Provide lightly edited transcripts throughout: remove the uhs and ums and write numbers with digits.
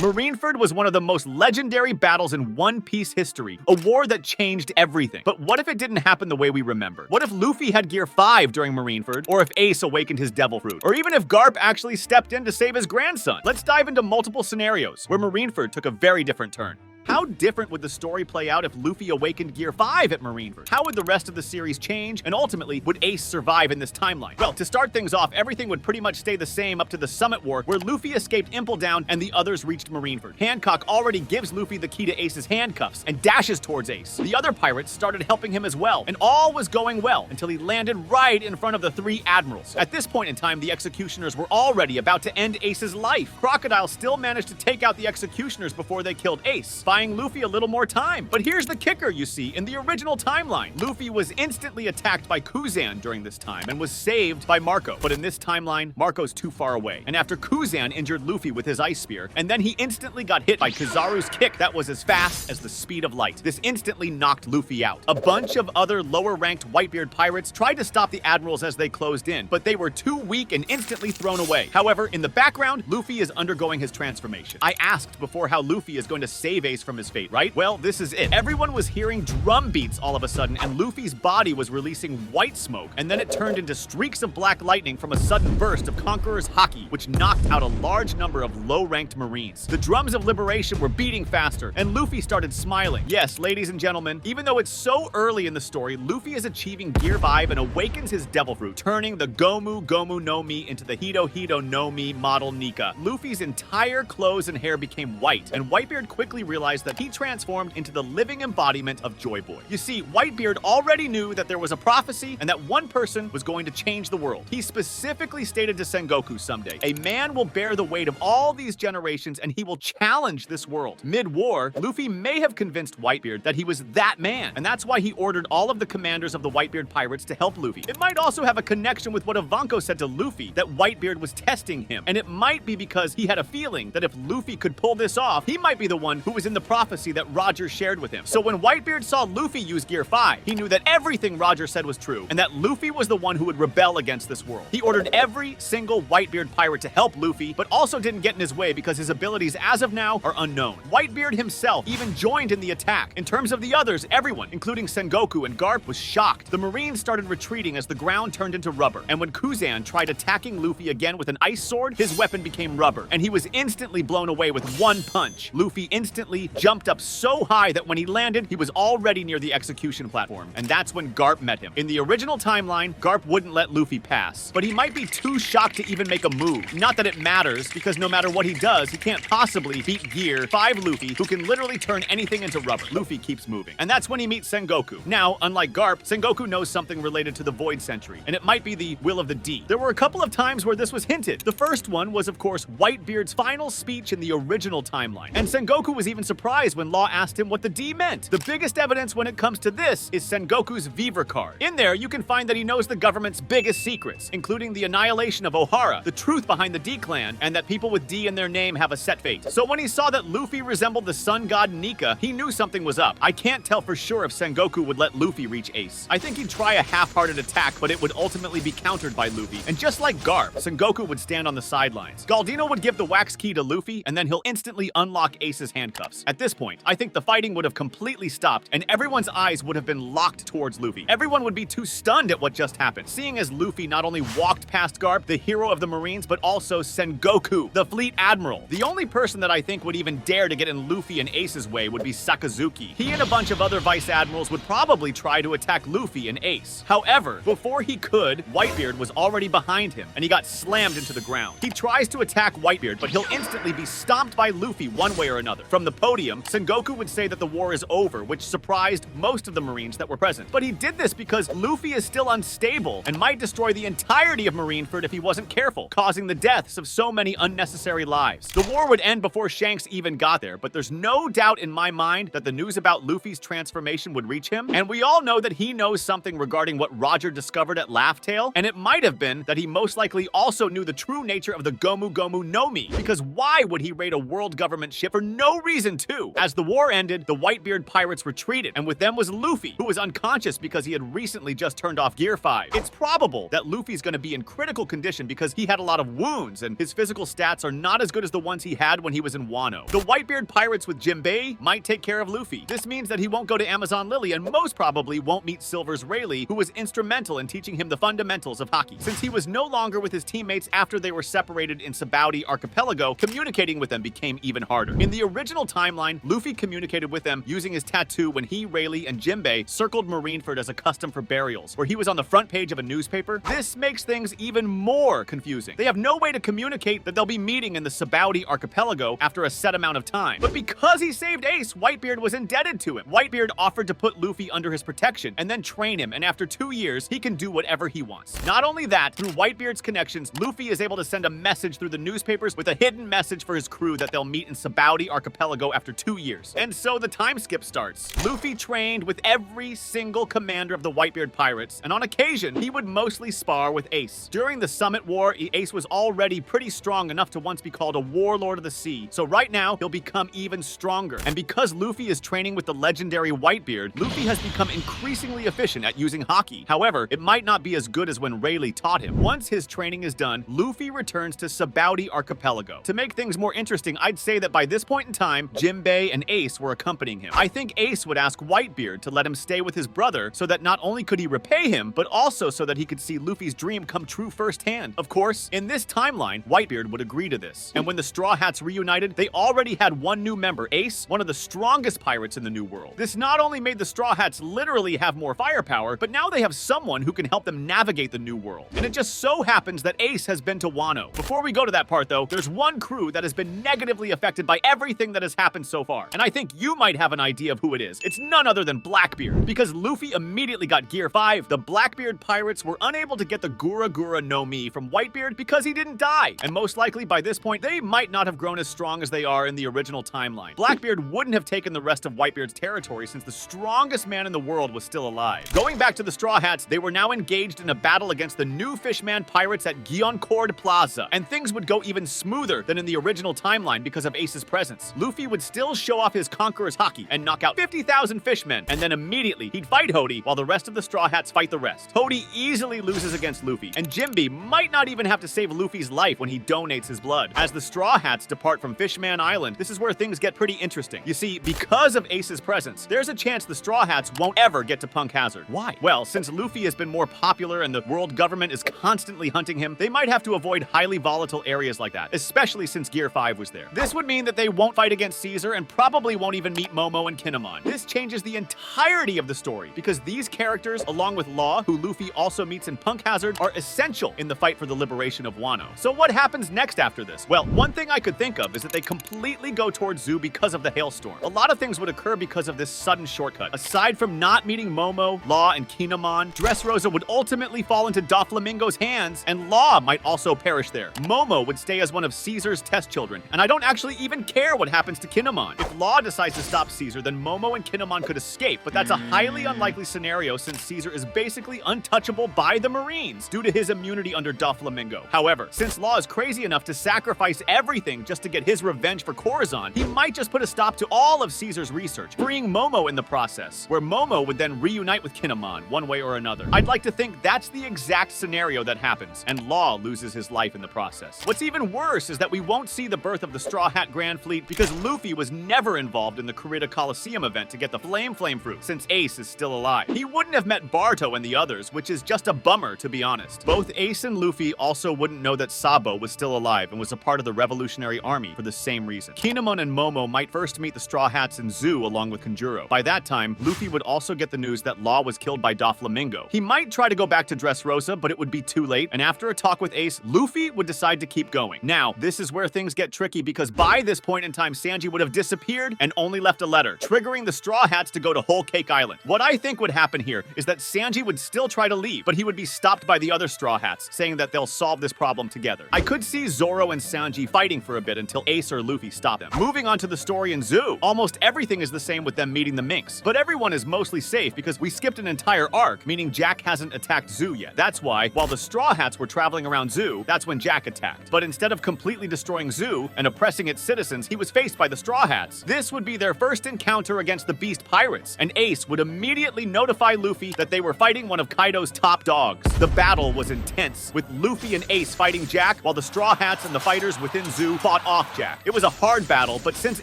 Marineford was one of the most legendary battles in One Piece history, a war that changed everything. But what if it didn't happen the way we remember? What if Luffy had Gear 5 during Marineford, or if Ace awakened his Devil Fruit, or even if Garp actually stepped in to save his grandson? Let's dive into multiple scenarios where Marineford took a very different turn. How different would the story play out if Luffy awakened Gear 5 at Marineford? How would the rest of the series change? And ultimately, would Ace survive in this timeline? Well, to start things off, everything would pretty much stay the same up to the Summit War, where Luffy escaped Impel Down and the others reached Marineford. Hancock already gives Luffy the key to Ace's handcuffs and dashes towards Ace. The other pirates started helping him as well, and all was going well until he landed right in front of the three admirals. At this point in time, the executioners were already about to end Ace's life. Crocodile still managed to take out the executioners before they killed Ace, buying Luffy a little more time. But here's the kicker, you see. In the original timeline, Luffy was instantly attacked by Kuzan during this time and was saved by Marco. But in this timeline, Marco's too far away. And after Kuzan injured Luffy with his ice spear, and then he instantly got hit by Kizaru's kick that was as fast as the speed of light. This instantly knocked Luffy out. A bunch of other lower-ranked Whitebeard pirates tried to stop the admirals as they closed in, but they were too weak and instantly thrown away. However, in the background, Luffy is undergoing his transformation. I asked before how Luffy is going to save Ace from his fate, right? Well, this is it. Everyone was hearing drum beats all of a sudden, and Luffy's body was releasing white smoke, and then it turned into streaks of black lightning from a sudden burst of Conqueror's Haki, which knocked out a large number of low-ranked Marines. The drums of liberation were beating faster, and Luffy started smiling. Yes, ladies and gentlemen, even though it's so early in the story, Luffy is achieving Gear 5 and awakens his Devil Fruit, turning the Gomu Gomu no Mi into the Hito Hito no Mi model Nika. Luffy's entire clothes and hair became white, and Whitebeard quickly realized that he transformed into the living embodiment of Joy Boy. You see, Whitebeard already knew that there was a prophecy and that one person was going to change the world. He specifically stated to Sengoku someday, a man will bear the weight of all these generations and he will challenge this world. Mid-war, Luffy may have convinced Whitebeard that he was that man, and that's why he ordered all of the commanders of the Whitebeard pirates to help Luffy. It might also have a connection with what Ivanko said to Luffy, that Whitebeard was testing him, and it might be because he had a feeling that if Luffy could pull this off, he might be the one who was in the prophecy that Roger shared with him. So when Whitebeard saw Luffy use Gear 5, he knew that everything Roger said was true, and that Luffy was the one who would rebel against this world. He ordered every single Whitebeard pirate to help Luffy, but also didn't get in his way because his abilities as of now are unknown. Whitebeard himself even joined in the attack. In terms of the others, everyone, including Sengoku and Garp, was shocked. The Marines started retreating as the ground turned into rubber, and when Kuzan tried attacking Luffy again with an ice sword, his weapon became rubber, and he was instantly blown away with one punch. Luffy instantly jumped up so high that when he landed, he was already near the execution platform, and that's when Garp met him. In the original timeline, Garp wouldn't let Luffy pass, but he might be too shocked to even make a move. Not that it matters, because no matter what he does, he can't possibly beat Gear 5 Luffy, who can literally turn anything into rubber. Luffy keeps moving, and that's when he meets Sengoku. Now, unlike Garp, Sengoku knows something related to the Void Sentry, and it might be the Will of the D. There were a couple of times where this was hinted. The first one was, of course, Whitebeard's final speech in the original timeline, and Sengoku was even surprised when Law asked him what the D meant. The biggest evidence when it comes to this is Sengoku's Viver card. In there, you can find that he knows the government's biggest secrets, including the annihilation of Ohara, the truth behind the D clan, and that people with D in their name have a set fate. So when he saw that Luffy resembled the sun god Nika, he knew something was up. I can't tell for sure if Sengoku would let Luffy reach Ace. I think he'd try a half-hearted attack, but it would ultimately be countered by Luffy. And just like Garp, Sengoku would stand on the sidelines. Galdino would give the wax key to Luffy, and then he'll instantly unlock Ace's handcuffs. At this point, I think the fighting would have completely stopped, and everyone's eyes would have been locked towards Luffy. Everyone would be too stunned at what just happened, seeing as Luffy not only walked past Garp, the hero of the Marines, but also Sengoku, the fleet admiral. The only person that I think would even dare to get in Luffy and Ace's way would be Sakazuki. He and a bunch of other vice admirals would probably try to attack Luffy and Ace. However, before he could, Whitebeard was already behind him, and he got slammed into the ground. He tries to attack Whitebeard, but he'll instantly be stomped by Luffy one way or another. From the podium, Sengoku would say that the war is over, which surprised most of the Marines that were present. But he did this because Luffy is still unstable and might destroy the entirety of Marineford if he wasn't careful, causing the deaths of so many unnecessary lives. The war would end before Shanks even got there, but there's no doubt in my mind that the news about Luffy's transformation would reach him, and we all know that he knows something regarding what Roger discovered at Laugh Tale, and it might have been that he most likely also knew the true nature of the Gomu Gomu no Mi, because why would he raid a world government ship for no reason to? too. As the war ended, the Whitebeard pirates retreated, and with them was Luffy, who was unconscious because he had recently just turned off Gear 5. It's probable that Luffy's going to be in critical condition because he had a lot of wounds, and his physical stats are not as good as the ones he had when he was in Wano. The Whitebeard pirates with Jinbei might take care of Luffy. This means that he won't go to Amazon Lily and most probably won't meet Silver's Rayleigh, who was instrumental in teaching him the fundamentals of haki. Since he was no longer with his teammates after they were separated in Sabaody Archipelago, communicating with them became even harder. In the original timeline, Luffy communicated with them using his tattoo when he, Rayleigh, and Jinbei circled Marineford as a custom for burials, where he was on the front page of a newspaper. This makes things even more confusing. They have no way to communicate that they'll be meeting in the Sabaody Archipelago after a set amount of time. But because he saved Ace, Whitebeard was indebted to him. Whitebeard offered to put Luffy under his protection and then train him, and after 2 years, he can do whatever he wants. Not only that, through Whitebeard's connections, Luffy is able to send a message through the newspapers with a hidden message for his crew that they'll meet in Sabaody Archipelago after 2 years. And so the time skip starts. Luffy trained with every single commander of the Whitebeard pirates, and on occasion, he would mostly spar with Ace. During the Summit War, Ace was already pretty strong enough to once be called a warlord of the sea, so right now, he'll become even stronger. And because Luffy is training with the legendary Whitebeard, Luffy has become increasingly efficient at using haki. However, it might not be as good as when Rayleigh taught him. Once his training is done, Luffy returns to Sabaody Archipelago. To make things more interesting, I'd say that by this point in time, Jinbei and Ace were accompanying him. I think Ace would ask Whitebeard to let him stay with his brother so that not only could he repay him, but also so that he could see Luffy's dream come true firsthand. Of course, in this timeline, Whitebeard would agree to this. And when the Straw Hats reunited, they already had one new member, Ace, one of the strongest pirates in the New World. This not only made the Straw Hats literally have more firepower, but now they have someone who can help them navigate the New World. And it just so happens that Ace has been to Wano. Before we go to that part though, there's one crew that has been negatively affected by everything that has happened so far. And I think you might have an idea of who it is. It's none other than Blackbeard. Because Luffy immediately got Gear 5, the Blackbeard pirates were unable to get the Gura Gura no Mi from Whitebeard because he didn't die. And most likely by this point, they might not have grown as strong as they are in the original timeline. Blackbeard wouldn't have taken the rest of Whitebeard's territory since the strongest man in the world was still alive. Going back to the Straw Hats, they were now engaged in a battle against the new Fishman pirates at Gyeoncord Plaza, and things would go even smoother than in the original timeline because of Ace's presence. Luffy would still show off his conqueror's haki and knock out 50,000 fishmen, and then immediately he'd fight Hody while the rest of the Straw Hats fight the rest. Hody easily loses against Luffy, and Jinbei might not even have to save Luffy's life when he donates his blood. As the Straw Hats depart from Fishman Island, this is where things get pretty interesting. You see, because of Ace's presence, there's a chance the Straw Hats won't ever get to Punk Hazard. Why? Well, since Luffy has been more popular and the world government is constantly hunting him, they might have to avoid highly volatile areas like that, especially since Gear 5 was there. This would mean that they won't fight against Caesar and probably won't even meet Momo and Kinemon. This changes the entirety of the story, because these characters, along with Law, who Luffy also meets in Punk Hazard, are essential in the fight for the liberation of Wano. So what happens next after this? Well, one thing I could think of is that they completely go towards Zoo because of the hailstorm. A lot of things would occur because of this sudden shortcut. Aside from not meeting Momo, Law, and Kinemon, Dressrosa would ultimately fall into Doflamingo's hands, and Law might also perish there. Momo would stay as one of Caesar's test children, and I don't actually even care what happens to Kinemon. If Law decides to stop Caesar, then Momo and Kinemon could escape, but that's a highly unlikely scenario since Caesar is basically untouchable by the Marines due to his immunity under Doflamingo. However, since Law is crazy enough to sacrifice everything just to get his revenge for Corazon, he might just put a stop to all of Caesar's research, freeing Momo in the process, where Momo would then reunite with Kinemon one way or another. I'd like to think that's the exact scenario that happens, and Law loses his life in the process. What's even worse is that we won't see the birth of the Straw Hat Grand Fleet because Luffy was never involved in the Kurita Coliseum event to get the Flame Fruit, since Ace is still alive. He wouldn't have met Barto and the others, which is just a bummer, to be honest. Both Ace and Luffy also wouldn't know that Sabo was still alive and was a part of the Revolutionary Army for the same reason. Kinemon and Momo might first meet the Straw Hats in Zoo along with Kanjuro. By that time, Luffy would also get the news that Law was killed by Doflamingo. He might try to go back to Dressrosa, but it would be too late, and after a talk with Ace, Luffy would decide to keep going. Now, this is where things get tricky because by this point in time, Sanji would have disappeared and only left a letter, triggering the Straw Hats to go to Whole Cake Island. What I think would happen here is that Sanji would still try to leave, but he would be stopped by the other Straw Hats, saying that they'll solve this problem together. I could see Zoro and Sanji fighting for a bit until Ace or Luffy stop them. Moving on to the story in Zoo, almost everything is the same with them meeting the Minks, but everyone is mostly safe because we skipped an entire arc, meaning Jack hasn't attacked Zoo yet. That's why, while the Straw Hats were traveling around Zoo, that's when Jack attacked. But instead of completely destroying Zoo and oppressing its citizens, he was faced by the Straw Straw Hats. This would be their first encounter against the Beast Pirates, and Ace would immediately notify Luffy that they were fighting one of Kaido's top dogs. The battle was intense, with Luffy and Ace fighting Jack, while the Straw Hats and the fighters within Zoo fought off Jack. It was a hard battle, but since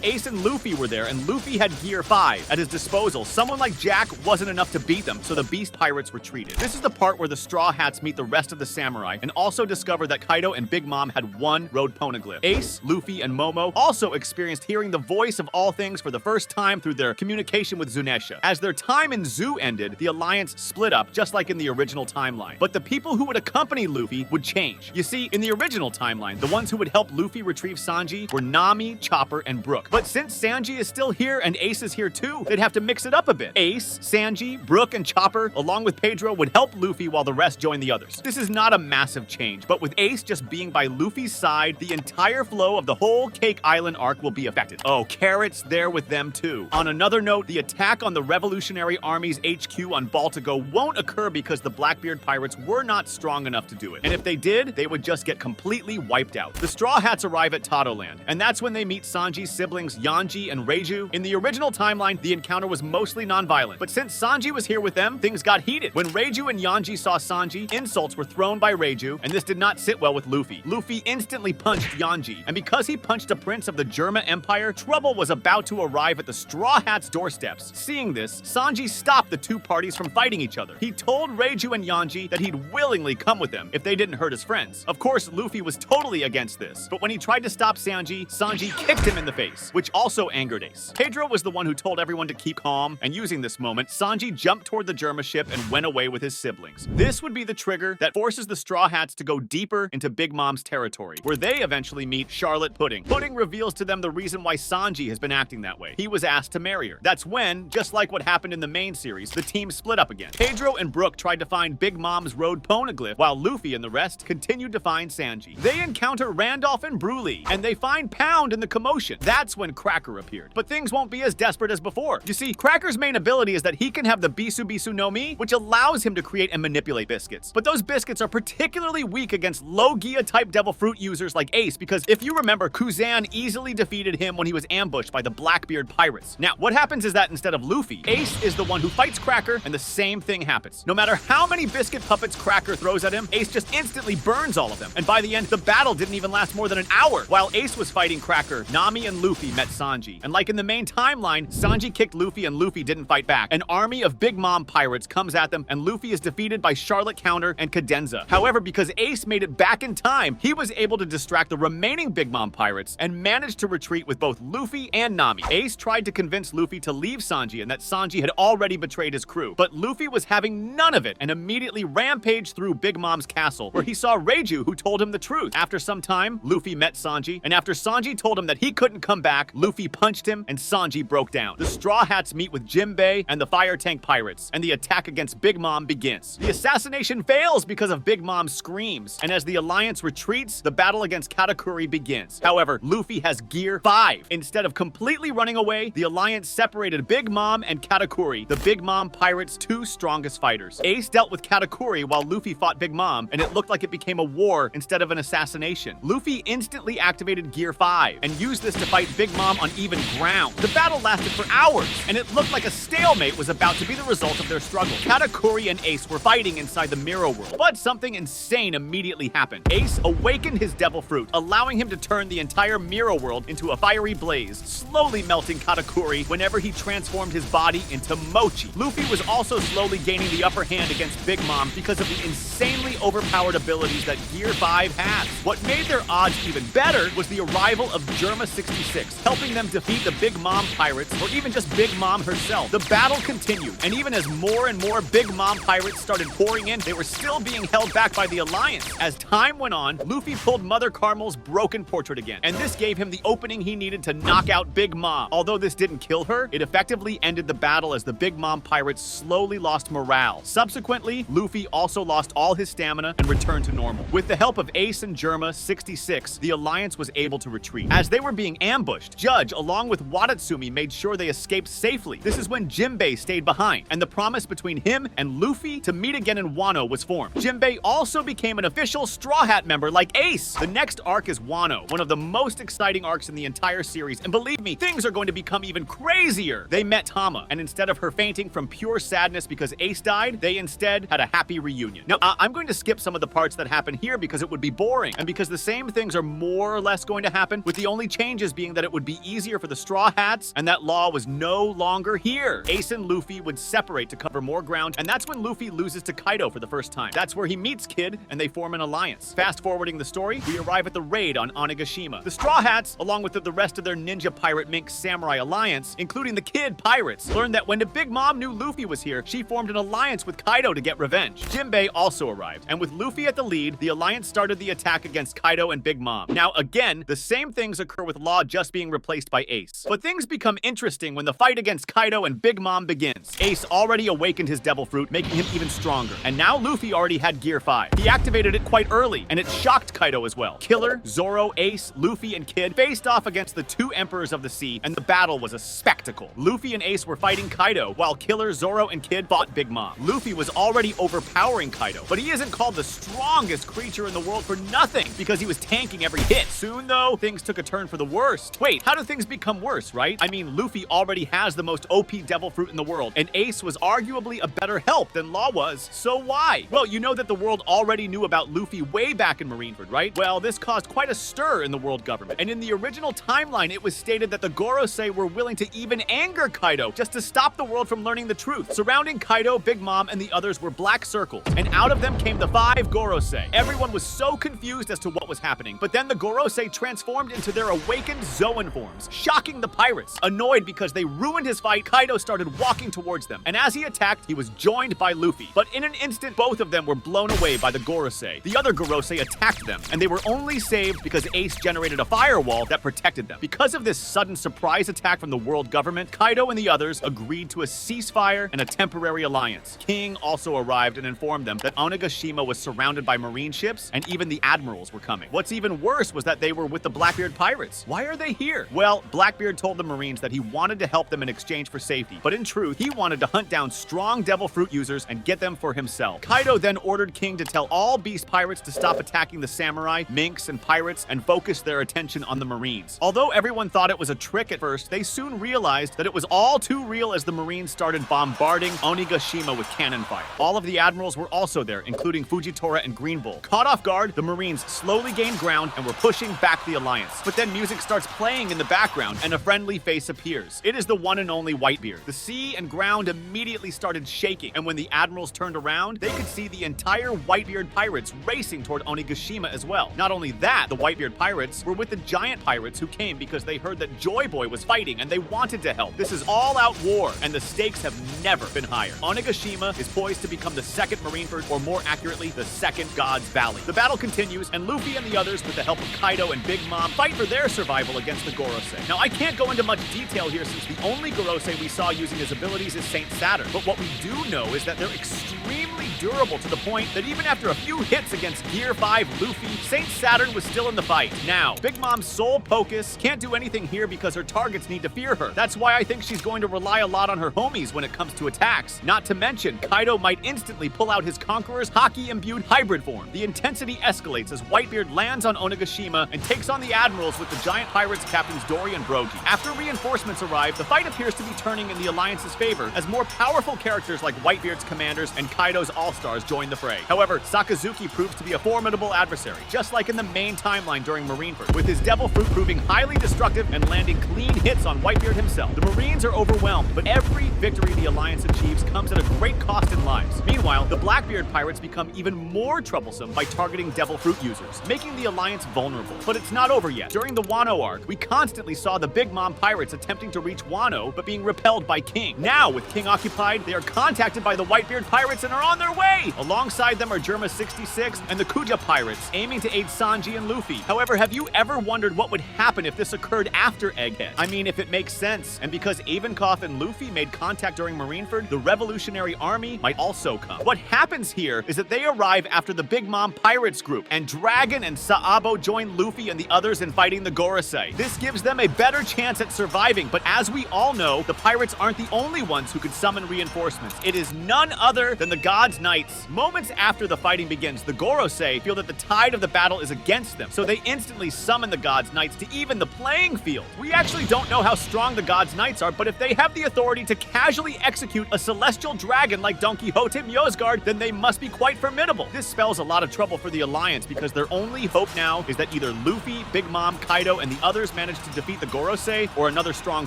Ace and Luffy were there, and Luffy had Gear 5 at his disposal, someone like Jack wasn't enough to beat them, so the Beast Pirates retreated. This is the part where the Straw Hats meet the rest of the samurai, and also discover that Kaido and Big Mom had one road poneglyph. Ace, Luffy, and Momo also experienced hearing the voice of all things for the first time through their communication with Zunisha. As their time in Zoo ended, the alliance split up just like in the original timeline. But the people who would accompany Luffy would change. You see, in the original timeline, the ones who would help Luffy retrieve Sanji were Nami, Chopper, and Brook. But since Sanji is still here and Ace is here too, they'd have to mix it up a bit. Ace, Sanji, Brook, and Chopper, along with Pedro, would help Luffy while the rest joined the others. This is not a massive change, but with Ace just being by Luffy's side, the entire flow of the whole Cake Island arc will be affected. Oh, Carrot's there with them too. On another note, the attack on the Revolutionary Army's HQ on Baltigo won't occur because the Blackbeard pirates were not strong enough to do it. And if they did, they would just get completely wiped out. The Straw Hats arrive at Tadoland, and that's when they meet Sanji's siblings Yanji and Reiju. In the original timeline, the encounter was mostly non-violent, but since Sanji was here with them, things got heated. When Reiju and Yanji saw Sanji, insults were thrown by Reiju, and this did not sit well with Luffy. Luffy instantly punched Yanji, and because he punched a prince of the Germa Empire, trouble was about to arrive at the Straw Hats' doorsteps. Seeing this, Sanji stopped the two parties from fighting each other. He told Reiju and Yanji that he'd willingly come with them if they didn't hurt his friends. Of course, Luffy was totally against this, but when he tried to stop Sanji kicked him in the face, which also angered Ace. Pedro was the one who told everyone to keep calm, and using this moment, Sanji jumped toward the Germa ship and went away with his siblings. This would be the trigger that forces the Straw Hats to go deeper into Big Mom's territory, where they eventually meet Charlotte Pudding. Pudding reveals to them the reason why Sanji has been acting that way. He was asked to marry her. That's when, just like what happened in the main series, the team split up again. Pedro and Brook tried to find Big Mom's road poneglyph, while Luffy and the rest continued to find Sanji. They encounter Randolph and Broly, and they find Pound in the commotion. That's when Cracker appeared. But things won't be as desperate as before. You see, Cracker's main ability is that he can have the Bisu Bisu no Mi, which allows him to create and manipulate biscuits. But those biscuits are particularly weak against low-Gia type Devil Fruit users like Ace, because if you remember, Kuzan easily defeated him when he was ambushed by the Blackbeard pirates. Now, what happens is that instead of Luffy, Ace is the one who fights Cracker, and the same thing happens. No matter how many biscuit puppets Cracker throws at him, Ace just instantly burns all of them. And by the end, the battle didn't even last more than an hour. While Ace was fighting Cracker, Nami and Luffy met Sanji. And like in the main timeline, Sanji kicked Luffy and Luffy didn't fight back. An army of Big Mom pirates comes at them, and Luffy is defeated by Charlotte Counter and Cadenza. However, because Ace made it back in time, he was able to distract the remaining Big Mom pirates and managed to retreat with both Luffy and Nami. Ace tried to convince Luffy to leave Sanji and that Sanji had already betrayed his crew, but Luffy was having none of it and immediately rampaged through Big Mom's castle, where he saw Reiju, who told him the truth. After some time, Luffy met Sanji, and after Sanji told him that he couldn't come back, Luffy punched him and Sanji broke down. The Straw Hats meet with Jinbei and the Fire Tank Pirates, and the attack against Big Mom begins. The assassination fails because of Big Mom's screams, and as the alliance retreats, the battle against Katakuri begins. However, Luffy has Gear 5. Instead of completely running away, the alliance separated Big Mom and Katakuri, the Big Mom pirates' two strongest fighters. Ace dealt with Katakuri while Luffy fought Big Mom, and it looked like it became a war instead of an assassination. Luffy instantly activated Gear 5 and used this to fight Big Mom on even ground. The battle lasted for hours, and it looked like a stalemate was about to be the result of their struggle. Katakuri and Ace were fighting inside the Mirror World, but something insane immediately happened. Ace awakened his Devil Fruit, allowing him to turn the entire Mirror World into a fiery blaze, slowly melting Katakuri whenever he transformed his body into Mochi. Luffy was also slowly gaining the upper hand against Big Mom because of the insanely overpowered abilities that Gear 5 has. What made their odds even better was the arrival of Germa 66, helping them defeat the Big Mom pirates, or even just Big Mom herself. The battle continued, and even as more and more Big Mom pirates started pouring in, they were still being held back by the Alliance. As time went on, Luffy pulled Mother Carmel's broken portrait again, and this gave him the opening he needed to knock out Big Mom. Although this didn't kill her, it effectively ended the battle as the Big Mom pirates slowly lost morale. Subsequently, Luffy also lost all his stamina and returned to normal. With the help of Ace and Germa 66, the Alliance was able to retreat. As they were being ambushed, Judge, along with Watatsumi, made sure they escaped safely. This is when Jinbei stayed behind, and the promise between him and Luffy to meet again in Wano was formed. Jinbei also became an official Straw Hat member like Ace. The next arc is Wano, one of the most exciting arcs in the entire series series, and believe me, things are going to become even crazier. They met Tama, and instead of her fainting from pure sadness because Ace died, they instead had a happy reunion. Now, I'm going to skip some of the parts that happen here because it would be boring, and because the same things are more or less going to happen, with the only changes being that it would be easier for the Straw Hats, and that Law was no longer here. Ace and Luffy would separate to cover more ground, and that's when Luffy loses to Kaido for the first time. That's where he meets Kid, and they form an alliance. Fast forwarding the story, we arrive at the raid on Onigashima. The Straw Hats, along with the rest of their ninja pirate mink samurai alliance, including the Kid pirates, learned that when the Big Mom knew Luffy was here, she formed an alliance with Kaido to get revenge. Jinbei also arrived, and with Luffy at the lead, the alliance started the attack against Kaido and Big Mom. Now again, the same things occur with Law just being replaced by Ace. But things become interesting when the fight against Kaido and Big Mom begins. Ace already awakened his Devil Fruit, making him even stronger. And now Luffy already had Gear 5. He activated it quite early, and it shocked Kaido as well. Killer, Zoro, Ace, Luffy, and Kid faced off against the two Emperors of the Sea, and the battle was a spectacle. Luffy and Ace were fighting Kaido, while Killer, Zoro, and Kid fought Big Mom. Luffy was already overpowering Kaido, but he isn't called the strongest creature in the world for nothing, because he was tanking every hit. Soon, though, things took a turn for the worst. Wait, how do things become worse, right? I mean, Luffy already has the most OP Devil Fruit in the world, and Ace was arguably a better help than Law was. So why? Well, you know that the world already knew about Luffy way back in Marineford, right? Well, this caused quite a stir in the world government, and in the original timeline, it was stated that the Gorosei were willing to even anger Kaido just to stop the world from learning the truth. Surrounding Kaido, Big Mom, and the others were black circles, and out of them came the 5 Gorosei. Everyone was so confused as to what was happening, but then the Gorosei transformed into their awakened Zoan forms, shocking the pirates. Annoyed because they ruined his fight, Kaido started walking towards them, and as he attacked, he was joined by Luffy. But in an instant, both of them were blown away by the Gorosei. The other Gorosei attacked them, and they were only saved because Ace generated a firewall that protected them. Because of this sudden surprise attack from the world government, Kaido and the others agreed to a ceasefire and a temporary alliance. King also arrived and informed them that Onigashima was surrounded by marine ships, and even the admirals were coming. What's even worse was that they were with the Blackbeard pirates. Why are they here? Well, Blackbeard told the Marines that he wanted to help them in exchange for safety, but in truth, he wanted to hunt down strong Devil Fruit users and get them for himself. Kaido then ordered King to tell all beast pirates to stop attacking the samurai, minks, and pirates and focus their attention on the Marines. Although everyone thought it was a trick at first, they soon realized that it was all too real as the Marines started bombarding Onigashima with cannon fire. All of the admirals were also there, including Fujitora and Green Bull. Caught off guard, the Marines slowly gained ground and were pushing back the alliance. But then music starts playing in the background and a friendly face appears. It is the one and only Whitebeard. The sea and ground immediately started shaking, and when the admirals turned around, they could see the entire Whitebeard pirates racing toward Onigashima as well. Not only that, the Whitebeard pirates were with the giant pirates who came because they heard that Joy Boy was fighting and they wanted to help. This is all-out war, and the stakes have never been higher. Onigashima is poised to become the second Marineford, or more accurately, the second God's Valley. The battle continues, and Luffy and the others, with the help of Kaido and Big Mom, fight for their survival against the Gorosei. Now, I can't go into much detail here since the only Gorosei we saw using his abilities is Saint Saturn, but what we do know is that they're extremely durable to the point that even after a few hits against Gear 5 Luffy, Saint Saturn was still in the fight. Now, Big Mom's sole focus can't do anything here because her targets need to fear her. That's why I think she's going to rely a lot on her homies when it comes to attacks. Not to mention, Kaido might instantly pull out his Conqueror's Haki-imbued hybrid form. The intensity escalates as Whitebeard lands on Onigashima and takes on the admirals with the giant pirates captains Dory and Brogy. After reinforcements arrive, the fight appears to be turning in the Alliance's favor as more powerful characters like Whitebeard's commanders and Kaido's all-stars join the fray. However, Sakazuki proves to be a formidable adversary, just like in the main timeline during Marineford, with his Devil Fruit proving highly destructive and landing clean hits on Whitebeard himself. The Marines are overwhelmed, but every victory the Alliance achieves comes at a great cost in lives. Meanwhile, the Blackbeard pirates become even more troublesome by targeting Devil Fruit users, making the Alliance vulnerable. But it's not over yet. During the Wano arc, we constantly saw the Big Mom pirates attempting to reach Wano, but being repelled by King. Now, with King occupied, they are contacted by the Whitebeard pirates and are on their way! Alongside them are Germa 66 and the Kuja pirates, aiming to aid Sanji and Luffy. However, have you ever wondered what would happen if this occurred after Egghead? I mean, if it makes sense. And because Ivankov and Luffy made contact during Marineford, the Revolutionary Army might also come. What happens here is that they arrive after the Big Mom pirates group, and Dragon and Saabo join Luffy and the others in fighting the Gorosei. This gives them a better chance at surviving, but as we all know, the pirates aren't the only ones who could summon reinforcements. It is none other than the God's Knights. Moments after the fighting begins, the Gorosei feel that the tide of the battle is against them, so they instantly summon the God's Knights to even the playing field. We actually don't know how strong the God's Knights are, but if they have the authority to casually execute a celestial dragon like Don Quixote Mjosgard, then they must be quite formidable. This spells a lot of trouble for the Alliance because their only hope now is that either Luffy, Big Mom, Kaido, and the others manage to defeat the Gorosei, or another strong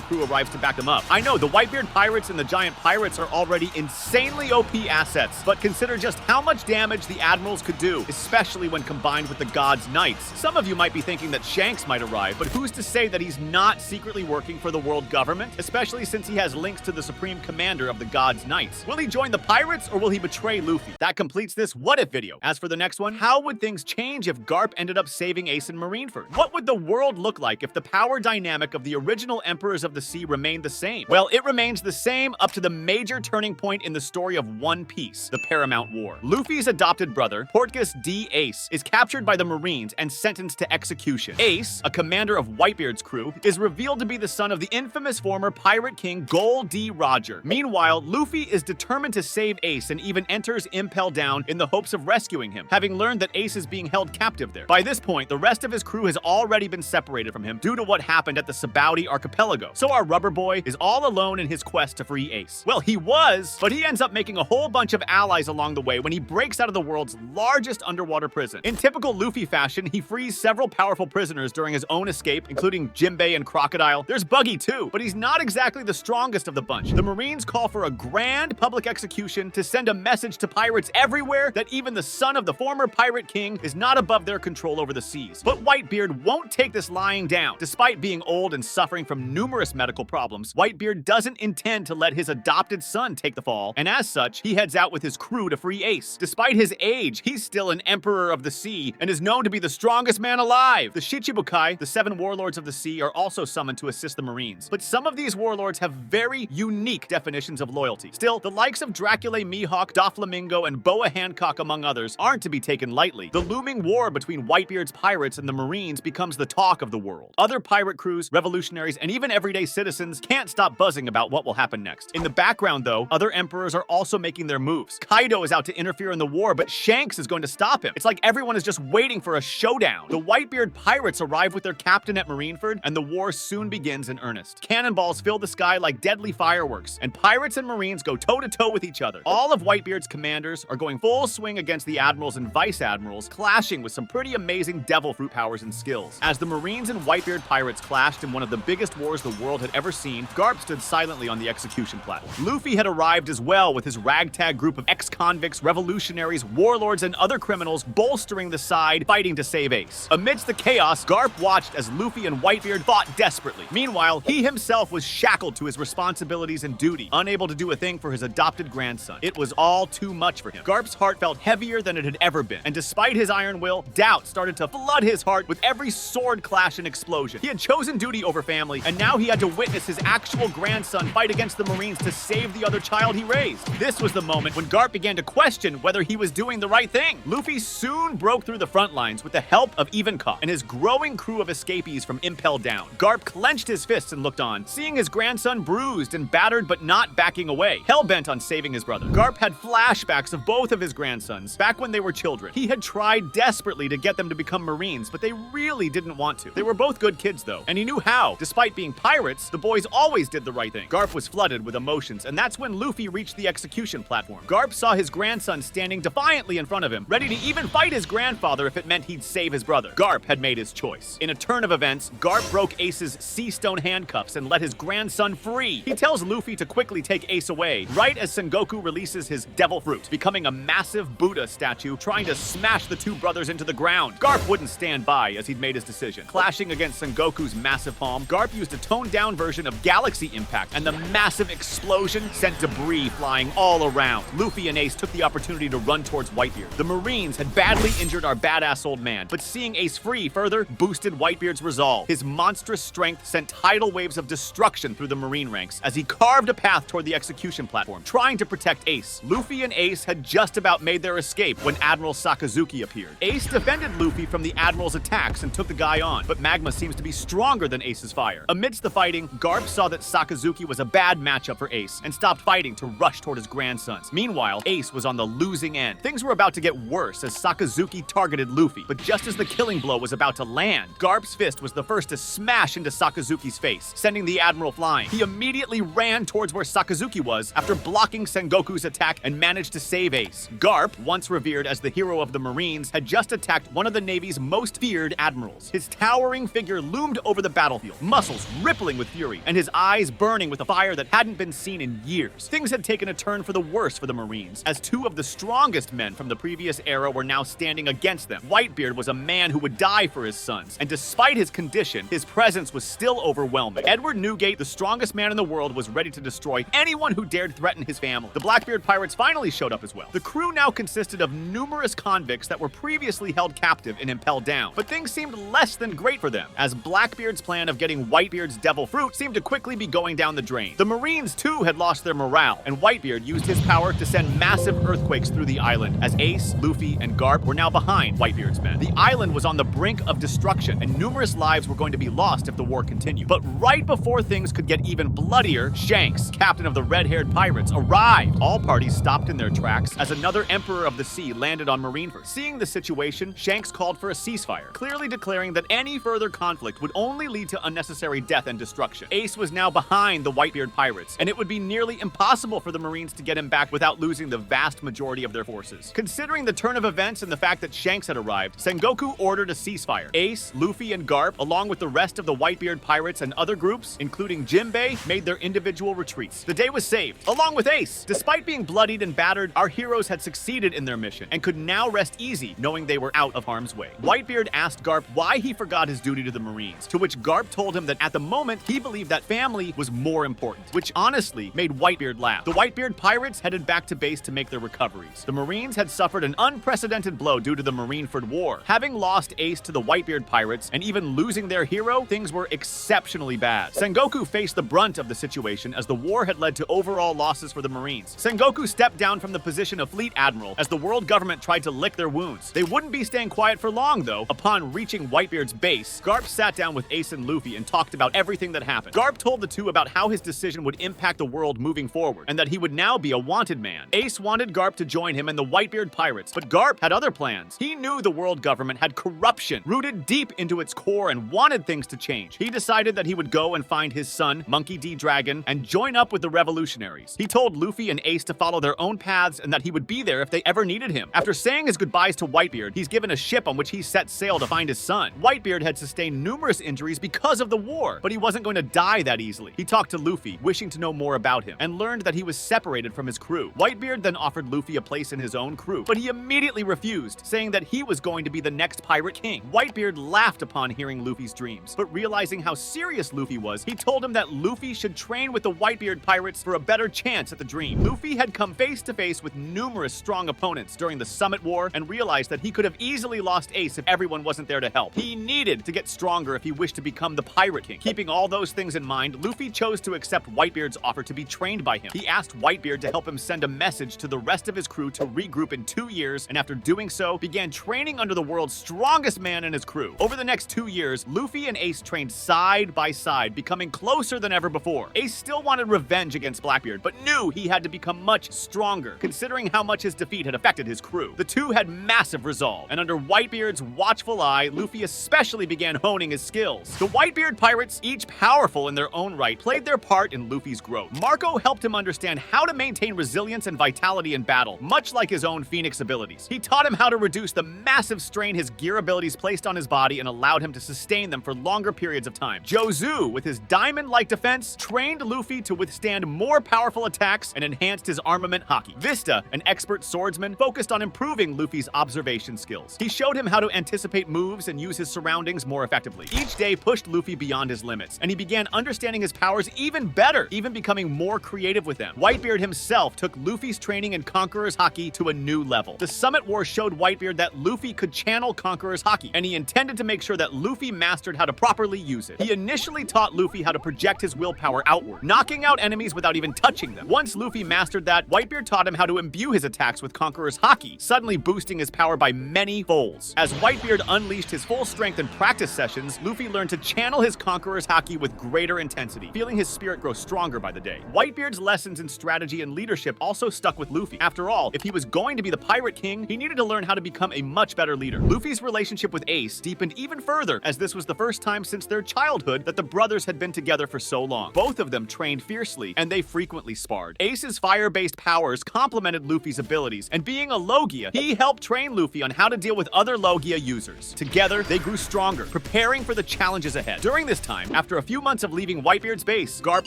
crew arrives to back them up. I know, the Whitebeard Pirates and the Giant Pirates are already insanely OP assets, but consider just how much damage the Admirals could do, especially when combined with the God's Knights. Some of you might be thinking that Shanks might arrive, but who's to say that he's not secretly working for the world government, especially since he has links to the Supreme Commander of the God's Knights? Will he join the pirates, or will he betray Luffy? That completes this What If video. As for the next one, how would things change if Garp ended up saving Ace in Marineford? What would the world look like if the power dynamic of the original Emperors of the Sea remained the same? Well, it remains the same up to the major turning point in the story of One Piece, the Paramount War. Luffy's adopted brother, Portgas D. Ace, is captured by the Marines and sentenced to execution. Ace, a commander of Whitebeard's crew, is revealed to be the son of the infamous former pirate king Gol D. Roger. Meanwhile, Luffy is determined to save Ace and even enters Impel Down in the hopes of rescuing him, having learned that Ace is being held captive there. By this point, the rest of his crew has already been separated from him due to what happened at the Sabaudi archipelago. So our rubber boy is all alone in his quest to free Ace. Well, he was, but he ends up making a whole bunch of allies along the way when he breaks out of the world's largest underwater prison. In typical Luffy fashion, he frees several powerful prisoners during his own escape, including Jinbei and Crocodile. There's Buggy too, but he's not exactly the strongest of the bunch. The Marines call for a grand public execution to send a message to pirates everywhere that even the son of the former pirate king is not above their control over the seas. But Whitebeard won't take this lying down. Despite being old and suffering from numerous medical problems, Whitebeard doesn't intend to let his adopted son take the fall, and as such, he heads out with his crew to free Ace. Despite his age, he's still an emperor of the sea and is known to be the strongest man alive. The Shichibukai, the 7 warlords of the sea, are also summoned to assist the Marines. But some of these warlords have very unique definitions of loyalty. Still, the likes of Dracula Mihawk, Doflamingo, and Boa Hancock, among others, aren't to be taken lightly. The looming war between Whitebeard's pirates and the Marines becomes the talk of the world. Other pirate crews, revolutionaries, and even everyday citizens can't stop buzzing about what will happen next. In the background, though, other emperors are also making their moves. Kaido is out to interfere in the war, but Shanks is going to stop him. It's like everyone is just waiting for a showdown. The Whitebeard pirates arrive with their captain at Marineford, and the war soon begins in earnest. Cannonballs fill the sky like deadly fireworks, and pirates and Marines go toe-to-toe with each other. All of Whitebeard's commanders are going full swing against the admirals and vice admirals, clashing with some pretty amazing devil fruit powers and skills. As the Marines and Whitebeard pirates clashed in one of the biggest wars the world had ever seen, Garp stood silently on the execution platform. Luffy had arrived as well with his ragtag group of ex-convicts, revolutionaries, warlords, and other criminals bolstering the side, fighting to save Ace. Amidst the chaos, Garp watched as Luffy and Whitebeard fought desperately. Meanwhile, he himself was shackled to his responsibilities and duty, unable to do a thing for his adopted grandson. It was all too much for him. Garp's heart felt heavier than it had ever been, and despite his iron will, doubt started to flood his heart with every sword clash and explosion. He had chosen duty over family, and now he had to witness his actual grandson fight against the Marines to save the other child he raised. This was the moment when Garp began to question whether he was doing the right thing. Luffy soon broke through the front lines with the help of Ivankov and his growing crew of escapees from Impel Down. Garp clenched his fists and looked on, seeing his grandson bruised and battered but not backing away, hell-bent on saving his brother. Garp had flashbacks of both of his grandsons back when they were children. He had tried desperately to get them to become Marines, but they really didn't want to. They were both good kids though, and he knew how. Despite being pirates, the boys always did the right thing. Garp was flooded with emotions, and that's when Luffy reached the execution platform. Garp saw his grandson standing defiantly in front of him, ready to even fight his grandfather if it meant he'd save his brother. Garp had made his choice. In a turn of events, Garp broke Ace's sea stone handcuffs and let his grandson free. He tells Luffy to quickly take Ace away, right as Sengoku releases his devil fruit, becoming a massive Buddha statue trying to smash the two brothers into the ground. Garp wouldn't stand by as he'd made his decision. Clashing against Sengoku's massive palm, Garp used a toned-down version of Galaxy Impact, and the massive explosion sent debris flying all around. Luffy and Ace took the opportunity to run towards Whitebeard. The Marines had badly injured our badass old man, but seeing Ace free further boosted Whitebeard's resolve. His monstrous strength sent tidal waves of destruction through the Marine ranks as he carved a path toward the execution platform, trying to protect Ace. Luffy and Ace had just about made their escape when Admiral Sakazuki appeared. Ace defended Luffy from the Admiral's attacks and took the guy on, but magma seems to be stronger than Ace's fire. Amidst the fighting, Garp saw that Sakazuki was a bad matchup for Ace and stopped fighting to rush toward his grandsons. Meanwhile, Ace was on the losing end. Things were about to get worse as Sakazuki targeted Luffy, but just as the killing blow was about to land, Garp's fist was the first to smash into Sakazuki's face, sending the Admiral flying. He immediately ran towards where Sakazuki was after blocking Sengoku's attack and managed to save Ace. Garp, once revered as the hero of the Marines, had just attacked one of the Navy's most feared admirals. His towering figure loomed over the battlefield, muscles rippling with fury, and his eyes burning with a fire that hadn't been seen in years. Things had taken a turn for the worse for the Marines, as two of the strongest men from the previous era were now standing against them. Whitebeard was a man who would die for his sons, and despite his condition, his presence was still overwhelming. Edward Newgate, the strongest man in the world, was ready to destroy anyone who dared threaten his family. The Blackbeard pirates finally showed up as well. The crew now consisted of numerous convicts that were previously held captive and impelled down, but things seemed less than great for them, as Blackbeard's plan of getting Whitebeard's devil fruit seemed to quickly be going down the drain. The Marines too had lost their morale, and Whitebeard used his power to send massive earthquakes through the island, as Ace, Luffy, and Garp were now behind Whitebeard's men. The island was on the brink of destruction, and numerous lives were going to be lost if the war continued. But right before things could get even bloodier, Shanks, captain of the red-haired pirates, arrived. All parties stopped in their tracks as another Emperor of the Sea landed on Marineford. Seeing the situation, Shanks called for a ceasefire, clearly declaring that any further conflict would only lead to unnecessary death and destruction. Ace was now behind the Whitebeard pirates, and it would be nearly impossible for the Marines to get him back without losing the vast majority of their forces. Considering the turn of events and the fact that Shanks had arrived, Sengoku ordered a ceasefire. Ace, Luffy, and Garp, along with the rest of the Whitebeard pirates and other groups, including Jinbei, made their individual retreats. The day was saved, along with Ace. Despite being bloodied and battered, our heroes had succeeded in their mission and could now rest easy knowing they were out of harm's way. Whitebeard asked Garp why he forgot his duty to the Marines, to which Garp told him that at the moment he believed that family was more important, which honestly made Whitebeard laugh. The Whitebeard pirates headed back to base to make their recoveries. The Marines had suffered an unprecedented blow due to the Marineford War. Having lost Ace to the Whitebeard pirates and even losing their hero, things were exceptionally bad. Sengoku faced the brunt of the situation as the war had led to overall losses for the Marines. Sengoku stepped down from the position of Fleet Admiral as the world government tried to lick their wounds. They wouldn't be staying quiet for long though. Upon reaching Whitebeard's base, Garp sat down with Ace and Luffy and talked about everything that happened. Garp told the two about how his decision would impact the world moving forward, and that he would now be a wanted man. Ace wanted Garp to join him and the Whitebeard pirates, but Garp had other plans. He knew the world government had corruption rooted deep into its core and wanted things to change. He decided that he would go and find his son, Monkey D. Dragon, and join up with the revolutionaries. He told Luffy and Ace to follow their own paths and that he would be there if they ever needed him. After saying his goodbyes to Whitebeard, he's given a ship on which he set sail to find his son. Whitebeard had sustained numerous injuries because of the war, but he wasn't going to die that easily. He talked to Luffy, wishing to know more about him, and learned that he was separated from his crew. Whitebeard then offered Luffy a place in his own crew, but he immediately refused, saying that he was going to be the next pirate king. Whitebeard laughed upon hearing Luffy's dreams, but realizing how serious Luffy was, he told him that Luffy should train with the Whitebeard pirates for a better chance at the dream. Luffy had come face to face with numerous strong opponents during the Summit War and realized that he could have easily lost Ace if everyone wasn't there to help. He needed to get stronger if he wished to become the Pirate King. Keeping all those things in mind, Luffy chose to accept Whitebeard's offer to be trained by him. He asked Whitebeard to help him send a message to the rest of his crew to regroup in 2 years, and after doing so, began training under the world's strongest man and his crew. Over the next 2 years, Luffy and Ace trained side by side, becoming closer than ever before. Ace still wanted revenge against Blackbeard, but knew he had to become much stronger, considering how much his defeat had affected his crew. The two had massive resolve, and under Whitebeard's watchful eye, Luffy especially began honing his skills. The Whitebeard pirates, each powerful in their own right, played their part in Luffy's growth. Marco helped him understand how to maintain resilience and vitality in battle, much like his own Phoenix abilities. He taught him how to reduce the massive strain his gear abilities placed on his body and allowed him to sustain them for longer periods of time. Jozu, with his diamond-like defense, trained Luffy to withstand more powerful attacks and enhanced his armament haki. Vista, an expert swordsman, focused on improving Luffy's observation skills. He showed him how to anticipate moves and use his surroundings more effectively. Each day pushed Luffy beyond his limits, and he began understanding his powers even better, even becoming more creative with them. Whitebeard himself took Luffy's training and Conqueror's haki to a new level. The Summit War showed Whitebeard that Luffy could channel Conqueror's haki, and he intended to make sure that Luffy mastered how to properly use it. He initially taught Luffy how to project his willpower outward, knocking out enemies without even touching them. Once Luffy mastered that, Whitebeard taught him how to imbue his attacks with Conqueror's haki, suddenly boosting his power by many folds. As Whitebeard unleashed his full strength in practice sessions, Luffy learned to channel his Conqueror's haki with greater intensity, feeling his spirit grow stronger by the day. Whitebeard's lessons in strategy and leadership also stuck stuck with Luffy. After all, if he was going to be the Pirate King, he needed to learn how to become a much better leader. Luffy's relationship with Ace deepened even further, as this was the first time since their childhood that the brothers had been together for so long. Both of them trained fiercely, and they frequently sparred. Ace's fire-based powers complemented Luffy's abilities, and being a Logia, he helped train Luffy on how to deal with other Logia users. Together, they grew stronger, preparing for the challenges ahead. During this time, after a few months of leaving Whitebeard's base, Garp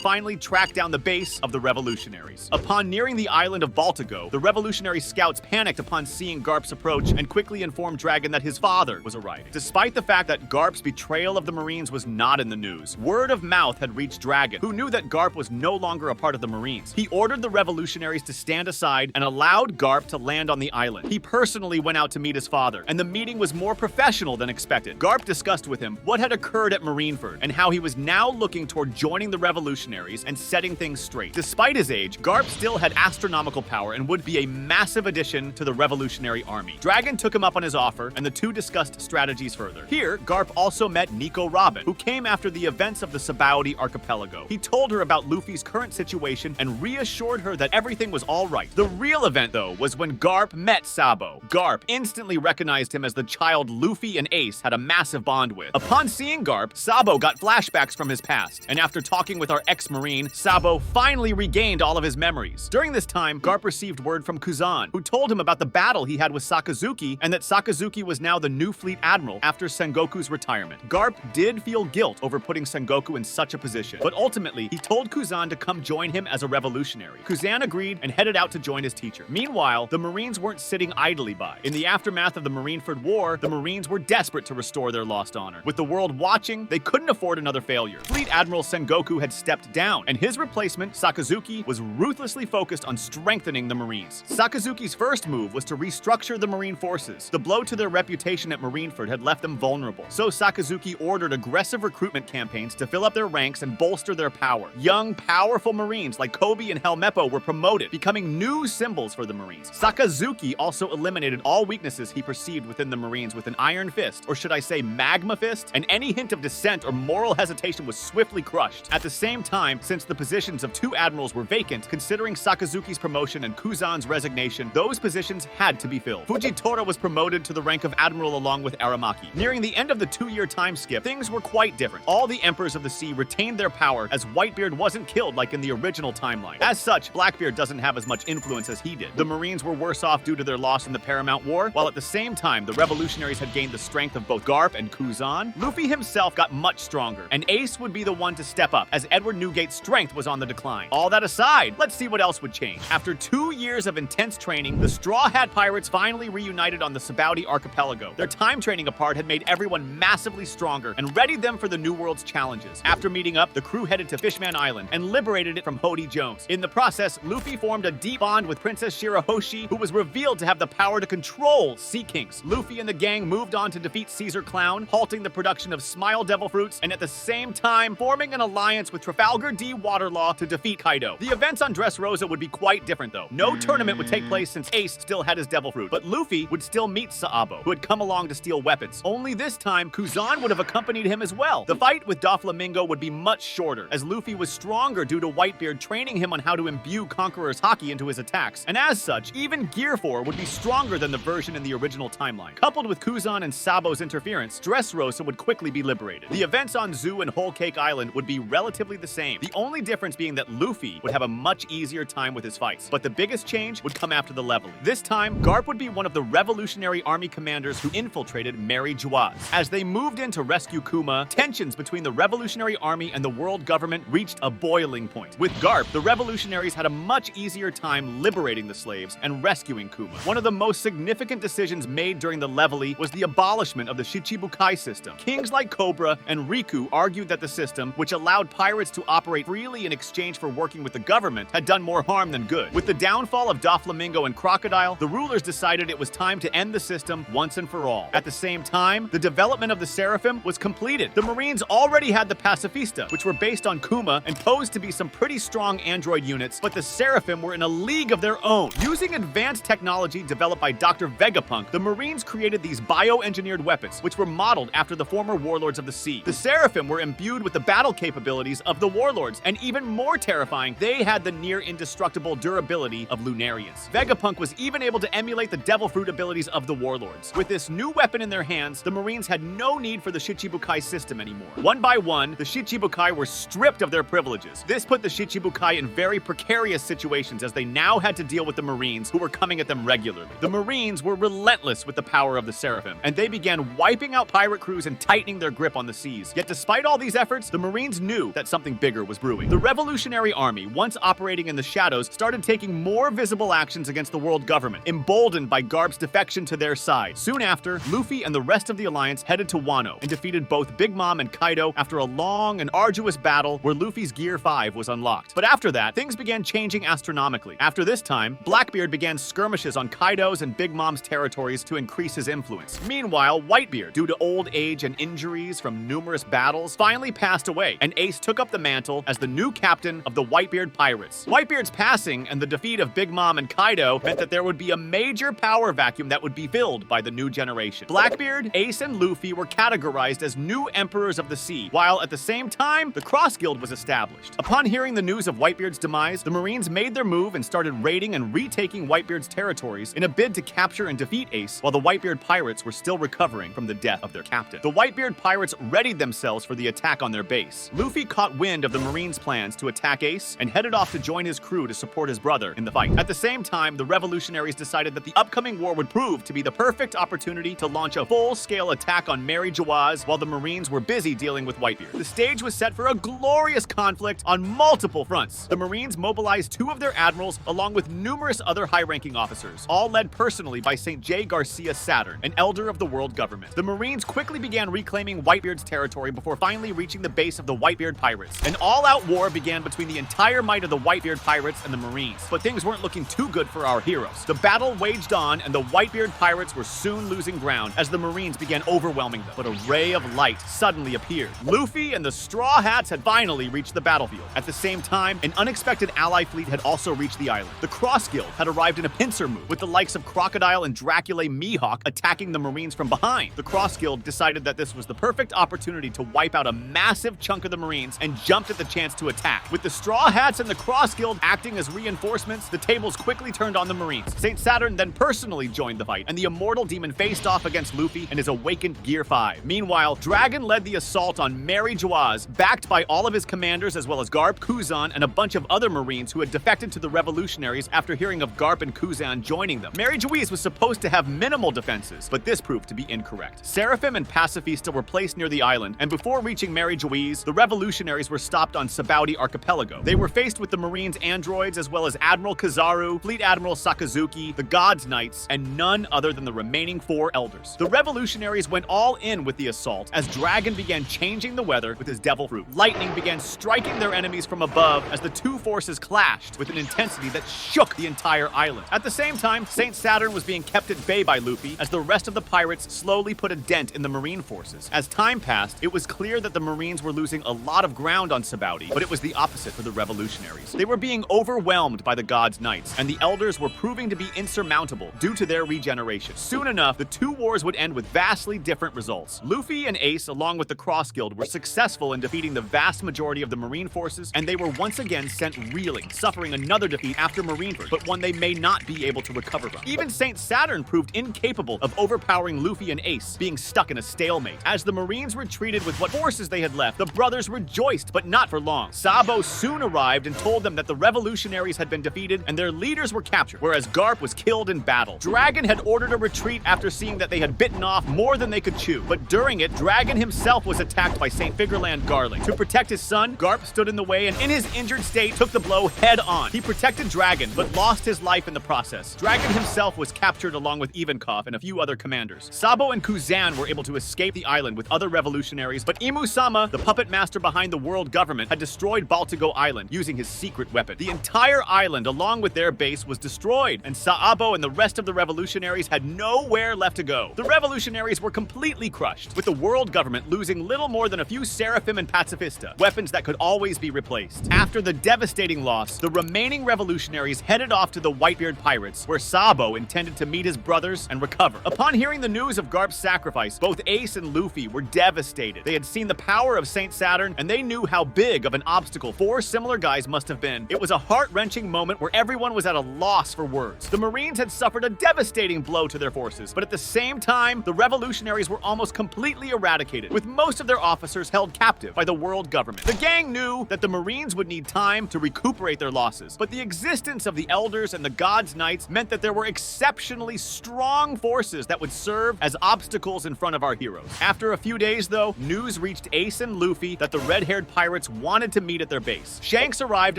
finally tracked down the base of the revolutionaries. Upon nearing the island of Baltigo, the revolutionary scouts panicked upon seeing Garp's approach and quickly informed Dragon that his father was arriving. Despite the fact that Garp's betrayal of the Marines was not in the news, word of mouth had reached Dragon, who knew that Garp was no longer a part of the Marines. He ordered the revolutionaries to stand aside and allowed Garp to land on the island. He personally went out to meet his father, and the meeting was more professional than expected. Garp discussed with him what had occurred at Marineford and how he was now looking toward joining the revolutionaries and setting things straight. Despite his age, Garp still had astronomical power and would be a massive addition to the revolutionary army. Dragon took him up on his offer, and the two discussed strategies further. Here, Garp also met Nico Robin, who came after the events of the Sabaody archipelago. He told her about Luffy's current situation and reassured her that everything was all right. The real event, though, was when Garp met Sabo. Garp instantly recognized him as the child Luffy and Ace had a massive bond with. Upon seeing Garp, Sabo got flashbacks from his past, and after talking with our ex-Marine, Sabo finally regained all of his memories. During this time, Garp received word from Kuzan, who told him about the battle he had with Sakazuki and that Sakazuki was now the new fleet admiral after Sengoku's retirement. Garp did feel guilt over putting Sengoku in such a position, but ultimately, he told Kuzan to come join him as a revolutionary. Kuzan agreed and headed out to join his teacher. Meanwhile, the Marines weren't sitting idly by. In the aftermath of the Marineford War, the Marines were desperate to restore their lost honor. With the world watching, they couldn't afford another failure. Fleet Admiral Sengoku had stepped down, and his replacement, Sakazuki, was ruthlessly focused on strengthening the Marines. Sakazuki's first move was to restructure the Marine forces. The blow to their reputation at Marineford had left them vulnerable, so Sakazuki ordered aggressive recruitment campaigns to fill up their ranks and bolster their power. Young, powerful Marines like Kobe and Helmeppo were promoted, becoming new symbols for the Marines. Sakazuki also eliminated all weaknesses he perceived within the Marines with an iron fist, or should I say magma fist, and any hint of dissent or moral hesitation was swiftly crushed. At the same time, since the positions of two admirals were vacant, considering Sakazuki's promotion and Kuzan's resignation, those positions had to be filled. Fujitora was promoted to the rank of admiral along with Aramaki. Nearing the end of the 2-year time skip, things were quite different. All the Emperors of the Sea retained their power, as Whitebeard wasn't killed like in the original timeline. As such, Blackbeard doesn't have as much influence as he did. The Marines were worse off due to their loss in the Paramount War, while at the same time, the revolutionaries had gained the strength of both Garp and Kuzan. Luffy himself got much stronger, and Ace would be the one to step up, as Edward Newgate's strength was on the decline. All that aside, let's see what else would change. After 2 years of intense training, the Straw Hat Pirates finally reunited on the Sabaody archipelago. Their time training apart had made everyone massively stronger and readied them for the New World's challenges. After meeting up, the crew headed to Fishman Island and liberated it from Hody Jones. In the process, Luffy formed a deep bond with Princess Shirahoshi, who was revealed to have the power to control Sea Kings. Luffy and the gang moved on to defeat Caesar Clown, halting the production of Smile Devil Fruits, and at the same time forming an alliance with Trafalgar D. Waterlaw to defeat Kaido. The events on Dressrosa would be quite different though. No tournament would take place since Ace still had his Devil Fruit, but Luffy would still meet Saabo, who had come along to steal weapons. Only this time, Kuzan would have accompanied him as well. The fight with Doflamingo would be much shorter, as Luffy was stronger due to Whitebeard training him on how to imbue Conqueror's Haki into his attacks, and as such, even Gear 4 would be stronger than the version in the original timeline. Coupled with Kuzan and Sabo's interference, Dressrosa would quickly be liberated. The events on Zoo and Whole Cake Island would be relatively the same, the only difference being that Luffy would have a much easier time with his fights, but the biggest change would come after the leveling. This time, Garp would be one of the Revolutionary Army commanders who infiltrated Mary Juaz. As they moved in to rescue Kuma, tensions between the Revolutionary Army and the world government reached a boiling point. With Garp, the revolutionaries had a much easier time liberating the slaves and rescuing Kuma. One of the most significant decisions made during the leveling was the abolishment of the Shichibukai system. Kings like Cobra and Riku argued that the system, which allowed pirates to operate freely in exchange for working with the government, had done more harm than good. With the downfall of Doflamingo and Crocodile, the rulers decided it was time to end the system once and for all. At the same time, the development of the Seraphim was completed. The Marines already had the Pacifista, which were based on Kuma and posed to be some pretty strong android units, but the Seraphim were in a league of their own. Using advanced technology developed by Dr. Vegapunk, the Marines created these bioengineered weapons, which were modeled after the former warlords of the sea. The Seraphim were imbued with the battle capabilities of the warlords, and even more terrifying, they had the near indestructible durability ability of Lunarians. Vegapunk was even able to emulate the devil fruit abilities of the warlords. With this new weapon in their hands, the Marines had no need for the Shichibukai system anymore. One by one, the Shichibukai were stripped of their privileges. This put the Shichibukai in very precarious situations as they now had to deal with the Marines who were coming at them regularly. The Marines were relentless with the power of the Seraphim, and they began wiping out pirate crews and tightening their grip on the seas. Yet despite all these efforts, the Marines knew that something bigger was brewing. The Revolutionary Army, once operating in the shadows, started taking more visible actions against the world government, emboldened by Garp's defection to their side. Soon after, Luffy and the rest of the alliance headed to Wano and defeated both Big Mom and Kaido after a long and arduous battle where Luffy's Gear 5 was unlocked. But after that, things began changing astronomically. After this time, Blackbeard began skirmishes on Kaido's and Big Mom's territories to increase his influence. Meanwhile, Whitebeard, due to old age and injuries from numerous battles, finally passed away, and Ace took up the mantle as the new captain of the Whitebeard Pirates. Whitebeard's passing and the defeat of Big Mom and Kaido meant that there would be a major power vacuum that would be filled by the new generation. Blackbeard, Ace, and Luffy were categorized as new emperors of the sea, while at the same time, the Cross Guild was established. Upon hearing the news of Whitebeard's demise, the Marines made their move and started raiding and retaking Whitebeard's territories in a bid to capture and defeat Ace, while the Whitebeard Pirates were still recovering from the death of their captain. The Whitebeard Pirates readied themselves for the attack on their base. Luffy caught wind of the Marines' plans to attack Ace and headed off to join his crew to support his brother in the fight. At the same time, the revolutionaries decided that the upcoming war would prove to be the perfect opportunity to launch a full-scale attack on Mary Jawaz while the Marines were busy dealing with Whitebeard. The stage was set for a glorious conflict on multiple fronts. The Marines mobilized 2 of their admirals along with numerous other high-ranking officers, all led personally by St. J. Garcia Saturn, an elder of the world government. The Marines quickly began reclaiming Whitebeard's territory before finally reaching the base of the Whitebeard Pirates. An all-out war began between the entire might of the Whitebeard Pirates and the Marines, but things weren't looking too good for our heroes. The battle waged on, and the Whitebeard Pirates were soon losing ground as the Marines began overwhelming them. But a ray of light suddenly appeared. Luffy and the Straw Hats had finally reached the battlefield. At the same time, an unexpected ally fleet had also reached the island. The Cross Guild had arrived in a pincer move, with the likes of Crocodile and Dracula Mihawk attacking the Marines from behind. The Cross Guild decided that this was the perfect opportunity to wipe out a massive chunk of the Marines and jumped at the chance to attack. With the Straw Hats and the Cross Guild acting as reinforcements, the tables quickly turned on the Marines. St. Saturn then personally joined the fight, and the Immortal Demon faced off against Luffy and his awakened Gear 5. Meanwhile, Dragon led the assault on Mary Jawaz, backed by all of his commanders as well as Garp, Kuzan, and a bunch of other Marines who had defected to the revolutionaries after hearing of Garp and Kuzan joining them. Mary Jawaz was supposed to have minimal defenses, but this proved to be incorrect. Seraphim and Pacifista were placed near the island, and before reaching Mary Jawaz, the revolutionaries were stopped on Sabaudi Archipelago. They were faced with the Marines' androids as well as Admiral Kizaru, Fleet Admiral Sakazuki, the God's Knights, and none other than the remaining 4 elders. The revolutionaries went all in with the assault as Dragon began changing the weather with his devil fruit. Lightning began striking their enemies from above as the 2 forces clashed with an intensity that shook the entire island. At the same time, St. Saturn was being kept at bay by Luffy as the rest of the pirates slowly put a dent in the Marine forces. As time passed, it was clear that the Marines were losing a lot of ground on Sabaudi, but it was the opposite for the revolutionaries. They were being overwhelmed by the God's Knights, and the elders were proving to be insurmountable due to their regeneration. Soon enough, the 2 wars would end with vastly different results. Luffy and Ace, along with the Cross Guild, were successful in defeating the vast majority of the Marine forces, and they were once again sent reeling, suffering another defeat after Marineford, but one they may not be able to recover from. Even St. Saturn proved incapable of overpowering Luffy and Ace, being stuck in a stalemate. As the Marines retreated with what forces they had left, the brothers rejoiced, but not for long. Sabo soon arrived and told them that the revolutionaries had been defeated and their leaders were captured, whereas Garp was killed in battle. Dragon had ordered a retreat after seeing that they had bitten off more than they could chew, but during it, Dragon himself was attacked by St. Figureland Garling. To protect his son, Garp stood in the way and in his injured state took the blow head on. He protected Dragon, but lost his life in the process. Dragon himself was captured along with Ivankov and a few other commanders. Sabo and Kuzan were able to escape the island with other revolutionaries, but Imu-sama, the puppet master behind the world government, had destroyed Baltigo Island using his secret weapon. The entire island, along with their base, was destroyed, and Saabo and the rest of the revolutionaries had nowhere left to go. The revolutionaries were completely crushed, with the world government losing little more than a few Seraphim and Pacifista, weapons that could always be replaced. After the devastating loss, the remaining revolutionaries headed off to the Whitebeard Pirates, where Sabo intended to meet his brothers and recover. Upon hearing the news of Garp's sacrifice, both Ace and Luffy were devastated. They had seen the power of St. Saturn, and they knew how big of an obstacle 4 similar guys must have been. It was a heart-wrenching moment moment where everyone was at a loss for words. The Marines had suffered a devastating blow to their forces, but at the same time, the revolutionaries were almost completely eradicated, with most of their officers held captive by the world government. The gang knew that the Marines would need time to recuperate their losses, but the existence of the Elders and the God's Knights meant that there were exceptionally strong forces that would serve as obstacles in front of our heroes. After a few days, though, news reached Ace and Luffy that the red-haired pirates wanted to meet at their base. Shanks arrived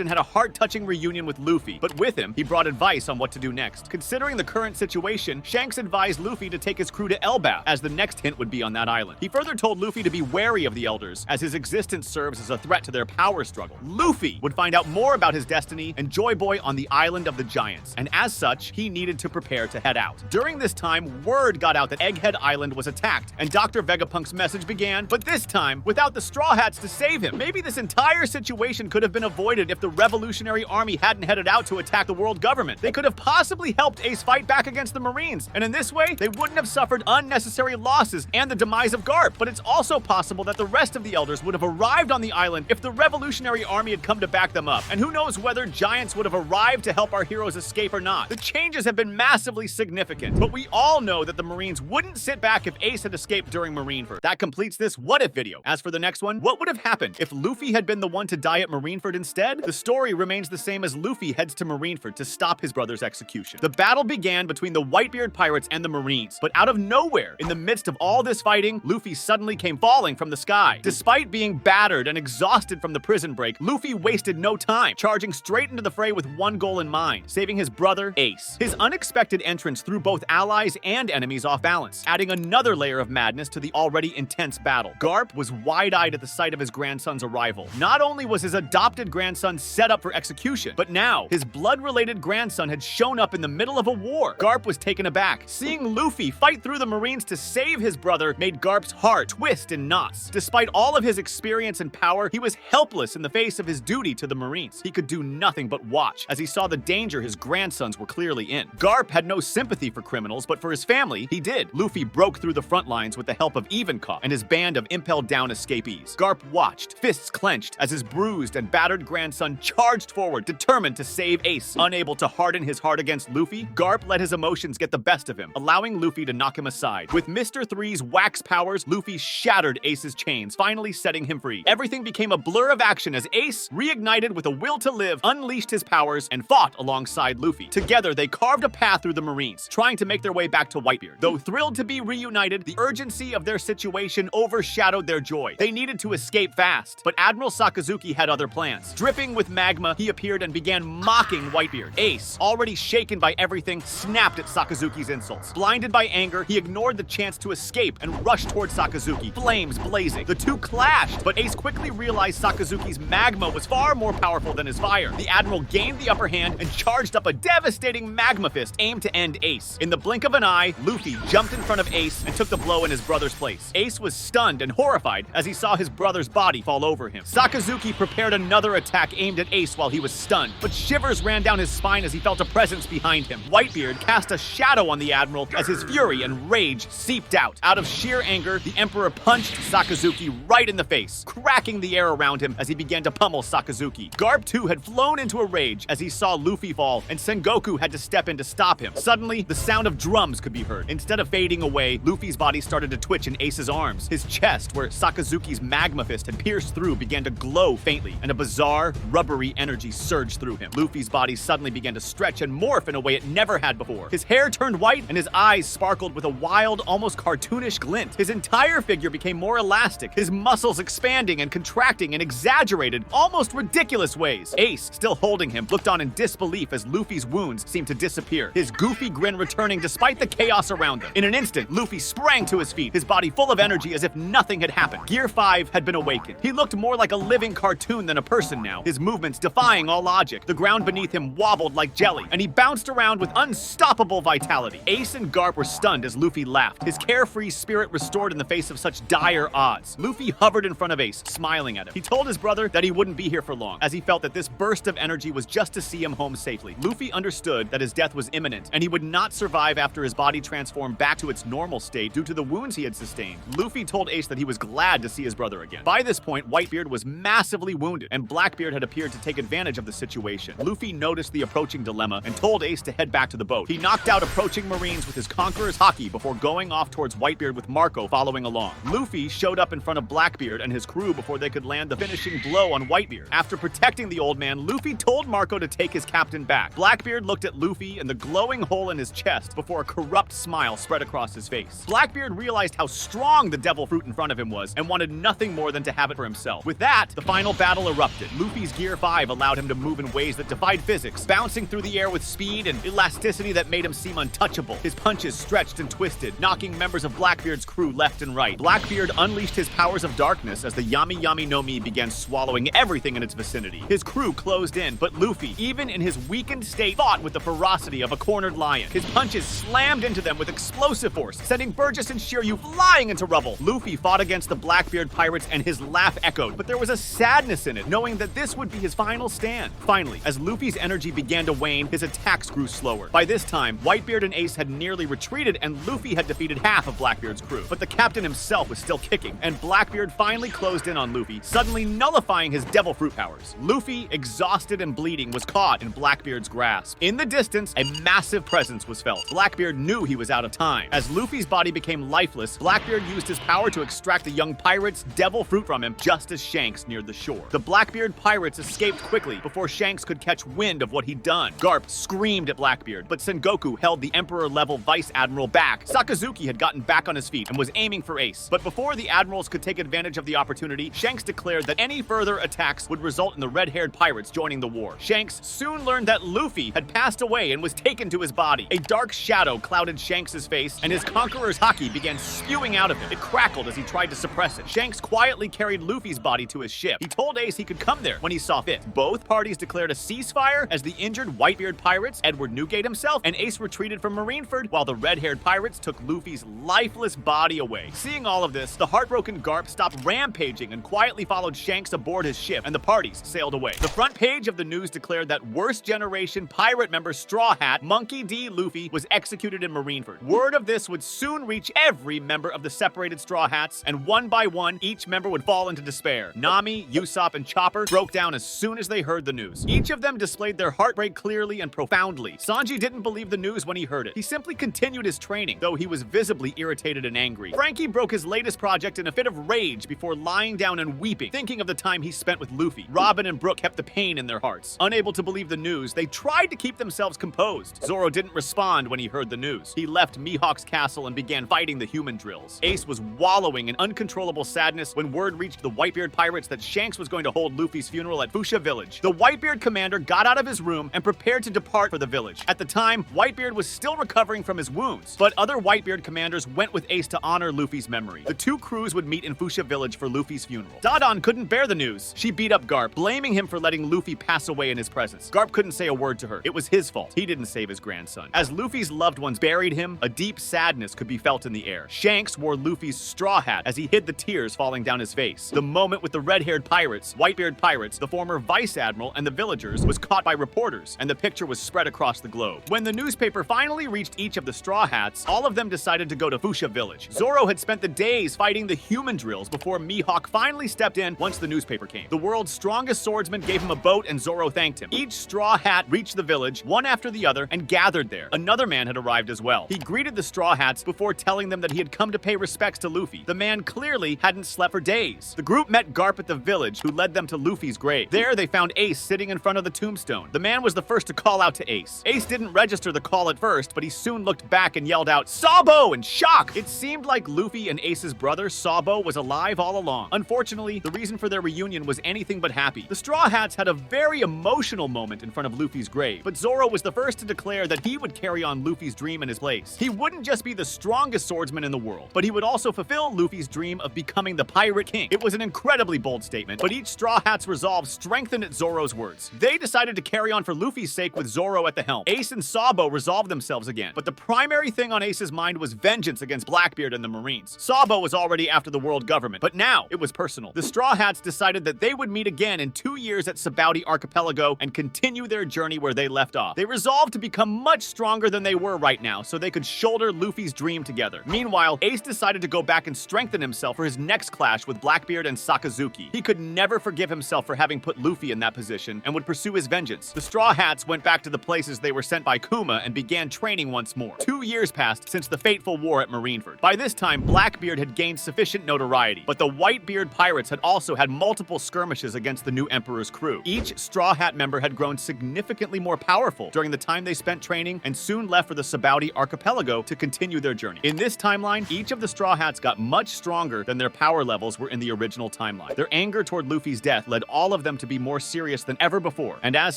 and had a heart-touching reunion with Luffy, but with him, he brought advice on what to do next. Considering the current situation, Shanks advised Luffy to take his crew to Elbaf, as the next hint would be on that island. He further told Luffy to be wary of the Elders, as his existence serves as a threat to their power struggle. Luffy would find out more about his destiny and Joy Boy on the island of the Giants, and as such, he needed to prepare to head out. During this time, word got out that Egghead Island was attacked, and Dr. Vegapunk's message began, but this time, without the Straw Hats to save him. Maybe this entire situation could have been avoided if the Revolutionary Army hadn't headed out to attack the world government. They could have possibly helped Ace fight back against the Marines, and in this way, they wouldn't have suffered unnecessary losses and the demise of Garp. But it's also possible that the rest of the Elders would have arrived on the island if the Revolutionary Army had come to back them up, and who knows whether Giants would have arrived to help our heroes escape or not. The changes have been massively significant, but we all know that the Marines wouldn't sit back if Ace had escaped during Marineford. That completes this what if video. As for the next one, what would have happened if Luffy had been the one to die at Marineford instead? The story remains the same as Luffy heads to Marineford to stop his brother's execution. The battle began between the Whitebeard pirates and the Marines, but out of nowhere, in the midst of all this fighting, Luffy suddenly came falling from the sky. Despite being battered and exhausted from the prison break, Luffy wasted no time, charging straight into the fray with one goal in mind, saving his brother, Ace. His unexpected entrance threw both allies and enemies off balance, adding another layer of madness to the already intense battle. Garp was wide-eyed at the sight of his grandson's arrival. Not only was his adopted grandson set up for execution, but now his blood-related grandson had shown up in the middle of a war. Garp was taken aback. Seeing Luffy fight through the Marines to save his brother made Garp's heart twist in knots. Despite all of his experience and power, he was helpless in the face of his duty to the Marines. He could do nothing but watch as he saw the danger his grandsons were clearly in. Garp had no sympathy for criminals, but for his family, he did. Luffy broke through the front lines with the help of Ivankov and his band of impelled down escapees. Garp watched, fists clenched, as his bruised and battered grandson charged forward, determined to save Ace. Unable to harden his heart against Luffy, Garp let his emotions get the best of him, allowing Luffy to knock him aside. With Mr. Three's wax powers, Luffy shattered Ace's chains, finally setting him free. Everything became a blur of action as Ace, reignited with a will to live, unleashed his powers and fought alongside Luffy. Together, they carved a path through the Marines, trying to make their way back to Whitebeard. Though thrilled to be reunited, the urgency of their situation overshadowed their joy. They needed to escape fast, but Admiral Sakazuki had other plans. Dripping with magma, he appeared and began mocking Whitebeard. Ace, already shaken by everything, snapped at Sakazuki's insults. Blinded by anger, he ignored the chance to escape and rushed towards Sakazuki, flames blazing. The two clashed, but Ace quickly realized Sakazuki's magma was far more powerful than his fire. The Admiral gained the upper hand and charged up a devastating magma fist aimed to end Ace. In the blink of an eye, Luffy jumped in front of Ace and took the blow in his brother's place. Ace was stunned and horrified as he saw his brother's body fall over him. Sakazuki prepared another attack aimed at Ace while he was stunned, but shivers ran down his spine as he felt a presence behind him. Whitebeard cast a shadow on the Admiral as his fury and rage seeped out. Out of sheer anger, the Emperor punched Sakazuki right in the face, cracking the air around him as he began to pummel Sakazuki. Garp too had flown into a rage as he saw Luffy fall, and Sengoku had to step in to stop him. Suddenly, the sound of drums could be heard. Instead of fading away, Luffy's body started to twitch in Ace's arms. His chest, where Sakazuki's magma fist had pierced through, began to glow faintly, and a bizarre, rubbery energy surged through him. Luffy's body suddenly began to stretch and morph in a way it never had before. His hair turned white, and his eyes sparkled with a wild, almost cartoonish glint. His entire figure became more elastic, his muscles expanding and contracting in exaggerated, almost ridiculous ways. Ace, still holding him, looked on in disbelief as Luffy's wounds seemed to disappear, his goofy grin returning despite the chaos around them. In an instant, Luffy sprang to his feet, his body full of energy as if nothing had happened. Gear 5 had been awakened. He looked more like a living cartoon than a person now, his movements defying all logic. The ground beneath him wobbled like jelly, and he bounced around with unstoppable vitality. Ace and Garp were stunned as Luffy laughed, his carefree spirit restored in the face of such dire odds. Luffy hovered in front of Ace, smiling at him. He told his brother that he wouldn't be here for long, as he felt that this burst of energy was just to see him home safely. Luffy understood that his death was imminent, and he would not survive after his body transformed back to its normal state due to the wounds he had sustained. Luffy told Ace that he was glad to see his brother again. By this point, Whitebeard was massively wounded, and Blackbeard had appeared to take advantage of the situation. Luffy noticed the approaching dilemma and told Ace to head back to the boat. He knocked out approaching Marines with his Conqueror's Haki before going off towards Whitebeard with Marco following along. Luffy showed up in front of Blackbeard and his crew before they could land the finishing blow on Whitebeard. After protecting the old man, Luffy told Marco to take his captain back. Blackbeard looked at Luffy and the glowing hole in his chest before a corrupt smile spread across his face. Blackbeard realized how strong the devil fruit in front of him was and wanted nothing more than to have it for himself. With that, the final battle erupted. Luffy's Gear 5 allowed him to move in ways that defied physics, bouncing through the air with speed and elasticity that made him seem untouchable. His punches stretched and twisted, knocking members of Blackbeard's crew left and right. Blackbeard unleashed his powers of darkness as the Yami Yami no Mi began swallowing everything in its vicinity. His crew closed in, but Luffy, even in his weakened state, fought with the ferocity of a cornered lion. His punches slammed into them with explosive force, sending Burgess and Shiryu flying into rubble. Luffy fought against the Blackbeard pirates and his laugh echoed, but there was a sadness in it, knowing that this would be his final stand. Finally, as Luffy's energy began to wane, his attacks grew slower. By this time, Whitebeard and Ace had nearly retreated and Luffy had defeated half of Blackbeard's crew. But the captain himself was still kicking, and Blackbeard finally closed in on Luffy, suddenly nullifying his devil fruit powers. Luffy, exhausted and bleeding, was caught in Blackbeard's grasp. In the distance, a massive presence was felt. Blackbeard knew he was out of time. As Luffy's body became lifeless, Blackbeard used his power to extract the young pirate's devil fruit from him just as Shanks neared the shore. The Blackbeard pirates escaped quickly before Shanks could catch wind of what he'd done. Garp screamed at Blackbeard, but Sengoku held the Emperor-level Vice Admiral back. Sakazuki had gotten back on his feet and was aiming for Ace. But before the admirals could take advantage of the opportunity, Shanks declared that any further attacks would result in the red-haired pirates joining the war. Shanks soon learned that Luffy had passed away and was taken to his body. A dark shadow clouded Shanks' face, and his Conqueror's Haki began spewing out of him. It crackled as he tried to suppress it. Shanks quietly carried Luffy's body to his ship. He told Ace he could come there when he saw fit. Both parties declared a ceasefire as the injured Whitebeard pirates, Edward Newgate himself, and Ace retreated from Marineford while the red-haired pirates took Luffy's lifeless body away. Seeing all of this, the heartbroken Garp stopped rampaging and quietly followed Shanks aboard his ship, and the parties sailed away. The front page of the news declared that worst generation pirate member Straw Hat, Monkey D. Luffy, was executed in Marineford. Word of this would soon reach every member of the separated Straw Hats, and one by one, each member would fall into despair. Nami, Usopp, and Chopper broke down as soon as they heard the news. Each of them displayed their heartbreak clearly and profoundly. Sanji didn't believe the news when he heard it. He simply continued his training, though he was visibly irritated and angry. Frankie broke his latest project in a fit of rage before lying down and weeping, thinking of the time he spent with Luffy. Robin and Brook kept the pain in their hearts. Unable to believe the news, they tried to keep themselves composed. Zoro didn't respond when he heard the news. He left Mihawk's castle and began fighting the human drills. Ace was wallowing in uncontrollable sadness when word reached the Whitebeard pirates that Shanks was going to hold Luffy's funeral at Fuchsia Village. The Whitebeard commander got out of his room and prepared to depart for the village. At the time, Whitebeard was still recovering from his wounds, but other Whitebeard commanders went with Ace to honor Luffy's memory. The two crews would meet in Fuchsia Village for Luffy's funeral. Dodon couldn't bear the news. She beat up Garp, blaming him for letting Luffy pass away in his presence. Garp couldn't say a word to her. It was his fault. He didn't save his grandson. As Luffy's loved ones buried him, a deep sadness could be felt in the air. Shanks wore Luffy's straw hat as he hid the tears falling down his face. The moment with the red-haired pirates, Whitebeard pirates, the former vice admiral, and the villagers was caught by reporters, and the picture was spread across the globe. When the newspaper finally reached each of the Straw Hats, all of them decided to go to Fuchsia Village. Zoro had spent the days fighting the human drills before Mihawk finally stepped in once the newspaper came. The world's strongest swordsman gave him a boat and Zoro thanked him. Each Straw Hat reached the village, one after the other, and gathered there. Another man had arrived as well. He greeted the Straw Hats before telling them that he had come to pay respects to Luffy. The man clearly hadn't slept for days. The group met Garp at the village, who led them to Luffy's grave. There, they found Ace sitting in front of the tombstone. The man was the first to call out to Ace. Ace didn't register the call at first, but he soon looked back and yelled out, "Sabo!" in shock. It seemed like Luffy and Ace's brother, Sabo, was alive all along. Unfortunately, the reason for their reunion was anything but happy. The Straw Hats had a very emotional moment in front of Luffy's grave, but Zoro was the first to declare that he would carry on Luffy's dream in his place. He wouldn't just be the strongest swordsman in the world, but he would also fulfill Luffy's dream of becoming the Pirate King. It was an incredibly bold statement, but each Straw Hat's resolve strengthened at Zoro's words. They decided to carry on for Luffy's sake with Zoro at the helm. Ace and Sabo resolved themselves again, but the primary thing on Ace's mind was vengeance against Blackbeard and the Marines. Sabo was already after the world government, but now it was personal. The Straw Hats decided that they would meet again in 2 years at Sabaudi Archipelago and continue their journey where they left off. They resolved to become much stronger than they were right now so they could shoulder Luffy's dream together. Meanwhile, Ace decided to go back and strengthen himself for his next clash with Blackbeard and Sakazuki. He could never forgive himself for having put Luffy in that position and would pursue pursue his vengeance. The Straw Hats went back to the places they were sent by Kuma and began training once more. 2 years passed since the fateful war at Marineford. By this time, Blackbeard had gained sufficient notoriety, but the Whitebeard pirates had also had multiple skirmishes against the new Emperor's crew. Each Straw Hat member had grown significantly more powerful during the time they spent training and soon left for the Sabaudi archipelago to continue their journey. In this timeline, each of the Straw Hats got much stronger than their power levels were in the original timeline. Their anger toward Luffy's death led all of them to be more serious than ever before, and as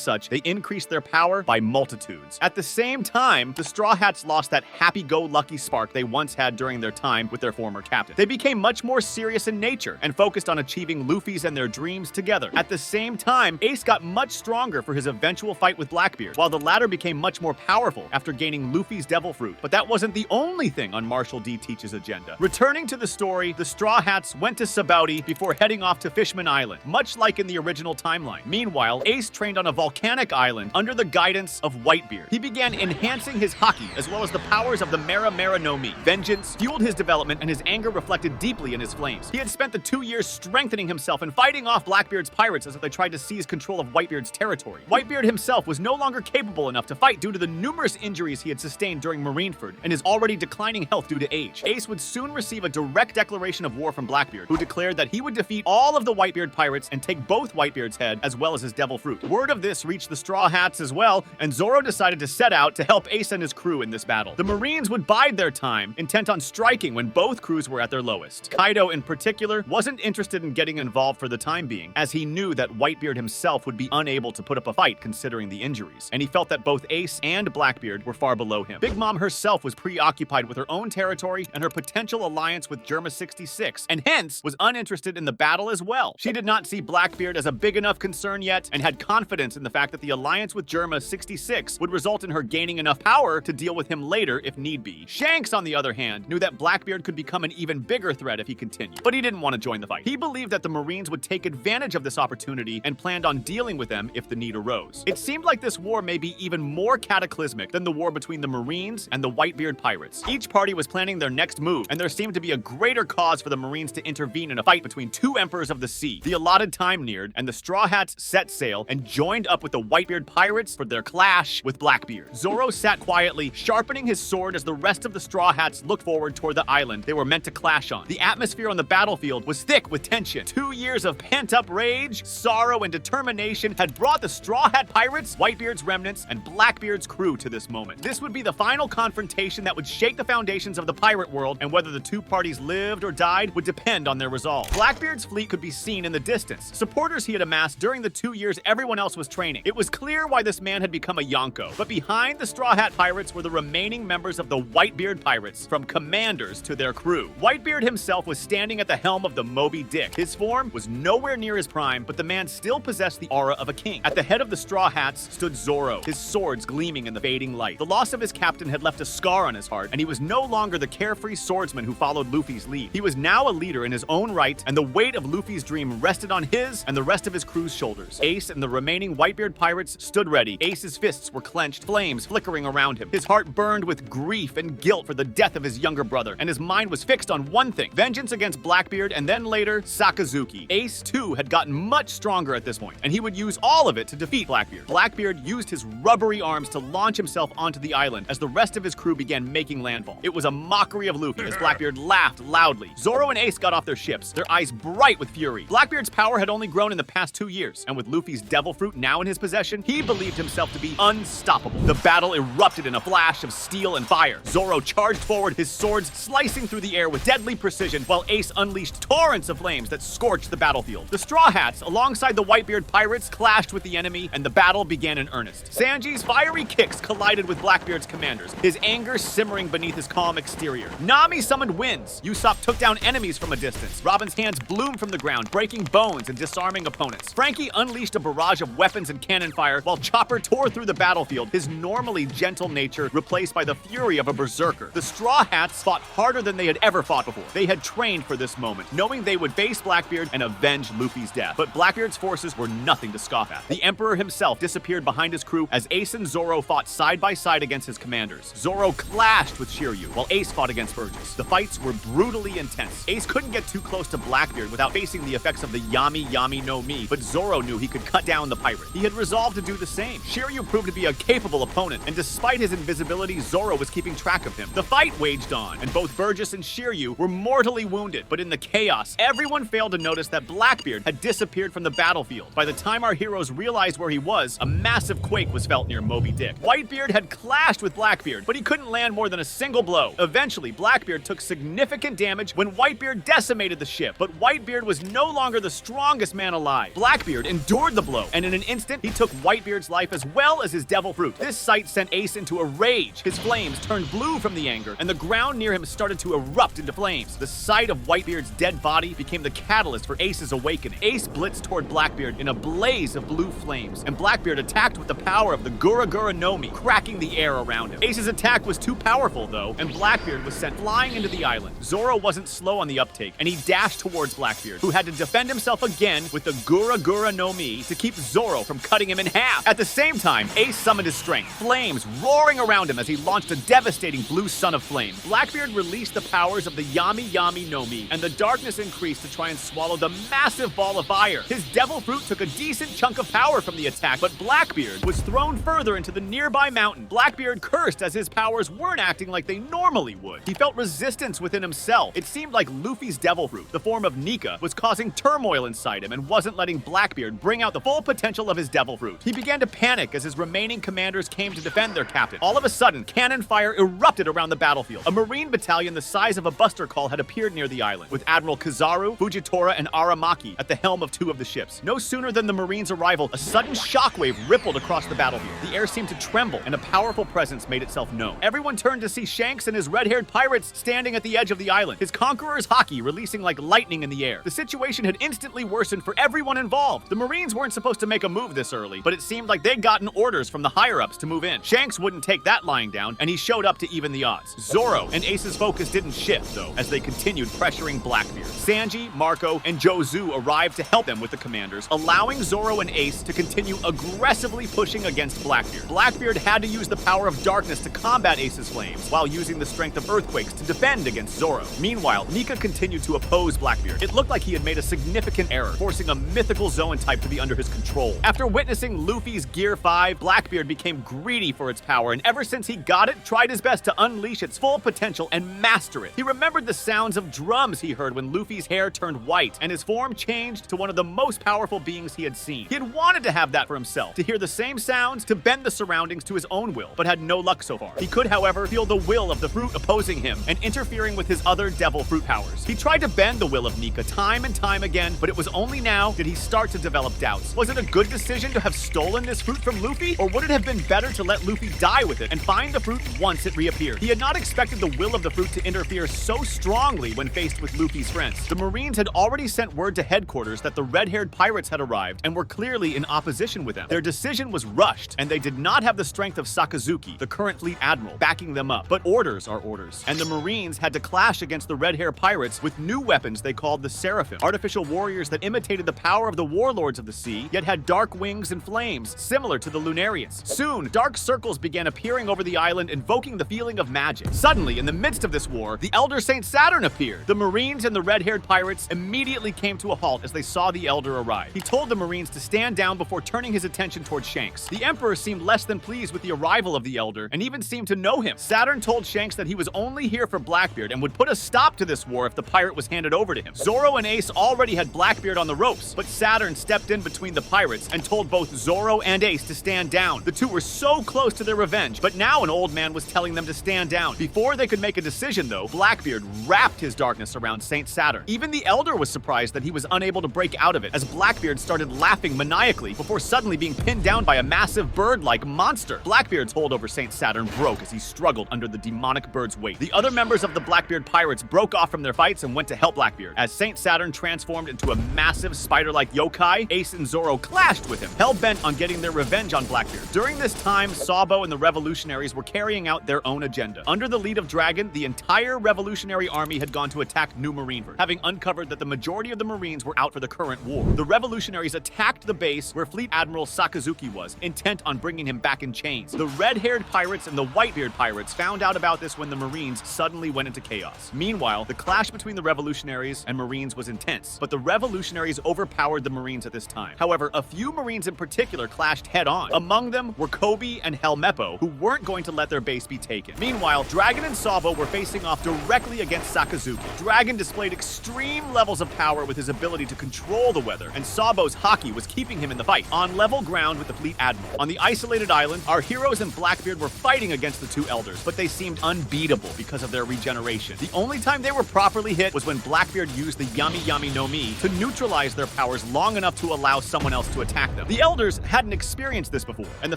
such, they increased their power by multitudes. At the same time, the Straw Hats lost that happy-go-lucky spark they once had during their time with their former captain. They became much more serious in nature and focused on achieving Luffy's and their dreams together. At the same time, Ace got much stronger for his eventual fight with Blackbeard, while the latter became much more powerful after gaining Luffy's Devil Fruit. But that wasn't the only thing on Marshall D. Teach's agenda. Returning to the story, the Straw Hats went to Sabaudi before heading off to Fishman Island, much like in the original timeline. Meanwhile, Ace trained on a volcanic island under the guidance of Whitebeard. He began enhancing his haki as well as the powers of the Mera Mera no Mi. Vengeance fueled his development, and his anger reflected deeply in his flames. He had spent the 2 years strengthening himself and fighting off Blackbeard's pirates as they tried to seize control of Whitebeard's territory. Whitebeard himself was no longer capable enough to fight due to the numerous injuries he had sustained during Marineford and his already declining health due to age. Ace would soon receive a direct declaration of war from Blackbeard, who declared that he would defeat all of the Whitebeard pirates and take both Whitebeard's head as well as his Devil Fruit. Word of this reached the Straw Hats as well, and Zoro decided to set out to help Ace and his crew in this battle. The Marines would bide their time, intent on striking when both crews were at their lowest. Kaido, in particular, wasn't interested in getting involved for the time being, as he knew that Whitebeard himself would be unable to put up a fight considering the injuries, and he felt that both Ace and Blackbeard were far below him. Big Mom herself was preoccupied with her own territory and her potential alliance with Germa 66, and hence was uninterested in the battle as well. She did not see Blackbeard as a big enough concern yet, and had confidence in the fact that the alliance with Germa 66 would result in her gaining enough power to deal with him later if need be. Shanks, on the other hand, knew that Blackbeard could become an even bigger threat if he continued, but he didn't want to join the fight. He believed that the Marines would take advantage of this opportunity and planned on dealing with them if the need arose. It seemed like this war may be even more cataclysmic than the war between the Marines and the Whitebeard pirates. Each party was planning their next move, and there seemed to be a greater cause for the Marines to intervene in a fight between two Emperors of the Sea. The allotted time neared, and the Straw Hats set sail and joined up with the Whitebeard pirates for their clash with Blackbeard. Zoro sat quietly, sharpening his sword as the rest of the Straw Hats looked forward toward the island they were meant to clash on. The atmosphere on the battlefield was thick with tension. 2 years of pent-up rage, sorrow, and determination had brought the Straw Hat pirates, Whitebeard's remnants, and Blackbeard's crew to this moment. This would be the final confrontation that would shake the foundations of the pirate world, and whether the two parties lived or died would depend on their resolve. Blackbeard's fleet could be seen in the distance, supporters he had amassed during the 2 years everyone else was training. It was clear why this man had become a Yonko, but behind the Straw Hat pirates were the remaining members of the Whitebeard pirates, from commanders to their crew. Whitebeard himself was standing at the helm of the Moby Dick. His form was nowhere near his prime, but the man still possessed the aura of a king. At the head of the Straw Hats stood Zoro, his swords gleaming in the fading light. The loss of his captain had left a scar on his heart, and he was no longer the carefree swordsman who followed Luffy's lead. He was now a leader in his own right, and the weight of Luffy's dream rested on his and the rest of his crew's shoulders. Ace and the remaining Whitebeard pirates stood ready. Ace's fists were clenched, flames flickering around him. His heart burned with grief and guilt for the death of his younger brother, and his mind was fixed on one thing: vengeance against Blackbeard and then later Sakazuki. Ace, too, had gotten much stronger at this point, and he would use all of it to defeat Blackbeard. Blackbeard used his rubbery arms to launch himself onto the island as the rest of his crew began making landfall. It was a mockery of Luffy as Blackbeard laughed loudly. Zoro and Ace got off their ships, their eyes bright with fury. Blackbeard's power had only grown in the past 2 years, and with Luffy's Devil Fruit now in his possession, he believed himself to be unstoppable. The battle erupted in a flash of steel and fire. Zoro charged forward, his swords slicing through the air with deadly precision, while Ace unleashed torrents of flames that scorched the battlefield. The Straw Hats, alongside the Whitebeard pirates, clashed with the enemy, and the battle began in earnest. Sanji's fiery kicks collided with Blackbeard's commanders, his anger simmering beneath his calm exterior. Nami summoned winds. Usopp took down enemies from a distance. Robin's hands bloomed from the ground, breaking bones and disarming opponents. Frankie unleashed a barrage of weapons and cannon fire, while Chopper tore through the battlefield, his normally gentle nature replaced by the fury of a berserker. The Straw Hats fought harder than they had ever fought before. They had trained for this moment, knowing they would face Blackbeard and avenge Luffy's death. But Blackbeard's forces were nothing to scoff at. The Emperor himself disappeared behind his crew as Ace and Zoro fought side by side against his commanders. Zoro clashed with Shiryu, while Ace fought against Burgess. The fights were brutally intense. Ace couldn't get too close to Blackbeard without facing the effects of the Yami Yami no Mi, but Zoro knew he could cut down the the pirate. He had resolved to do the same. Shiryu proved to be a capable opponent, and despite his invisibility, Zoro was keeping track of him. The fight waged on, and both Burgess and Shiryu were mortally wounded, but in the chaos, everyone failed to notice that Blackbeard had disappeared from the battlefield. By the time our heroes realized where he was, a massive quake was felt near Moby Dick. Whitebeard had clashed with Blackbeard, but he couldn't land more than a single blow. Eventually, Blackbeard took significant damage when Whitebeard decimated the ship, but Whitebeard was no longer the strongest man alive. Blackbeard endured the blow, and in an instant, he took Whitebeard's life as well as his devil fruit. This sight sent Ace into a rage. His flames turned blue from the anger, and the ground near him started to erupt into flames. The sight of Whitebeard's dead body became the catalyst for Ace's awakening. Ace blitzed toward Blackbeard in a blaze of blue flames, and Blackbeard attacked with the power of the Gura Gura no Mi, cracking the air around him. Ace's attack was too powerful, though, and Blackbeard was sent flying into the island. Zoro wasn't slow on the uptake, and he dashed towards Blackbeard, who had to defend himself again with the Gura Gura no Mi to keep Zoro from cutting him in half. At the same time, Ace summoned his strength, flames roaring around him as he launched a devastating blue sun of flame. Blackbeard released the powers of the Yami Yami no Mi, and the darkness increased to try and swallow the massive ball of fire. His devil fruit took a decent chunk of power from the attack, but Blackbeard was thrown further into the nearby mountain. Blackbeard cursed as his powers weren't acting like they normally would. He felt resistance within himself. It seemed like Luffy's devil fruit, the form of Nika, was causing turmoil inside him and wasn't letting Blackbeard bring out the full potential of his devil fruit. He began to panic as his remaining commanders came to defend their captain. All of a sudden, cannon fire erupted around the battlefield. A marine battalion the size of a buster call had appeared near the island, with Admiral Kizaru, Fujitora, and Aramaki at the helm of two of the ships. No sooner than the Marines' arrival, a sudden shockwave rippled across the battlefield. The air seemed to tremble, and a powerful presence made itself known. Everyone turned to see Shanks and his red-haired pirates standing at the edge of the island, his conqueror's haki releasing like lightning in the air. The situation had instantly worsened for everyone involved. The Marines weren't supposed to make a move this early, but it seemed like they'd gotten orders from the higher-ups to move in. Shanks wouldn't take that lying down, and he showed up to even the odds. Zoro and Ace's focus didn't shift, though, as they continued pressuring Blackbeard. Sanji, Marco, and Jozu arrived to help them with the commanders, allowing Zoro and Ace to continue aggressively pushing against Blackbeard. Blackbeard had to use the power of darkness to combat Ace's flames, while using the strength of earthquakes to defend against Zoro. Meanwhile, Nika continued to oppose Blackbeard. It looked like he had made a significant error, forcing a mythical Zoan type to be under his control. After witnessing Luffy's Gear 5, Blackbeard became greedy for its power, and ever since he got it, tried his best to unleash its full potential and master it. He remembered the sounds of drums he heard when Luffy's hair turned white, and his form changed to one of the most powerful beings he had seen. He had wanted to have that for himself, to hear the same sounds, to bend the surroundings to his own will, but had no luck so far. He could, however, feel the will of the fruit opposing him and interfering with his other devil fruit powers. He tried to bend the will of Nika time and time again, but it was only now did he start to develop doubts. Was it a good decision to have stolen this fruit from Luffy, or would it have been better to let Luffy die with it and find the fruit once it reappeared? He had not expected the will of the fruit to interfere so strongly when faced with Luffy's friends. The Marines had already sent word to headquarters that the red-haired pirates had arrived and were clearly in opposition with them. Their decision was rushed, and they did not have the strength of Sakazuki, the current fleet admiral, backing them up. But orders are orders, and the Marines had to clash against the red-haired pirates with new weapons they called the Seraphim, artificial warriors that imitated the power of the warlords of the sea, yet had dark wings and flames, similar to the Lunarians. Soon, dark circles began appearing over the island, invoking the feeling of magic. Suddenly, in the midst of this war, the Elder Saint Saturn appeared. The Marines and the red-haired pirates immediately came to a halt as they saw the Elder arrive. He told the Marines to stand down before turning his attention towards Shanks. The Emperor seemed less than pleased with the arrival of the Elder, and even seemed to know him. Saturn told Shanks that he was only here for Blackbeard and would put a stop to this war if the pirate was handed over to him. Zoro and Ace already had Blackbeard on the ropes, but Saturn stepped in between the pirates and told both Zoro and Ace to stand down. The two were so close to their revenge, but now an old man was telling them to stand down. Before they could make a decision, though, Blackbeard wrapped his darkness around Saint Saturn. Even the Elder was surprised that he was unable to break out of it, as Blackbeard started laughing maniacally before suddenly being pinned down by a massive bird-like monster. Blackbeard's hold over Saint Saturn broke as he struggled under the demonic bird's weight. The other members of the Blackbeard pirates broke off from their fights and went to help Blackbeard. As Saint Saturn transformed into a massive spider-like yokai, Ace and Zoro clashed with him, hell-bent on getting their revenge on Blackbeard. During this time, Sabo and the revolutionaries were carrying out their own agenda. Under the lead of Dragon, the entire revolutionary army had gone to attack New Marineford, having uncovered that the majority of the Marines were out for the current war. The revolutionaries attacked the base where Fleet Admiral Sakazuki was, intent on bringing him back in chains. The red-haired pirates and the Whitebeard pirates found out about this when the Marines suddenly went into chaos. Meanwhile, the clash between the revolutionaries and Marines was intense, but the revolutionaries overpowered the Marines at this time. However, a few Marines in particular clashed head-on. Among them were Kobe and Helmeppo, who weren't going to let their base be taken. Meanwhile, Dragon and Sabo were facing off directly against Sakazuki. Dragon displayed extreme levels of power with his ability to control the weather, and Sabo's haki was keeping him in the fight, on level ground with the fleet admiral. On the isolated island, our heroes and Blackbeard were fighting against the two elders, but they seemed unbeatable because of their regeneration. The only time they were properly hit was when Blackbeard used the Yami Yami no Mi to neutralize their powers long enough to allow someone else to attack them. The elders hadn't experienced this before, and the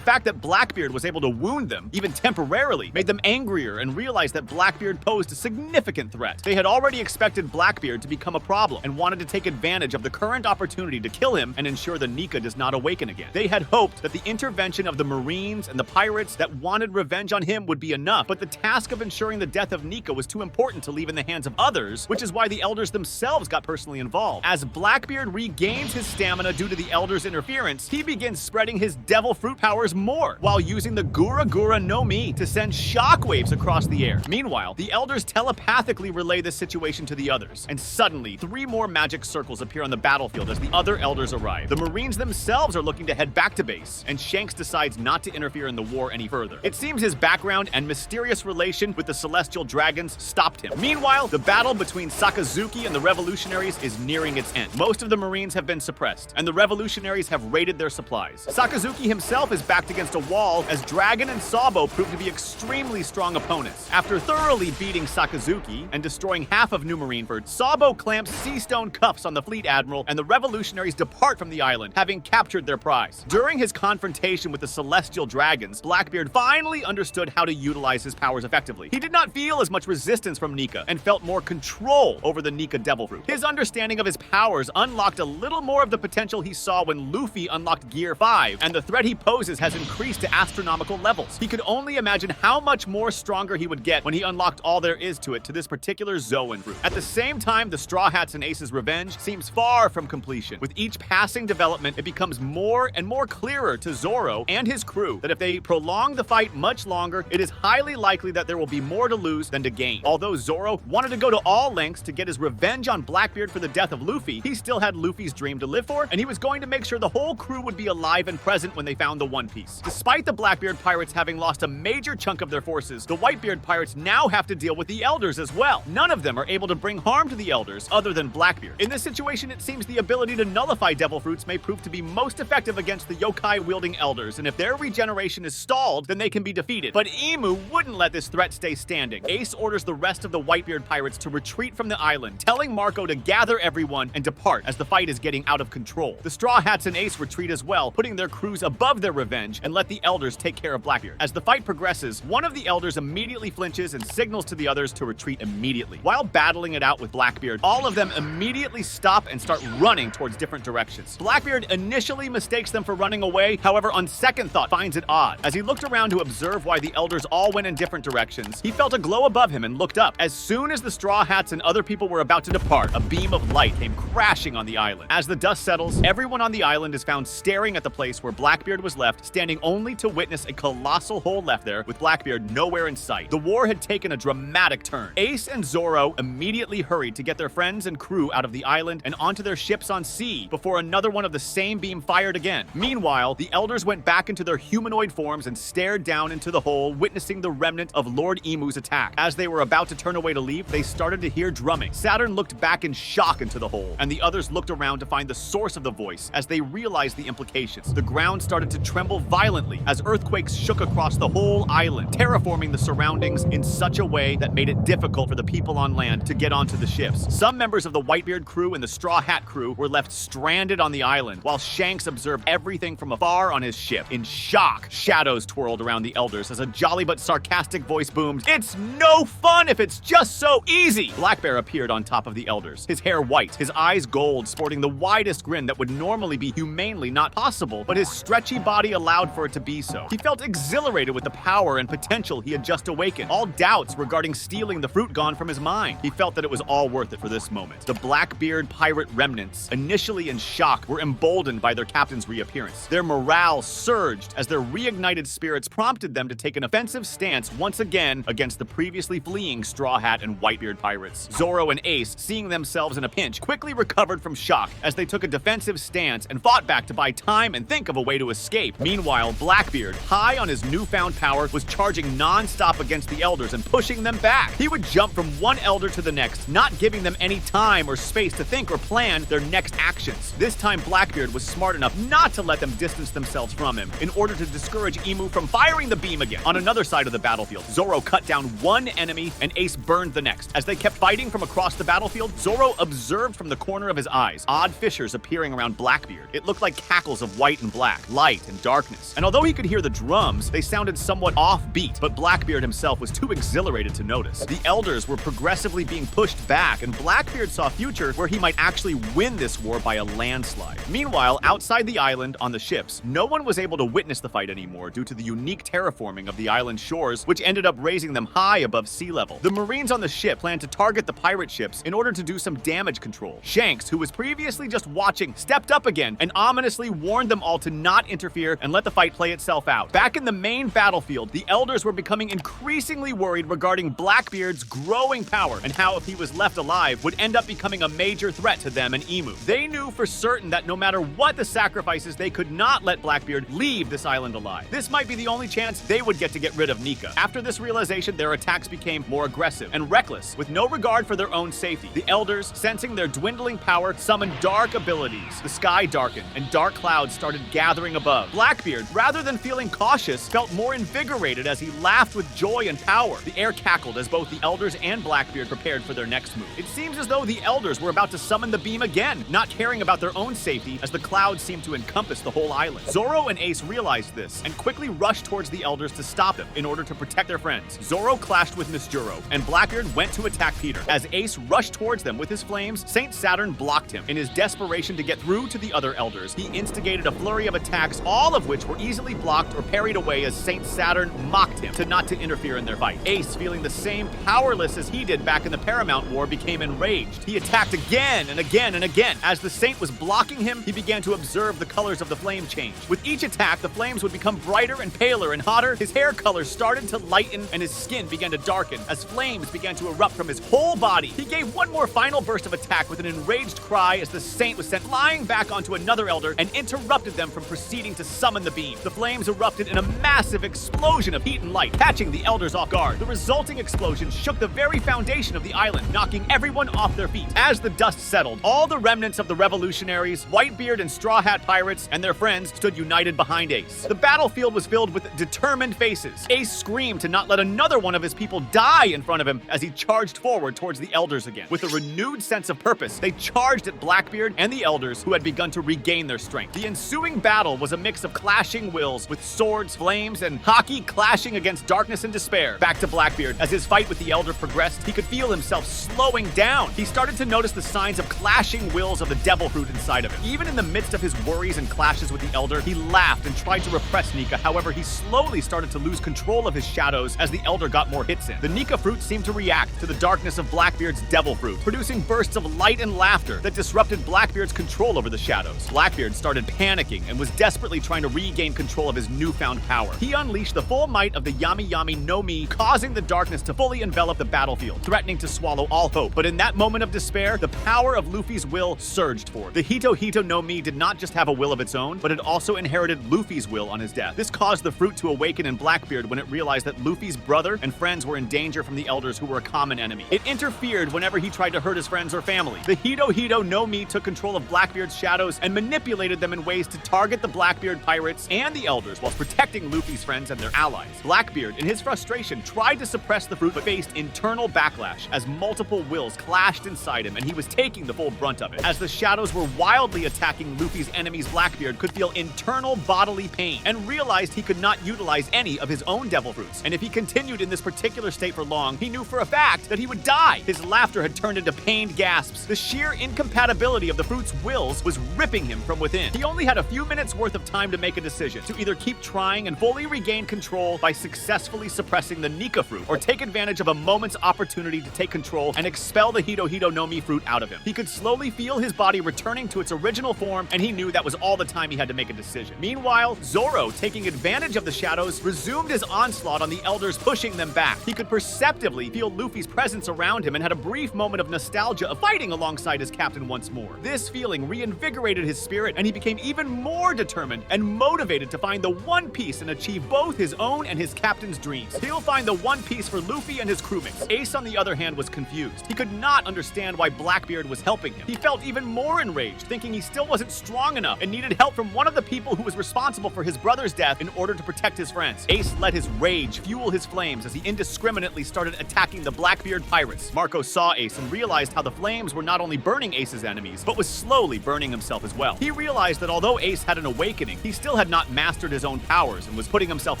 fact that Blackbeard was able to wound them, even temporarily, made them angrier and realized that Blackbeard posed a significant threat. They had already expected Blackbeard to become a problem and wanted to take advantage of the current opportunity to kill him and ensure the Nika does not awaken again. They had hoped that the intervention of the Marines and the pirates that wanted revenge on him would be enough, but the task of ensuring the death of Nika was too important to leave in the hands of others, which is why the elders themselves got personally involved. As Blackbeard regains his stamina due to the elders' interference, he begins spreading his devil fruit powers more, while using the Gura Gura no Mi to send shockwaves across the air. Meanwhile, the elders telepathically relay this situation to the others, and suddenly 3 more magic circles appear on the battlefield as the other elders arrive. The Marines themselves are looking to head back to base, and Shanks decides not to interfere in the war any further. It seems his background and mysterious relation with the celestial dragons stopped him. Meanwhile, the battle between Sakazuki and the revolutionaries is nearing its end. Most of the Marines have been suppressed, and the revolutionaries have raided their supplies. Sakazuki himself is backed against a wall as Dragon and Sabo prove to be extremely strong opponents. After thoroughly beating Sakazuki and destroying half of New Marineford, Sabo clamps sea stone cuffs on the fleet admiral, and the revolutionaries depart from the island, having captured their prize. During his confrontation with the celestial dragons, Blackbeard finally understood how to utilize his powers effectively. He did not feel as much resistance from Nika and felt more control over the Nika devil fruit. His understanding of his powers unlocked a little more of the potential he saw when Luffy unlocked Gear 5, and the threat he poses has increased to astronomical levels. He could only imagine how much more stronger he would get when he unlocked all there is to it to this particular Zoan fruit. At the same time, the Straw Hats and Ace's revenge seems far from completion. With each passing development, it becomes more and more clearer to Zoro and his crew that if they prolong the fight much longer, it is highly likely that there will be more to lose than to gain. Although Zoro wanted to go to all lengths to get his revenge on Blackbeard for the death of Luffy, he still had Luffy's dream to live for, and he was going to make sure the whole crew would be alive and present when they found the One Piece. Despite the Blackbeard pirates having lost a major chunk of their forces, the Whitebeard pirates now have to deal with the elders as well. None of them are able to bring harm to the elders other than Blackbeard. In this situation, it seems the ability to nullify devil fruits may prove to be most effective against the yokai-wielding elders, and if their regeneration is stalled, then they can be defeated. But Imu wouldn't let this threat stay standing. Ace orders the rest of the Whitebeard pirates to retreat from the island, telling Marco to gather everyone and depart as the fight is getting out of control. The Straw Hats and Ace retreat as well, putting their crews above their revenge and let the elders take care of Blackbeard. As the fight progresses, one of the elders immediately flinches and signals to the others to retreat immediately. While battling it out with Blackbeard, all of them immediately stop and start running towards different directions. Blackbeard initially mistakes them for running away, however, on second thought finds it odd. As he looked around to observe why the elders all went in different directions, he felt a glow above him and looked up. As soon as the Straw Hats and other people were about to depart, a beam of light came crashing on the island. As the dust settles, everyone on the island is found staring at the place where Blackbeard was left, standing only to witness a colossal hole left there with Blackbeard nowhere in sight. The war had taken a dramatic turn. Ace and Zoro immediately hurried to get their friends and crew out of the island and onto their ships on sea before another one of the same beam fired again. Meanwhile, the elders went back into their humanoid forms and stared down into the hole, witnessing the remnant of Lord Emu's attack. As they were about to turn away to leave, they started to hear drumming. Saturn looked back in shock into the hole, and the others looked around to find the source of the voice as they realized the implications. The ground started to tremble violently as earthquakes shook across the whole island, terraforming the surroundings in such a way that made it difficult for the people on land to get onto the ships. Some members of the Whitebeard crew and the Straw Hat crew were left stranded on the island, while Shanks observed everything from afar on his ship. In shock, shadows twirled around the elders as a jolly but sarcastic voice boomed, "It's no fun if it's just so easy!" Blackbear appeared on top of the elders, his hair white, his eyes gold, sporting the widest grin that would normally be humanely not possible, but his stretchy body allowed for it to be so. He felt exhilarated with the power and potential he had just awakened, all doubts regarding stealing the fruit gone from his mind. He felt that it was all worth it for this moment. The Blackbeard pirate remnants, initially in shock, were emboldened by their captain's reappearance. Their morale surged as their reignited spirits prompted them to take an offensive stance once again against the previously fleeing Straw Hat and Whitebeard pirates. Zoro and Ace, seeing themselves in a pinch, quickly recovered from shock as they took a defensive stance and and fought back to buy time and think of a way to escape. Meanwhile, Blackbeard, high on his newfound power, was charging non-stop against the elders and pushing them back. He would jump from one elder to the next, not giving them any time or space to think or plan their next actions. This time, Blackbeard was smart enough not to let them distance themselves from him in order to discourage Emu from firing the beam again. On another side of the battlefield, Zoro cut down one enemy and Ace burned the next. As they kept fighting from across the battlefield, Zoro observed from the corner of his eyes odd fissures appearing around Blackbeard. It looked like cackles of white and black, light and darkness. And although he could hear the drums, they sounded somewhat offbeat, but Blackbeard himself was too exhilarated to notice. The elders were progressively being pushed back, and Blackbeard saw a future where he might actually win this war by a landslide. Meanwhile, outside the island on the ships, no one was able to witness the fight anymore due to the unique terraforming of the island shores, which ended up raising them high above sea level. The Marines on the ship planned to target the pirate ships in order to do some damage control. Shanks, who was previously just watching, stepped up again and ominously warned them all to not interfere and let the fight play itself out. Back in the main battlefield, the elders were becoming increasingly worried regarding Blackbeard's growing power and how, if he was left alive, would end up becoming a major threat to them and Emu. They knew for certain that no matter what the sacrifices, they could not let Blackbeard leave this island alive. This might be the only chance they would get to get rid of Nika. After this realization, their attacks became more aggressive and reckless, with no regard for their own safety. The elders, sensing their dwindling power, summoned dark abilities. The sky darkened, and dark clouds started gathering above. Blackbeard, rather than feeling cautious, felt more invigorated as he laughed with joy and power. The air cackled as both the elders and Blackbeard prepared for their next move. It seems as though the elders were about to summon the beam again, not caring about their own safety as the clouds seemed to encompass the whole island. Zoro and Ace realized this and quickly rushed towards the elders to stop them in order to protect their friends. Zoro clashed with Miss Juro, and Blackbeard went to attack Peter. As Ace rushed towards them with his flames, Saint Saturn blocked him. In his desperation to get through to the other elders, he instigated a flurry of attacks, all of which were easily blocked or parried away as Saint Saturn mocked him to not to interfere in their fight. Ace, feeling the same powerless as he did back in the Paramount War, became enraged. He attacked again and again and again. As the Saint was blocking him, he began to observe the colors of the flame change. With each attack, the flames would become brighter and paler and hotter. His hair color started to lighten and his skin began to darken as flames began to erupt from his whole body. He gave one more final burst of attack with an enraged cry as the Saint was sent flying back onto another elder and interrupted them from proceeding to summon the beam. The flames erupted in a massive explosion of heat and light, catching the elders off guard. The resulting explosion shook the very foundation of the island, knocking everyone off their feet. As the dust settled, all the remnants of the revolutionaries, Whitebeard and Straw Hat pirates, and their friends stood united behind Ace. The battlefield was filled with determined faces. Ace screamed to not let another one of his people die in front of him as he charged forward towards the elders again. With a renewed sense of purpose, they charged at Blackbeard and the elders, who had begun to regain their strength. The ensuing battle was a mix of clashing wills, with swords, flames, and hockey clashing against darkness and despair. Back to Blackbeard. As his fight with the elder progressed, he could feel himself slowing down. He started to notice the signs of clashing wills of the devil fruit inside of him. Even in the midst of his worries and clashes with the elder, he laughed and tried to repress Nika. However, he slowly started to lose control of his shadows as the elder got more hits in. The Nika fruit seemed to react to the darkness of Blackbeard's devil fruit, producing bursts of light and laughter that disrupted Blackbeard's control over the shadows. Blackbeard started panicking and was desperately trying to regain control of his newfound power. He unleashed the full might of the Yami Yami no Mi, causing the darkness to fully envelop the battlefield, threatening to swallow all hope. But in that moment of despair, the power of Luffy's will surged forth. The Hito Hito no Mi did not just have a will of its own, but it also inherited Luffy's will on his death. This caused the fruit to awaken in Blackbeard when it realized that Luffy's brother and friends were in danger from the elders, who were a common enemy. It interfered whenever he tried to hurt his friends or family. The Hito Hito no Mi took control of Blackbeard's shadows and manipulated them in ways to target the Blackbeard pirates and the elders while protecting Luffy's friends and their allies. Blackbeard, in his frustration, tried to suppress the fruit but faced internal backlash as multiple wills clashed inside him and he was taking the full brunt of it. As the shadows were wildly attacking Luffy's enemies, Blackbeard could feel internal bodily pain and realized he could not utilize any of his own devil fruits. And if he continued in this particular state for long, he knew for a fact that he would die. His laughter had turned into pained gasps. The sheer incompatibility of the fruit's wills was ripping him from within. He only had a few minutes worth of time to make a decision, to either keep trying and fully regain control by successfully suppressing the Nika fruit, or take advantage of a moment's opportunity to take control and expel the Hito Hito no Mi fruit out of him. He could slowly feel his body returning to its original form, and he knew that was all the time he had to make a decision. Meanwhile, Zoro, taking advantage of the shadows, resumed his onslaught on the elders, pushing them back. He could perceptibly feel Luffy's presence around him and had a brief moment of nostalgia of fighting alongside his captain once more. This feeling reinvigorated his spirit, and he became even more determined and motivated to find the One Piece and achieve both his own and his captain's dreams. He'll find the One Piece for Luffy and his crewmates. Ace, on the other hand, was confused. He could not understand why Blackbeard was helping him. He felt even more enraged, thinking he still wasn't strong enough and needed help from one of the people who was responsible for his brother's death in order to protect his friends. Ace let his rage fuel his flames as he indiscriminately started attacking the Blackbeard pirates. Marco saw Ace and realized how the flames were not only burning Ace's enemies, but was slowly burning himself as well. He realized that although Ace had an awakening, he still had not mastered his own powers and was putting himself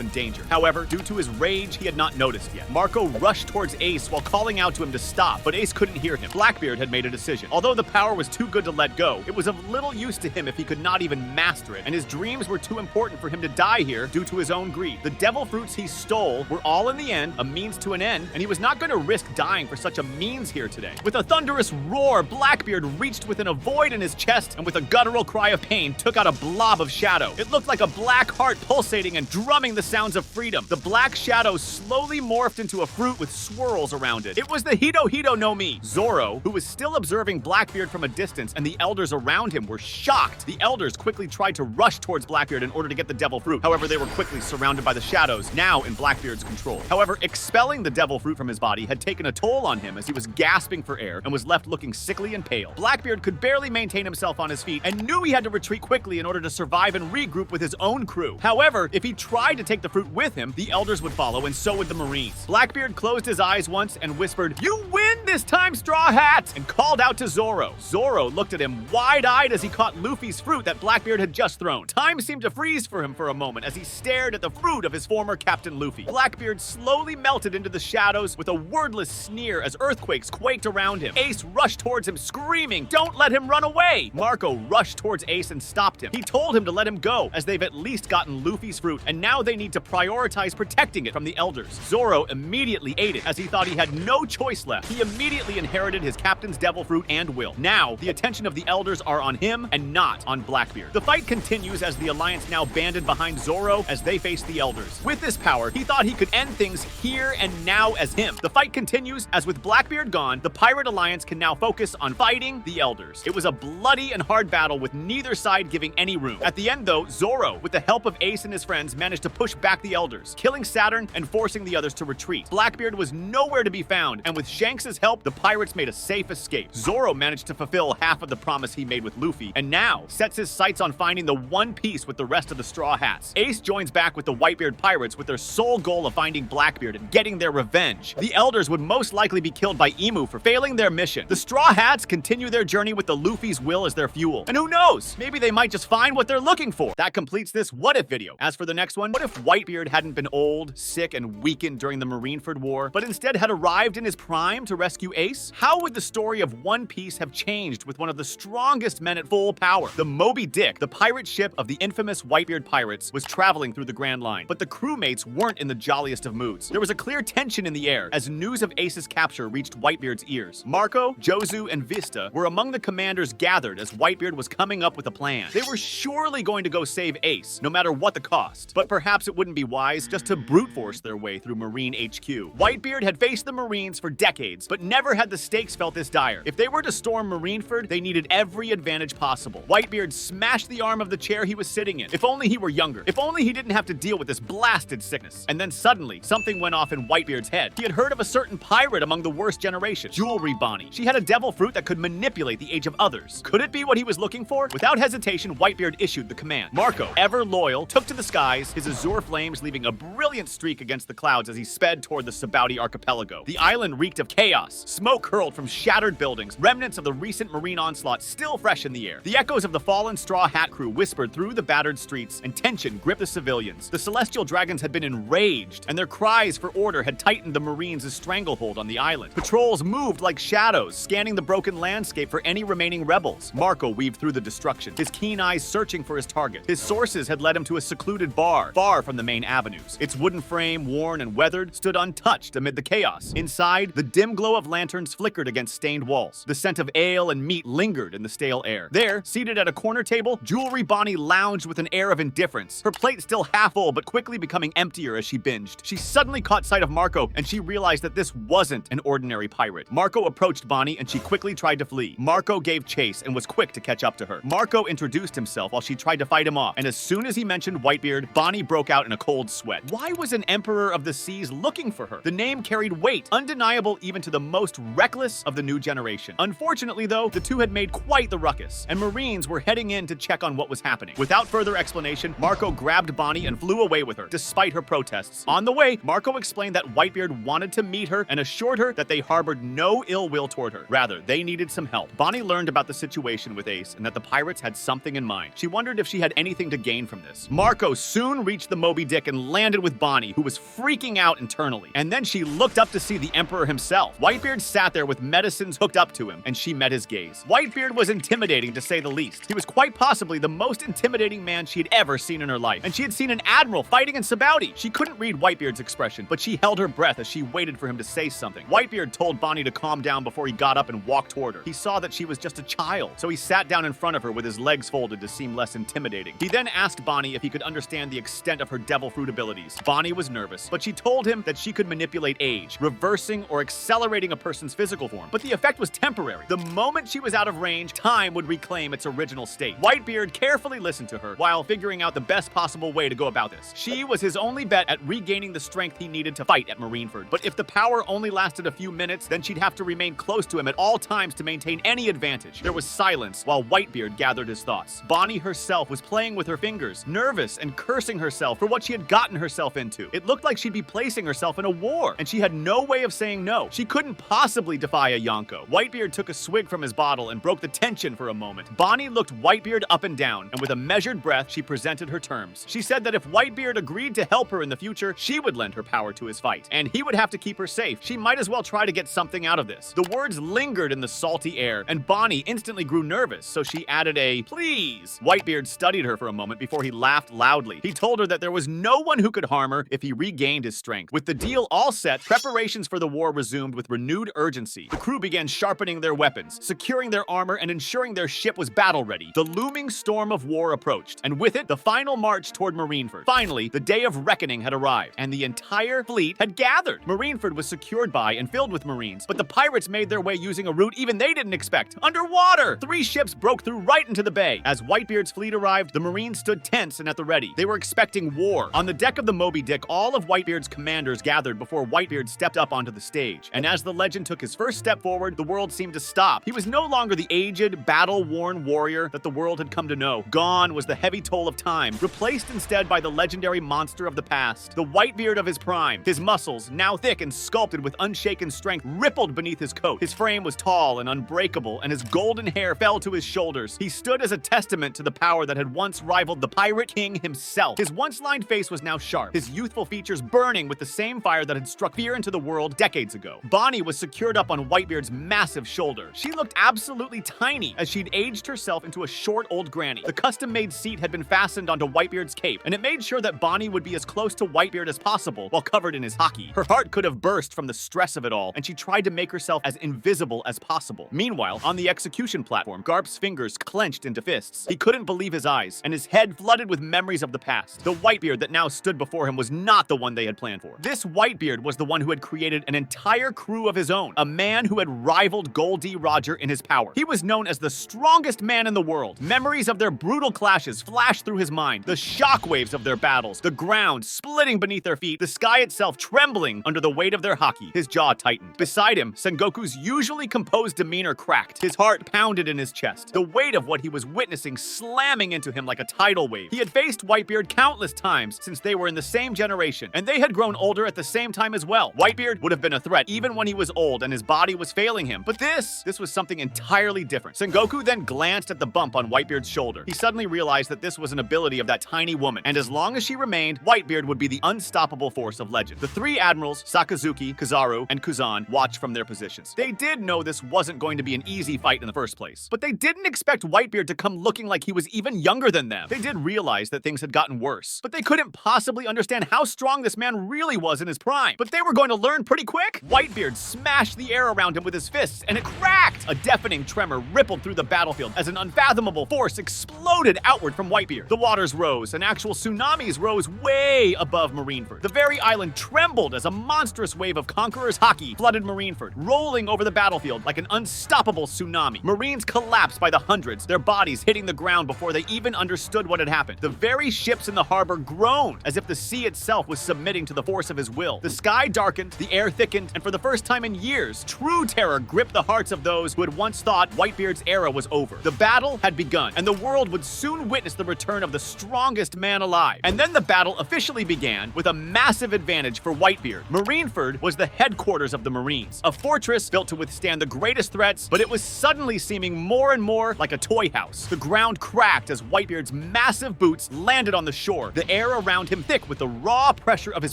in danger. However, due to his rage, he had not noticed yet. Marco rushed towards Ace while calling out to him to stop, but Ace couldn't hear him. Blackbeard had made a decision. Although the power was too good to let go, it was of little use to him if he could not even master it, and his dreams were too important for him to die here due to his own greed. The devil fruits he stole were all in the end a means to an end, and he was not going to risk dying for such a means here today. With a thunderous roar, Blackbeard reached within a void in his chest and with a guttural cry of pain took out a blob of shadow. It looked like a black heart pulsating and drumming the sounds of freedom. The black shadow slowly morphed into a fruit with swirls around it. It was the Hito Hito no Mi. Zoro, who was still observing Blackbeard from a distance, and the elders around him were shocked. The elders quickly tried to rush towards Blackbeard in order to get the devil fruit. However, they were quickly surrounded by the shadows, now in Blackbeard's control. However, expelling the devil fruit from his body had taken a toll on him as he was gasping for air and was left looking sickly and pale. Blackbeard could barely maintain himself on his feet and knew he had to retreat quickly in order to survive and regroup with his own crew. However, if he tried to take the fruit with him, the elders would follow and so would the Marines. Blackbeard closed his eyes once and whispered, "You win this time, Straw Hat!" and called out to Zoro. Zoro looked at him wide-eyed as he caught Luffy's fruit that Blackbeard had just thrown. Time seemed to freeze for him for a moment as he stared at the fruit of his former Captain Luffy. Blackbeard slowly melted into the shadows with a wordless sneer as earthquakes quaked around him. Ace rushed towards him screaming, "Don't let him run away!" Marco rushed towards Ace and stopped him. He told him to let him go as they've at least gotten Luffy's fruit and now they need to prioritize protecting it from the elders. Zoro immediately ate it as he thought he had no choice left. He immediately inherited his captain's devil fruit and will. Now, the attention of the elders are on him and not on Blackbeard. The fight continues as the Alliance now banded behind Zoro as they face the elders. With this power, he thought he could end things here and now as him. The fight continues as with Blackbeard gone, the Pirate Alliance can now focus on fighting the elders. It was a bloody and hard battle with neither side giving any room. At the end though, Zoro, with the help of Ace and his friends, managed to push back the elders, killing Saturn and forcing the others to retreat. Blackbeard was nowhere to be found, and with Shanks' help, the pirates made a safe escape. Zoro managed to fulfill half of the promise he made with Luffy, and now sets his sights on finding the One Piece with the rest of the Straw Hats. Ace joins back with the Whitebeard pirates with their sole goal of finding Blackbeard and getting their revenge. The elders would most likely be killed by Emu for failing their mission. The Straw Hats continue their journey with the Luffy's will as their fuel. And who knows, maybe they might just find what they're looking for. That completes this What If video. As for the next one, what if Whitebeard hadn't been old, sick, and weakened during the Marineford War, but instead had arrived in his prime to rescue Ace? How would the story of One Piece have changed with one of the strongest men at full power? The Moby Dick, the pirate ship of the infamous Whitebeard pirates, was traveling through the Grand Line, but the crewmates weren't in the jolliest of moods. There was a clear tension in the air as news of Ace's capture reached Whitebeard's ears. Marco, Jozu, and Vista were among the commanders gathered as Whitebeard was coming up with a plan. They were surely going to go save Ace, no matter what the cost, but perhaps it wouldn't be wise just to brute force their way through Marine HQ. Whitebeard had faced the Marines for decades, but never had the stakes felt this dire. If they were to storm Marineford, they needed every advantage possible. Whitebeard smashed the arm of the chair he was sitting in. If only he were younger. If only he didn't have to deal with this blasted sickness. And then suddenly, something went off in Whitebeard's head. He had heard of a certain pirate among the worst generation, Jewelry Bonnie. She had a devil fruit that could manipulate the age of others. Could it be what he was looking for? Without hesitation, Whitebeard issued the command. Marco, ever loyal, took to the skies, his azure flames leaving a brilliant streak against the clouds as he sped toward the Sabaudi archipelago. The island reeked of chaos. Smoke curled from shattered buildings, remnants of the recent marine onslaught still fresh in the air. The echoes of the fallen Straw Hat crew whispered through the battered streets, and tension gripped the civilians. The celestial dragons had been enraged, and their cries for order had tightened the Marines' stranglehold on the island. Patrols moved like shadows, scanning the broken landscape for any remaining rebels. Marco weaved through the destruction, his keen eyes searching for his target. His sources had led him to a secluded bar, far from the main avenues. Its wooden frame, worn and weathered, stood untouched amid the chaos. Inside, the dim glow of lanterns flickered against stained walls. The scent of ale and meat lingered in the stale air. There, seated at a corner table, Jewelry Bonnie lounged with an air of indifference, her plate still half full but quickly becoming emptier as she binged. She suddenly caught sight of Marco, and she realized that this wasn't an ordinary pirate. Marco approached Bonnie, and she quickly tried to flee. Marco gave chase and was quick to catch up up to her. Marco introduced himself while she tried to fight him off, and as soon as he mentioned Whitebeard, Bonnie broke out in a cold sweat. Why was an Emperor of the Seas looking for her? The name carried weight, undeniable even to the most reckless of the new generation. Unfortunately, though, the two had made quite the ruckus, and Marines were heading in to check on what was happening. Without further explanation, Marco grabbed Bonnie and flew away with her, despite her protests. On the way, Marco explained that Whitebeard wanted to meet her and assured her that they harbored no ill will toward her. Rather, they needed some help. Bonnie learned about the situation with Ace and that the pirates had something in mind. She wondered if she had anything to gain from this. Marco soon reached the Moby Dick and landed with Bonnie, who was freaking out internally. And then she looked up to see the Emperor himself. Whitebeard sat there with medicines hooked up to him, and she met his gaze. Whitebeard was intimidating, to say the least. He was quite possibly the most intimidating man she had ever seen in her life, and she had seen an admiral fighting in Sabaudi. She couldn't read Whitebeard's expression, but she held her breath as she waited for him to say something. Whitebeard told Bonnie to calm down before he got up and walked toward her. He saw that she was just a child, so he sat down in front of her with his legs folded to seem less intimidating. He then asked Bonnie if he could understand the extent of her devil fruit abilities. Bonnie was nervous, but she told him that she could manipulate age, reversing or accelerating a person's physical form, but the effect was temporary. The moment she was out of range, time would reclaim its original state. Whitebeard carefully listened to her while figuring out the best possible way to go about this. She was his only bet at regaining the strength he needed to fight at Marineford, but if the power only lasted a few minutes, then she'd have to remain close to him at all times to maintain any advantage. There was silence while Whitebeard gathered his thoughts. Bonnie herself was playing with her fingers, nervous and cursing herself for what she had gotten herself into. It looked like she'd be placing herself in a war, and she had no way of saying no. She couldn't possibly defy a Yonko. Whitebeard took a swig from his bottle and broke the tension for a moment. Bonnie looked Whitebeard up and down, and with a measured breath, she presented her terms. She said that if Whitebeard agreed to help her in the future, she would lend her power to his fight, and he would have to keep her safe. She might as well try to get something out of this. The words lingered in the salty air, and Bonnie instantly grew nervous, so she added a please. Whitebeard studied her for a moment before he laughed loudly. He told her that there was no one who could harm her if he regained his strength. With the deal all set, preparations for the war resumed with renewed urgency. The crew began sharpening their weapons, securing their armor, and ensuring their ship was battle-ready. The looming storm of war approached, and with it, the final march toward Marineford. Finally, the day of reckoning had arrived, and the entire fleet had gathered. Marineford was secured by and filled with Marines, but the pirates made their way using a route even they didn't expect. Underwater! 3 ships broke through right into the bay. As Whitebeard's fleet arrived, the Marines stood tense and at the ready. They were expecting war. On the deck of the Moby Dick, all of Whitebeard's commanders gathered before Whitebeard stepped up onto the stage. And as the legend took his first step forward, the world seemed to stop. He was no longer the aged, battle-worn warrior that the world had come to know. Gone was the heavy toll of time, replaced instead by the legendary monster of the past, the Whitebeard of his prime. His muscles, now thick and sculpted with unshaken strength, rippled beneath his coat. His frame was tall and unbreakable, and his golden hair fell to his shoulders. He stood as a testament to the power that had once rivaled the Pirate King himself. His once-lined face was now sharp, his youthful features burning with the same fire that had struck fear into the world decades ago. Bonnie was secured up on Whitebeard's massive shoulder. She looked absolutely tiny as she'd aged herself into a short old granny. The custom-made seat had been fastened onto Whitebeard's cape, and it made sure that Bonnie would be as close to Whitebeard as possible while covered in his hockey. Her heart could have burst from the stress of it all, and she tried to make herself as invisible as possible. Meanwhile, on the execution platform, Garp's fingers clenched into fists. He couldn't believe his eyes, and his head flooded with memories of the past. The Whitebeard that now stood before him was not the one they had planned for. This Whitebeard was the one who had created an entire crew of his own, a man who had rivaled Gol D. Roger in his power. He was known as the strongest man in the world. Memories of their brutal clashes flashed through his mind, the shockwaves of their battles, the ground splitting beneath their feet, the sky itself trembling under the weight of their hockey. His jaw tightened. Beside him, Sengoku's usually composed demeanor cracked. His heart pounded in his chest, the weight of what he was witnessing slamming into him like a tidal wave. He had faced Whitebeard countless times since they were in the same generation, and they had grown older at the same time as well. Whitebeard would have been a threat even when he was old and his body was failing him, but this was something entirely different. Sengoku then glanced at the bump on Whitebeard's shoulder. He suddenly realized that this was an ability of that tiny woman, and as long as she remained, Whitebeard would be the unstoppable force of legend. The 3 admirals, Sakazuki, Kizaru, and Kuzan, watched from their positions. They did know this wasn't going to be an easy fight in the first place, but they didn't expect Whitebeard to come looking like he was even younger than them. They did realize that things had gotten worse, but they couldn't possibly understand how strong this man really was in his prime. But they were going to learn pretty quick. Whitebeard smashed the air around him with his fists, and it cracked! A deafening tremor rippled through the battlefield as an unfathomable force exploded outward from Whitebeard. The waters rose, and actual tsunamis rose way above Marineford. The very island trembled as a monstrous wave of conquerors' hockey flooded Marineford, rolling over the battlefield like an unstoppable tsunami. Marines collapsed by the the hundreds, their bodies hitting the ground before they even understood what had happened. The very ships in the harbor groaned, as if the sea itself was submitting to the force of his will. The sky darkened, the air thickened, and for the first time in years, true terror gripped the hearts of those who had once thought Whitebeard's era was over. The battle had begun, and the world would soon witness the return of the strongest man alive. And then the battle officially began with a massive advantage for Whitebeard. Marineford was the headquarters of the Marines, a fortress built to withstand the greatest threats, but it was suddenly seeming more and more like a toy house. The ground cracked as Whitebeard's massive boots landed on the shore, the air around him thick with the raw pressure of his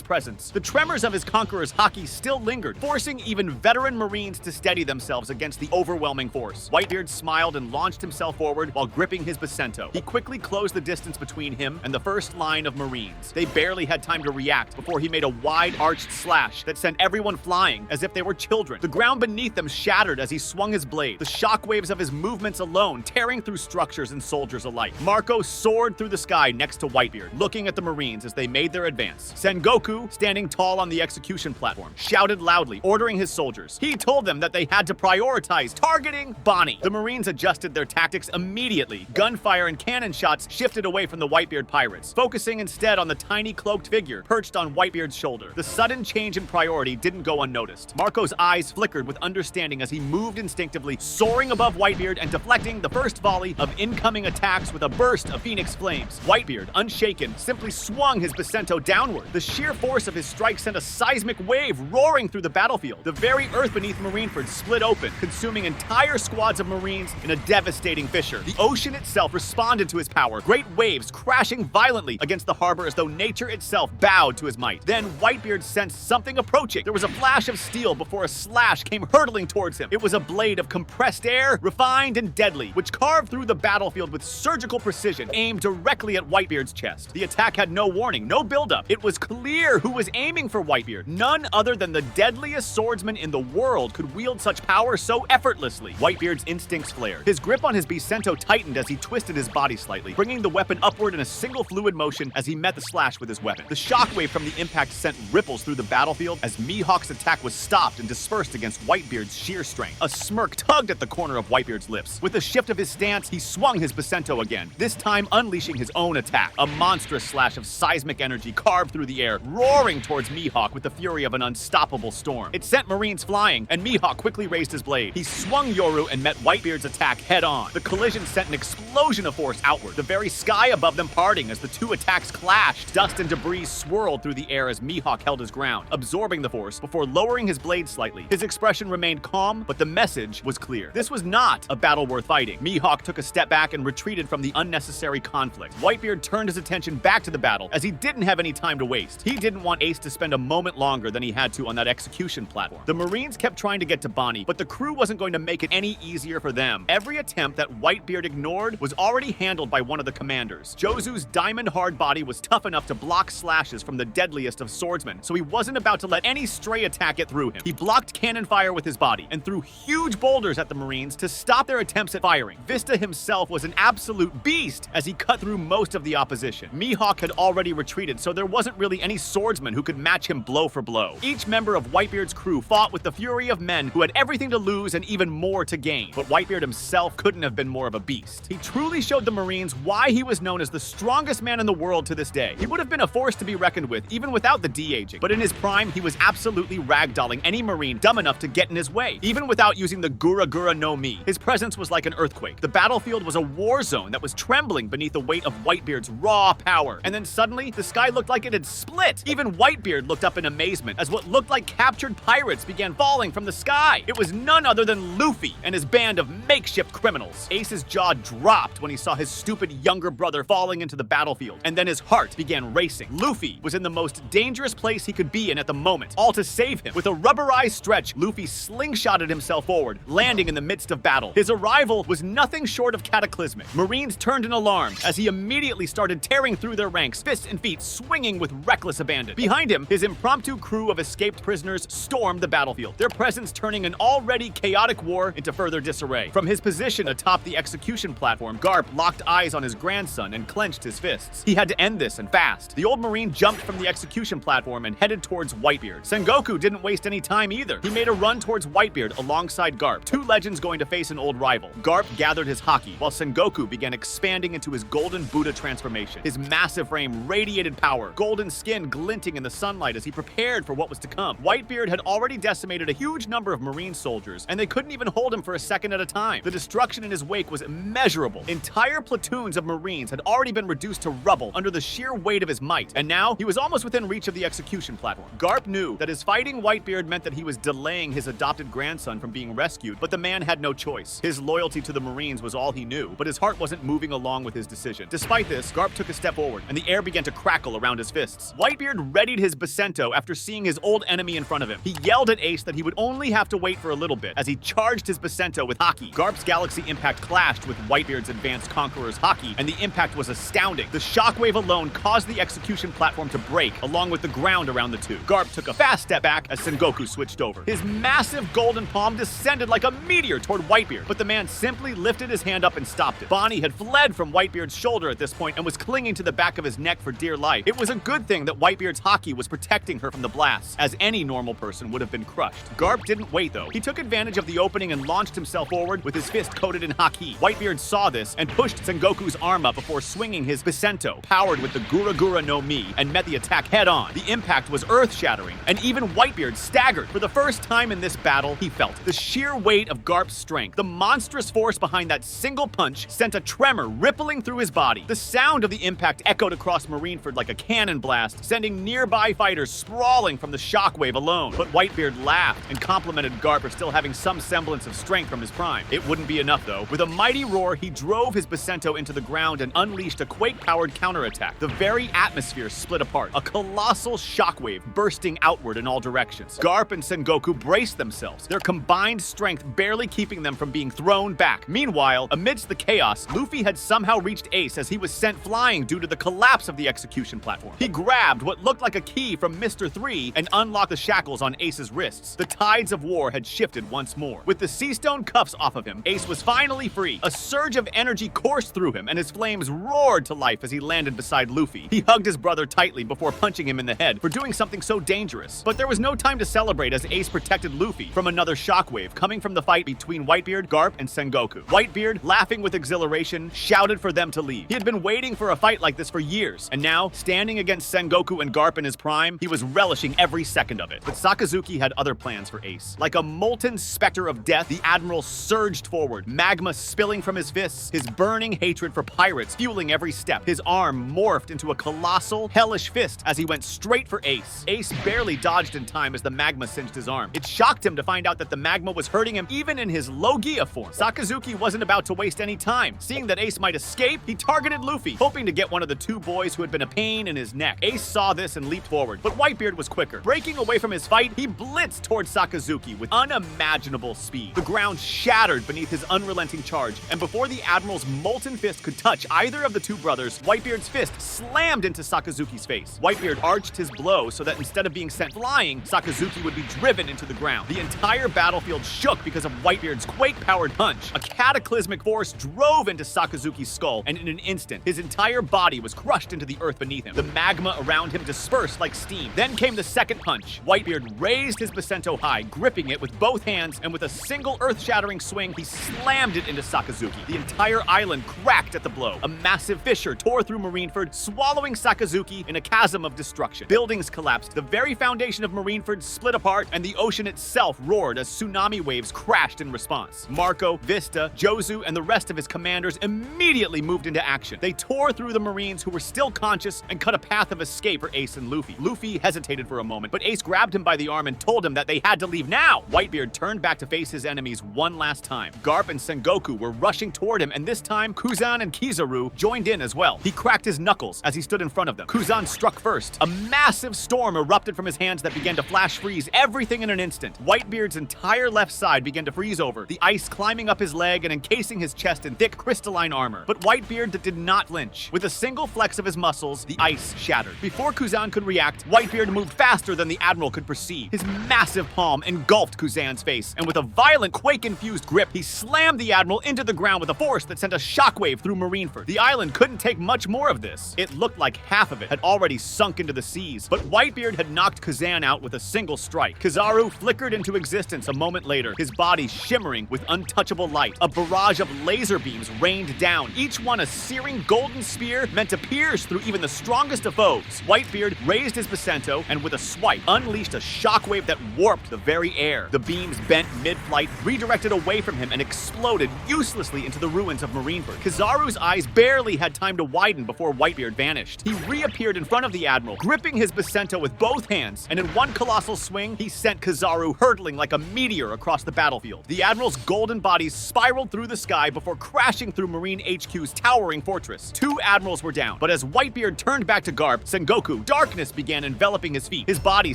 presence. The tremors of his conqueror's haki still lingered, forcing even veteran Marines to steady themselves against the overwhelming force. Whitebeard smiled and launched himself forward while gripping his Basento. He quickly closed the distance between him and the first line of Marines. They barely had time to react before he made a wide arched slash that sent everyone flying as if they were children. The ground beneath them shattered as he swung his blade, the shockwaves of his movements alone tearing through structures and soldiers alike. Marco soared through the sky next to Whitebeard, looking at the Marines as they made their advance. Sengoku, standing tall on the execution platform, shouted loudly, ordering his soldiers. He told them that they had to prioritize targeting Bonnie. The Marines adjusted their tactics immediately. Gunfire and cannon shots shifted away from the Whitebeard pirates, focusing instead on the tiny cloaked figure perched on Whitebeard's shoulder. The sudden change in priority didn't go unnoticed. Marco's eyes flickered with understanding as he moved instinctively, soaring above Whitebeard and deflecting the first volley of incoming attacks with a burst of phoenix flames. Whitebeard, unshaken, simply swung his Basento downward. The sheer force of his strike sent a seismic wave roaring through the battlefield. The very earth beneath Marineford split open, consuming entire squads of Marines in a devastating fissure. The ocean itself responded to his power, great waves crashing violently against the harbor as though nature itself bowed to his might. Then Whitebeard sensed something approaching. There was a flash of steel before a slash came hurtling towards him. It was a blade of compressed air, refined and deadly, which carved through the battlefield with surgical precision, aimed directly at Whitebeard's chest. The attack had no warning, no buildup. It was clear who was aiming for Whitebeard. None other than the deadliest swordsman in the world could wield such power so effortlessly. Whitebeard's instincts flared. His grip on his Basento tightened as he twisted his body slightly, bringing the weapon upward in a single fluid motion as he met the slash with his weapon. The shockwave from the impact sent ripples through the battlefield as Mihawk's attack was stopped and dispersed against Whitebeard's sheer strength. A smirk tugged at the corner of Whitebeard's lips. With a shift of his stance, he swung his Basento again, this time unleashing his own attack. A monstrous slash of seismic energy carved through the air, roaring towards Mihawk with the fury of an unstoppable storm. It sent Marines flying, and Mihawk quickly raised his blade. He swung Yoru and met Whitebeard's attack head-on. The collision sent an explosion of force outward, the very sky above them parting as the two attacks clashed. Dust and debris swirled through the air as Mihawk held his ground, absorbing the force before lowering his blade slightly. His expression remained calm, but the message was clear. This was not a battle worth fighting. Mihawk took a step back and retreated from the unnecessary conflict. Whitebeard turned his attention back to the battle as he didn't have any time to waste. He didn't want Ace to spend a moment longer than he had to on that execution platform. The Marines kept trying to get to Bonnie, but the crew wasn't going to make it any easier for them. Every attempt that Whitebeard ignored was already handled by one of the commanders. Jozu's diamond-hard body was tough enough to block slashes from the deadliest of swordsmen, so he wasn't about to let any stray attack get through him. He blocked cannon fire with his body and threw huge boulders at the Marines to stop their attempts at firing. Vista himself was an absolute beast as he cut through most of the opposition. Mihawk had already retreated, so there wasn't really any swordsman who could match him blow for blow. Each member of Whitebeard's crew fought with the fury of men who had everything to lose and even more to gain. But Whitebeard himself couldn't have been more of a beast. He truly showed the Marines why he was known as the strongest man in the world to this day. He would have been a force to be reckoned with even without the de-aging, but in his prime he was absolutely ragdolling any Marine dumb enough to get in his way. Even without using the Gura Gura no Mi, his presence was like an earthquake. The battlefield was a war zone that was trembling beneath the weight of Whitebeard's raw power. And then suddenly, the sky looked like it had split. Even Whitebeard looked up in amazement as what looked like captured pirates began falling from the sky. It was none other than Luffy and his band of makeshift criminals. Ace's jaw dropped when he saw his stupid younger brother falling into the battlefield, and then his heart began racing. Luffy was in the most dangerous place he could be in at the moment, all to save him. With a rubberized stretch, Luffy slingshotted himself forward, landing in the midst of battle. His arrival was nothing short of cataclysmic. Marines turned in alarm as he immediately started tearing through their ranks, fists and feet swinging with reckless abandon. Behind him, his impromptu crew of escaped prisoners stormed the battlefield, their presence turning an already chaotic war into further disarray. From his position atop the execution platform, Garp locked eyes on his grandson and clenched his fists. He had to end this, and fast. The old Marine jumped from the execution platform and headed towards Whitebeard. Sengoku didn't waste any time either. He made a run towards Whitebeard alongside Garp, two legends going to face an old rival. Garp Garp gathered his haki, while Sengoku began expanding into his golden Buddha transformation. His massive frame radiated power, golden skin glinting in the sunlight as he prepared for what was to come. Whitebeard had already decimated a huge number of Marine soldiers, and they couldn't even hold him for a second at a time. The destruction in his wake was immeasurable. Entire platoons of Marines had already been reduced to rubble under the sheer weight of his might, and now he was almost within reach of the execution platform. Garp knew that his fighting Whitebeard meant that he was delaying his adopted grandson from being rescued, but the man had no choice. His loyalty to the Marines was all he knew, but his heart wasn't moving along with his decision. Despite this, Garp took a step forward, and the air began to crackle around his fists. Whitebeard readied his Basento after seeing his old enemy in front of him. He yelled at Ace that he would only have to wait for a little bit as he charged his Basento with haki. Garp's Galaxy Impact clashed with Whitebeard's Advanced Conqueror's haki, and the impact was astounding. The shockwave alone caused the execution platform to break, along with the ground around the two. Garp took a fast step back as Sengoku switched over. His massive golden palm descended like a meteor toward Whitebeard, but the man simply lifted his hand up and stopped it. Bonnie had fled from Whitebeard's shoulder at this point and was clinging to the back of his neck for dear life. It was a good thing that Whitebeard's haki was protecting her from the blasts, as any normal person would have been crushed. Garp didn't wait though. He took advantage of the opening and launched himself forward with his fist coated in haki. Whitebeard saw this and pushed Sengoku's arm up before swinging his Basento, powered with the Gura Gura no Mi, and met the attack head on. The impact was earth-shattering, and even Whitebeard staggered. For the first time in this battle, he felt the sheer weight of Garp's strength. The monstrous force behind that single punch sent a tremor rippling through his body. The sound of the impact echoed across Marineford like a cannon blast, sending nearby fighters sprawling from the shockwave alone. But Whitebeard laughed and complimented Garp for still having some semblance of strength from his prime. It wouldn't be enough though. With a mighty roar, he drove his Basento into the ground and unleashed a quake-powered counterattack. The very atmosphere split apart, a colossal shockwave bursting outward in all directions. Garp and Sengoku braced themselves, their combined strength barely keeping them from being thrown back. Meanwhile, amidst the chaos, Luffy had somehow reached Ace as he was sent flying due to the collapse of the execution platform. He grabbed what looked like a key from Mr. 3 and unlocked the shackles on Ace's wrists. The tides of war had shifted once more. With the sea stone cuffs off of him, Ace was finally free. A surge of energy coursed through him, and his flames roared to life as he landed beside Luffy. He hugged his brother tightly before punching him in the head for doing something so dangerous. But there was no time to celebrate as Ace protected Luffy from another shockwave coming from the fight between Whitebeard, Garp, and Sengoku. Whitebeard, laughing with exhilaration, shouted for them to leave. He had been waiting for a fight like this for years, and now, standing against Sengoku and Garp in his prime, he was relishing every second of it. But Sakazuki had other plans for Ace. Like a molten specter of death, the Admiral surged forward, magma spilling from his fists, his burning hatred for pirates fueling every step. His arm morphed into a colossal, hellish fist as he went straight for Ace. Ace barely dodged in time as the magma singed his arm. It shocked him to find out that the magma was hurting him even in his Logia form. Sakazuki wasn't about to waste any time. Seeing that Ace might escape, he targeted Luffy, hoping to get one of the two boys who had been a pain in his neck. Ace saw this and leaped forward, but Whitebeard was quicker. Breaking away from his fight, he blitzed towards Sakazuki with unimaginable speed. The ground shattered beneath his unrelenting charge, and before the Admiral's molten fist could touch either of the two brothers, Whitebeard's fist slammed into Sakazuki's face. Whitebeard arched his blow so that instead of being sent flying, Sakazuki would be driven into the ground. The entire battlefield shook because of Whitebeard's quake-powered punch. A cataclysmic force drove into Sakazuki's skull, and in an instant, his entire body was crushed into the earth beneath him. The magma around him dispersed like steam. Then came the second punch. Whitebeard raised his Basento high, gripping it with both hands, and with a single earth-shattering swing, he slammed it into Sakazuki. The entire island cracked at the blow. A massive fissure tore through Marineford, swallowing Sakazuki in a chasm of destruction. Buildings collapsed, the very foundation of Marineford split apart, and the ocean itself roared as tsunami waves crashed in response. Marco, Vista, Jozu, and the rest of his commanders immediately moved into action. They tore through the Marines who were still conscious and cut a path of escape for Ace and Luffy. Luffy hesitated for a moment, but Ace grabbed him by the arm and told him that they had to leave now. Whitebeard turned back to face his enemies one last time. Garp and Sengoku were rushing toward him, and this time, Kuzan and Kizaru joined in as well. He cracked his knuckles as he stood in front of them. Kuzan struck first. A massive storm erupted from his hands that began to flash freeze everything in an instant. Whitebeard's entire left side began to freeze over, the ice climbing up his leg and encasing his chest in thick crystalline armor. But Whitebeard did not flinch. With a single flex of his muscles, the ice shattered. Before Kuzan could react, Whitebeard moved faster than the Admiral could perceive. His massive palm engulfed Kuzan's face, and with a violent quake-infused grip, he slammed the Admiral into the ground with a force that sent a shockwave through Marineford. The island couldn't take much more of this. It looked like half of it had already sunk into the seas, but Whitebeard had knocked Kuzan out with a single strike. Kizaru flickered into existence a moment later, his body shimmering with untouchable light. fight. A barrage of laser beams rained down, each one a searing golden spear meant to pierce through even the strongest of foes. Whitebeard raised his Basento and with a swipe unleashed a shockwave that warped the very air. The beams bent mid-flight, redirected away from him and exploded uselessly into the ruins of Marineford. Kizaru's eyes barely had time to widen before Whitebeard vanished. He reappeared in front of the Admiral, gripping his Basento with both hands, and in one colossal swing, he sent Kizaru hurtling like a meteor across the battlefield. The Admiral's golden body spiraled through the sky before crashing through Marine HQ's towering fortress. 2 Admirals were down, but as Whitebeard turned back to Garp, Sengoku, darkness began enveloping his feet. His body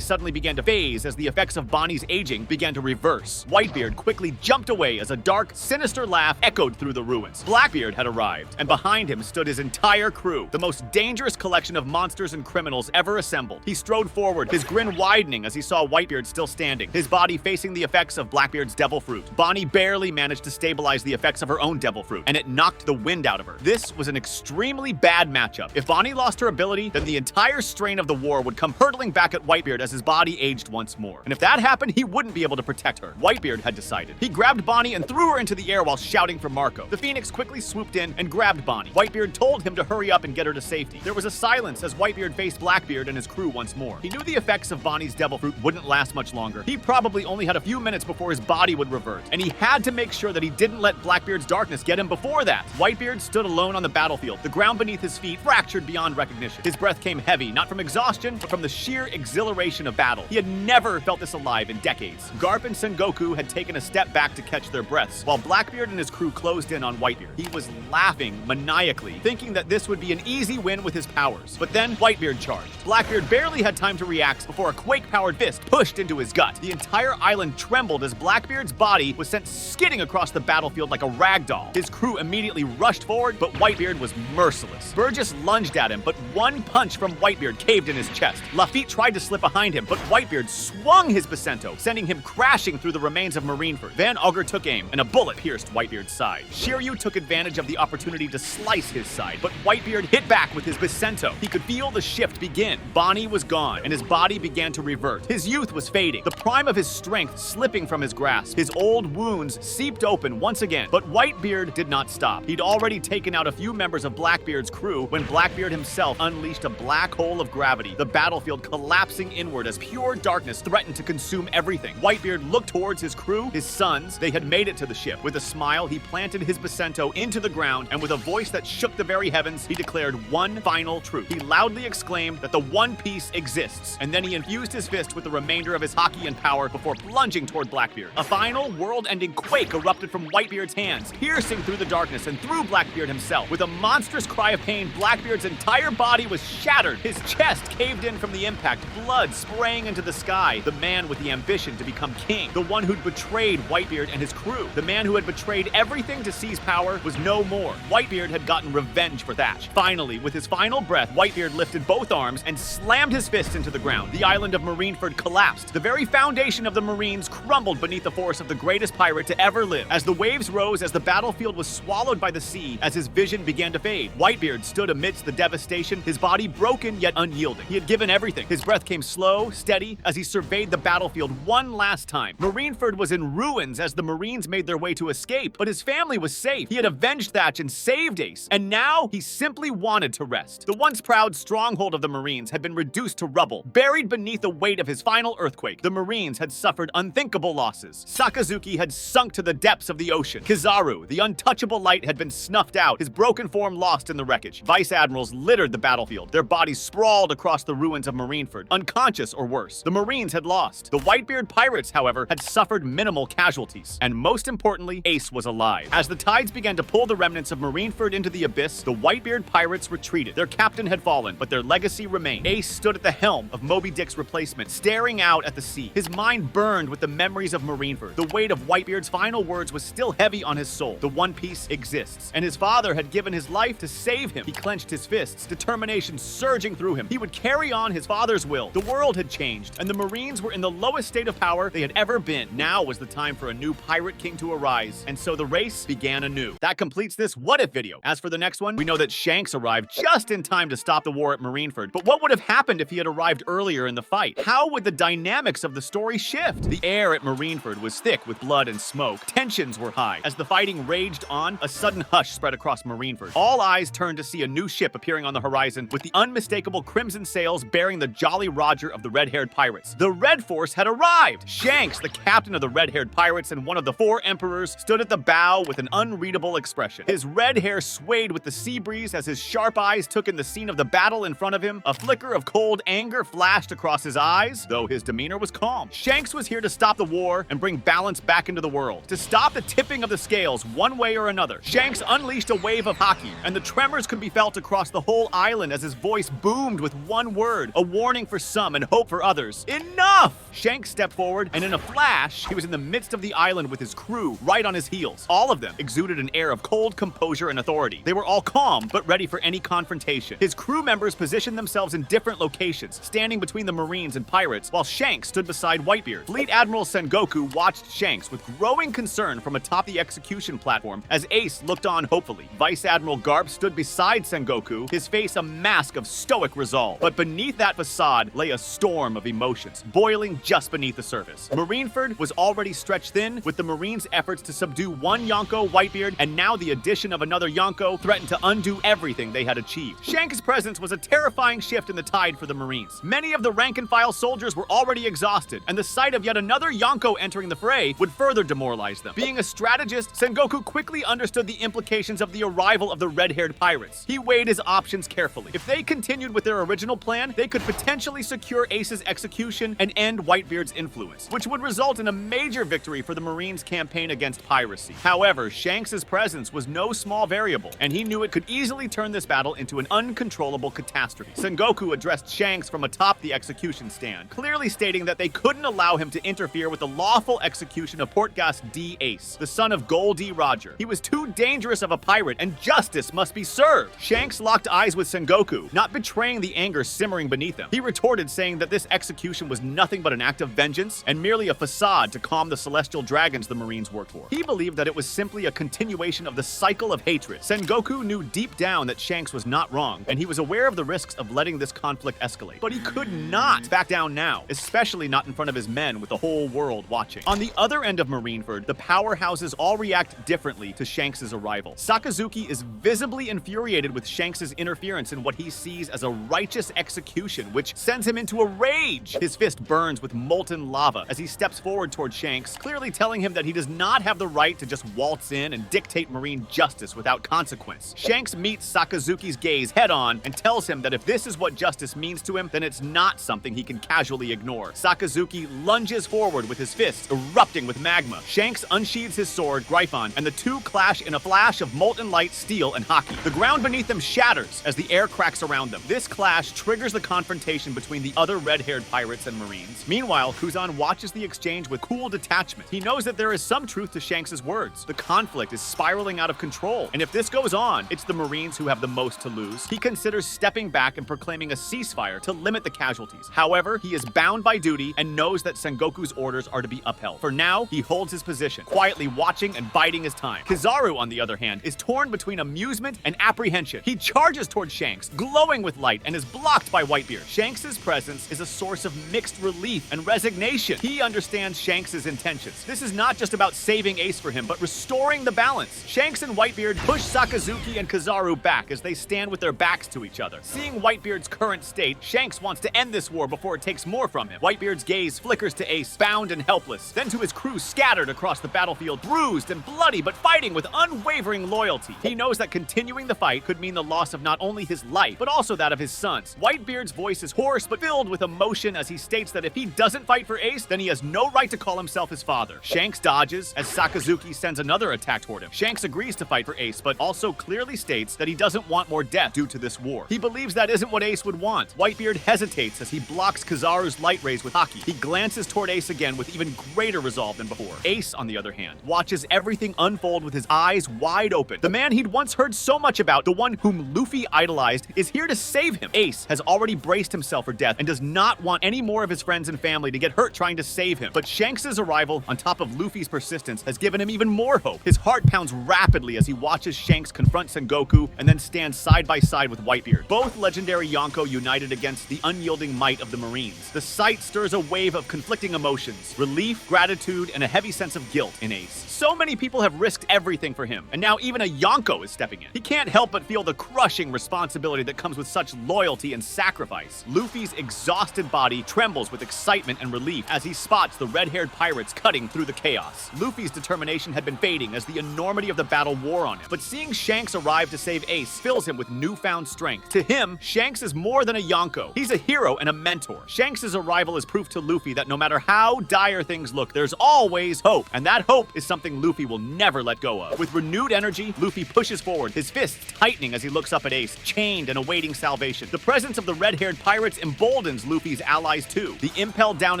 suddenly began to phase as the effects of Bonnie's aging began to reverse. Whitebeard quickly jumped away as a dark, sinister laugh echoed through the ruins. Blackbeard had arrived, and behind him stood his entire crew, the most dangerous collection of monsters and criminals ever assembled. He strode forward, his grin widening as he saw Whitebeard still standing, his body facing the effects of Blackbeard's devil fruit. Bonnie barely managed to stabilize the effects of her own devil fruit, and it knocked the wind out of her. This was an extremely bad matchup. If Bonnie lost her ability, then the entire strain of the war would come hurtling back at Whitebeard as his body aged once more. And if that happened, he wouldn't be able to protect her. Whitebeard had decided. He grabbed Bonnie and threw her into the air while shouting for Marco. The Phoenix quickly swooped in and grabbed Bonnie. Whitebeard told him to hurry up and get her to safety. There was a silence as Whitebeard faced Blackbeard and his crew once more. He knew the effects of Bonnie's devil fruit wouldn't last much longer. He probably only had a few minutes before his body would revert, and he had to make sure that he didn't let Blackbeard's darkness get him before that. Whitebeard stood alone on the battlefield, the ground beneath his feet fractured beyond recognition. His breath came heavy, not from exhaustion, but from the sheer exhilaration of battle. He had never felt this alive in decades. Garp and Sengoku had taken a step back to catch their breaths, while Blackbeard and his crew closed in on Whitebeard. He was laughing maniacally, thinking that this would be an easy win with his powers. But then Whitebeard charged. Blackbeard barely had time to react before a quake-powered fist pushed into his gut. The entire island trembled as Blackbeard's body was sent skidding across the battlefield like a rag doll. His crew immediately rushed forward, but Whitebeard was merciless. Burgess lunged at him, but one punch from Whitebeard caved in his chest. Lafitte tried to slip behind him, but Whitebeard swung his Basento, sending him crashing through the remains of Marineford. Van Augur took aim, and a bullet pierced Whitebeard's side. Shiryu took advantage of the opportunity to slice his side, but Whitebeard hit back with his Basento. He could feel the shift begin. Bonnie was gone, and his body began to revert. His youth was fading, the prime of his strength slipping from his grasp. His old wounds seeped open once again, but Whitebeard did not stop. He'd already taken out a few members of Blackbeard's crew when Blackbeard himself unleashed a black hole of gravity, the battlefield collapsing inward as pure darkness threatened to consume everything. Whitebeard looked towards his crew, his sons. They had made it to the ship. With a smile, he planted his Basento into the ground, and with a voice that shook the very heavens, he declared one final truth. He loudly exclaimed that the One Piece exists, and then he infused his fist with the remainder of his haki and power before plunging toward Blackbeard. A final world-ending quake erupted from Whitebeard's hands, piercing through the darkness and through Blackbeard himself. With a monstrous cry of pain, Blackbeard's entire body was shattered. His chest caved in from the impact, blood spraying into the sky. The man with the ambition to become king, the one who'd betrayed Whitebeard and his crew, the man who had betrayed everything to seize power, was no more. Whitebeard had gotten revenge for Thatch. Finally, with his final breath, Whitebeard lifted both arms and slammed his fist into the ground. The island of Marineford collapsed. The very foundation of the Marines crumbled beneath the force of the greatest pirate to ever live. As the waves rose, as the battlefield was swallowed by the sea, as his vision began to fade, Whitebeard stood amidst the devastation, his body broken yet unyielding. He had given everything. His breath came slow, steady, as he surveyed the battlefield one last time. Marineford was in ruins as the Marines made their way to escape, but his family was safe. He had avenged Thatch and saved Ace, and now he simply wanted to rest. The once proud stronghold of the Marines had been reduced to rubble, buried beneath the weight of his final earthquake. The Marines had suffered unthinkable losses. Sakazuki had sunk to the depths of the ocean. Kizaru, the untouchable light, had been snuffed out, his broken form lost in the wreckage. Vice admirals littered the battlefield, their bodies sprawled across the ruins of Marineford, unconscious or worse. The Marines had lost. The Whitebeard pirates, however, had suffered minimal casualties. And most importantly, Ace was alive. As the tides began to pull the remnants of Marineford into the abyss, the Whitebeard pirates retreated. Their captain had fallen, but their legacy remained. Ace stood at the helm of Moby Dick's replacement, staring out at the sea. His mind burned with the memories of Marineford. The weight of Whitebeard's final words was still heavy on his soul. The One Piece exists, and his father had given his life to save him. He clenched his fists, determination surging through him. He would carry on his father's will. The world had changed, and the Marines were in the lowest state of power they had ever been. Now was the time for a new pirate king to arise, and so the race began anew. That completes this What If video. As for the next one, we know that Shanks arrived just in time to stop the war at Marineford. But what would have happened if he had arrived earlier in the fight? How would the dynamics of the story shift? The air at Marineford was thick with blood and smoke. Tensions were were high. As the fighting raged on, a sudden hush spread across Marineford. All eyes turned to see a new ship appearing on the horizon with the unmistakable crimson sails bearing the Jolly Roger of the red-haired pirates. The Red Force had arrived! Shanks, the captain of the red-haired pirates and one of the 4 emperors, stood at the bow with an unreadable expression. His red hair swayed with the sea breeze as his sharp eyes took in the scene of the battle in front of him. A flicker of cold anger flashed across his eyes, though his demeanor was calm. Shanks was here to stop the war and bring balance back into the world, to stop the tipping of the scales one way or another. Shanks unleashed a wave of haki, and the tremors could be felt across the whole island as his voice boomed with one word, a warning for some and hope for others. Enough! Shanks stepped forward, and in a flash, he was in the midst of the island with his crew right on his heels. All of them exuded an air of cold composure and authority. They were all calm, but ready for any confrontation. His crew members positioned themselves in different locations, standing between the Marines and pirates, while Shanks stood beside Whitebeard. Fleet Admiral Sengoku watched Shanks with growing concern from atop the execution platform as Ace looked on hopefully. Vice Admiral Garp stood beside Sengoku, his face a mask of stoic resolve. But beneath that facade lay a storm of emotions, boiling just beneath the surface. Marineford was already stretched thin, with the Marines' efforts to subdue one Yonko, Whitebeard, and now the addition of another Yonko threatened to undo everything they had achieved. Shanks' presence was a terrifying shift in the tide for the Marines. Many of the rank-and-file soldiers were already exhausted, and the sight of yet another Yonko entering the fray would further demoralize them. Being a strategist, Sengoku quickly understood the implications of the arrival of the red-haired pirates. He weighed his options carefully. If they continued with their original plan, they could potentially secure Ace's execution and end Whitebeard's influence, which would result in a major victory for the Marines' campaign against piracy. However, Shanks' presence was no small variable, and he knew it could easily turn this battle into an uncontrollable catastrophe. Sengoku addressed Shanks from atop the execution stand, clearly stating that they couldn't allow him to interfere with the lawful execution of Portgas D. Ace, the son of Gol D. Roger. He was too dangerous of a pirate, and justice must be served. Shanks locked eyes with Sengoku, not betraying the anger simmering beneath him. He retorted, saying that this execution was nothing but an act of vengeance and merely a facade to calm the celestial dragons the Marines worked for. He believed that it was simply a continuation of the cycle of hatred. Sengoku knew deep down that Shanks was not wrong, and he was aware of the risks of letting this conflict escalate. But he could not back down now, especially not in front of his men with the whole world watching. On the other end of Marineford, the powerhouses all react differently to Shanks' arrival. Sakazuki is visibly infuriated with Shanks' interference in what he sees as a righteous execution, which sends him into a rage. His fist burns with molten lava as he steps forward toward Shanks, clearly telling him that he does not have the right to just waltz in and dictate Marine justice without consequence. Shanks meets Sakazuki's gaze head-on and tells him that if this is what justice means to him, then it's not something he can casually ignore. Sakazuki lunges forward with his fists erupting with magma. Shanks unsheathes his sword, Gryphon, and the two clash in a flash of molten light, steel, and haki. The ground beneath them shatters as the air cracks around them. This clash triggers the confrontation between the other red-haired pirates and Marines. Meanwhile, Kuzan watches the exchange with cool detachment. He knows that there is some truth to Shanks' words. The conflict is spiraling out of control, and if this goes on, it's the Marines who have the most to lose. He considers stepping back and proclaiming a ceasefire to limit the casualties. However, he is bound by duty and knows that Sengoku's orders are to be upheld. For now, he holds his position, quietly watching and biding his time. Kizaru, on the other hand, is torn between amusement and apprehension. He charges toward Shanks, glowing with light, and is blocked by Whitebeard. Shanks' presence is a source of mixed relief and resignation. He understands Shanks' intentions. This is not just about saving Ace for him, but restoring the balance. Shanks and Whitebeard push Sakazuki and Kizaru back as they stand with their backs to each other. Seeing Whitebeard's current state, Shanks wants to end this war before it takes more from him. Whitebeard's gaze flickers to Ace, bound and helpless, then to his crew scattered across the battlefield, bruised and bloody, but fighting with unwavering loyalty. He knows that continuing the fight could mean the loss of not only his life, but also that of his sons. Whitebeard's voice is hoarse, but filled with emotion as he states that if he doesn't fight for Ace, then he has no right to call himself his father. Shanks dodges as Sakazuki sends another attack toward him. Shanks agrees to fight for Ace, but also clearly states that he doesn't want more death due to this war. He believes that isn't what Ace would want. Whitebeard hesitates as he blocks Kizaru's light rays with haki. He glances toward Ace again with even greater resolve than before. Ace, on the other hand, watches everything unfold with his eyes wide open. The man he'd once heard so much about, the one whom Luffy idolized, is here to save him. Ace has already braced himself for death and does not want any more of his friends and family to get hurt trying to save him. But Shanks' arrival, on top of Luffy's persistence, has given him even more hope. His heart pounds rapidly as he watches Shanks confront Sengoku and then stand side by side with Whitebeard. Both legendary Yonko united against the unyielding might of the Marines. The sight stirs a wave of conflicting emotions, relief, gratitude, and a heavy sense of guilt in Ace. Ace. So many people have risked everything for him, and now even a Yonko is stepping in. He can't help but feel the crushing responsibility that comes with such loyalty and sacrifice. Luffy's exhausted body trembles with excitement and relief as he spots the red-haired pirates cutting through the chaos. Luffy's determination had been fading as the enormity of the battle wore on him, but seeing Shanks arrive to save Ace fills him with newfound strength. To him, Shanks is more than a Yonko. He's a hero and a mentor. Shanks' arrival is proof to Luffy that no matter how dire things look, there's always hope, and that hope is something Luffy will never let go of. With renewed energy, Luffy pushes forward, his fists tightening as he looks up at Ace, chained and awaiting salvation. The presence of the red-haired pirates emboldens Luffy's allies too. The impelled down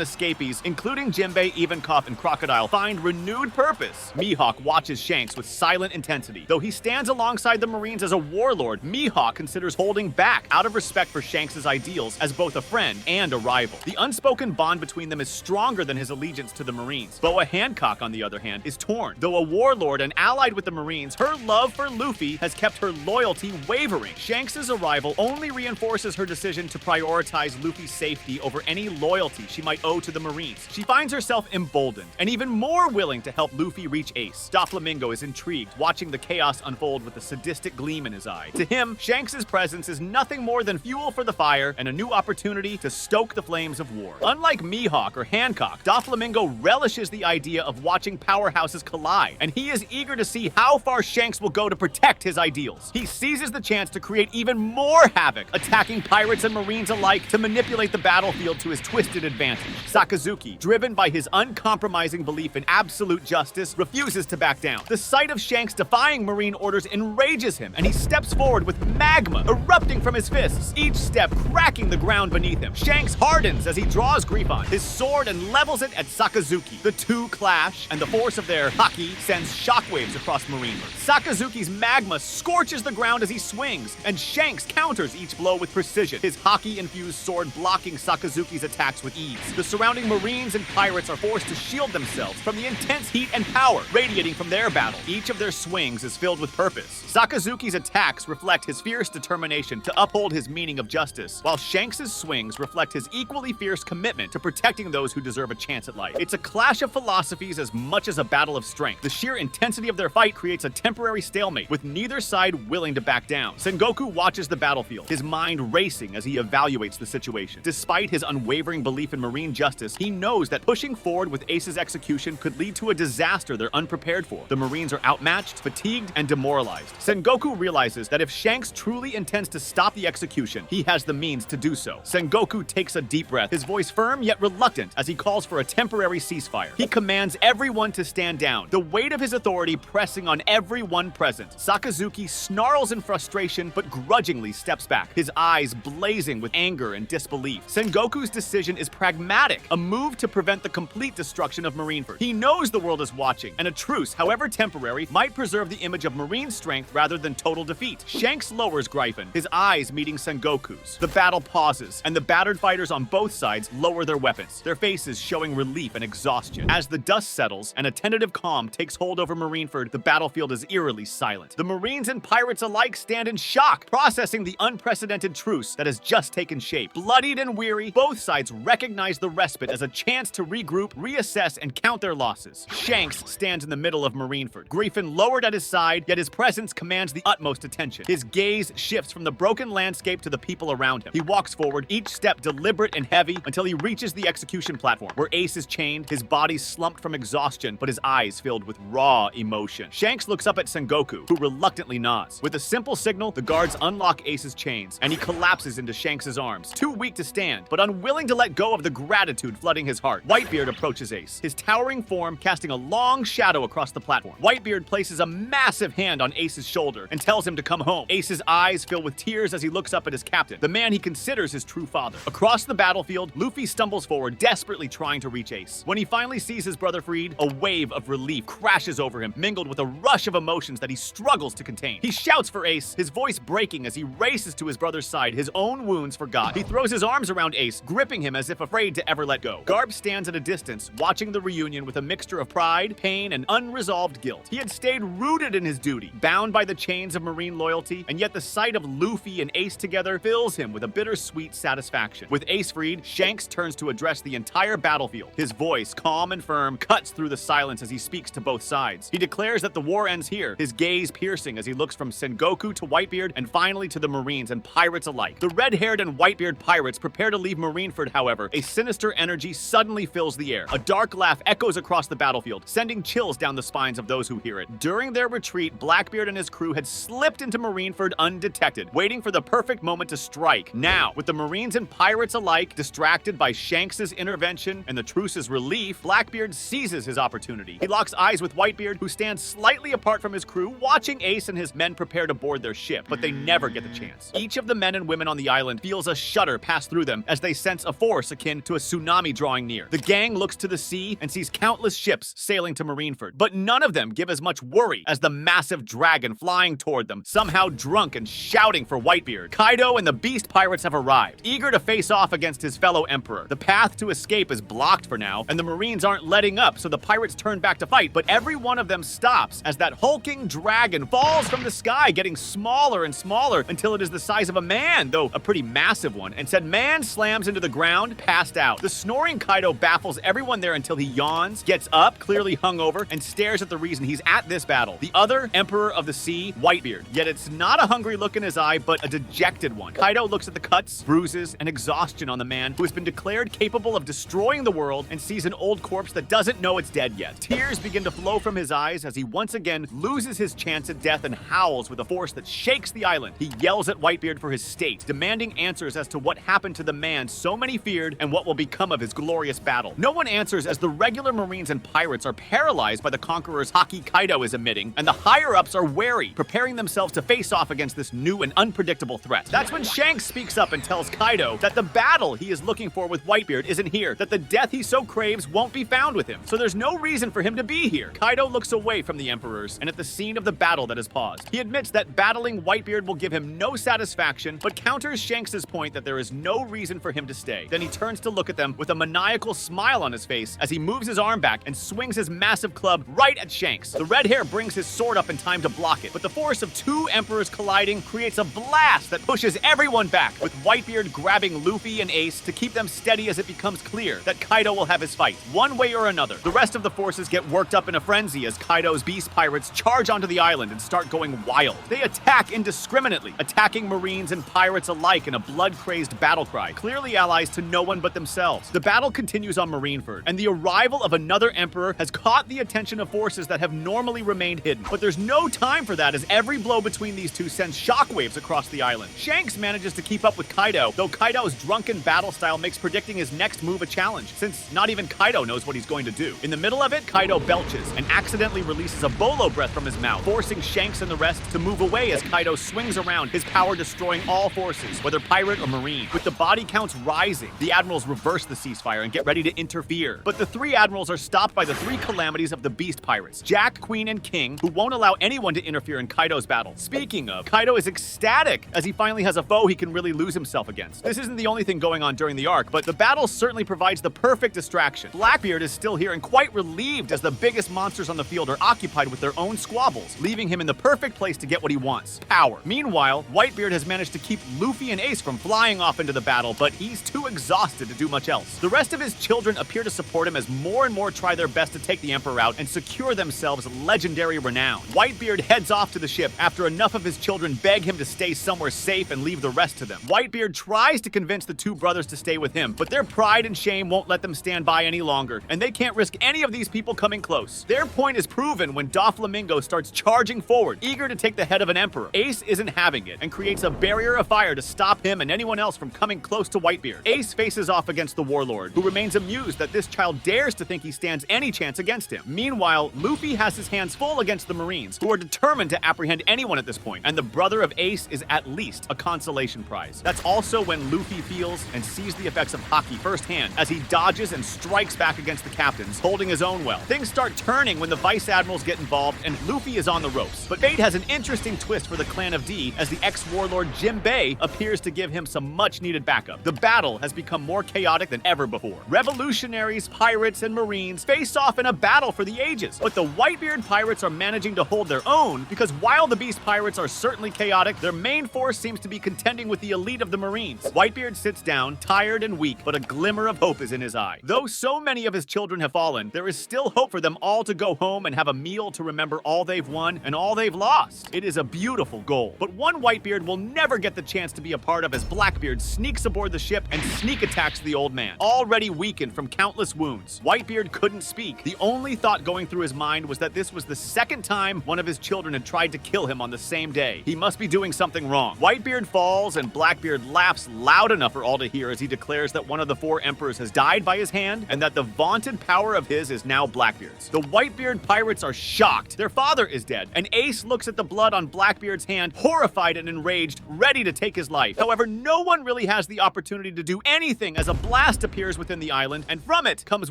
escapees, including Jinbei, Ivankov, and Crocodile, find renewed purpose. Mihawk watches Shanks with silent intensity. Though he stands alongside the Marines as a warlord, Mihawk considers holding back out of respect for Shanks' ideals as both a friend and a rival. The unspoken bond between them is stronger than his allegiance to the Marines. Boa Hancock, on the other hand, is torn. Though a warlord and allied with the Marines, her love for Luffy has kept her loyalty wavering. Shanks' arrival only reinforces her decision to prioritize Luffy's safety over any loyalty she might owe to the Marines. She finds herself emboldened and even more willing to help Luffy reach Ace. Doflamingo is intrigued, watching the chaos unfold with a sadistic gleam in his eye. To him, Shanks' presence is nothing more than fuel for the fire and a new opportunity to stoke the flames of war. Unlike Mihawk or Hancock, Doflamingo relishes the idea of watching powerhouses collide, and he is eager to see how far Shanks will go to protect his ideals. He seizes the chance to create even more havoc, attacking pirates and Marines alike to manipulate the battlefield to his twisted advantage. Sakazuki, driven by his uncompromising belief in absolute justice, refuses to back down. The sight of Shanks defying Marine orders enrages him, and he steps forward with magma erupting from his fists, each step cracking the ground beneath him. Shanks hardens as he draws Griffon, his sword, and levels it at Sakazuki. The two clash, and the force of their haki sends shockwaves across Marineford. Sakazuki's magma scorches the ground as he swings, and Shanks counters each blow with precision, his haki-infused sword blocking Sakazuki's attacks with ease. The surrounding Marines and pirates are forced to shield themselves from the intense heat and power radiating from their battle. Each of their swings is filled with purpose. Sakazuki's attacks reflect his fierce determination to uphold his meaning of justice, while Shanks' swings reflect his equally fierce commitment to protecting those who deserve a chance at life. It's a clash of philosophies as much as a battle of strength. The sheer intensity of their fight creates a temporary stalemate, with neither side willing to back down. Sengoku watches the battlefield, his mind racing as he evaluates the situation. Despite his unwavering belief in Marine justice, he knows that pushing forward with Ace's execution could lead to a disaster they're unprepared for. The Marines are outmatched, fatigued, and demoralized. Sengoku realizes that if Shanks truly intends to stop the execution, he has the means to do so. Sengoku takes a deep breath, his voice firm yet reluctant as he calls for a temporary ceasefire. He commands everyone to stand down, the weight of his authority pressing on everyone present. Sakazuki snarls in frustration but grudgingly steps back, his eyes blazing with anger and disbelief. Sengoku's decision is pragmatic, a move to prevent the complete destruction of Marineford. He knows the world is watching, and a truce, however temporary, might preserve the image of Marine strength rather than total defeat. Shanks lowers Griffon, his eyes meeting Sengoku's. The battle pauses, and the battered fighters on both sides lower their weapons, their faces showing relief and exhaustion. As the dust settles and a tentative calm takes hold over Marineford, the battlefield is eerily silent. The Marines and pirates alike stand in shock, processing the unprecedented truce that has just taken shape. Bloodied and weary, both sides recognize the respite as a chance to regroup, reassess, and count their losses. Shanks stands in the middle of Marineford, Griffon lowered at his side, yet his presence commands the utmost attention. His gaze shifts from the broken landscape to the people around him. He walks forward, each step deliberate and heavy, until he reaches the execution platform, where Ace is chained, his body slumped from exhaustion, but his eyes filled with raw emotion. Shanks looks up at Sengoku, who reluctantly nods. With a simple signal, the guards unlock Ace's chains, and he collapses into Shanks' arms, too weak to stand, but unwilling to let go of the gratitude flooding his heart. Whitebeard approaches Ace, his towering form casting a long shadow across the platform. Whitebeard places a massive hand on Ace's shoulder and tells him to come home. Ace's eyes fill with tears as he looks up at his captain, the man he considers his true father. Across the battlefield, Luffy stumbles forward, desperately trying to reach Ace. When he finally sees his brother freed, a wave of relief crashes over him, mingled with a rush of emotions that he struggles to contain. He shouts for Ace, his voice breaking as he races to his brother's side, his own wounds forgotten. He throws his arms around Ace, gripping him as if afraid to ever let go. Garp stands at a distance, watching the reunion with a mixture of pride, pain, and unresolved guilt. He had stayed rooted in his duty, bound by the chains of Marine loyalty, and yet the sight of Luffy and Ace together fills him with a bittersweet satisfaction. With Ace freed, Shanks turns to address the entire battlefield. His voice, calm and firm, cuts through the silence silence as he speaks to both sides. He declares that the war ends here, his gaze piercing as he looks from Sengoku to Whitebeard and finally to the Marines and pirates alike. The red-haired and Whitebeard pirates prepare to leave Marineford, however. A sinister energy suddenly fills the air. A dark laugh echoes across the battlefield, sending chills down the spines of those who hear it. During their retreat, Blackbeard and his crew had slipped into Marineford undetected, waiting for the perfect moment to strike. Now, with the Marines and pirates alike distracted by Shanks' intervention and the truce's relief, Blackbeard seizes his opportunity. He locks eyes with Whitebeard, who stands slightly apart from his crew, watching Ace and his men prepare to board their ship, but they never get the chance. Each of the men and women on the island feels a shudder pass through them as they sense a force akin to a tsunami drawing near. The gang looks to the sea and sees countless ships sailing to Marineford, but none of them give as much worry as the massive dragon flying toward them, somehow drunk and shouting for Whitebeard. Kaido and the beast pirates have arrived, eager to face off against his fellow emperor. The path to escape is blocked for now, and the Marines aren't letting up, so the pirates turn back to fight, but every one of them stops as that hulking dragon falls from the sky, getting smaller and smaller until it is the size of a man, though a pretty massive one, and said man slams into the ground, passed out. The snoring Kaido baffles everyone there until he yawns, gets up, clearly hungover, and stares at the reason he's at this battle. The other Emperor of the Sea, Whitebeard. Yet it's not a hungry look in his eye, but a dejected one. Kaido looks at the cuts, bruises, and exhaustion on the man who has been declared capable of destroying the world and sees an old corpse that doesn't know it's dead yet. Tears begin to flow from his eyes as he once again loses his chance at death and howls with a force that shakes the island. He yells at Whitebeard for his state, demanding answers as to what happened to the man so many feared and what will become of his glorious battle. No one answers as the regular Marines and pirates are paralyzed by the Conqueror's haki Kaido is emitting, and the higher-ups are wary, preparing themselves to face off against this new and unpredictable threat. That's when Shanks speaks up and tells Kaido that the battle he is looking for with Whitebeard isn't here, that the death he so craves won't be found with him, so there's no reason for him to be here. Kaido looks away from the Emperors and at the scene of the battle that has paused. He admits that battling Whitebeard will give him no satisfaction, but counters Shanks' point that there is no reason for him to stay. Then he turns to look at them with a maniacal smile on his face as he moves his arm back and swings his massive club right at Shanks. The red hair brings his sword up in time to block it, but the force of two Emperors colliding creates a blast that pushes everyone back, with Whitebeard grabbing Luffy and Ace to keep them steady as it becomes clear that Kaido will have his fight, one way or another. The rest of the forces get worked up in a frenzy as Kaido's beast pirates charge onto the island and start going wild. They attack indiscriminately, attacking Marines and pirates alike in a blood-crazed battle cry, clearly allies to no one but themselves. The battle continues on Marineford, and the arrival of another Emperor has caught the attention of forces that have normally remained hidden. But there's no time for that as every blow between these two sends shockwaves across the island. Shanks manages to keep up with Kaido, though Kaido's drunken battle style makes predicting his next move a challenge, since not even Kaido knows what he's going to do. In the middle of it, Kaido belches and accidentally releases a bolo breath from his mouth, forcing Shanks and the rest to move away as Kaido swings around, his power destroying all forces, whether pirate or marine. With the body counts rising, the admirals reverse the ceasefire and get ready to interfere. But the three admirals are stopped by the three calamities of the beast pirates, Jack, Queen, and King, who won't allow anyone to interfere in Kaido's battle. Speaking of, Kaido is ecstatic as he finally has a foe he can really lose himself against. This isn't the only thing going on during the arc, but the battle certainly provides the perfect distraction. Blackbeard is still here and quite relieved as the biggest monsters on the field are occupied with their own squabbles, leaving him in the perfect place to get what he wants: power. Meanwhile, Whitebeard has managed to keep Luffy and Ace from flying off into the battle, but he's too exhausted to do much else. The rest of his children appear to support him as more and more try their best to take the Emperor out and secure themselves legendary renown. Whitebeard heads off to the ship after enough of his children beg him to stay somewhere safe and leave the rest to them. Whitebeard tries to convince the two brothers to stay with him, but their pride and shame won't let them stand by any longer, and they can't risk any of these people coming close. Their point is proven when Doflamingo starts charging forward, eager to take the head of an Emperor. Ace isn't having it and creates a barrier of fire to stop him and anyone else from coming close to Whitebeard. Ace faces off against the warlord, who remains amused that this child dares to think he stands any chance against him. Meanwhile, Luffy has his hands full against the Marines, who are determined to apprehend anyone at this point, and the brother of Ace is at least a consolation prize. That's also when Luffy feels and sees the effects of haki firsthand as he dodges and strikes back against the captains, holding his own well. Things start turning when the vice admirals get involved and Luffy is on the ropes. But fate has an interesting twist for the clan of D as the ex-warlord Jinbei appears to give him some much-needed backup. The battle has become more chaotic than ever before. Revolutionaries, pirates, and marines face off in a battle for the ages, but the Whitebeard pirates are managing to hold their own because while the beast pirates are certainly chaotic, their main force seems to be contending with the elite of the marines. Whitebeard sits down, tired and weak, but a glimmer of hope is in his eye. Though so many of his children have fallen, there is still still hope for them all to go home and have a meal to remember all they've won and all they've lost. It is a beautiful goal. But one Whitebeard will never get the chance to be a part of as Blackbeard sneaks aboard the ship and sneak attacks the old man, already weakened from countless wounds. Whitebeard couldn't speak. The only thought going through his mind was that this was the second time one of his children had tried to kill him on the same day. He must be doing something wrong. Whitebeard falls and Blackbeard laughs loud enough for all to hear as he declares that one of the 4 emperors has died by his hand and that the vaunted power of his is now Blackbeard's. The Whitebeard pirates are shocked. Their father is dead, and Ace looks at the blood on Blackbeard's hand, horrified and enraged, ready to take his life. However, no one really has the opportunity to do anything as a blast appears within the island, and from it comes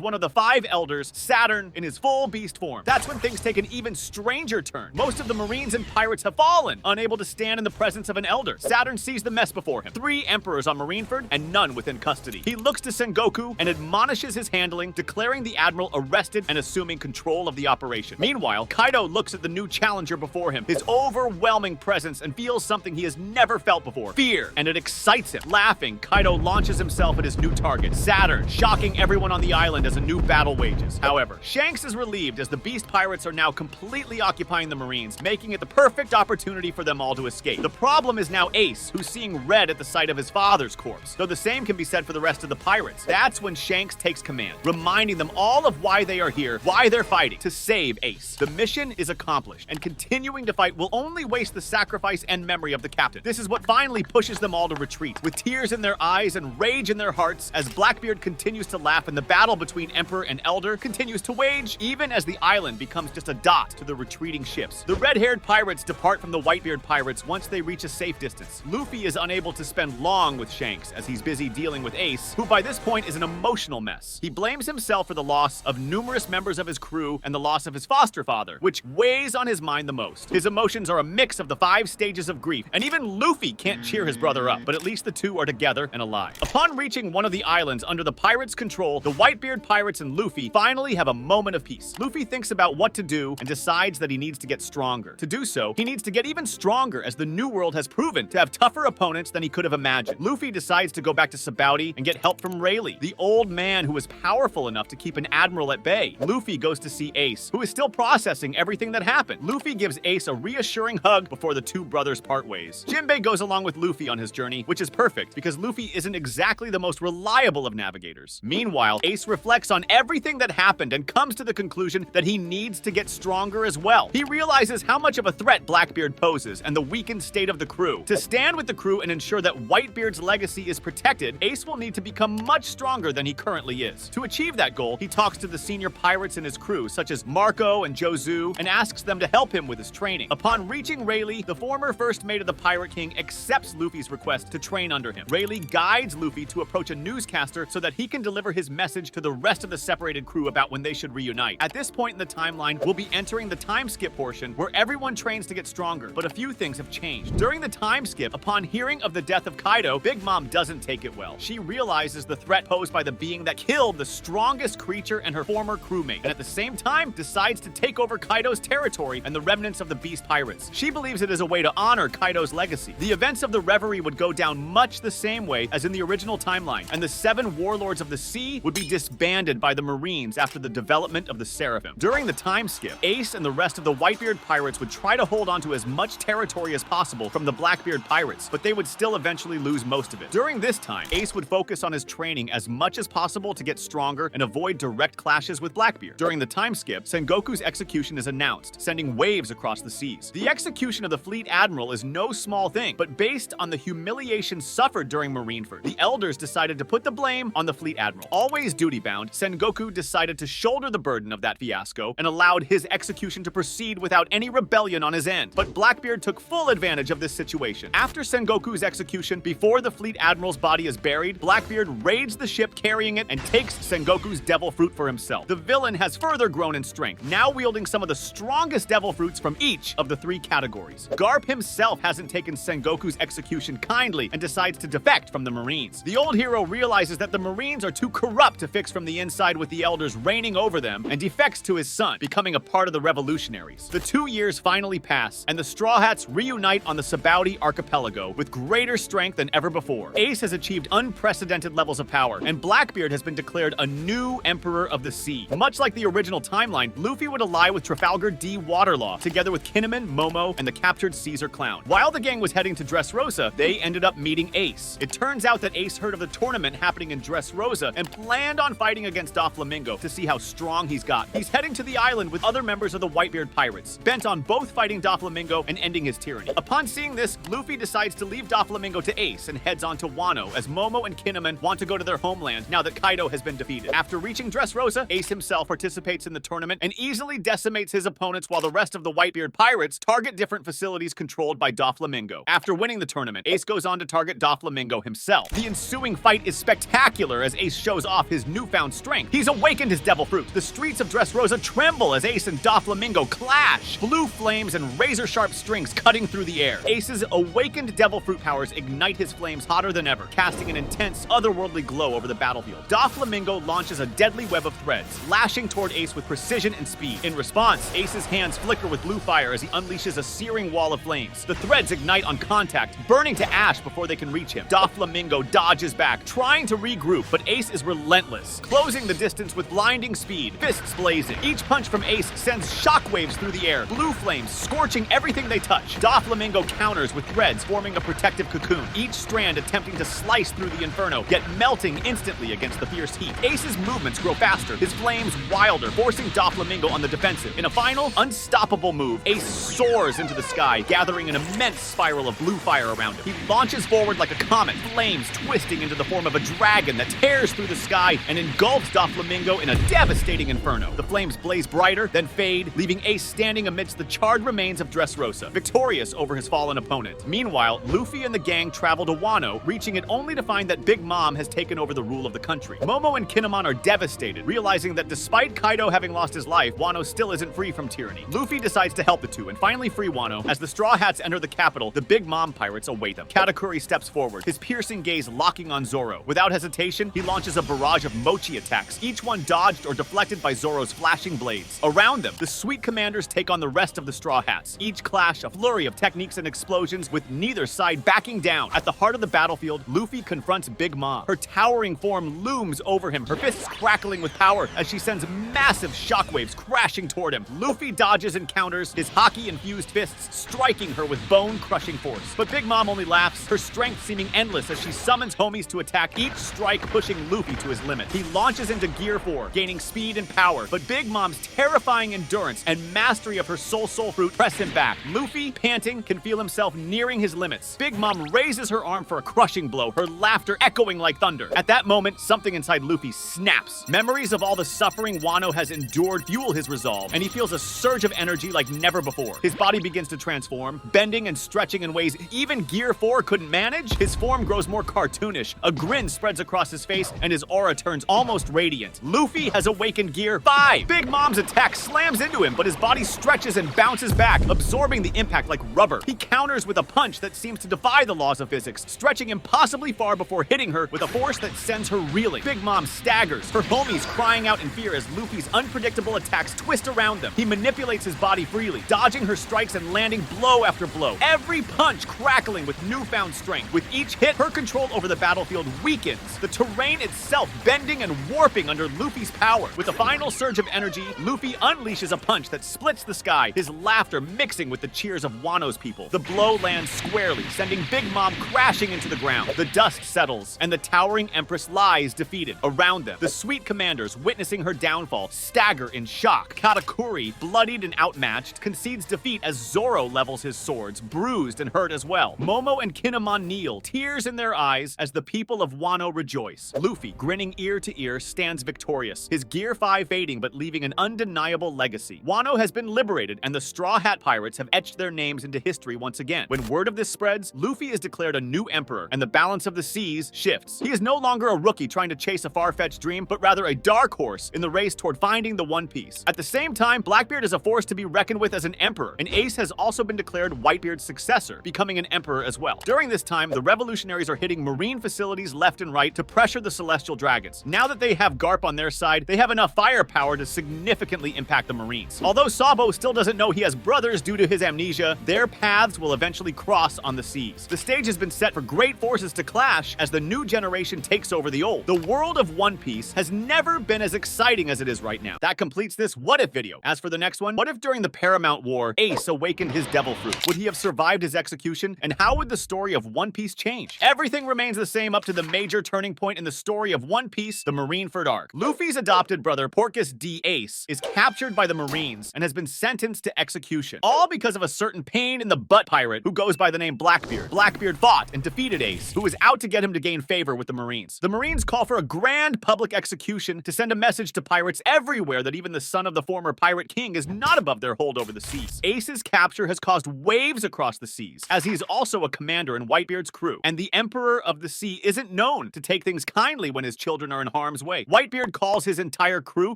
one of the 5 elders, Saturn, in his full beast form. That's when things take an even stranger turn. Most of the Marines and pirates have fallen, unable to stand in the presence of an elder. Saturn sees the mess before him. 3 emperors on Marineford and none within custody. He looks to Sengoku and admonishes his handling, declaring the admiral arrested and assuming control of the operation. Meanwhile, Kaido looks at the new challenger before him, his overwhelming presence, and feels something he has never felt before: fear, and it excites him. Laughing, Kaido launches himself at his new target, Saturn, shocking everyone on the island as a new battle wages. However, Shanks is relieved as the beast pirates are now completely occupying the Marines, making it the perfect opportunity for them all to escape. The problem is now Ace, who's seeing red at the sight of his father's corpse, though the same can be said for the rest of the pirates. That's when Shanks takes command, reminding them all of why they are here, why they're fighting: to save Ace. The mission is accomplished, and continuing to fight will only waste the sacrifice and memory of the captain. This is what finally pushes them all to retreat, with tears in their eyes and rage in their hearts as Blackbeard continues to laugh and the battle between Emperor and Elder continues to wage, even as the island becomes just a dot to the retreating ships. The red-haired pirates depart from the Whitebeard pirates once they reach a safe distance. Luffy is unable to spend long with Shanks as he's busy dealing with Ace, who by this point is an emotional mess. He blames himself for the loss of numerous members of his crew and the loss of his foster father, which weighs on his mind the most. His emotions are a mix of the 5 stages of grief, and even Luffy can't cheer his brother up, but at least the two are together and alive. Upon reaching one of the islands under the pirates' control, the Whitebeard pirates and Luffy finally have a moment of peace. Luffy thinks about what to do and decides that he needs to get stronger. To do so, he needs to get even stronger as the New World has proven to have tougher opponents than he could have imagined. Luffy decides to go back to Sabaody and get help from Rayleigh, the old man who was powerful enough to keep an admiral at bay. Luffy goes to see Ace, who is still processing everything that happened. Luffy gives Ace a reassuring hug before the two brothers part ways. Jinbei goes along with Luffy on his journey, which is perfect because Luffy isn't exactly the most reliable of navigators. Meanwhile, Ace reflects on everything that happened and comes to the conclusion that he needs to get stronger as well. He realizes how much of a threat Blackbeard poses and the weakened state of the crew. To stand with the crew and ensure that Whitebeard's legacy is protected, Ace will need to become much stronger than he currently is. To achieve that goal, he talks to the senior pirates in his crew, such as Marco and Jozu, and asks them to help him with his training. Upon reaching Rayleigh, the former first mate of the Pirate King accepts Luffy's request to train under him. Rayleigh guides Luffy to approach a newscaster so that he can deliver his message to the rest of the separated crew about when they should reunite. At this point in the timeline, we'll be entering the time skip portion where everyone trains to get stronger, but a few things have changed. During the time skip, upon hearing of the death of Kaido, Big Mom doesn't take it well. She realizes the threat posed by the being that killed the strongest creature and her former crewmate, and at the same time decides to take over Kaido's territory and the remnants of the Beast Pirates. She believes it is a way to honor Kaido's legacy. The events of the Reverie would go down much the same way as in the original timeline, and the 7 warlords of the sea would be disbanded by the Marines after the development of the Seraphim. During the time skip, Ace and the rest of the Whitebeard pirates would try to hold on to as much territory as possible from the Blackbeard pirates, but they would still eventually lose most of it. During this time, Ace would focus on his training as much as possible to get stronger and avoid direct clashes with Blackbeard. During the time skip, Sengoku's execution is announced, sending waves across the seas. The execution of the fleet admiral is no small thing, but based on the humiliation suffered during Marineford, the elders decided to put the blame on the fleet admiral. Always duty-bound, Sengoku decided to shoulder the burden of that fiasco and allowed his execution to proceed without any rebellion on his end. But Blackbeard took full advantage of this situation. After Sengoku's execution, before the fleet admiral's body is buried, Blackbeard raids the ship carrying it and takes Sengoku's devil fruit for himself. The villain has further grown in strength, now wielding some of the strongest devil fruits from each of the 3 categories. Garp himself hasn't taken Sengoku's execution kindly and decides to defect from the Marines. The old hero realizes that the Marines are too corrupt to fix from the inside with the elders reigning over them and defects to his son, becoming a part of the revolutionaries. The 2 years finally pass, and the Straw Hats reunite on the Sabaody archipelago with greater strength than ever before. Ace has achieved unprecedented levels of power, and Blackbeard has been declared a new Emperor of the Sea. much like the original timeline, Luffy would ally with Trafalgar D. Waterlaw, together with Kinemon, Momo, and the captured Caesar Clown. While the gang was heading to Dressrosa, they ended up meeting Ace. It turns out that Ace heard of the tournament happening in Dressrosa and planned on fighting against Doflamingo to see how strong he's got. He's heading to the island with other members of the Whitebeard pirates, bent on both fighting Doflamingo and ending his tyranny. Upon seeing this, Luffy decides to leave Doflamingo to Ace and heads on to Wano as Momo and Kinemon want to go to their homeland now that Kaido has been defeated. After reaching Dressrosa, Ace himself participates in the tournament and easily decimates his opponents while the rest of the Whitebeard pirates target different facilities controlled by Doflamingo. After winning the tournament, Ace goes on to target Doflamingo himself. The ensuing fight is spectacular as Ace shows off his newfound strength. He's awakened his devil fruit. The streets of Dressrosa tremble as Ace and Doflamingo clash, blue flames and razor-sharp strings cutting through the air. Ace's awakened devil fruit powers ignite his flames hotter than ever, casting an intense, otherworldly glow over the battlefield. Doflamingo launches a deadly web of threads, lashing toward Ace with precision and speed. In response, Ace's hands flicker with blue fire as he unleashes a searing wall of flames. The threads ignite on contact, burning to ash before they can reach him. Doflamingo dodges back, trying to regroup, but Ace is relentless, closing the distance with blinding speed, fists blazing. Each punch from Ace sends shockwaves through the air, blue flames scorching everything they touch. Doflamingo counters with threads forming a protective cocoon, each strand attempting to slice through the inferno, yet melting instantly against the fierce heat. Ace's movements grow faster, his flames wilder, forcing Doflamingo on the defensive. In a final, unstoppable move, Ace soars into the sky, gathering an immense spiral of blue fire around him. He launches forward like a comet, flames twisting into the form of a dragon that tears through the sky and engulfs Doflamingo in a devastating inferno. The flames blaze brighter, then fade, leaving Ace standing amidst the charred remains of Dressrosa, victorious over his fallen opponent. Meanwhile, Luffy and the gang travel to Wano, reaching it only to find that Big Mom has taken over the rule of the country. Momo and Kinemon are devastated, realizing that despite Kaido having lost his life, Wano still isn't free from tyranny. Luffy decides to help the two and finally free Wano. As the Straw Hats enter the capital, the Big Mom pirates await them. Katakuri steps forward, his piercing gaze locking on Zoro. Without hesitation, he launches a barrage of mochi attacks, each one dodged or deflected by Zoro's flashing blades. Around them, the Sweet Commanders take on the rest of the Straw Hats. Each clash a flurry of techniques and explosions, with neither side backing down. At the heart of the battlefield, Luffy confronts Big Mom. Her towering form looms over him, her fists crackling with power as she sends massive shockwaves crashing toward him. Luffy dodges and counters, his hockey-infused fists striking her with bone-crushing force. But Big Mom only laughs, her strength seeming endless as she summons homies to attack, each strike pushing Luffy to his limit. He launches into Gear 4, gaining speed and power, but Big Mom's terrifying endurance and mastery of her Soul Fruit press him back. Luffy, panting, can feel himself nearing his limits. Big Mom raises her arm for a crushing blow, her laughter echoing like thunder. At that moment, something inside Luffy snaps. Memories of all the suffering Wano has endured fuel his resolve, and he feels a surge of energy like never before. His body begins to transform, bending and stretching in ways even Gear 4 couldn't manage. His form grows more cartoonish, a grin spreads across his face, and his aura turns almost radiant. Luffy has awakened Gear 5. Big Mom's attack slams into him, but his body stretches and bounces back, absorbing the impact like rubber. He counters with a punch that seems to defy the laws of physics, stretching impossibly far before hitting her with a force that sends her reeling. Big Mom staggers, her homies crying out in fear as Luffy's unpredictable attacks twist around them. He manipulates his body freely, dodging her strikes and landing blow after blow, every punch crackling with newfound strength. With each hit, her control over the battlefield weakens, the terrain itself bending and warping under Luffy's power. With a final surge of energy, Luffy unleashes a punch that splits the sky, his laughter mixing with the cheers of Wano's people. The blow lands squarely, sending Big Mom crashing into the ground. The dust settles, and the towering Empress lies defeated. Around them, the Sweet Commanders, witnessing her downfall, stagger in shock. Katakuri, bloodied and outmatched, concedes defeat as Zoro levels his swords, bruised and hurt as well. Momo and Kinemon kneel, tears in their eyes as the people of Wano rejoice. Luffy, grinning ear to ear, stands victorious, his Gear 5 fading but leaving an undeniable legacy. Wano has been liberated, and the Straw Hat Pirates have etched their names into history once again. When word of this spreads, Luffy is declared a new emperor, and the balance of the seas shifts. He is no longer a rookie trying to chase a far-fetched dream, but rather a dark horse in the race toward finding the One Piece. At the same time, Blackbeard is a force to be reckoned with as an emperor, and Ace has also been declared Whitebeard's successor, becoming an emperor as well. During this time, the revolutionaries are hitting marine facilities left and right to pressure the Celestial Dragons. Now that they have Garp on their side, they have enough firepower to significantly impact the Marines. Although Sabo still doesn't know he has brothers due to his amnesia, their paths will eventually cross on the seas. The stage has been set for great forces to clash as the new generation takes over the old. The world of One Piece has never been as exciting exciting as it is right now. That completes this what if video. As for the next one, what if during the Paramount War, Ace awakened his devil fruit? Would he have survived his execution? And how would the story of One Piece change? Everything remains the same up to the major turning point in the story of One Piece, the Marineford arc. Luffy's adopted brother, Porcus D. Ace, is captured by the Marines and has been sentenced to execution, all because of a certain pain-in-the-butt pirate who goes by the name Blackbeard. Blackbeard fought and defeated Ace, who was out to get him to gain favor with the Marines. The Marines call for a grand public execution to send a message to pirates everywhere that even the son of the former pirate king is not above their hold over the seas. Ace's capture has caused waves across the seas, as he's also a commander in Whitebeard's crew, and the Emperor of the Sea isn't known to take things kindly when his children are in harm's way. Whitebeard calls his entire crew,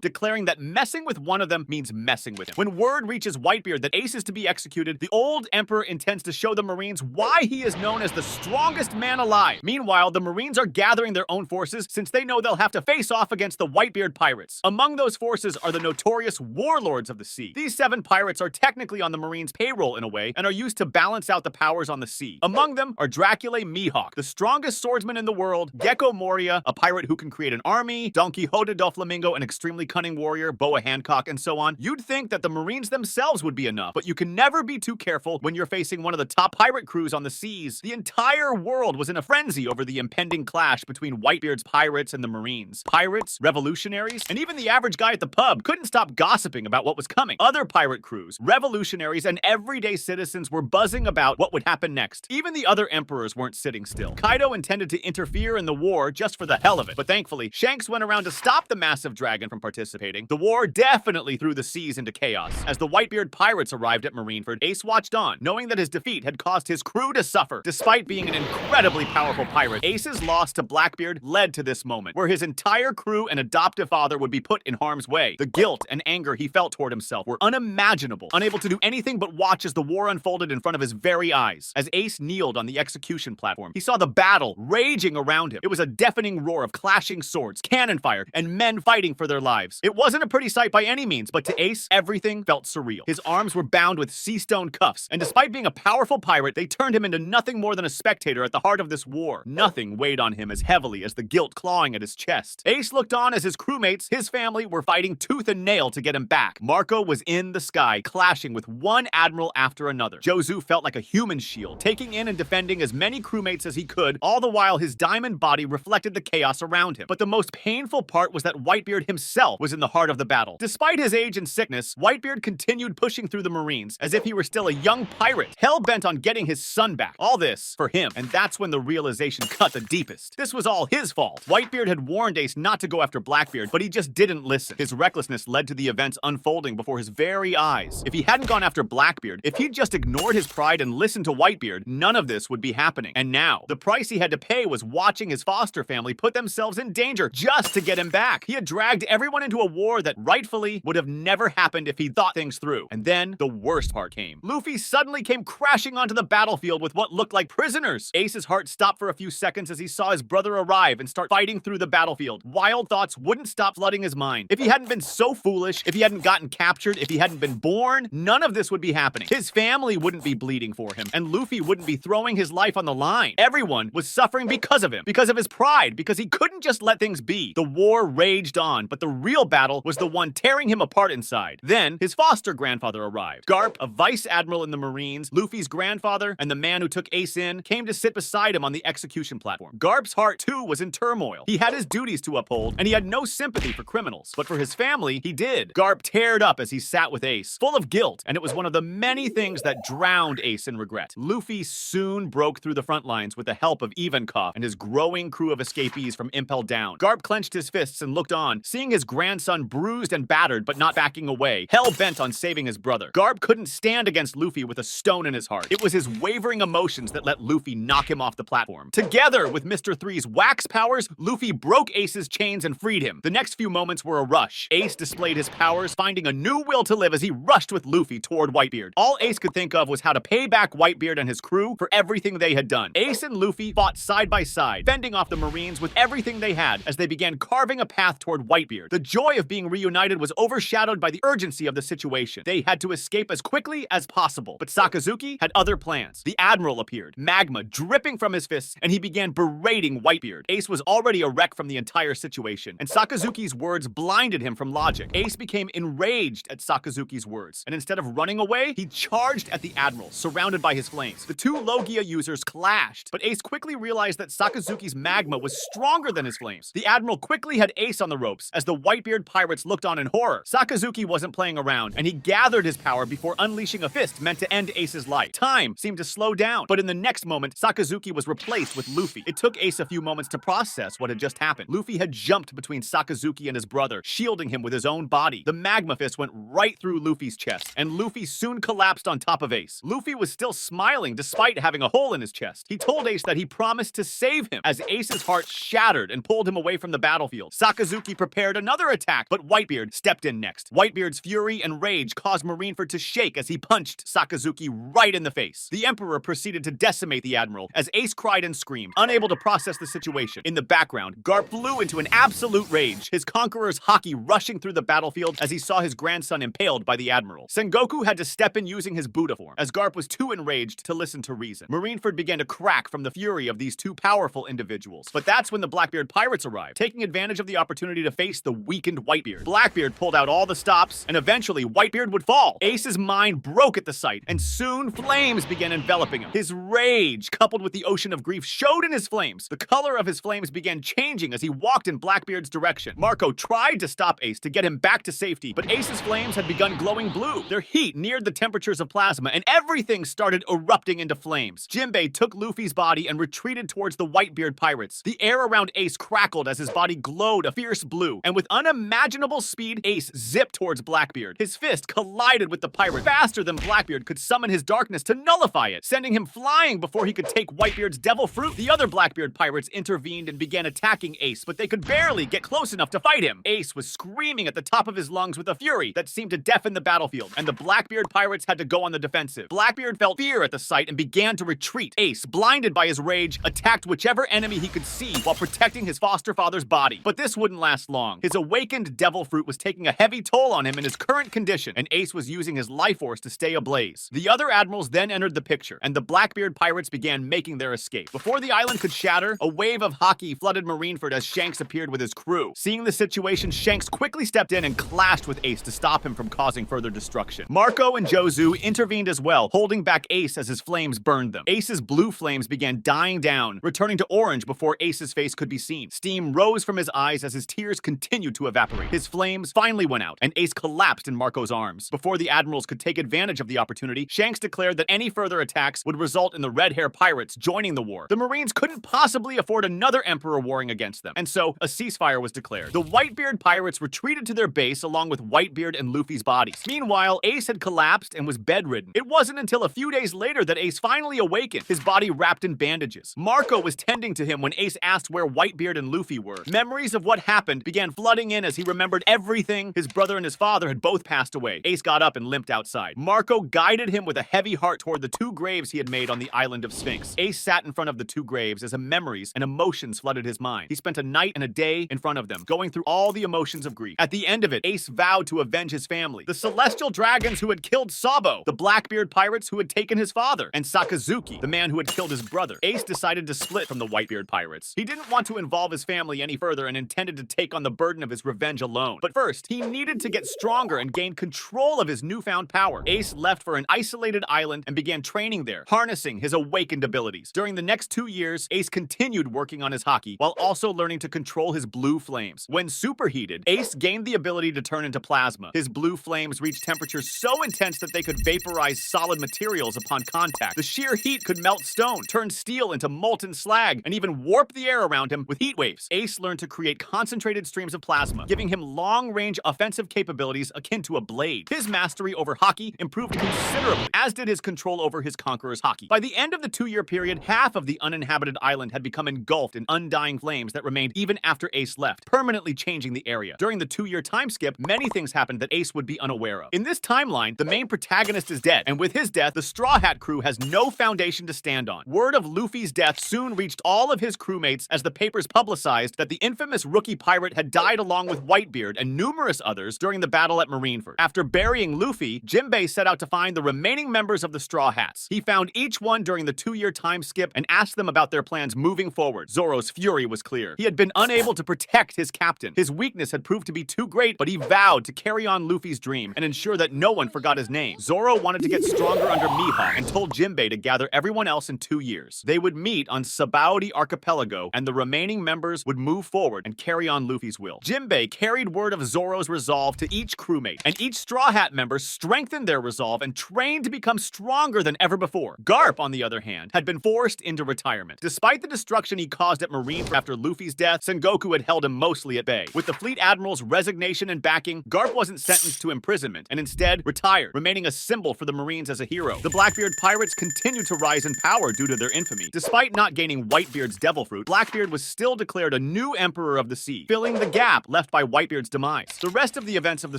declaring that messing with one of them means messing with him. When word reaches Whitebeard that Ace is to be executed, the old Emperor intends to show the Marines why he is known as the strongest man alive. Meanwhile, the Marines are gathering their own forces since they know they'll have to face off against the Whitebeard pirates. Among those forces are the notorious warlords of the sea. These 7 pirates are technically on the Marines' payroll in a way and are used to balance out the powers on the sea. Among them are Dracula Mihawk, the strongest swordsman in the world, Gecko Moria, a pirate who can create an army, Don Quixote do Flamingo, an extremely cunning warrior, Boa Hancock, and so on. You'd think that the Marines themselves would be enough, but you can never be too careful when you're facing one of the top pirate crews on the seas. The entire world was in a frenzy over the impending clash between Whitebeard's pirates and the Marines. Pirates, revolutionaries, and even the average guy at the pub couldn't stop gossiping about what was coming. Other pirate crews, revolutionaries, and everyday citizens were buzzing about what would happen next. Even the other emperors weren't sitting still. Kaido intended to interfere in the war just for the hell of it, but thankfully, Shanks went around to stop the massive dragon from participating. The war definitely threw the seas into chaos. As the Whitebeard pirates arrived at Marineford, Ace watched on, knowing that his defeat had caused his crew to suffer. Despite being an incredibly powerful pirate, Ace's loss to Blackbeard led to this moment, where his entire crew and adoptive father would be put in harm's way. The guilt and anger he felt toward himself were unimaginable, unable to do anything but watch as the war unfolded in front of his very eyes. As Ace kneeled on the execution platform, he saw the battle raging around him. It was a deafening roar of clashing swords, cannon fire, and men fighting for their lives. It wasn't a pretty sight by any means, but to Ace, everything felt surreal. His arms were bound with sea stone cuffs, and despite being a powerful pirate, they turned him into nothing more than a spectator at the heart of this war. Nothing weighed on him as heavily as the guilt clawing at his chest. Ace looked on as his crewmates, his family, were fighting tooth and nail to get him back. Marco was in the sky, clashing with one admiral after another. Jozu felt like a human shield, taking in and defending as many crewmates as he could, all the while his diamond body reflected the chaos around him. But the most painful part was that Whitebeard himself was in the heart of the battle. Despite his age and sickness, Whitebeard continued pushing through the Marines as if he were still a young pirate, hell-bent on getting his son back. All this for him, and that's when the realization cut the deepest. This was all his fault. Whitebeard had warned Ace not to go after Blackbeard, but he just didn't listen. His recklessness led to the events unfolding before his very eyes. If he hadn't gone after Blackbeard, if he'd just ignored his pride and listened to Whitebeard, none of this would be happening. And now, the price he had to pay was watching his foster family put themselves in danger just to get him back. He had dragged everyone into a war that rightfully would have never happened if he'd thought things through. And then, the worst part came. Luffy suddenly came crashing onto the battlefield with what looked like prisoners. Ace's heart stopped for a few seconds as he saw his brother arrive and start fighting through the battlefield. Wild thoughts wouldn't stop flooding his mind. If he hadn't been so foolish, if he hadn't gotten captured, if he hadn't been born, none of this would be happening. His family wouldn't be bleeding for him, and Luffy wouldn't be throwing his life on the line. Everyone was suffering because of him, because of his pride, because he couldn't just let things be. The war raged on, but the real battle was the one tearing him apart inside. Then, his foster grandfather arrived. Garp, a vice admiral in the Marines, Luffy's grandfather, and the man who took Ace in, came to sit beside him on the execution platform. Garp's heart, too, was in turmoil. He had his duties to uphold, and he had no sympathy for criminals. But for his family, he did. Garp teared up as he sat with Ace, full of guilt, and it was one of the many things that drowned Ace in regret. Luffy soon broke through the front lines with the help of Ivankov and his growing crew of escapees from Impel Down. Garp clenched his fists and looked on, seeing his grandson bruised and battered but not backing away, hell-bent on saving his brother. Garp couldn't stand against Luffy with a stone in his heart. It was his wavering emotions that let Luffy knock him off the platform. Together with Mr. Three's wax powers, Luffy broke Ace's chains and freed him. The next few moments were a rush. Ace displayed his powers, finding a new will to live as he rushed with Luffy toward Whitebeard. All Ace could think of was how to pay back Whitebeard and his crew for everything they had done. Ace and Luffy fought side by side, fending off the Marines with everything they had as they began carving a path toward Whitebeard. The joy of being reunited was overshadowed by the urgency of the situation. They had to escape as quickly as possible, but Sakazuki had other plans. The Admiral appeared, magma dripping from his fists, and he began berating Whitebeard. Ace was already a wreck from the entire situation, and Sakazuki's words blinded him from logic. Ace became enraged at Sakazuki's words, and instead of running away, he charged at the Admiral, surrounded by his flames. The two Logia users clashed, but Ace quickly realized that Sakazuki's magma was stronger than his flames. The Admiral quickly had Ace on the ropes as the Whitebeard pirates looked on in horror. Sakazuki wasn't playing around, and he gathered his power before unleashing a fist meant to end Ace's life. Time seemed to slow down, but in the next moment, Sakazuki was replaced with Luffy. It took Ace a few moments to process what had just happened. Luffy had jumped between Sakazuki and his brother, shielding him with his own body. The magma fist went right through Luffy's chest, and Luffy soon collapsed on top of Ace. Luffy was still smiling despite having a hole in his chest. He told Ace that he promised to save him as Ace's heart shattered and pulled him away from the battlefield. Sakazuki prepared another attack, but Whitebeard stepped in next. Whitebeard's fury and rage caused Marineford to shake as he punched Sakazuki right in the face. The Emperor proceeded to decimate the Admiral as Ace cried and screamed, unable to process the situation. In the background, Garp flew into an absolute rage, his conqueror's haki rushing through the battlefield as he saw his grandson impaled by the Admiral. Sengoku had to step in using his Buddha form, as Garp was too enraged to listen to reason. Marineford began to crack from the fury of these two powerful individuals. But that's when the Blackbeard pirates arrived, taking advantage of the opportunity to face the weakened Whitebeard. Blackbeard pulled out all the stops, and eventually Whitebeard would fall. Ace's mind broke at the sight, and soon flames began enveloping him. His rage, coupled with the ocean of grief, showed in his flames. The color of his flames began changing as he walked in Blackbeard's direction. Marco tried to stop Ace to get him back to safety, but Ace's flames had begun glowing blue. Their heat neared the temperatures of plasma, and everything started erupting into flames. Jinbei took Luffy's body and retreated towards the Whitebeard pirates. The air around Ace crackled as his body glowed a fierce blue, and with unimaginable speed, Ace zipped towards Blackbeard. His fist collided with the pirate faster than Blackbeard could summon his darkness to nullify it, sending him flying before he could take Whitebeard's devil fruit. The other Blackbeard pirates intervened and began attacking Ace, but they could barely get close enough to fight him. Ace was screaming at the top of his lungs with a fury that seemed to deafen the battlefield, and the Blackbeard pirates had to go on the defensive. Blackbeard felt fear at the sight and began to retreat. Ace, blinded by his rage, attacked whichever enemy he could see while protecting his foster father's body. But this wouldn't last long. His awakened devil fruit was taking a heavy toll on him in his current condition, and Ace was using his life force to stay ablaze. The other admirals then entered the picture, and the Blackbeard pirates began making their escape. Before the island could shatter, a wave of haki flooded Marineford as Shanks appeared with his crew. Seeing the situation, Shanks quickly stepped in and clashed with Ace to stop him from causing further destruction. Marco and Jozu intervened as well, holding back Ace as his flames burned them. Ace's blue flames began dying down, returning to orange before Ace's face could be seen. Steam rose from his eyes as his tears continued to evaporate. His flames finally went out, and Ace collapsed in Marco's arms. Before the admirals could take advantage of the opportunity, Shanks declared that any further attacks would result in the Red Hair pirates joining the war. The Marines couldn't possibly afford another emperor warring against them, and so a ceasefire was declared. The Whitebeard pirates retreated to their base along with Whitebeard and Luffy's bodies. Meanwhile, Ace had collapsed and was bedridden. It wasn't until a few days later that Ace finally awakened, his body wrapped in bandages. Marco was tending to him when Ace asked where Whitebeard and Luffy were. Memories of what happened began flooding in as he remembered everything. His brother and his father had both passed away. Ace got up and limped outside. Marco guided him with a heavy heart toward the two graves he had made on the island of Sphinx. Ace sat in front of the two graves as memories and emotions flooded his mind. He spent a night and a day in front of them, going through all the emotions of grief. At the end of it, Ace vowed to avenge his family. The celestial dragons who had killed Sabo, the Blackbeard pirates who had taken his father, and Sakazuki, the man who had killed his brother. Ace decided to split from the Whitebeard pirates. He didn't want to involve his family any further and intended to take on the burden of his revenge alone. But first, he needed to get stronger and gain control of his newfound power. Ace left for an isolated island and began training there, harnessing his awakened abilities. During the next 2 years, Ace continued working on his haki while also learning to control his blue flames. When superheated, Ace gained the ability to turn into plasma. His blue flames reached temperatures so intense that they could vaporize solid materials upon contact. The sheer heat could melt stone, turn steel into molten slag, and even warp the air around him with heat waves. Ace learned to create concentrated streams of plasma, giving him long-range offensive capabilities akin to a blade. His mastery over haki improved considerably, as did his control over his conqueror's haki. By the end of the 2-year period, half of the uninhabited island had become engulfed in undying flames that remained even after Ace left, permanently changing the area. During the 2-year time skip, many things happened that Ace would be unaware of. In this timeline, the main protagonist is dead, and with his death, the Straw Hat crew has no foundation to stand on. Word of Luffy's death soon reached all of his crewmates as the papers publicized that the infamous rookie pirate had died along with Whitebeard and numerous others during the battle at Marineford. After burying Luffy, Jinbei set out to find the remaining members of the Straw Hats. He found each one during the 2-year time skip and asked them about their plans moving forward. Zoro's fury was clear. He had been unable to protect his captain. captain. His weakness had proved to be too great, but he vowed to carry on Luffy's dream and ensure that no one forgot his name. Zoro wanted to get stronger under Mihawk and told Jinbei to gather everyone else in 2 years. They would meet on Sabaody Archipelago, and the remaining members would move forward and carry on Luffy's will. Jinbei carried word of Zoro's resolve to each crewmate, and each Straw Hat member strengthened their resolve and trained to become stronger than ever before. Garp, on the other hand, had been forced into retirement. Despite the destruction he caused at Marineford after Luffy's death, Sengoku had held him mostly at bay. With the fleet admiral's resignation and backing, Garp wasn't sentenced to imprisonment and instead retired, remaining a symbol for the Marines as a hero. The Blackbeard pirates continued to rise in power due to their infamy. Despite not gaining Whitebeard's devil fruit, Blackbeard was still declared a new emperor of the sea, filling the gap left by Whitebeard's demise. The rest of the events of the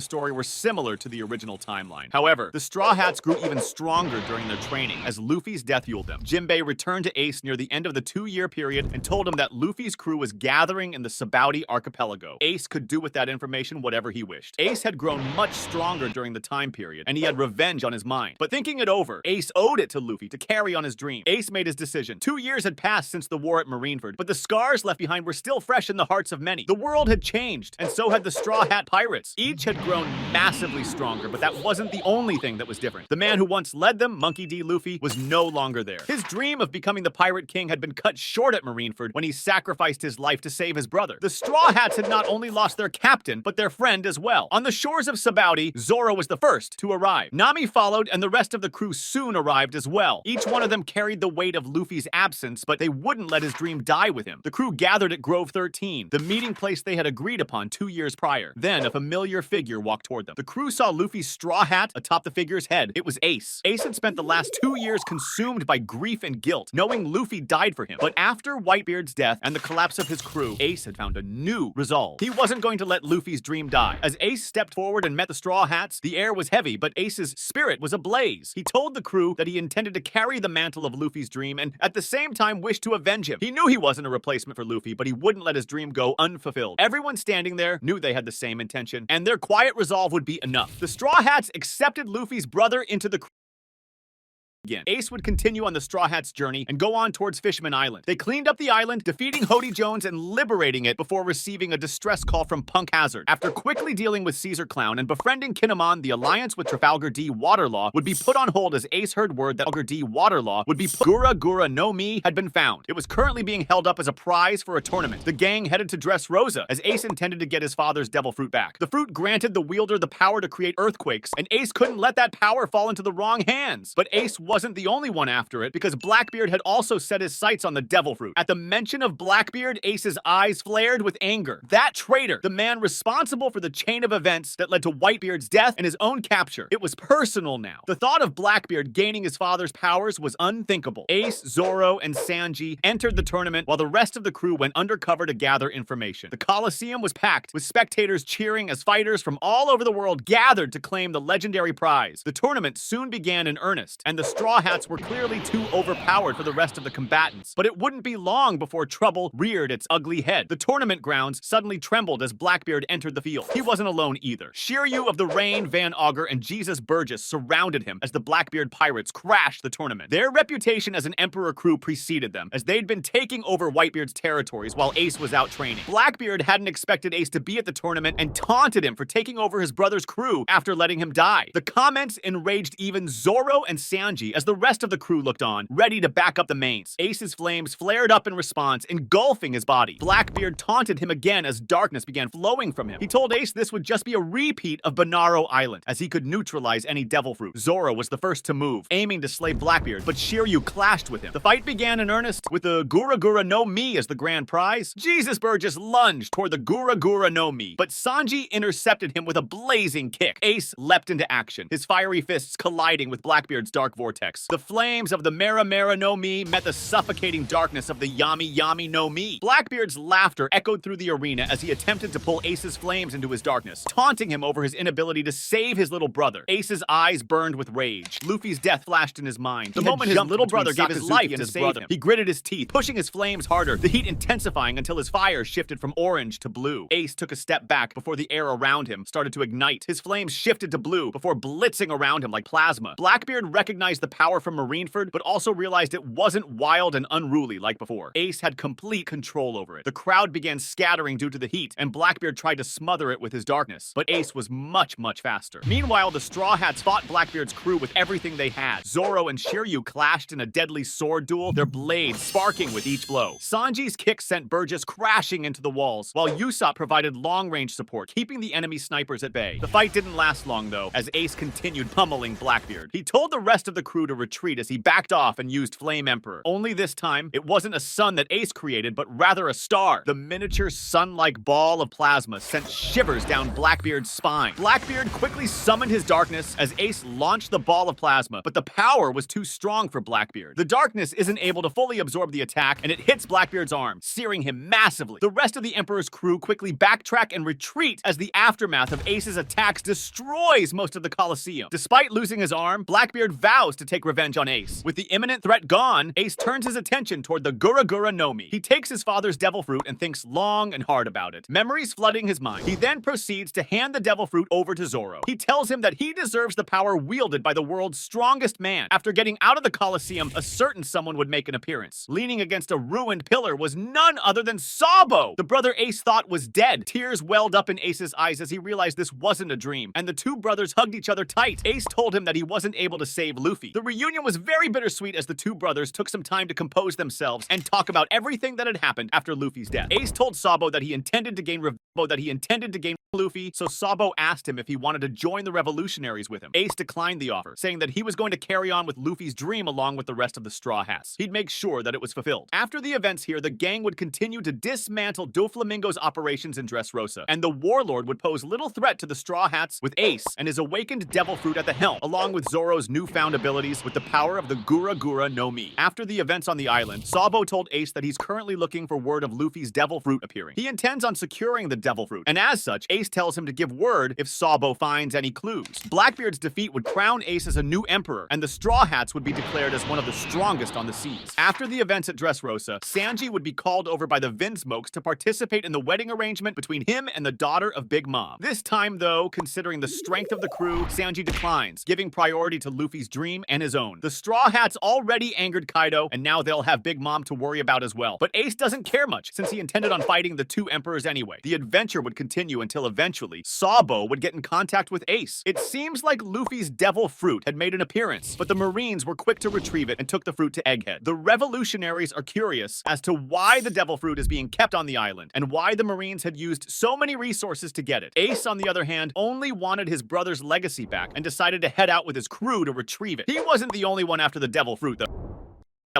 story were similar to the original timeline. However, the Straw Hats grew even stronger during their training as Luffy's death fueled them. Jinbei returned to Ace near the end of the 2-year period and told him that Luffy's crew was gathering in the Sabaody Archipelago. Ace could do with that information whatever he wished. Ace had grown much stronger during the time period, and he had revenge on his mind. But thinking it over, Ace owed it to Luffy to carry on his dream. Ace made his decision. 2 years had passed since the war at Marineford, but the scars left behind were still fresh in the hearts of many. The world had changed, and so had the Straw Hat pirates. Each had grown massively stronger, but that wasn't the only thing that was different. The man who once led them, Monkey D. Luffy, was no longer there. His dream of becoming the Pirate King had been cut short at Marineford when he sacrificed his life to save his brother. The Straw Hats had not only lost their captain, but their friend as well. On the shores of Sabaody, Zoro was the first to arrive. Nami followed, and the rest of the crew soon arrived as well. Each one of them carried the weight of Luffy's absence, but they wouldn't let his dream die with him. The crew gathered at Grove 13, the meeting place they had agreed upon 2 years prior. Then a familiar figure walked toward them. The crew saw Luffy's straw hat atop the figure's head. It was Ace. Ace had spent the last 2 years consumed by grief and guilt, knowing Luffy died for him. But after Whitebeard's death and the collapse of his crew, Ace had found a new resolve. He wasn't going to let Luffy's dream die. As Ace stepped forward and met the Straw Hats, the air was heavy, but Ace's spirit was ablaze. He told the crew that he intended to carry the mantle of Luffy's dream and at the same time wished to avenge him. He knew he wasn't a replacement for Luffy, but he wouldn't let his dream go unfulfilled. Everyone standing there knew they had the same intention, and their quiet resolve would be enough. The Straw Hats accepted Luffy's brother into the crew. Ace would continue on the Straw Hats' journey and go on towards Fisherman Island. They cleaned up the island, defeating Hody Jones and liberating it before receiving a distress call from Punk Hazard. After quickly dealing with Caesar Clown and befriending Kinemon, the alliance with Trafalgar D. Waterlaw would be put on hold as Ace heard word that Trafalgar D. Waterlaw would be Gura Gura no Mi had been found. It was currently being held up as a prize for a tournament. The gang headed to Dressrosa as Ace intended to get his father's devil fruit back. The fruit granted the wielder the power to create earthquakes, and Ace couldn't let that power fall into the wrong hands. But Ace wasn't the only one after it, because Blackbeard had also set his sights on the devil fruit. At the mention of Blackbeard, Ace's eyes flared with anger. That traitor, the man responsible for the chain of events that led to Whitebeard's death and his own capture. It was personal now. The thought of Blackbeard gaining his father's powers was unthinkable. Ace, Zoro, and Sanji entered the tournament while the rest of the crew went undercover to gather information. The Coliseum was packed, with spectators cheering as fighters from all over the world gathered to claim the legendary prize. The tournament soon began in earnest, and the Straw Hats were clearly too overpowered for the rest of the combatants. But it wouldn't be long before trouble reared its ugly head. The tournament grounds suddenly trembled as Blackbeard entered the field. He wasn't alone either. Shiryu of the Rain, Van Augur, and Jesus Burgess surrounded him as the Blackbeard pirates crashed the tournament. Their reputation as an Emperor crew preceded them, as they'd been taking over Whitebeard's territories while Ace was out training. Blackbeard hadn't expected Ace to be at the tournament and taunted him for taking over his brother's crew after letting him die. The comments enraged even Zoro and Sanji as the rest of the crew looked on, ready to back up the mains. Ace's flames flared up in response, engulfing his body. Blackbeard taunted him again as darkness began flowing from him. He told Ace this would just be a repeat of Banaro Island, as he could neutralize any devil fruit. Zoro was the first to move, aiming to slay Blackbeard, but Shiryu clashed with him. The fight began in earnest, with the Gura Gura no Mi as the grand prize. Jesus Burgess lunged toward the Gura Gura no Mi, but Sanji intercepted him with a blazing kick. Ace leapt into action, his fiery fists colliding with Blackbeard's dark vortex. The flames of the Mera Mera no Mi met the suffocating darkness of the Yami Yami no Mi. Blackbeard's laughter echoed through the arena as he attempted to pull Ace's flames into his darkness, taunting him over his inability to save his little brother. Ace's eyes burned with rage. Luffy's death flashed in his mind. The moment his little brother gave his life to save him, he gritted his teeth, pushing his flames harder, the heat intensifying until his fire shifted from orange to blue. Ace took a step back before the air around him started to ignite. His flames shifted to blue before blitzing around him like plasma. Blackbeard recognized the the power from Marineford, but also realized it wasn't wild and unruly like before. Ace had complete control over it. The crowd began scattering due to the heat, and Blackbeard tried to smother it with his darkness, but Ace was much faster. Meanwhile, the Straw Hats fought Blackbeard's crew with everything they had. Zoro and Shiryu clashed in a deadly sword duel, their blades sparking with each blow. Sanji's kick sent Burgess crashing into the walls, while Usopp provided long-range support, keeping the enemy snipers at bay. The fight didn't last long, though, as Ace continued pummeling Blackbeard. He told the rest of the crew to retreat as he backed off and used Flame Emperor. Only this time, it wasn't a sun that Ace created, but rather a star. The miniature sun-like ball of plasma sent shivers down Blackbeard's spine. Blackbeard quickly summoned his darkness as Ace launched the ball of plasma, but the power was too strong for Blackbeard. The darkness isn't able to fully absorb the attack, and it hits Blackbeard's arm, searing him massively. The rest of the Emperor's crew quickly backtrack and retreat as the aftermath of Ace's attacks destroys most of the Colosseum. Despite losing his arm, Blackbeard vows to take revenge on Ace. With the imminent threat gone, Ace turns his attention toward the Gura Gura no Mi. He takes his father's devil fruit and thinks long and hard about it, memories flooding his mind. He then proceeds to hand the devil fruit over to Zoro. He tells him that he deserves the power wielded by the world's strongest man. After getting out of the Colosseum, a certain someone would make an appearance. Leaning against a ruined pillar was none other than Sabo, the brother Ace thought was dead. Tears welled up in Ace's eyes as he realized this wasn't a dream, and the two brothers hugged each other tight. Ace told him that he wasn't able to save Luffy. The reunion was very bittersweet as the two brothers took some time to compose themselves and talk about everything that had happened after Luffy's death. Ace told Sabo that he intended to gain Luffy, so Sabo asked him if he wanted to join the revolutionaries with him. Ace declined the offer, saying that he was going to carry on with Luffy's dream along with the rest of the Straw Hats. He'd make sure that it was fulfilled. After the events here, the gang would continue to dismantle Doflamingo's operations in Dressrosa, and the Warlord would pose little threat to the Straw Hats with Ace and his awakened devil fruit at the helm, along with Zoro's newfound abilities with the power of the Gura Gura no Mi. After the events on the island, Sabo told Ace that he's currently looking for word of Luffy's devil fruit appearing. He intends on securing the devil fruit, and as such, Ace tells him to give word if Sabo finds any clues. Blackbeard's defeat would crown Ace as a new emperor, and the Straw Hats would be declared as one of the strongest on the seas. After the events at Dressrosa, Sanji would be called over by the Vinsmokes to participate in the wedding arrangement between him and the daughter of Big Mom. This time, though, considering the strength of the crew, Sanji declines, giving priority to Luffy's dream and his own. The Straw Hats already angered Kaido, and now they'll have Big Mom to worry about as well. But Ace doesn't care much, since he intended on fighting the two emperors anyway. The adventure would continue until eventually, Sabo would get in contact with Ace. It seems like Luffy's devil fruit had made an appearance, but the Marines were quick to retrieve it and took the fruit to Egghead. The revolutionaries are curious as to why the devil fruit is being kept on the island, and why the Marines had used so many resources to get it. Ace, on the other hand, only wanted his brother's legacy back and decided to head out with his crew to retrieve it. He wasn't the only one after the devil fruit, though.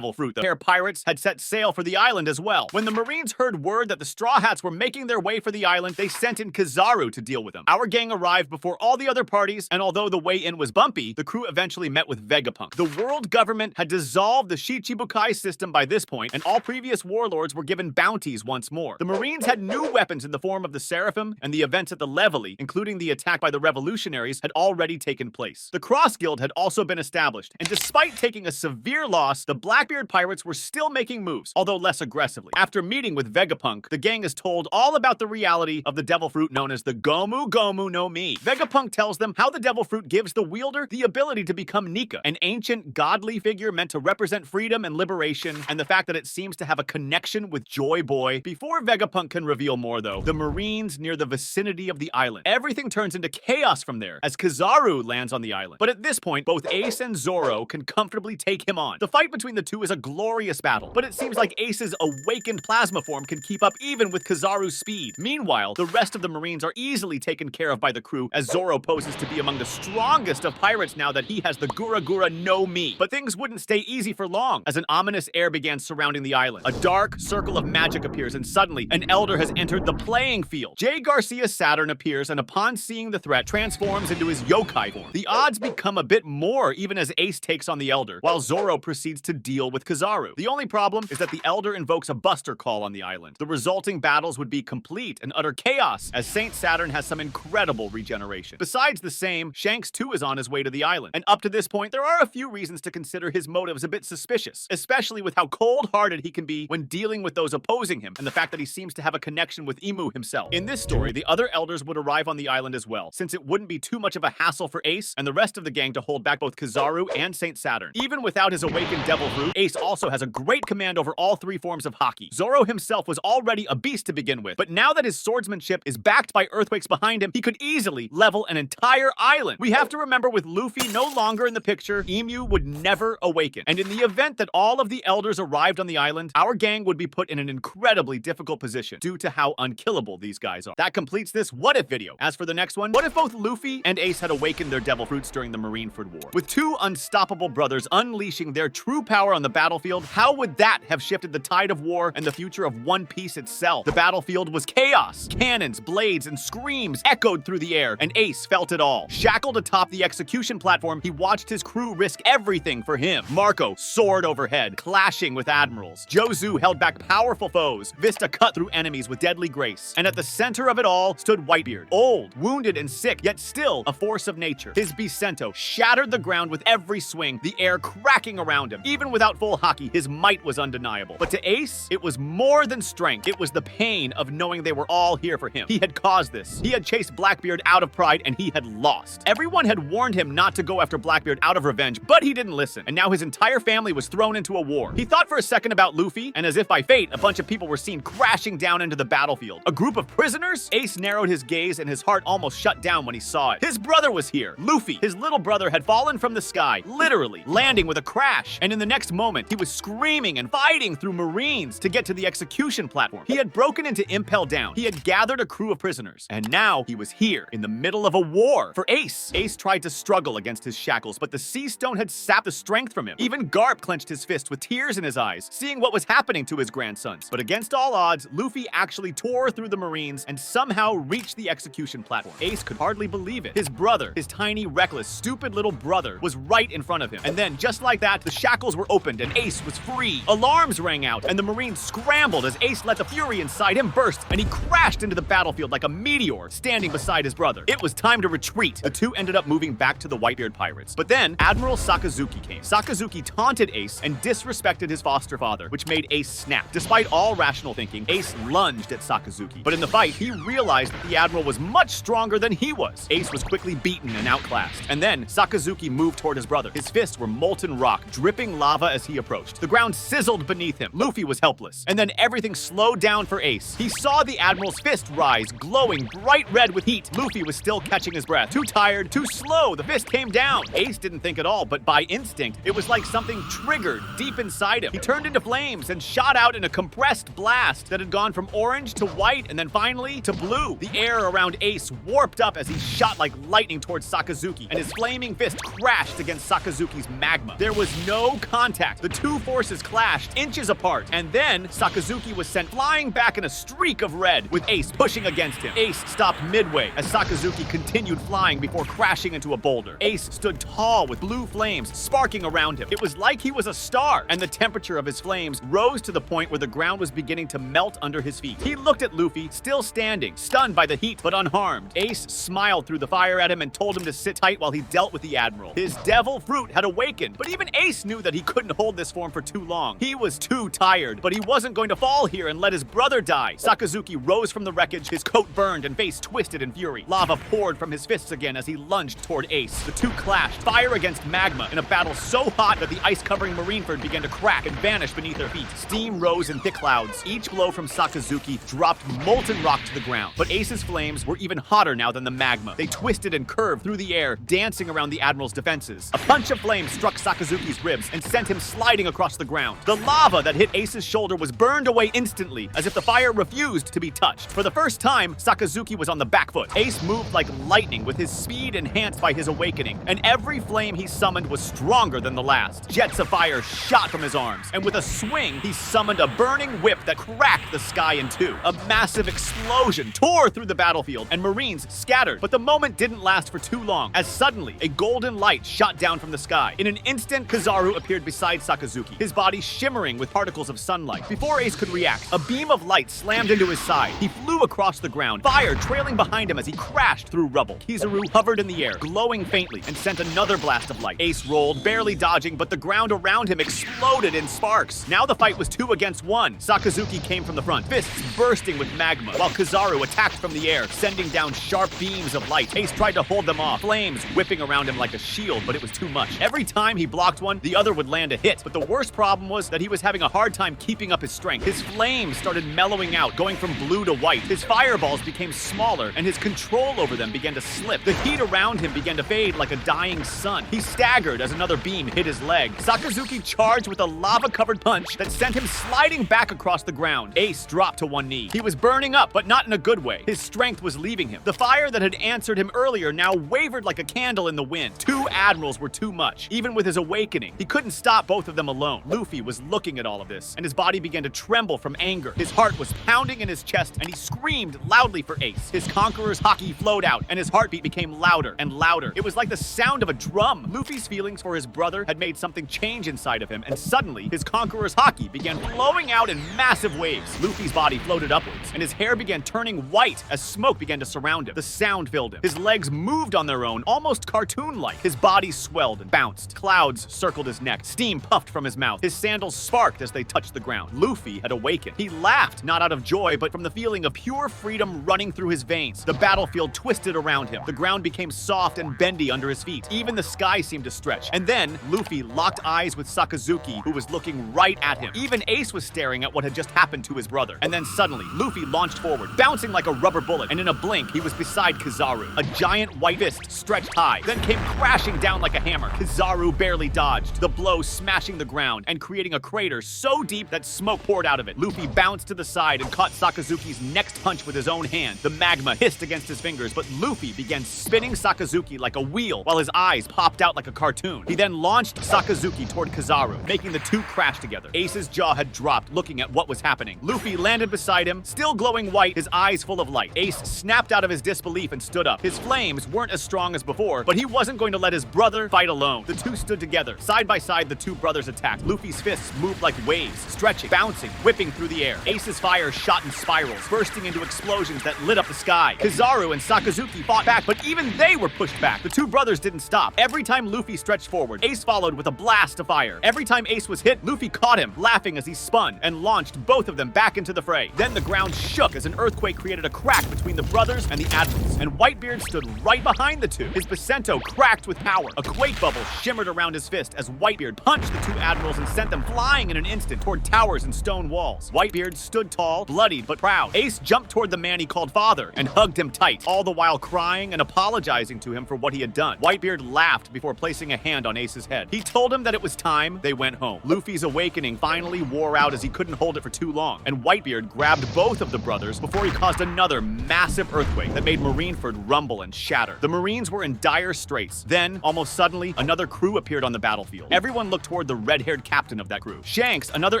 The pair pirates had set sail for the island as well. When the Marines heard word that the Straw Hats were making their way for the island, they sent in Kizaru to deal with them. Our gang arrived before all the other parties, and although the way in was bumpy, the crew eventually met with Vegapunk. The world government had dissolved the Shichibukai system by this point, and all previous warlords were given bounties once more. The Marines had new weapons in the form of the Seraphim, and the events at the Leveille, including the attack by the revolutionaries, had already taken place. The Cross Guild had also been established, and despite taking a severe loss, the Blackbeard pirates were still making moves, although less aggressively. After meeting with Vegapunk, the gang is told all about the reality of the devil fruit known as the Gomu Gomu no Mi. Vegapunk tells them how the devil fruit gives the wielder the ability to become Nika, an ancient godly figure meant to represent freedom and liberation, and the fact that it seems to have a connection with Joy Boy. Before Vegapunk can reveal more, though, the Marines near the vicinity of the island. Everything turns into chaos from there as Kizaru lands on the island. But at this point, both Ace and Zoro can comfortably take him on. The fight between the two is a glorious battle, but it seems like Ace's awakened plasma form can keep up even with Kizaru's speed. Meanwhile, the rest of the Marines are easily taken care of by the crew, as Zoro poses to be among the strongest of pirates now that he has the Gura Gura no Mi. But things wouldn't stay easy for long, as an ominous air began surrounding the island. A dark circle of magic appears, and suddenly, an elder has entered the playing field. J. Garcia Saturn appears, and upon seeing the threat, transforms into his yokai form. The odds become a bit more even as Ace takes on the elder, while Zoro proceeds to deal deal with Kizaru. The only problem is that the Elder invokes a Buster Call on the island. The resulting battles would be complete and utter chaos, as Saint Saturn has some incredible regeneration. Besides the same, Shanks too is on his way to the island, and up to this point, there are a few reasons to consider his motives a bit suspicious, especially with how cold-hearted he can be when dealing with those opposing him, and the fact that he seems to have a connection with Imu himself. In this story, the other elders would arrive on the island as well, since it wouldn't be too much of a hassle for Ace and the rest of the gang to hold back both Kizaru and Saint Saturn. Even without his awakened devil fruit, Ace also has a great command over all three forms of Haki. Zoro himself was already a beast to begin with, but now that his swordsmanship is backed by earthquakes behind him, he could easily level an entire island. We have to remember, with Luffy no longer in the picture, Emu would never awaken. And in the event that all of the elders arrived on the island, our gang would be put in an incredibly difficult position due to how unkillable these guys are. That completes this what if video. As for the next one, what if both Luffy and Ace had awakened their devil fruits during the Marineford War? With two unstoppable brothers unleashing their true power on the battlefield, how would that have shifted the tide of war and the future of One Piece itself? The battlefield was chaos. Cannons, blades, and screams echoed through the air, and Ace felt it all. Shackled atop the execution platform, he watched his crew risk everything for him. Marco soared overhead, clashing with admirals. Jozu held back powerful foes. Vista cut through enemies with deadly grace. And at the center of it all stood Whitebeard, old, wounded, and sick, yet still a force of nature. His Bicento shattered the ground with every swing, the air cracking around him. Even without full Haki, his might was undeniable. But to Ace, it was more than strength. It was the pain of knowing they were all here for him. He had caused this. He had chased Blackbeard out of pride, and he had lost. Everyone had warned him not to go after Blackbeard out of revenge, but he didn't listen. And now his entire family was thrown into a war. He thought for a second about Luffy, and as if by fate, a bunch of people were seen crashing down into the battlefield. A group of prisoners? Ace narrowed his gaze, and his heart almost shut down when he saw it. His brother was here. Luffy, his little brother, had fallen from the sky, literally landing with a crash. And in the next moment, he was screaming and fighting through Marines to get to the execution platform. He had broken into Impel Down. He had gathered a crew of prisoners, and now he was here in the middle of a war. For Ace, Ace tried to struggle against his shackles, but the sea stone had sapped the strength from him. Even Garp clenched his fist with tears in his eyes, seeing what was happening to his grandsons. But against all odds, Luffy actually tore through the Marines and somehow reached the execution platform. Ace could hardly believe it. His brother, his tiny, reckless, stupid little brother, was right in front of him. And then, just like that, the shackles were opened and Ace was free. Alarms rang out, and the Marines scrambled as Ace let the fury inside him burst, and he crashed into the battlefield like a meteor, standing beside his brother. It was time to retreat. The two ended up moving back to the Whitebeard pirates. But then, Admiral Sakazuki came. Sakazuki taunted Ace and disrespected his foster father, which made Ace snap. Despite all rational thinking, Ace lunged at Sakazuki. But in the fight, he realized that the Admiral was much stronger than he was. Ace was quickly beaten and outclassed. And then, Sakazuki moved toward his brother. His fists were molten rock, dripping lava as he approached. The ground sizzled beneath him. Luffy was helpless. And then everything slowed down for Ace. He saw the Admiral's fist rise, glowing bright red with heat. Luffy was still catching his breath. Too tired, too slow, the fist came down. Ace didn't think at all, but by instinct, it was like something triggered deep inside him. He turned into flames and shot out in a compressed blast that had gone from orange to white and then finally to blue. The air around Ace warped up as he shot like lightning towards Sakazuki, and his flaming fist crashed against Sakazuki's magma. There was no contact. The two forces clashed inches apart, and then Sakazuki was sent flying back in a streak of red, with Ace pushing against him. Ace stopped midway as Sakazuki continued flying before crashing into a boulder. Ace stood tall with blue flames sparking around him. It was like he was a star, and the temperature of his flames rose to the point where the ground was beginning to melt under his feet. He looked at Luffy, still standing, stunned by the heat but unharmed. Ace smiled through the fire at him and told him to sit tight while he dealt with the Admiral. His devil fruit had awakened, but even Ace knew that he couldn't hold this form for too long. He was too tired, but he wasn't going to fall here and let his brother die. Sakazuki rose from the wreckage, his coat burned and face twisted in fury. Lava poured from his fists again as he lunged toward Ace. The two clashed, fire against magma, in a battle so hot that the ice-covering Marineford began to crack and vanish beneath their feet. Steam rose in thick clouds. Each blow from Sakazuki dropped molten rock to the ground. But Ace's flames were even hotter now than the magma. They twisted and curved through the air, dancing around the Admiral's defenses. A punch of flame struck Sakazuki's ribs and sent him sliding across the ground. The lava that hit Ace's shoulder was burned away instantly, as if the fire refused to be touched. For the first time, Sakazuki was on the back foot. Ace moved like lightning, with his speed enhanced by his awakening, and every flame he summoned was stronger than the last. Jets of fire shot from his arms, and with a swing, he summoned a burning whip that cracked the sky in two. A massive explosion tore through the battlefield, and Marines scattered. But the moment didn't last for too long, as suddenly, a golden light shot down from the sky. In an instant, Kizaru appeared beside beside Sakazuki, his body shimmering with particles of sunlight. Before Ace could react, a beam of light slammed into his side. He flew across the ground, fire trailing behind him as he crashed through rubble. Kizaru hovered in the air, glowing faintly, and sent another blast of light. Ace rolled, barely dodging, but the ground around him exploded in sparks. Now the fight was 2 against 1. Sakazuki came from the front, fists bursting with magma, while Kizaru attacked from the air, sending down sharp beams of light. Ace tried to hold them off, flames whipping around him like a shield, but it was too much. Every time he blocked one, the other would land a hit. But the worst problem was that he was having a hard time keeping up his strength. His flames started mellowing out, going from blue to white. His fireballs became smaller, and his control over them began to slip. The heat around him began to fade like a dying sun. He staggered as another beam hit his leg. Sakazuki charged with a lava-covered punch that sent him sliding back across the ground. Ace dropped to one knee. He was burning up, but not in a good way. His strength was leaving him. The fire that had answered him earlier now wavered like a candle in the wind. 2 admirals were too much. Even with his awakening, he couldn't stop both of them alone. Luffy was looking at all of this, and his body began to tremble from anger. His heart was pounding in his chest, and he screamed loudly for Ace. His conqueror's haki flowed out, and his heartbeat became louder and louder. It was like the sound of a drum. Luffy's feelings for his brother had made something change inside of him, and suddenly, his conqueror's haki began flowing out in massive waves. Luffy's body floated upwards, and his hair began turning white as smoke began to surround him. The sound filled him. His legs moved on their own, almost cartoon-like. His body swelled and bounced. Clouds circled his neck. Steam puffed from his mouth. His sandals sparked as they touched the ground. Luffy had awakened. He laughed, not out of joy, but from the feeling of pure freedom running through his veins. The battlefield twisted around him. The ground became soft and bendy under his feet. Even the sky seemed to stretch. And then, Luffy locked eyes with Sakazuki, who was looking right at him. Even Ace was staring at what had just happened to his brother. And then suddenly, Luffy launched forward, bouncing like a rubber bullet, and in a blink, he was beside Kizaru. A giant white fist stretched high, then came crashing down like a hammer. Kizaru barely dodged, the blow smashing the ground and creating a crater so deep that smoke poured out of it. Luffy bounced to the side and caught Sakazuki's next punch with his own hand. The magma hissed against his fingers, but Luffy began spinning Sakazuki like a wheel while his eyes popped out like a cartoon. He then launched Sakazuki toward Kizaru, making the two crash together. Ace's jaw had dropped, looking at what was happening. Luffy landed beside him, still glowing white, his eyes full of light. Ace snapped out of his disbelief and stood up. His flames weren't as strong as before, but he wasn't going to let his brother fight alone. The two stood together. Side by side, the two brothers attacked. Luffy's fists moved like waves, stretching, bouncing, whipping through the air. Ace's fire shot in spirals, bursting into explosions that lit up the sky. Kizaru and Sakazuki fought back, but even they were pushed back. The two brothers didn't stop. Every time Luffy stretched forward, Ace followed with a blast of fire. Every time Ace was hit, Luffy caught him, laughing as he spun and launched both of them back into the fray. Then the ground shook as an earthquake created a crack between the brothers and the admirals, and Whitebeard stood right behind the two. His Basento cracked with power. A quake bubble shimmered around his fist as Whitebeard punched the two admirals and sent them flying in an instant toward towers and stone walls. Whitebeard stood tall, bloodied but proud. Ace jumped toward the man he called father and hugged him tight, all the while crying and apologizing to him for what he had done. Whitebeard laughed before placing a hand on Ace's head. He told him that it was time they went home. Luffy's awakening finally wore out as he couldn't hold it for too long, and Whitebeard grabbed both of the brothers before he caused another massive earthquake that made Marineford rumble and shatter. The Marines were in dire straits. Then, almost suddenly, another crew appeared on the battlefield. Everyone looked toward the red-haired captain of that crew. Shanks, another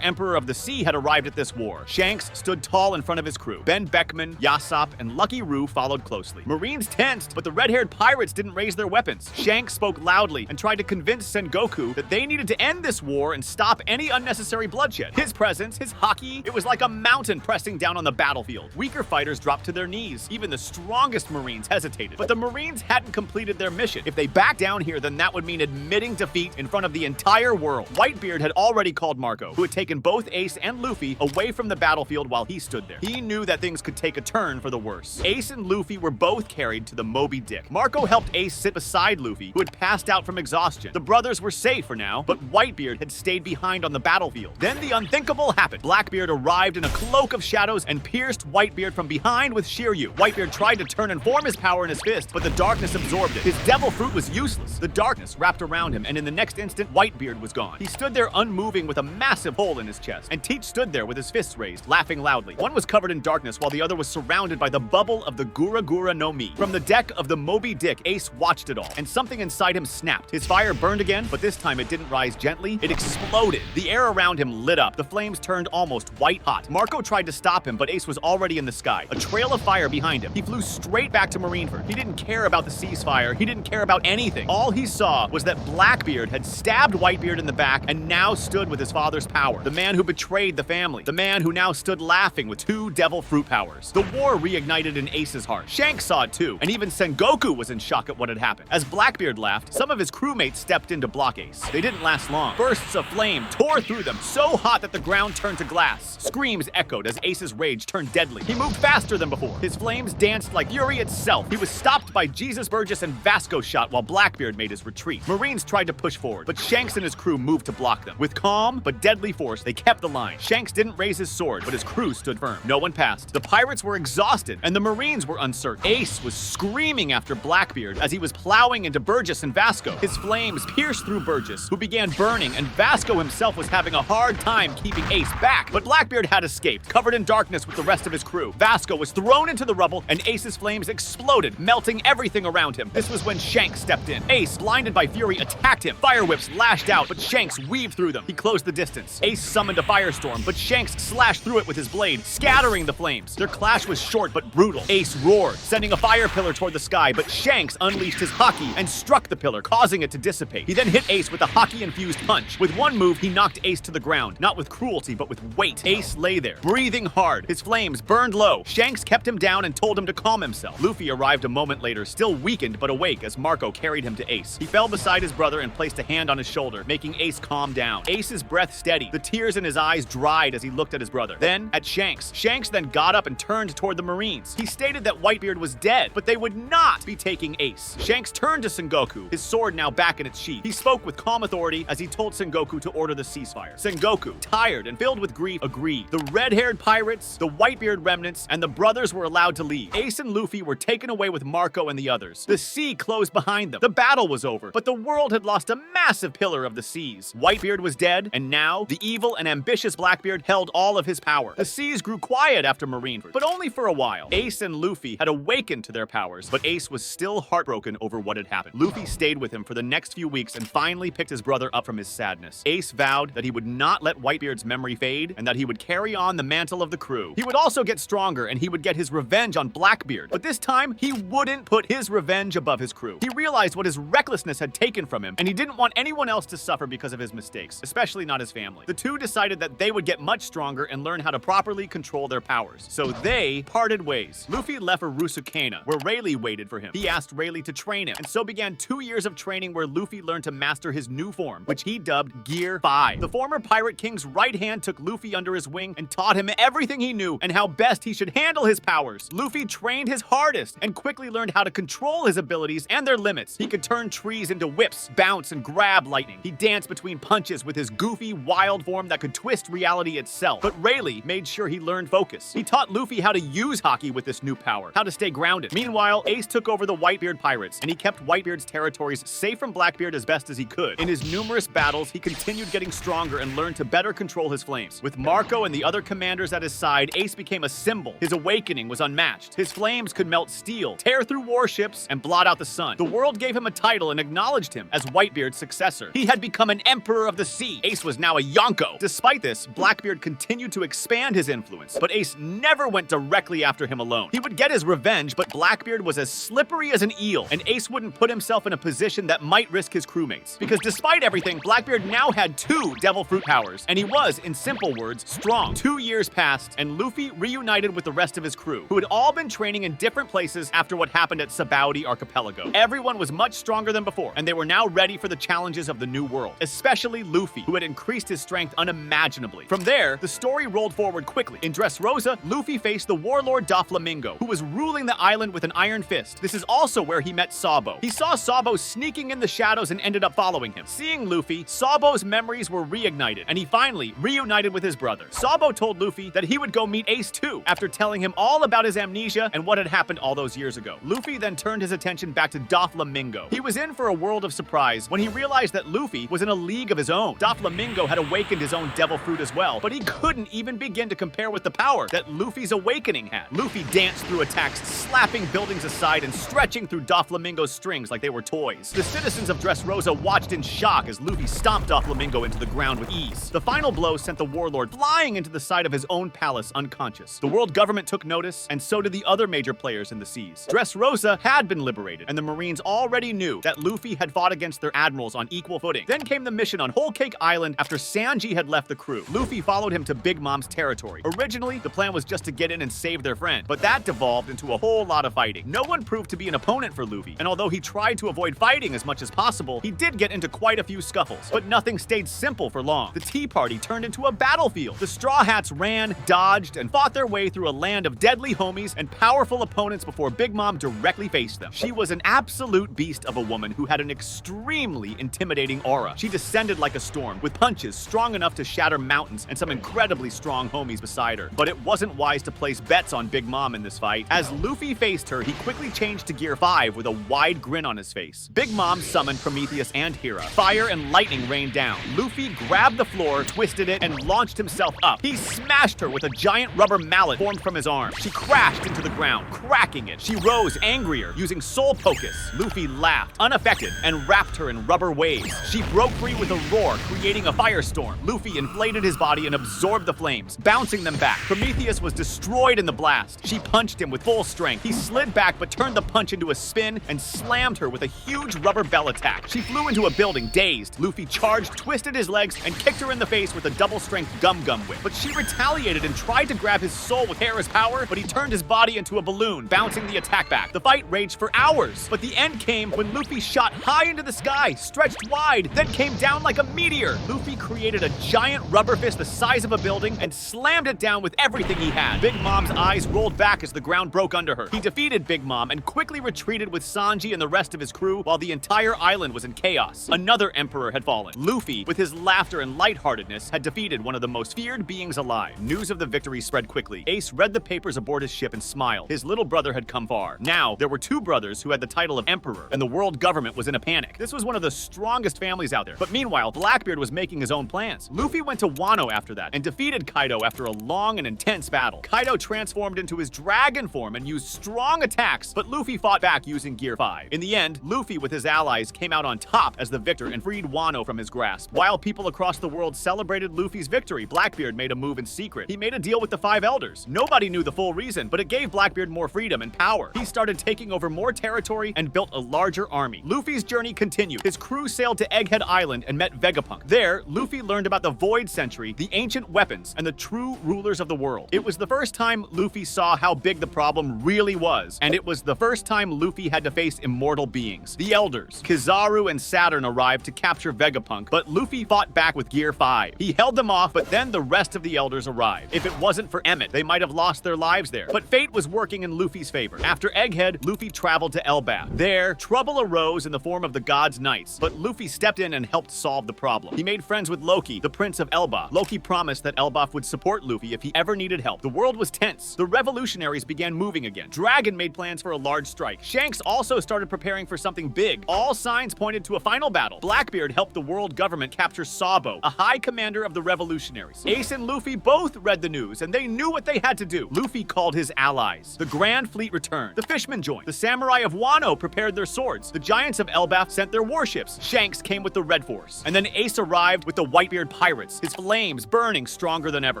emperor of the sea, had arrived at this war. Shanks stood tall in front of his crew. Ben Beckman, Yasopp, and Lucky Roo followed closely. Marines tensed, but the red-haired pirates didn't raise their weapons. Shanks spoke loudly and tried to convince Sengoku that they needed to end this war and stop any unnecessary bloodshed. His presence, his haki, it was like a mountain pressing down on the battlefield. Weaker fighters dropped to their knees. Even the strongest Marines hesitated. But the Marines hadn't completed their mission. If they backed down here, then that would mean admitting defeat in front of the entire world. Whitebeard had already called Marco, who had taken both Ace and Luffy away from the battlefield while he stood there. He knew that things could take a turn for the worse. Ace and Luffy were both carried to the Moby Dick. Marco helped Ace sit beside Luffy, who had passed out from exhaustion. The brothers were safe for now, but Whitebeard had stayed behind on the battlefield. Then the unthinkable happened. Blackbeard arrived in a cloak of shadows and pierced Whitebeard from behind with Shiryu. Whitebeard tried to turn and form his power in his fist, but the darkness absorbed it. His devil fruit was useless. The darkness wrapped around him, and in the next instant, Whitebeard was gone. He stood there unmoving with a massive hole in his chest, and Teach stood there with his fists raised, laughing loudly. One was covered in darkness, while the other was surrounded by the bubble of the Gura Gura no Mi. From the deck of the Moby Dick, Ace watched it all, and something inside him snapped. His fire burned again, but this time it didn't rise gently, it exploded. The air around him lit up. The flames turned almost white hot. Marco tried to stop him, but Ace was already in the sky, a trail of fire behind him. He flew straight back to Marineford. He didn't care about the ceasefire. He didn't care about anything. All he saw was that Blackbeard had stabbed Whitebeard Whitebeard in the back and now stood with his father's power. The man who betrayed the family. The man who now stood laughing with 2 devil fruit powers. The war reignited in Ace's heart. Shanks saw it too, and even Sengoku was in shock at what had happened. As Blackbeard laughed, some of his crewmates stepped in to block Ace. They didn't last long. Bursts of flame tore through them, so hot that the ground turned to glass. Screams echoed as Ace's rage turned deadly. He moved faster than before. His flames danced like fury itself. He was stopped by Jesus Burgess and Vasco shot while Blackbeard made his retreat. Marines tried to push forward, but Shanks and his crew moved to block them. With calm but deadly force, they kept the line. Shanks didn't raise his sword, but his crew stood firm. No one passed. The pirates were exhausted, and the Marines were uncertain. Ace was screaming after Blackbeard as he was plowing into Burgess and Vasco. His flames pierced through Burgess, who began burning, and Vasco himself was having a hard time keeping Ace back. But Blackbeard had escaped, covered in darkness with the rest of his crew. Vasco was thrown into the rubble, and Ace's flames exploded, melting everything around him. This was when Shanks stepped in. Ace, blinded by fury, attacked him. Fire whips lashed out, but Shanks weaved through them. He closed the distance. Ace summoned a firestorm, but Shanks slashed through it with his blade, scattering the flames. Their clash was short but brutal. Ace roared, sending a fire pillar toward the sky, but Shanks unleashed his haki and struck the pillar, causing it to dissipate. He then hit Ace with a haki-infused punch. With one move, he knocked Ace to the ground, not with cruelty, but with weight. Ace lay there, breathing hard. His flames burned low. Shanks kept him down and told him to calm himself. Luffy arrived a moment later, still weakened but awake as Marco carried him to Ace. He fell beside his brother and placed a hand on his shoulder, making Ace calm down. Ace's breath steadied. The tears in his eyes dried as he looked at his brother. Then at Shanks. Shanks then got up and turned toward the Marines. He stated that Whitebeard was dead, but they would not be taking Ace. Shanks turned to Sengoku, his sword now back in its sheath. He spoke with calm authority as he told Sengoku to order the ceasefire. Sengoku, tired and filled with grief, agreed. The red-haired pirates, the Whitebeard remnants, and the brothers were allowed to leave. Ace and Luffy were taken away with Marco and the others. The sea closed behind them. The battle was over, but the world had lost a massive pillar of the seas. Whitebeard was dead, and now the evil and ambitious Blackbeard held all of his power. The seas grew quiet after Marineford, but only for a while. Ace and Luffy had awakened to their powers, but Ace was still heartbroken over what had happened. Luffy stayed with him for the next few weeks and finally picked his brother up from his sadness. Ace vowed that he would not let Whitebeard's memory fade and that he would carry on the mantle of the crew. He would also get stronger and he would get his revenge on Blackbeard, but this time he wouldn't put his revenge above his crew. He realized what his recklessness had taken from him, and he didn't want anyone else to suffer because of his mistakes, especially not his family. The two decided that they would get much stronger and learn how to properly control their powers. So they parted ways. Luffy left for Rusukana, where Rayleigh waited for him. He asked Rayleigh to train him, and so began 2 years of training where Luffy learned to master his new form, which he dubbed Gear 5. The former Pirate King's right hand took Luffy under his wing and taught him everything he knew and how best he should handle his powers. Luffy trained his hardest and quickly learned how to control his abilities and their limits. He could turn trees into whips, bounce, and grab lightning. He danced between punches with his goofy, wild form that could twist reality itself. But Rayleigh made sure he learned focus. He taught Luffy how to use haki with this new power, how to stay grounded. Meanwhile, Ace took over the Whitebeard pirates, and he kept Whitebeard's territories safe from Blackbeard as best as he could. In his numerous battles, he continued getting stronger and learned to better control his flames. With Marco and the other commanders at his side, Ace became a symbol. His awakening was unmatched. His flames could melt steel, tear through warships, and blot out the sun. The world gave him a title and acknowledged him as Whitebeard's successor. He had become an emperor of the sea. Ace was now a Yonko. Despite this, Blackbeard continued to expand his influence, but Ace never went directly after him alone. He would get his revenge, but Blackbeard was as slippery as an eel, and Ace wouldn't put himself in a position that might risk his crewmates. Because despite everything, Blackbeard now had 2 devil fruit powers, and he was, in simple words, strong. 2 years passed, and Luffy reunited with the rest of his crew, who had all been training in different places after what happened at Sabaody Archipelago. Everyone was much stronger than before, and they were now ready for the challenges of the new world, especially Luffy, who had increased his strength unimaginably. From there, the story rolled forward quickly. In Dressrosa, Luffy faced the warlord Doflamingo, who was ruling the island with an iron fist. This is also where he met Sabo. He saw Sabo sneaking in the shadows and ended up following him. Seeing Luffy, Sabo's memories were reignited, and he finally reunited with his brother. Sabo told Luffy that he would go meet Ace too, after telling him all about his amnesia and what had happened all those years ago. Luffy then turned his attention back to Doflamingo. He was in for a world of surprise when he realized that Luffy was in a league of his own. Doflamingo had awakened his own devil fruit as well, but he couldn't even begin to compare with the power that Luffy's awakening had. Luffy danced through attacks, slapping buildings aside and stretching through Doflamingo's strings like they were toys. The citizens of Dressrosa watched in shock as Luffy stomped Doflamingo into the ground with ease. The final blow sent the warlord flying into the side of his own palace unconscious. The world government took notice, and so did the other major players in the seas. Dressrosa had been liberated, and the Marines already knew that Luffy had fought against their admirals on equal footing. Then came the mission on Whole Cake Island after Sanji had left the crew. Luffy followed him to Big Mom's territory. Originally, the plan was just to get in and save their friend, but that devolved into a whole lot of fighting. No one proved to be an opponent for Luffy, and although he tried to avoid fighting as much as possible, he did get into quite a few scuffles. But nothing stayed simple for long. The Tea Party turned into a battlefield. The Straw Hats ran, dodged, and fought their way through a land of deadly homies and powerful opponents before Big Mom directly faced them. She was an absolute beast of a woman who had an extremely intimidating aura. She descended like a storm, with punches strong enough to shatter mountains and some incredibly strong homies beside her. But it wasn't wise to place bets on Big Mom in this fight. As Luffy faced her, he quickly changed to Gear 5 with a wide grin on his face. Big Mom summoned Prometheus and Hera. Fire and lightning rained down. Luffy grabbed the floor, twisted it, and launched himself up. He smashed her with a giant rubber mallet formed from his arm. She crashed into the ground, cracking it. She rose angrier, using Soul Focus. Luffy laughed, unaffected, and wrapped her in rubber waves. She broke free with a roar, creating a firestorm. Luffy inflated his body and absorbed the flames, bouncing them back. Prometheus was destroyed in the blast. She punched him with full strength. He slid back but turned the punch into a spin and slammed her with a huge rubber bell attack. She flew into a building, dazed. Luffy charged, twisted his legs, and kicked her in the face with a double-strength gum-gum whip. But she retaliated and tried to grab his soul with Hera's power, but he turned his body into a balloon, bouncing the attack back. The fight raged for hours, but the end came when Luffy shot high into the sky, stretched wide, then came down like a meteor. Luffy created a giant rubber fist the size of a building and slammed it down with everything he had. Big Mom's eyes rolled back as the ground broke under her. He defeated Big Mom and quickly retreated with Sanji and the rest of his crew while the entire island was in chaos. Another emperor had fallen. Luffy, with his laughter and lightheartedness, had defeated one of the most feared beings alive. News of the victory spread quickly. Ace read the papers aboard his ship and smiled. His little brother had come far. Now, there were two brothers who had the title of emperor, and the world government was in a panic. This was one of the strongest families out there. But meanwhile, Blackbeard was making his own plans. Luffy went to Wano after that and defeated Kaido after a long and intense battle. Kaido transformed into his dragon form and used strong attacks, but Luffy fought back using Gear 5. In the end, Luffy with his allies came out on top as the victor and freed Wano from his grasp. While people across the world celebrated Luffy's victory, Blackbeard made a move in secret. He made a deal with the Five Elders. Nobody knew the full reason, but it gave Blackbeard more freedom and power. He started taking over more territory and built a larger army. Luffy's journey continued. His crew sailed to Egghead Island and met Vegapunk. There, Luffy learned about the Void Century, the ancient weapons, and the true rulers of the world. It was the first time Luffy saw how big the problem really was, and it was the first time Luffy had to face immortal beings. The Elders, Kizaru and Saturn arrived to capture Vegapunk, but Luffy fought back with Gear 5. He held them off, but then the rest of the Elders arrived. If it wasn't for Emmett, they might have lost their lives there. But fate was working in Luffy's favor. After Egghead, Luffy traveled to Elbaf. There, trouble arose in the form of the God's Knights, but Luffy stepped in and helped solve the problem. He made friends with Loki, the Prince of Elbaf. Loki promised that Elbaf would support Luffy if he ever needed help. The world was tense. The revolutionaries began moving again. Dragon made plans for a large strike. Shanks also started preparing for something big. All signs pointed to a final battle. Blackbeard helped the world government capture Sabo, a high commander of the revolutionaries. Ace and Luffy both read the news, and they knew what they had to do. Luffy called his allies. The Grand Fleet returned. The fishermen joined. The samurai of Wano prepared their swords. The giants of Elbaf sent their warships. Shanks came with the Red Force. And then Ace arrived with the Whitebeard pirates, his flames burning stronger than ever.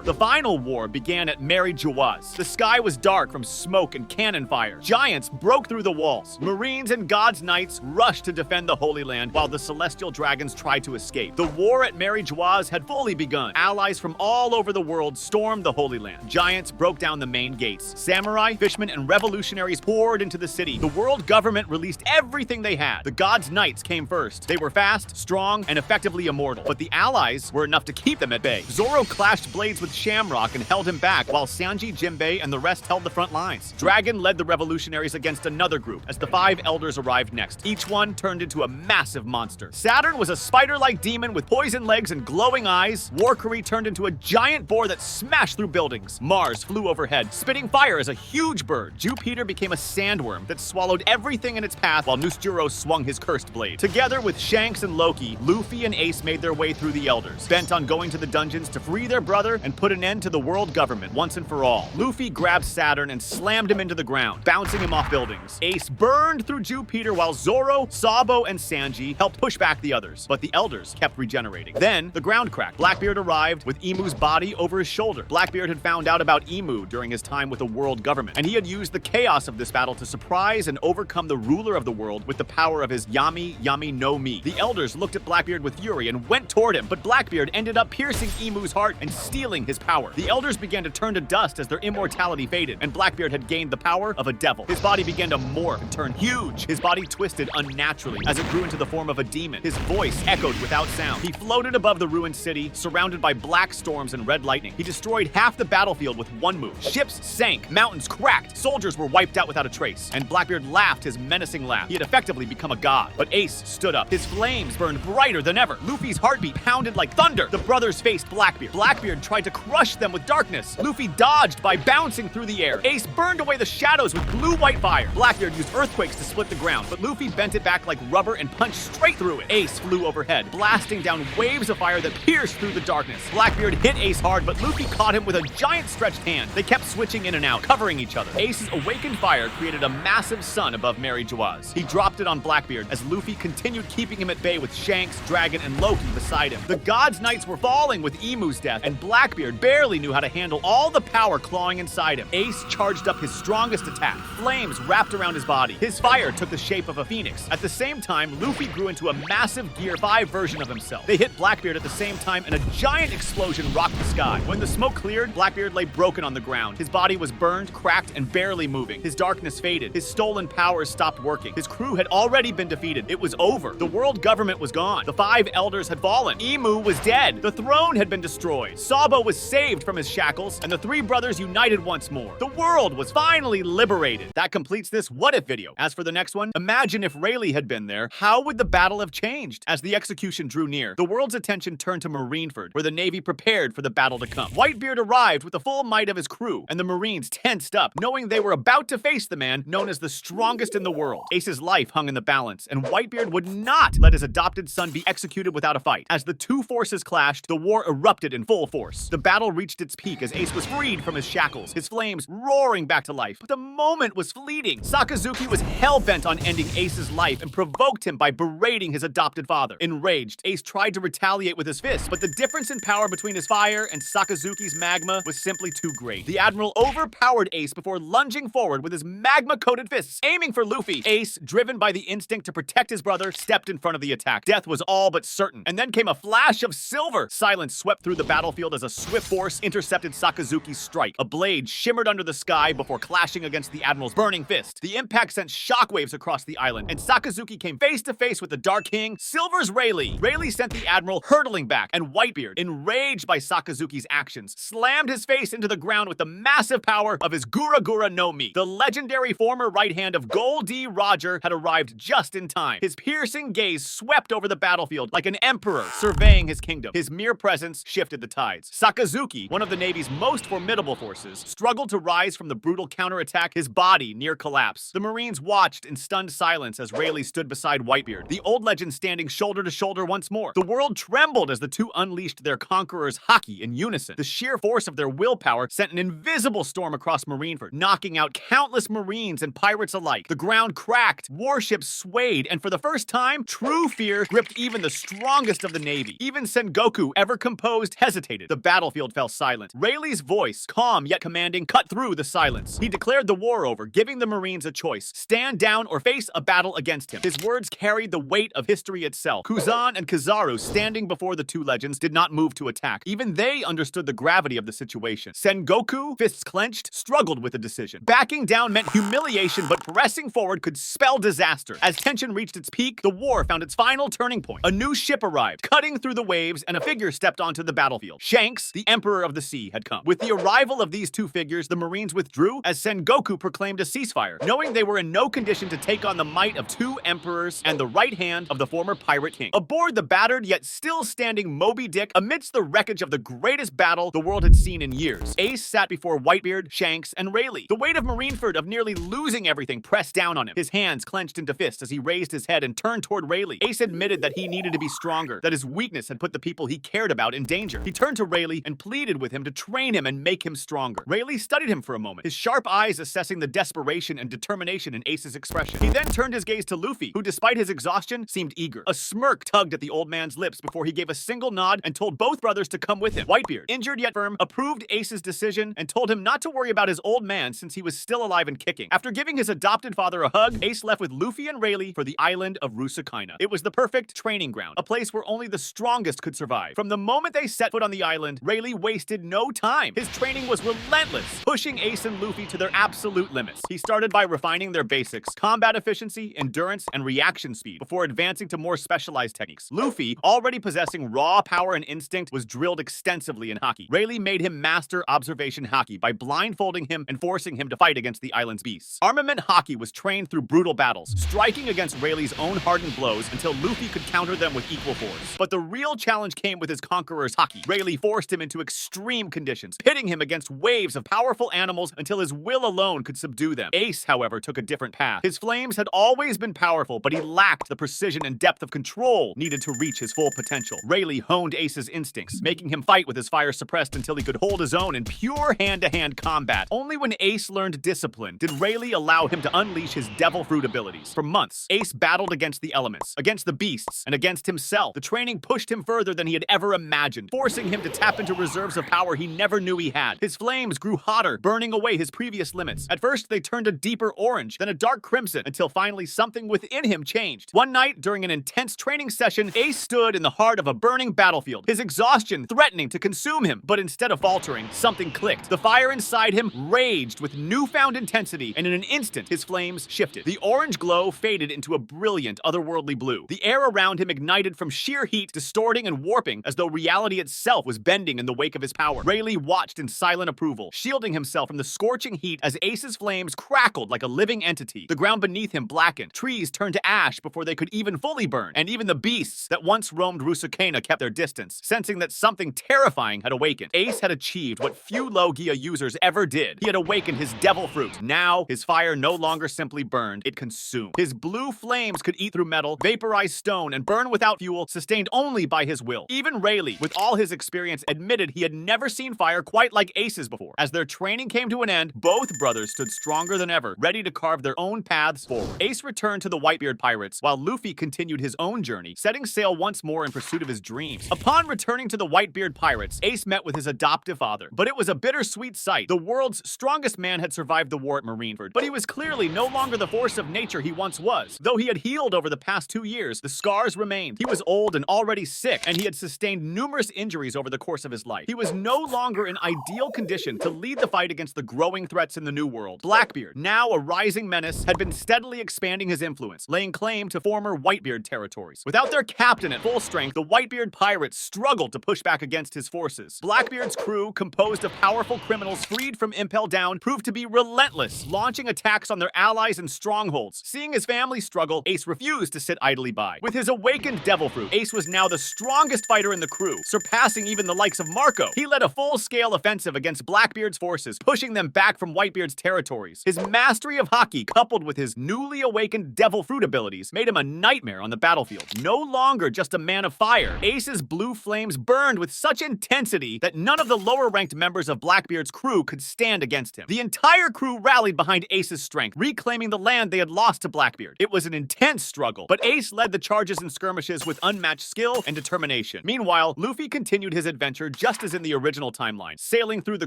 The final war began at Mary Jawaz. The sky was dark from smoke and cannon fire. Giants broke through the walls. Marines and God's Knights rushed to defend the Holy Land while the celestial dragons tried to escape. The war at Mary Jawaz had fully begun. Allies from all over the world stormed the Holy Land. Giants broke down the main gates. Samurai, fishermen, and revolutionaries poured into the city. The world government released everything they had. The God's Knights came first. They were fast, strong, and effectively immortal. But the allies were enough to keep them at bay. Zoro clashed blades with Shamrock and held him back, while Sanji, Jinbei, and the rest held the front lines. Dragon led the revolutionaries against another group as the Five Elders arrived next. Each one turned into a massive monster. Saturn was a spider-like demon with poison legs and glowing eyes. Warcurry turned into a giant boar that smashed through buildings. Mars flew overhead, spitting fire as a huge bird. Jupiter became a sandworm that swallowed everything in its path while Nusjuro swung his cursed blade. Together with Shanks and Loki, Luffy and Ace made their way through the Elders, bent on going to the dungeons to free their brother and put an end to the world government once and for all. Luffy grabbed Saturn and slammed him into the ground, bouncing him off buildings. Ace burned through Jupiter while Zoro, Sabo, and Sanji helped push back the others, but the Elders kept regenerating. Then, the ground cracked. Blackbeard arrived with Emu's body over his shoulder. Blackbeard had found out about Emu during his time with the world government, and he had used the chaos of this battle to surprise and overcome the ruler of the world with the power of his Yami Yami no Mi. The Elders looked at Blackbeard with fury and went toward him, but Blackbeard ended up piercing Emu's heart and stealing his power. The elders began to turn to dust as their immortality faded, and Blackbeard had gained the power of a devil. His body began to morph and turn huge. His body twisted unnaturally as it grew into the form of a demon. His voice echoed without sound. He floated above the ruined city, surrounded by black storms and red lightning. He destroyed half the battlefield with one move. Ships sank, mountains cracked, soldiers were wiped out without a trace, and Blackbeard laughed his menacing laugh. He had effectively become a god. But Ace stood up. His flames burned brighter than ever. Luffy's heartbeat pounded like thunder. The brothers faced Blackbeard. Blackbeard tried to crush them with darkness. Luffy dodged by bouncing through the air. Ace burned away the shadows with blue-white fire. Blackbeard used earthquakes to split the ground, but Luffy bent it back like rubber and punched straight through it. Ace flew overhead, blasting down waves of fire that pierced through the darkness. Blackbeard hit Ace hard, but Luffy caught him with a giant stretched hand. They kept switching in and out, covering each other. Ace's awakened fire created a massive sun above Mary Joaz. He dropped it on Blackbeard as Luffy continued keeping him at bay with Shanks, Dragon, and Loki beside him. The God's Knights were falling with Emu's death, and Blackbeard barely knew how to handle all the power clawing inside him. Ace charged up his strongest attack. Flames wrapped around his body. His fire took the shape of a phoenix. At the same time, Luffy grew into a massive Gear 5 version of himself. They hit Blackbeard at the same time, and a giant explosion rocked the sky. When the smoke cleared, Blackbeard lay broken on the ground. His body was burned, cracked, and barely moving. His darkness faded. His stolen powers stopped working. His crew had already been defeated. It was over. The world government was gone. The 5 elders had fallen. Emu was dead. The throne had been destroyed. Sabo was saved from his shackles, and the 3 brothers united once more. The world was finally liberated. That completes this What If video. As for the next one, imagine if Rayleigh had been there, how would the battle have changed? As the execution drew near, the world's attention turned to Marineford, where the Navy prepared for the battle to come. Whitebeard arrived with the full might of his crew, and the Marines tensed up, knowing they were about to face the man known as the strongest in the world. Ace's life hung in the balance, and Whitebeard would not let his adopted son be executed without a fight. As the 2 forces clashed, the war erupted in full force. The battle reached its peak as Ace was freed from his shackles, his flames roaring back to life. But the moment was fleeting. Sakazuki was hell-bent on ending Ace's life and provoked him by berating his adopted father. Enraged, Ace tried to retaliate with his fists, but the difference in power between his fire and Sakazuki's magma was simply too great. The Admiral overpowered Ace before lunging forward with his magma-coated fists, aiming for Luffy. Ace, driven by the instinct to protect his brother, stepped in front of the attack. Death was all but certain. And then came a flash of silver. Silence swept through the battlefield as a swift force intercepted Sakazuki's strike. A blade shimmered under the sky before clashing against the Admiral's burning fist. The impact sent shockwaves across the island, and Sakazuki came face to face with the Dark King, Silver's Rayleigh. Rayleigh sent the Admiral hurtling back, and Whitebeard, enraged by Sakazuki's actions, slammed his face into the ground with the massive power of his Gura Gura no Mi. The legendary former right hand of Gold D. Roger had arrived just in time. His piercing gaze swept over the battlefield like an emperor surveying his kingdom. His mere presence shifted the tides. Sakazuki, one of the Navy's most formidable forces, struggled to rise from the brutal counterattack, his body near collapse. The Marines watched in stunned silence as Rayleigh stood beside Whitebeard, the old legend standing shoulder to shoulder once more. The world trembled as the 2 unleashed their conqueror's haki in unison. The sheer force of their willpower sent an invisible storm across Marineford, knocking out countless Marines and pirates alike. The ground cracked, warships swayed, and for the first time, true fear gripped even the strongest of the Navy. Even Sengoku, ever composed, hesitated. The battlefield fell silent. Rayleigh's voice, calm yet commanding, cut through the silence. He declared the war over, giving the Marines a choice: stand down or face a battle against him. His words carried the weight of history itself. Kuzan and Kizaru, standing before the 2 legends, did not move to attack. Even they understood the gravity of the situation. Sengoku, fists clenched, struggled with the decision. Backing down meant humiliation, but pressing forward could spell disaster. As tension reached its peak, the war found its final turning point. A new ship arrived, cutting through the waves, and a figure stepped onto the battlefield. Shanks, the Emperor of the Sea, had come. With the arrival of these 2 figures, the Marines withdrew as Sengoku proclaimed a ceasefire, knowing they were in no condition to take on the might of 2 emperors and the right hand of the former pirate king. Aboard the battered yet still standing Moby Dick, amidst the wreckage of the greatest battle the world had seen in years, Ace sat before Whitebeard, Shanks, and Rayleigh. The weight of Marineford, of nearly losing everything, pressed down on him. His hands clenched into fists as he raised his head and turned toward Rayleigh. Ace admitted that he needed to be stronger, that his weakness had put the people he cared about in danger. He turned to Rayleigh and pleaded with him to train him and make him stronger. Rayleigh studied him for a moment, his sharp eyes assessing the desperation and determination in Ace's expression. He then turned his gaze to Luffy, who despite his exhaustion, seemed eager. A smirk tugged at the old man's lips before he gave a single nod and told both brothers to come with him. Whitebeard, injured yet firm, approved Ace's decision and told him not to worry about his old man since he was still alive and kicking. After giving his adopted father a hug, Ace left with Luffy and Rayleigh for the island of Rusakaina. It was the perfect perfect training ground, a place where only the strongest could survive. From the moment they set foot on the island, Rayleigh wasted no time. His training was relentless, pushing Ace and Luffy to their absolute limits. He started by refining their basics: combat efficiency, endurance, and reaction speed, before advancing to more specialized techniques. Luffy, already possessing raw power and instinct, was drilled extensively in haki. Rayleigh made him master observation haki by blindfolding him and forcing him to fight against the island's beasts. Armament haki was trained through brutal battles, striking against Rayleigh's own hardened blows until Luffy could counter them with equal force. But the real challenge came with his conqueror's haki. Rayleigh forced him into extreme conditions, pitting him against waves of powerful animals until his will alone could subdue them. Ace, however, took a different path. His flames had always been powerful, but he lacked the precision and depth of control needed to reach his full potential. Rayleigh honed Ace's instincts, making him fight with his fire suppressed until he could hold his own in pure hand-to-hand combat. Only when Ace learned discipline did Rayleigh allow him to unleash his devil fruit abilities. For months, Ace battled against the elements, against the beasts, and against himself. The training pushed him further than he had ever imagined, forcing him to tap into reserves of power he never knew he had. His flames grew hotter, burning away his previous limits. At first, they turned a deeper orange, then a dark crimson, until finally something within him changed. One night, during an intense training session, Ace stood in the heart of a burning battlefield, his exhaustion threatening to consume him. But instead of faltering, something clicked. The fire inside him raged with newfound intensity, and in an instant, his flames shifted. The orange glow faded into a brilliant, otherworldly blue. The air around him ignited from sheer heat, distorting and warping as though reality itself was bending in the wake of his power. Rayleigh watched in silent approval, shielding himself from the scorching heat as Ace's flames crackled like a living entity. The ground beneath him blackened, trees turned to ash before they could even fully burn, and even the beasts that once roamed Rusukena kept their distance, sensing that something terrifying had awakened. Ace had achieved what few Logia users ever did. He had awakened his devil fruit. Now, his fire no longer simply burned, it consumed. His blue flames could eat through metal, vaporize stone, and burn without fuel, sustained only by his will. Even Rayleigh, with all his experience, admitted he had never seen fire quite like Ace's before. As their training came to an end, both brothers stood stronger than ever, ready to carve their own paths forward. Ace returned to the Whitebeard pirates, while Luffy continued his own journey, setting sail once more in pursuit of his dreams. Upon returning to the Whitebeard pirates, Ace met with his adoptive father, but it was a bittersweet sight. The world's strongest man had survived the war at Marineford, but he was clearly no longer the force of nature he once was. Though he had healed over the past 2 years, the scars remained. He was old and already sick, and he had sustained numerous injuries over the course of his life. He was no longer in ideal condition to lead the fight against the growing threats in the New World. Blackbeard, now a rising menace, had been steadily expanding his influence, laying claim to former Whitebeard territories. Without their captain at full strength, the Whitebeard pirates struggled to push back against his forces. Blackbeard's crew, composed of powerful criminals freed from Impel Down, proved to be relentless, launching attacks on their allies and strongholds. Seeing his family struggle, Ace refused to sit idly by. With his awakened devil fruit, Ace was now the strongest fighter in the crew, surpassing even the likes of Marco. He led a full-scale offensive against Blackbeard's forces, pushing them back from Whitebeard's territories. His mastery of haki, coupled with his newly awakened devil fruit abilities, made him a nightmare on the battlefield. No longer just a man of fire, Ace's blue flames burned with such intensity that none of the lower-ranked members of Blackbeard's crew could stand against him. The entire crew rallied behind Ace's strength, reclaiming the land they had lost to Blackbeard. It was an intense struggle, but Ace led the charges and skirmishes with unmatched skill and determination. Meanwhile, Luffy continued his adventure just as in the original timeline, sailing through the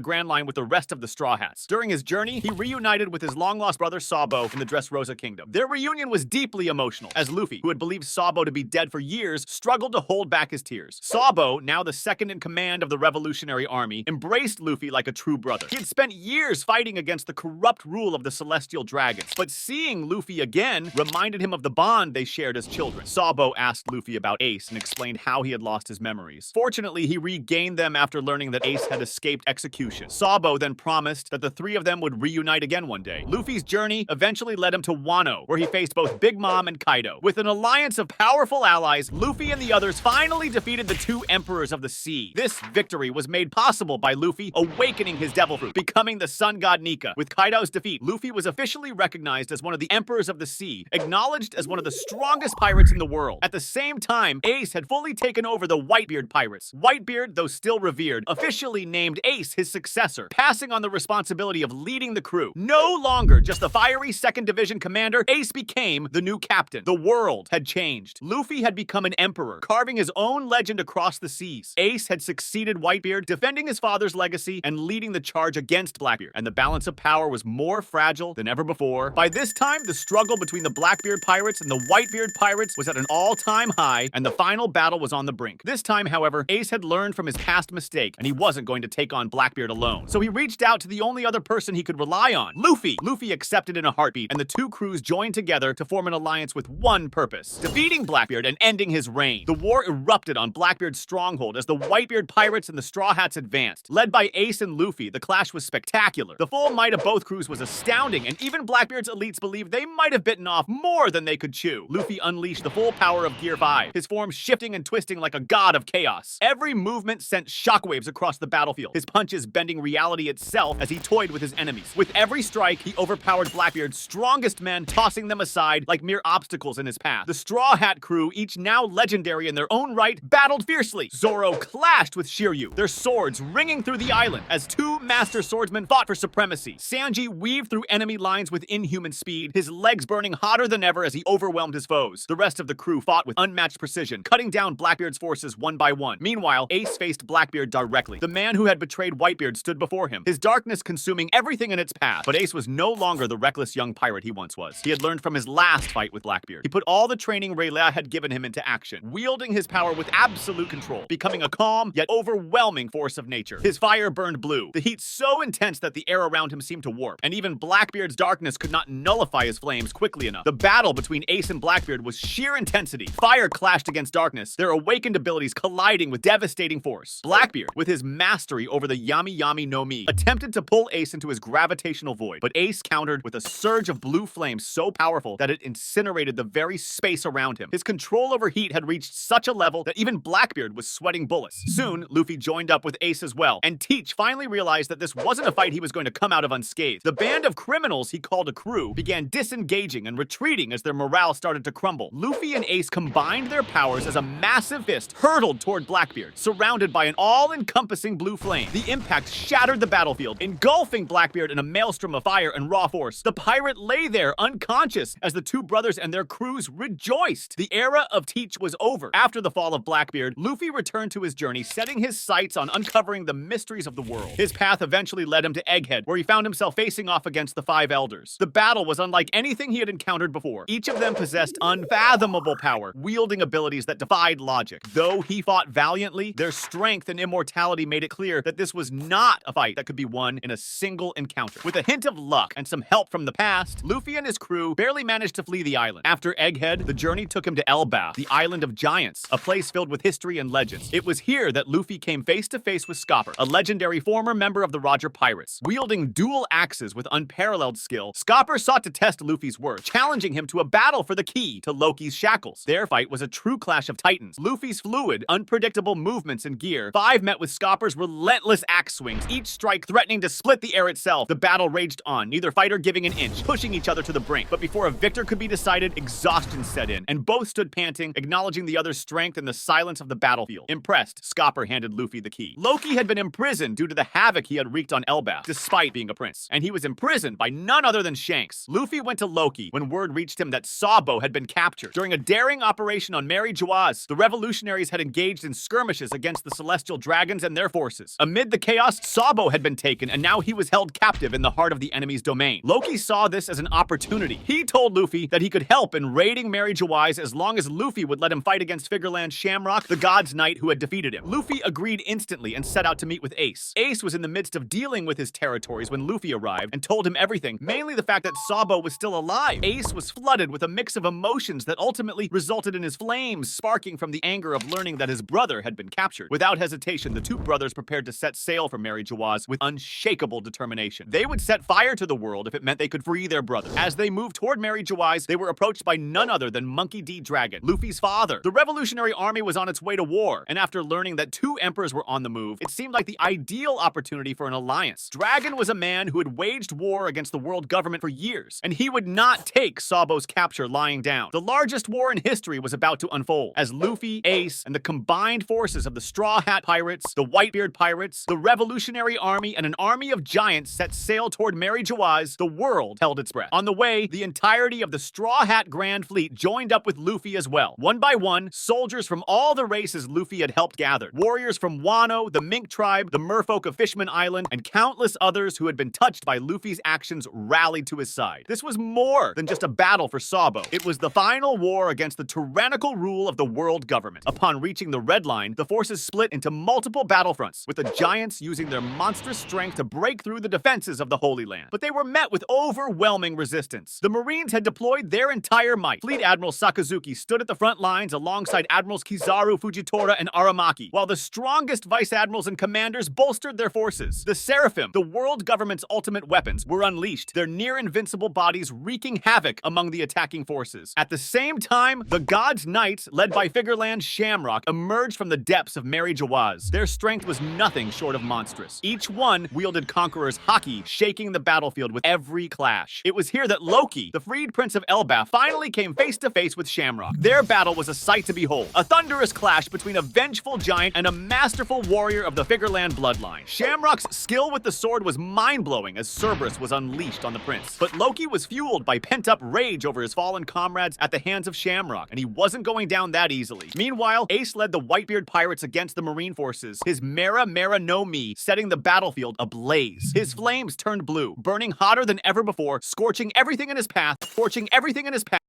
Grand Line with the rest of the Straw Hats. During his journey, he reunited with his long-lost brother Sabo in the Dressrosa Kingdom. Their reunion was deeply emotional, as Luffy, who had believed Sabo to be dead for years, struggled to hold back his tears. Sabo, now the second in command of the Revolutionary Army, embraced Luffy like a true brother. He had spent years fighting against the corrupt rule of the Celestial Dragons, but seeing Luffy again reminded him of the bond they shared as children. Sabo asked Luffy about Ace and explained how he had lost his memories. Fortunately, he regained them after learning that Ace had escaped execution. Sabo then promised that the three of them would reunite again one day. Luffy's journey eventually led him to Wano, where he faced both Big Mom and Kaido. With an alliance of powerful allies, Luffy and the others finally defeated the two Emperors of the Sea. This victory was made possible by Luffy awakening his devil fruit, becoming the Sun God Nika. With Kaido's defeat, Luffy was officially recognized as one of the Emperors of the Sea, acknowledged as one of the strongest pirates in the world. At the same time, Ace had fully taken over the Whitebeard pirates. Whitebeard, though still revered, officially named Ace his successor, passing on the responsibility of leading the crew. No longer just the fiery 2nd Division commander, Ace became the new captain. The world had changed. Luffy had become an emperor, carving his own legend across the seas. Ace had succeeded Whitebeard, defending his father's legacy and leading the charge against Blackbeard, and the balance of power was more fragile than ever before. By this time, the struggle between the Blackbeard pirates and the Whitebeard pirates was at an all-time high, and the final battle was on the brink. This time, however, Ace had learned from his past mistake, and he wasn't going to take on Blackbeard alone. So he reached out to the only other person he could rely on, Luffy. Luffy accepted in a heartbeat, and the two crews joined together to form an alliance with one purpose: defeating Blackbeard and ending his reign. The war erupted on Blackbeard's stronghold as the Whitebeard pirates and the Straw Hats advanced. Led by Ace and Luffy, the clash was spectacular. The full might of both crews was astounding, and even Blackbeard's elites believed they might have bitten off more than they could chew. Luffy unleashed the full power of Gear 5, his form shifting and twisting like a god of chaos. Every movement sent shockwaves across the battlefield, his punches bending reality itself as he toyed with his enemies. With every strike, he overpowered Blackbeard's strongest men, tossing them aside like mere obstacles in his path. The Straw Hat crew, each now legendary in their own right, battled fiercely. Zoro clashed with Shiryu, their swords ringing through the island as two master swordsmen fought for supremacy. Sanji weaved through enemy lines with inhuman speed, his legs burning hotter than ever as he overwhelmed his foes. The rest of the crew fought with unmatched precision, cutting down Blackbeard's forces one by one. Meanwhile, Ace faced Blackbeard directly. The man who had betrayed Whitebeard stood before him, his darkness consuming everything in its path. But Ace was no longer the reckless young pirate he once was. He had learned from his last fight with Blackbeard. He put all the training Rayleigh had given him into action, wielding his power with absolute control, becoming a calm yet overwhelming force of nature. His fire burned blue, the heat so intense that the air around him seemed to warp, and even Blackbeard's darkness could not nullify his flames quickly enough. The battle between Ace and Blackbeard was sheer intensity. Fire clashed against darkness, their awakened abilities colliding with devastating force. Blackbeard, with his mastery over the Yami Yami no Mi, attempted to pull Ace into his gravitational void, but Ace countered with a surge of blue flames so powerful that it incinerated the very space around him. His control over heat had reached such a level that even Blackbeard was sweating bullets. Soon, Luffy joined up with Ace as well, and Teach finally realized that this wasn't a fight he was going to come out of unscathed. The band of criminals he called a crew began disengaging and retreating as their morale started to crumble. Luffy and Ace combined their powers as a massive fist hurtled toward Blackbeard, surrounded by an all-encompassing blue flame. The impact shattered the battlefield, engulfing Blackbeard in a maelstrom of fire and raw force. The pirate lay there unconscious as the two brothers and their crews rejoiced. The era of Teach was over. After the fall of Blackbeard, Luffy returned to his journey, setting his sights on uncovering the mysteries of the world. His path eventually led him to Egghead, where he found himself facing off against the Five Elders. The battle was unlike anything he had encountered before. Each of them possessed unfathomable power, wielding abilities that defied logic. Though he fought valiantly, their strength and immortality made it clear that this was not a fight that could be won in a single encounter. With a hint of luck and some help from the past, Luffy and his crew barely managed to flee the island. After Egghead, the journey took him to Elbaf, the Island of Giants, a place filled with history and legends. It was here that Luffy came face to face with Scopper, a legendary former member of the Roger Pirates. Wielding dual axes with unparalleled skill, Scopper sought to test Luffy's worth, challenging him to a battle for the key to Loki's shackles. Their fight was a true clash of titans. Luffy's fluid, unpredictable movements and gear, 5 met with Scopper's relentless axe swings, each strike threatening to split the air itself. The battle raged on, neither fighter giving an inch, pushing each other to the brink. But before a victor could be decided, exhaustion set in, and both stood panting, acknowledging the other's strength in the silence of the battlefield. Impressed, Scopper handed Luffy the key. Loki had been imprisoned due to the havoc he had wreaked on Elbaf, despite being a prince, and he was imprisoned by none other than Shanks. Luffy went to Loki when word reached him that Sabo had been captured. During a daring operation on Mary Joaz, the revolutionaries had engaged in skirmishes against the celestial dragons and their forces. Amid the chaos, Sabo had been taken, and now he was held captive in the heart of the enemy's domain. Loki saw this as an opportunity. He told Luffy that he could help in raiding Mary Joaz as long as Luffy would let him fight against Figureland Shamrock, the god's knight who had defeated him. Luffy agreed instantly and set out to meet with Ace. Ace was in the midst of dealing with his territories when Luffy arrived and told him everything, mainly the fact that Sabo was still alive. Ace was flooded with a mix of emotions that ultimately resulted in his flames sparking from the anger of learning that his brother had been captured. Without hesitation, the two brothers prepared to set sail for Mary Joaz with unshakable determination. They would set fire to the world if it meant they could free their brother. As they moved toward Mary Joaz, they were approached by none other than Monkey D. Dragon, Luffy's father. The revolutionary army was on its way to war, and after learning that 2 emperors were on the move, it seemed like the ideal opportunity for an alliance. Dragon was a man who had waged war against the world government for years, and he would not take Sabo's capture lying down. The largest war in history was about to unfold, as Luffy, Ace, and the combined forces of the Straw Hat Pirates, the Whitebeard Pirates, the Revolutionary Army, and an army of giants set sail toward Mary Joaz. The world held its breath. On the way, the entirety of the Straw Hat Grand Fleet joined up with Luffy as well. One by one, soldiers from all the races Luffy had helped gather. Warriors from Wano, the Mink tribe, the merfolk of Fishman Island, and countless others who had been touched by Luffy's actions rallied to his side. This was more than just a battle for Sabo. It was the final war war against the tyrannical rule of the world government. Upon reaching the Red Line, the forces split into multiple battlefronts, with the giants using their monstrous strength to break through the defenses of the Holy Land. But they were met with overwhelming resistance. The Marines had deployed their entire might. Fleet Admiral Sakazuki stood at the front lines alongside Admirals Kizaru, Fujitora, and Aramaki, while the strongest vice admirals and commanders bolstered their forces. The Seraphim, the world government's ultimate weapons, were unleashed, their near-invincible bodies wreaking havoc among the attacking forces. At the same time, the God's Knights, led by Figureland Shamrock, emerged from the depths of Mary Jawaz. Their strength was nothing short of monstrous. Each one wielded Conqueror's haki, shaking the battlefield with every clash. It was here that Loki, the freed Prince of Elbaf, finally came face to face with Shamrock. Their battle was a sight to behold, a thunderous clash between a vengeful giant and a masterful warrior of the Figureland bloodline. Shamrock's skill with the sword was mind-blowing as Cerberus was unleashed on the prince. But Loki was fueled by pent-up rage over his fallen comrades at the hands of Shamrock, and he wasn't going down that easily. Meanwhile, Ace led the Whitebeard pirates against the Marine forces, his Mera no Mi setting the battlefield ablaze. His flames turned blue, burning hotter than ever before, scorching everything in his path,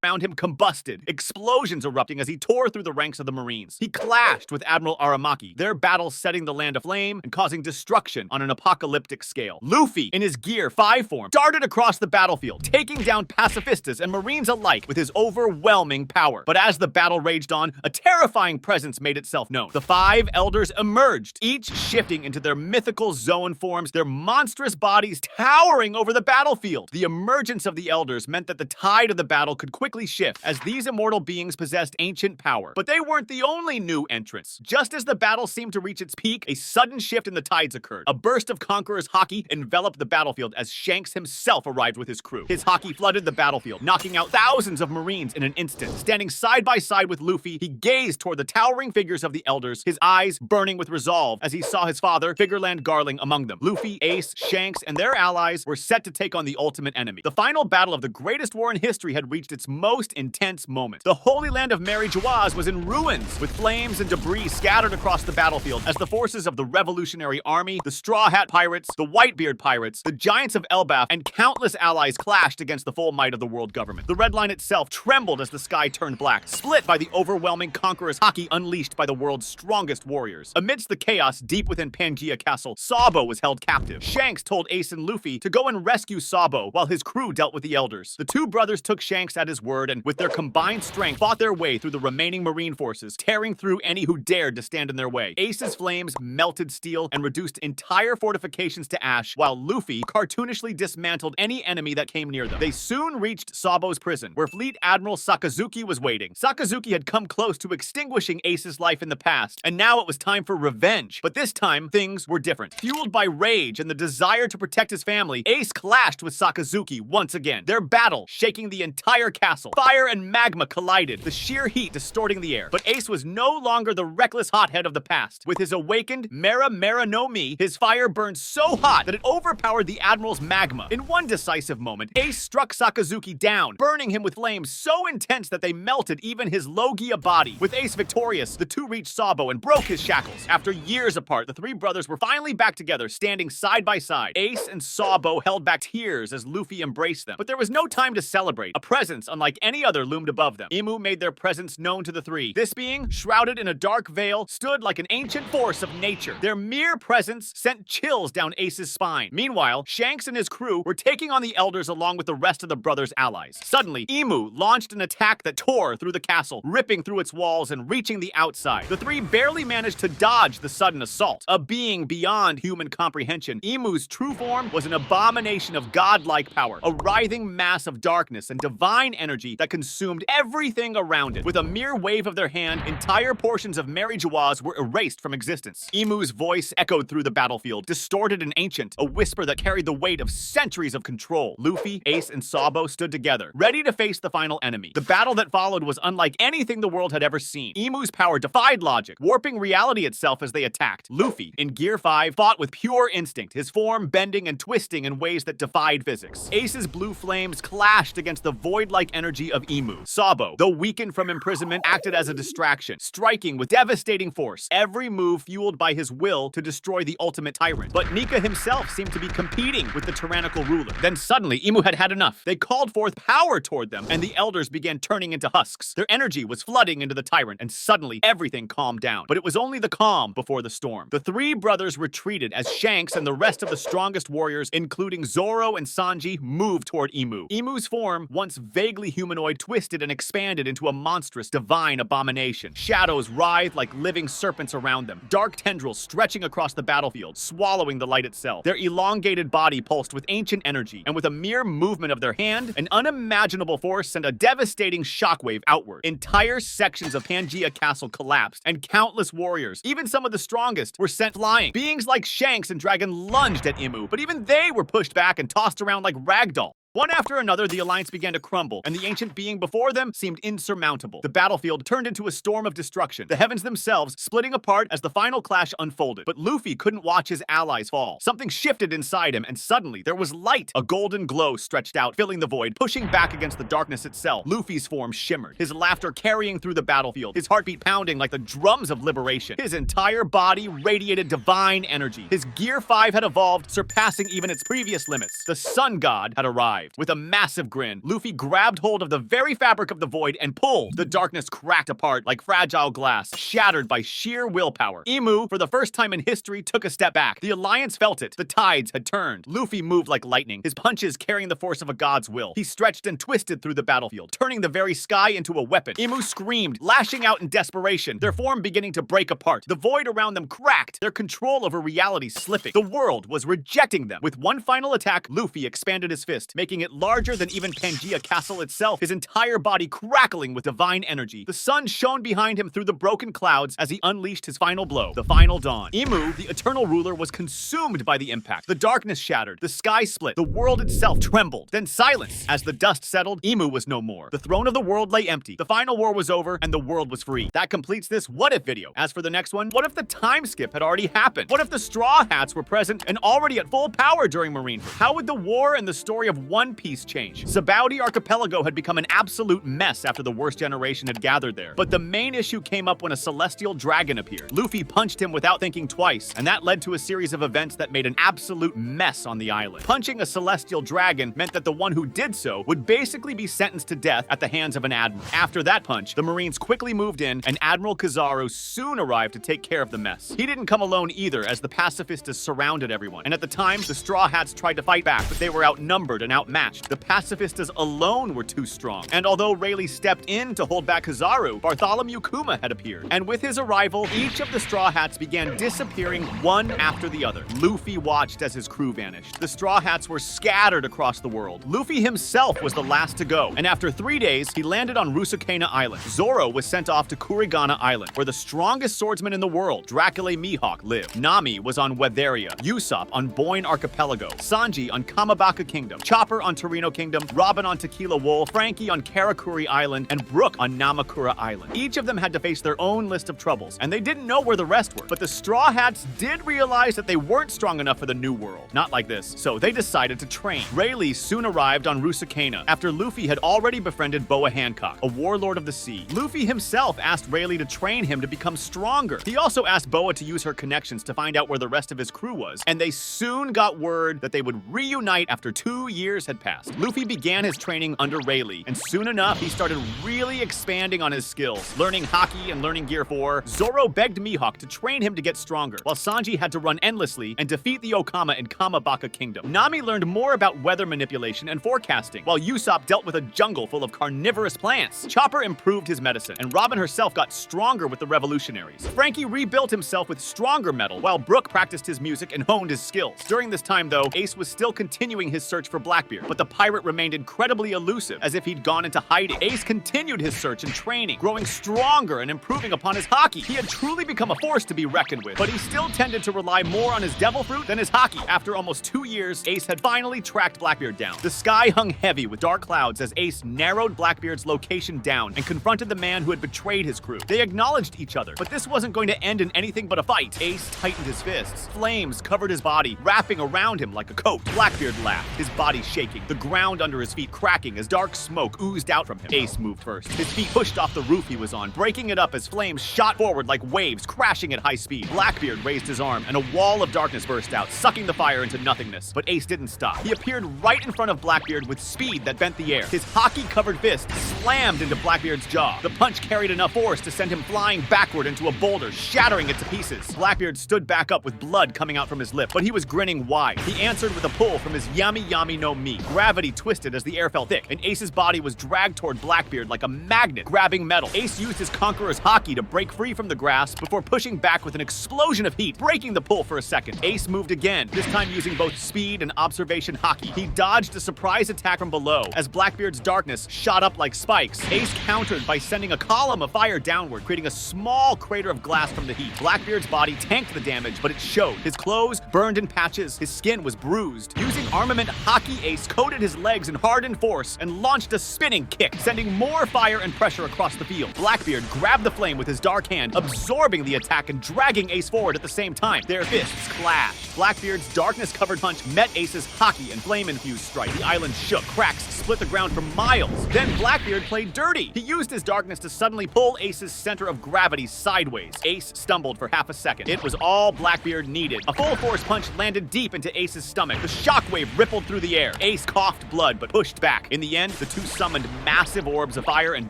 around him combusted, explosions erupting as he tore through the ranks of the Marines. He clashed with Admiral Aramaki, their battle setting the land aflame and causing destruction on an apocalyptic scale. Luffy, in his Gear 5 form, darted across the battlefield, taking down pacifistas and Marines alike with his overwhelming power. But as the battle raged on, a terrifying presence made itself known. The 5 elders emerged, each shifting into their mythical zone forms, their monstrous bodies towering over the battlefield. The emergence of the elders meant that the tide of the battle could quickly shift, as these immortal beings possessed ancient power. But they weren't the only new entrants. Just as the battle seemed to reach its peak, a sudden shift in the tides occurred. A burst of Conqueror's haki enveloped the battlefield as Shanks himself arrived with his crew. His haki flooded the battlefield, knocking out thousands of Marines in an instant. Standing side by side with Luffy, he gazed toward the towering figures of the elders, his eyes burning with resolve as he saw his father, Figureland Garling, among them. Luffy, Ace, Shanks, and their allies were set to take on the ultimate enemy. The final battle of the greatest war in history had reached its most intense moment. The Holy Land of Mary Jawaz was in ruins, with flames and debris scattered across the battlefield as the forces of the Revolutionary Army, the Straw Hat Pirates, the Whitebeard Pirates, the Giants of Elbaf, and countless allies clashed against the full might of the world government. The Red Line itself trembled as the sky turned black, split by the overwhelming Conqueror's haki unleashed by the world's strongest warriors. Amidst the chaos deep within Pangaea Castle, Sabo was held captive. Shanks told Ace and Luffy to go and rescue Sabo while his crew dealt with the elders. The two brothers took Shanks at his word and, with their combined strength, fought their way through the remaining Marine forces, tearing through any who dared to stand in their way. Ace's flames melted steel and reduced entire fortifications to ash, while Luffy cartoonishly dismantled any enemy that came near them. They soon reached Sabo's prison, where Fleet Admiral Sakazuki was waiting. Sakazuki had come close to extinguishing Ace's life in the past, and now it was time for revenge. But this time, things were different. Fueled by rage and the desire to protect his family, Ace clashed with Sakazuki once again, their battle shaking the entire castle. Fire and magma collided, the sheer heat distorting the air. But Ace was no longer the reckless hothead of the past. With his awakened Mera no Mi, his fire burned so hot that it overpowered the Admiral's magma. In one decisive moment, Ace struck Sakazuki down, burning him with flames so intense that they melted even his Logia body. With Ace victorious, the two reached Sabo and broke his shackles. After years apart, the three brothers were finally back together, standing side by side. Ace and Sabo held back tears as Luffy embraced them. But there was no time to celebrate. A presence unlike any other loomed above them. Imu made their presence known to the three. This being, shrouded in a dark veil, stood like an ancient force of nature. Their mere presence sent chills down Ace's spine. Meanwhile, Shanks and his crew were taking on the elders along with the rest of the brothers' allies. Suddenly, Imu launched an attack that tore through the castle, ripping through its walls and reaching the outside. The three barely managed to dodge the sudden assault. A being beyond human comprehension, Imu's true form was an abomination of godlike power, a writhing mass of darkness and divine energy that consumed everything around it. With a mere wave of their hand, entire portions of Mary Jawaz were erased from existence. Imu's voice echoed through the battlefield, distorted and ancient, a whisper that carried the weight of centuries of control. Luffy, Ace, and Sabo stood together, ready to face the final enemy. The battle that followed was unlike anything the world had ever seen. Imu's power defied logic, warping reality itself as they attacked. Luffy, in Gear 5, fought with pure instinct, his form bending and twisting in ways that defied physics. Ace's blue flames clashed against the void-like energy of Imu. Sabo, though weakened from imprisonment, acted as a distraction, striking with devastating force, every move fueled by his will to destroy the ultimate tyrant. But Nika himself seemed to be competing with the tyrannical ruler. Then suddenly, Imu had had enough. They called forth power toward them, and the elders began turning turning into husks. Their energy was flooding into the tyrant, and suddenly everything calmed down. But it was only the calm before the storm. The three brothers retreated as Shanks and the rest of the strongest warriors, including Zoro and Sanji, moved toward Emu. Emu's form, once vaguely humanoid, twisted and expanded into a monstrous divine abomination. Shadows writhed like living serpents around them, dark tendrils stretching across the battlefield, swallowing the light itself. Their elongated body pulsed with ancient energy, and with a mere movement of their hand, an unimaginable force sent a devastating shockwave outward. Entire sections of Pangaea Castle collapsed, and countless warriors, even some of the strongest, were sent flying. Beings like Shanks and Dragon lunged at Emu, but even they were pushed back and tossed around like ragdoll. One after another, the alliance began to crumble, and the ancient being before them seemed insurmountable. The battlefield turned into a storm of destruction, the heavens themselves splitting apart as the final clash unfolded. But Luffy couldn't watch his allies fall. Something shifted inside him, and suddenly there was light. A golden glow stretched out, filling the void, pushing back against the darkness itself. Luffy's form shimmered, his laughter carrying through the battlefield, his heartbeat pounding like the drums of liberation. His entire body radiated divine energy. His Gear 5 had evolved, surpassing even its previous limits. The Sun God had arrived. With a massive grin, Luffy grabbed hold of the very fabric of the void and pulled. The darkness cracked apart like fragile glass, shattered by sheer willpower. Emu, for the first time in history, took a step back. The alliance felt it. The tides had turned. Luffy moved like lightning, his punches carrying the force of a god's will. He stretched and twisted through the battlefield, turning the very sky into a weapon. Emu screamed, lashing out in desperation, their form beginning to break apart. The void around them cracked, their control over reality slipping. The world was rejecting them. With one final attack, Luffy expanded his fist, making it larger than even Pangaea Castle itself, his entire body crackling with divine energy. The sun shone behind him through the broken clouds as he unleashed his final blow, the final dawn. Emu, the eternal ruler, was consumed by the impact. The darkness shattered, the sky split, the world itself trembled. Then silence. As the dust settled, Emu was no more. The throne of the world lay empty. The final war was over, and the world was free. That completes this what if video. As for the next one, what if the time skip had already happened? What if the Straw Hats were present and already at full power during Marineford? How would the war and the story of One Piece change? Sabaody Archipelago had become an absolute mess after the worst generation had gathered there. But the main issue came up when a celestial dragon appeared. Luffy punched him without thinking twice, and that led to a series of events that made an absolute mess on the island. Punching a celestial dragon meant that the one who did so would basically be sentenced to death at the hands of an admiral. After that punch, the Marines quickly moved in, and Admiral Kizaru soon arrived to take care of the mess. He didn't come alone either, as the pacifistas surrounded everyone. And at the time, the Straw Hats tried to fight back, but they were outnumbered and outmatched. The pacifistas alone were too strong. And although Rayleigh stepped in to hold back Kizaru, Bartholomew Kuma had appeared. And with his arrival, each of the Straw Hats began disappearing one after the other. Luffy watched as his crew vanished. The Straw Hats were scattered across the world. Luffy himself was the last to go, and after 3 days, he landed on Rusukena Island. Zoro was sent off to Kurigana Island, where the strongest swordsman in the world, Dracula Mihawk, lived. Nami was on Weatheria, Usopp on Boyne Archipelago, Sanji on Kamabaka Kingdom, Chopper on Torino Kingdom, Robin on Tequila Wool, Frankie on Karakuri Island, and Brook on Namakura Island. Each of them had to face their own list of troubles, and they didn't know where the rest were. But the Straw Hats did realize that they weren't strong enough for the New World. Not like this. So they decided to train. Rayleigh soon arrived on Rusukena, after Luffy had already befriended Boa Hancock, a warlord of the sea. Luffy himself asked Rayleigh to train him to become stronger. He also asked Boa to use her connections to find out where the rest of his crew was, and they soon got word that they would reunite after 2 years had passed. Luffy began his training under Rayleigh, and soon enough, he started really expanding on his skills, learning Haki and learning Gear 4. Zoro begged Mihawk to train him to get stronger, while Sanji had to run endlessly and defeat the Okama in Kamabaka Kingdom. Nami learned more about weather manipulation and forecasting, while Usopp dealt with a jungle full of carnivorous plants. Chopper improved his medicine, and Robin herself got stronger with the revolutionaries. Frankie rebuilt himself with stronger metal, while Brook practiced his music and honed his skills. During this time, though, Ace was still continuing his search for Blackbeard, but the pirate remained incredibly elusive, as if he'd gone into hiding. Ace continued his search and training, growing stronger and improving upon his Haki. He had truly become a force to be reckoned with, but he still tended to rely more on his devil fruit than his Haki. After almost 2 years, Ace had finally tracked Blackbeard down. The sky hung heavy with dark clouds as Ace narrowed Blackbeard's location down and confronted the man who had betrayed his crew. They acknowledged each other, but this wasn't going to end in anything but a fight. Ace tightened his fists. Flames covered his body, wrapping around him like a coat. Blackbeard laughed, his body shaking. shaking, the ground under his feet cracking as dark smoke oozed out from him. Ace moved first. His feet pushed off the roof he was on, breaking it up as flames shot forward like waves, crashing at high speed. Blackbeard raised his arm, and a wall of darkness burst out, sucking the fire into nothingness. But Ace didn't stop. He appeared right in front of Blackbeard with speed that bent the air. His hockey-covered fist slammed into Blackbeard's jaw. The punch carried enough force to send him flying backward into a boulder, shattering it to pieces. Blackbeard stood back up with blood coming out from his lip, but he was grinning wide. He answered with a pull from his yami yami no mi. Gravity twisted as the air felt thick, and Ace's body was dragged toward Blackbeard like a magnet, grabbing metal. Ace used his Conqueror's Haki to break free from the grasp before pushing back with an explosion of heat, breaking the pull for a second. Ace moved again, this time using both speed and observation Haki. He dodged a surprise attack from below as Blackbeard's darkness shot up like spikes. Ace countered by sending a column of fire downward, creating a small crater of glass from the heat. Blackbeard's body tanked the damage, but it showed. His clothes burned in patches, his skin was bruised. Using armament Haki, Ace coated his legs in hardened force and launched a spinning kick, sending more fire and pressure across the field. Blackbeard grabbed the flame with his dark hand, absorbing the attack and dragging Ace forward at the same time. Their fists clashed. Blackbeard's darkness-covered punch met Ace's Haki and flame-infused strike. The island shook, cracks split the ground for miles. Then Blackbeard played dirty. He used his darkness to suddenly pull Ace's center of gravity sideways. Ace stumbled for half a second. It was all Blackbeard needed. A full-force punch landed deep into Ace's stomach. The shockwave rippled through the air. Ace coughed blood, but pushed back. In the end, the two summoned massive orbs of fire and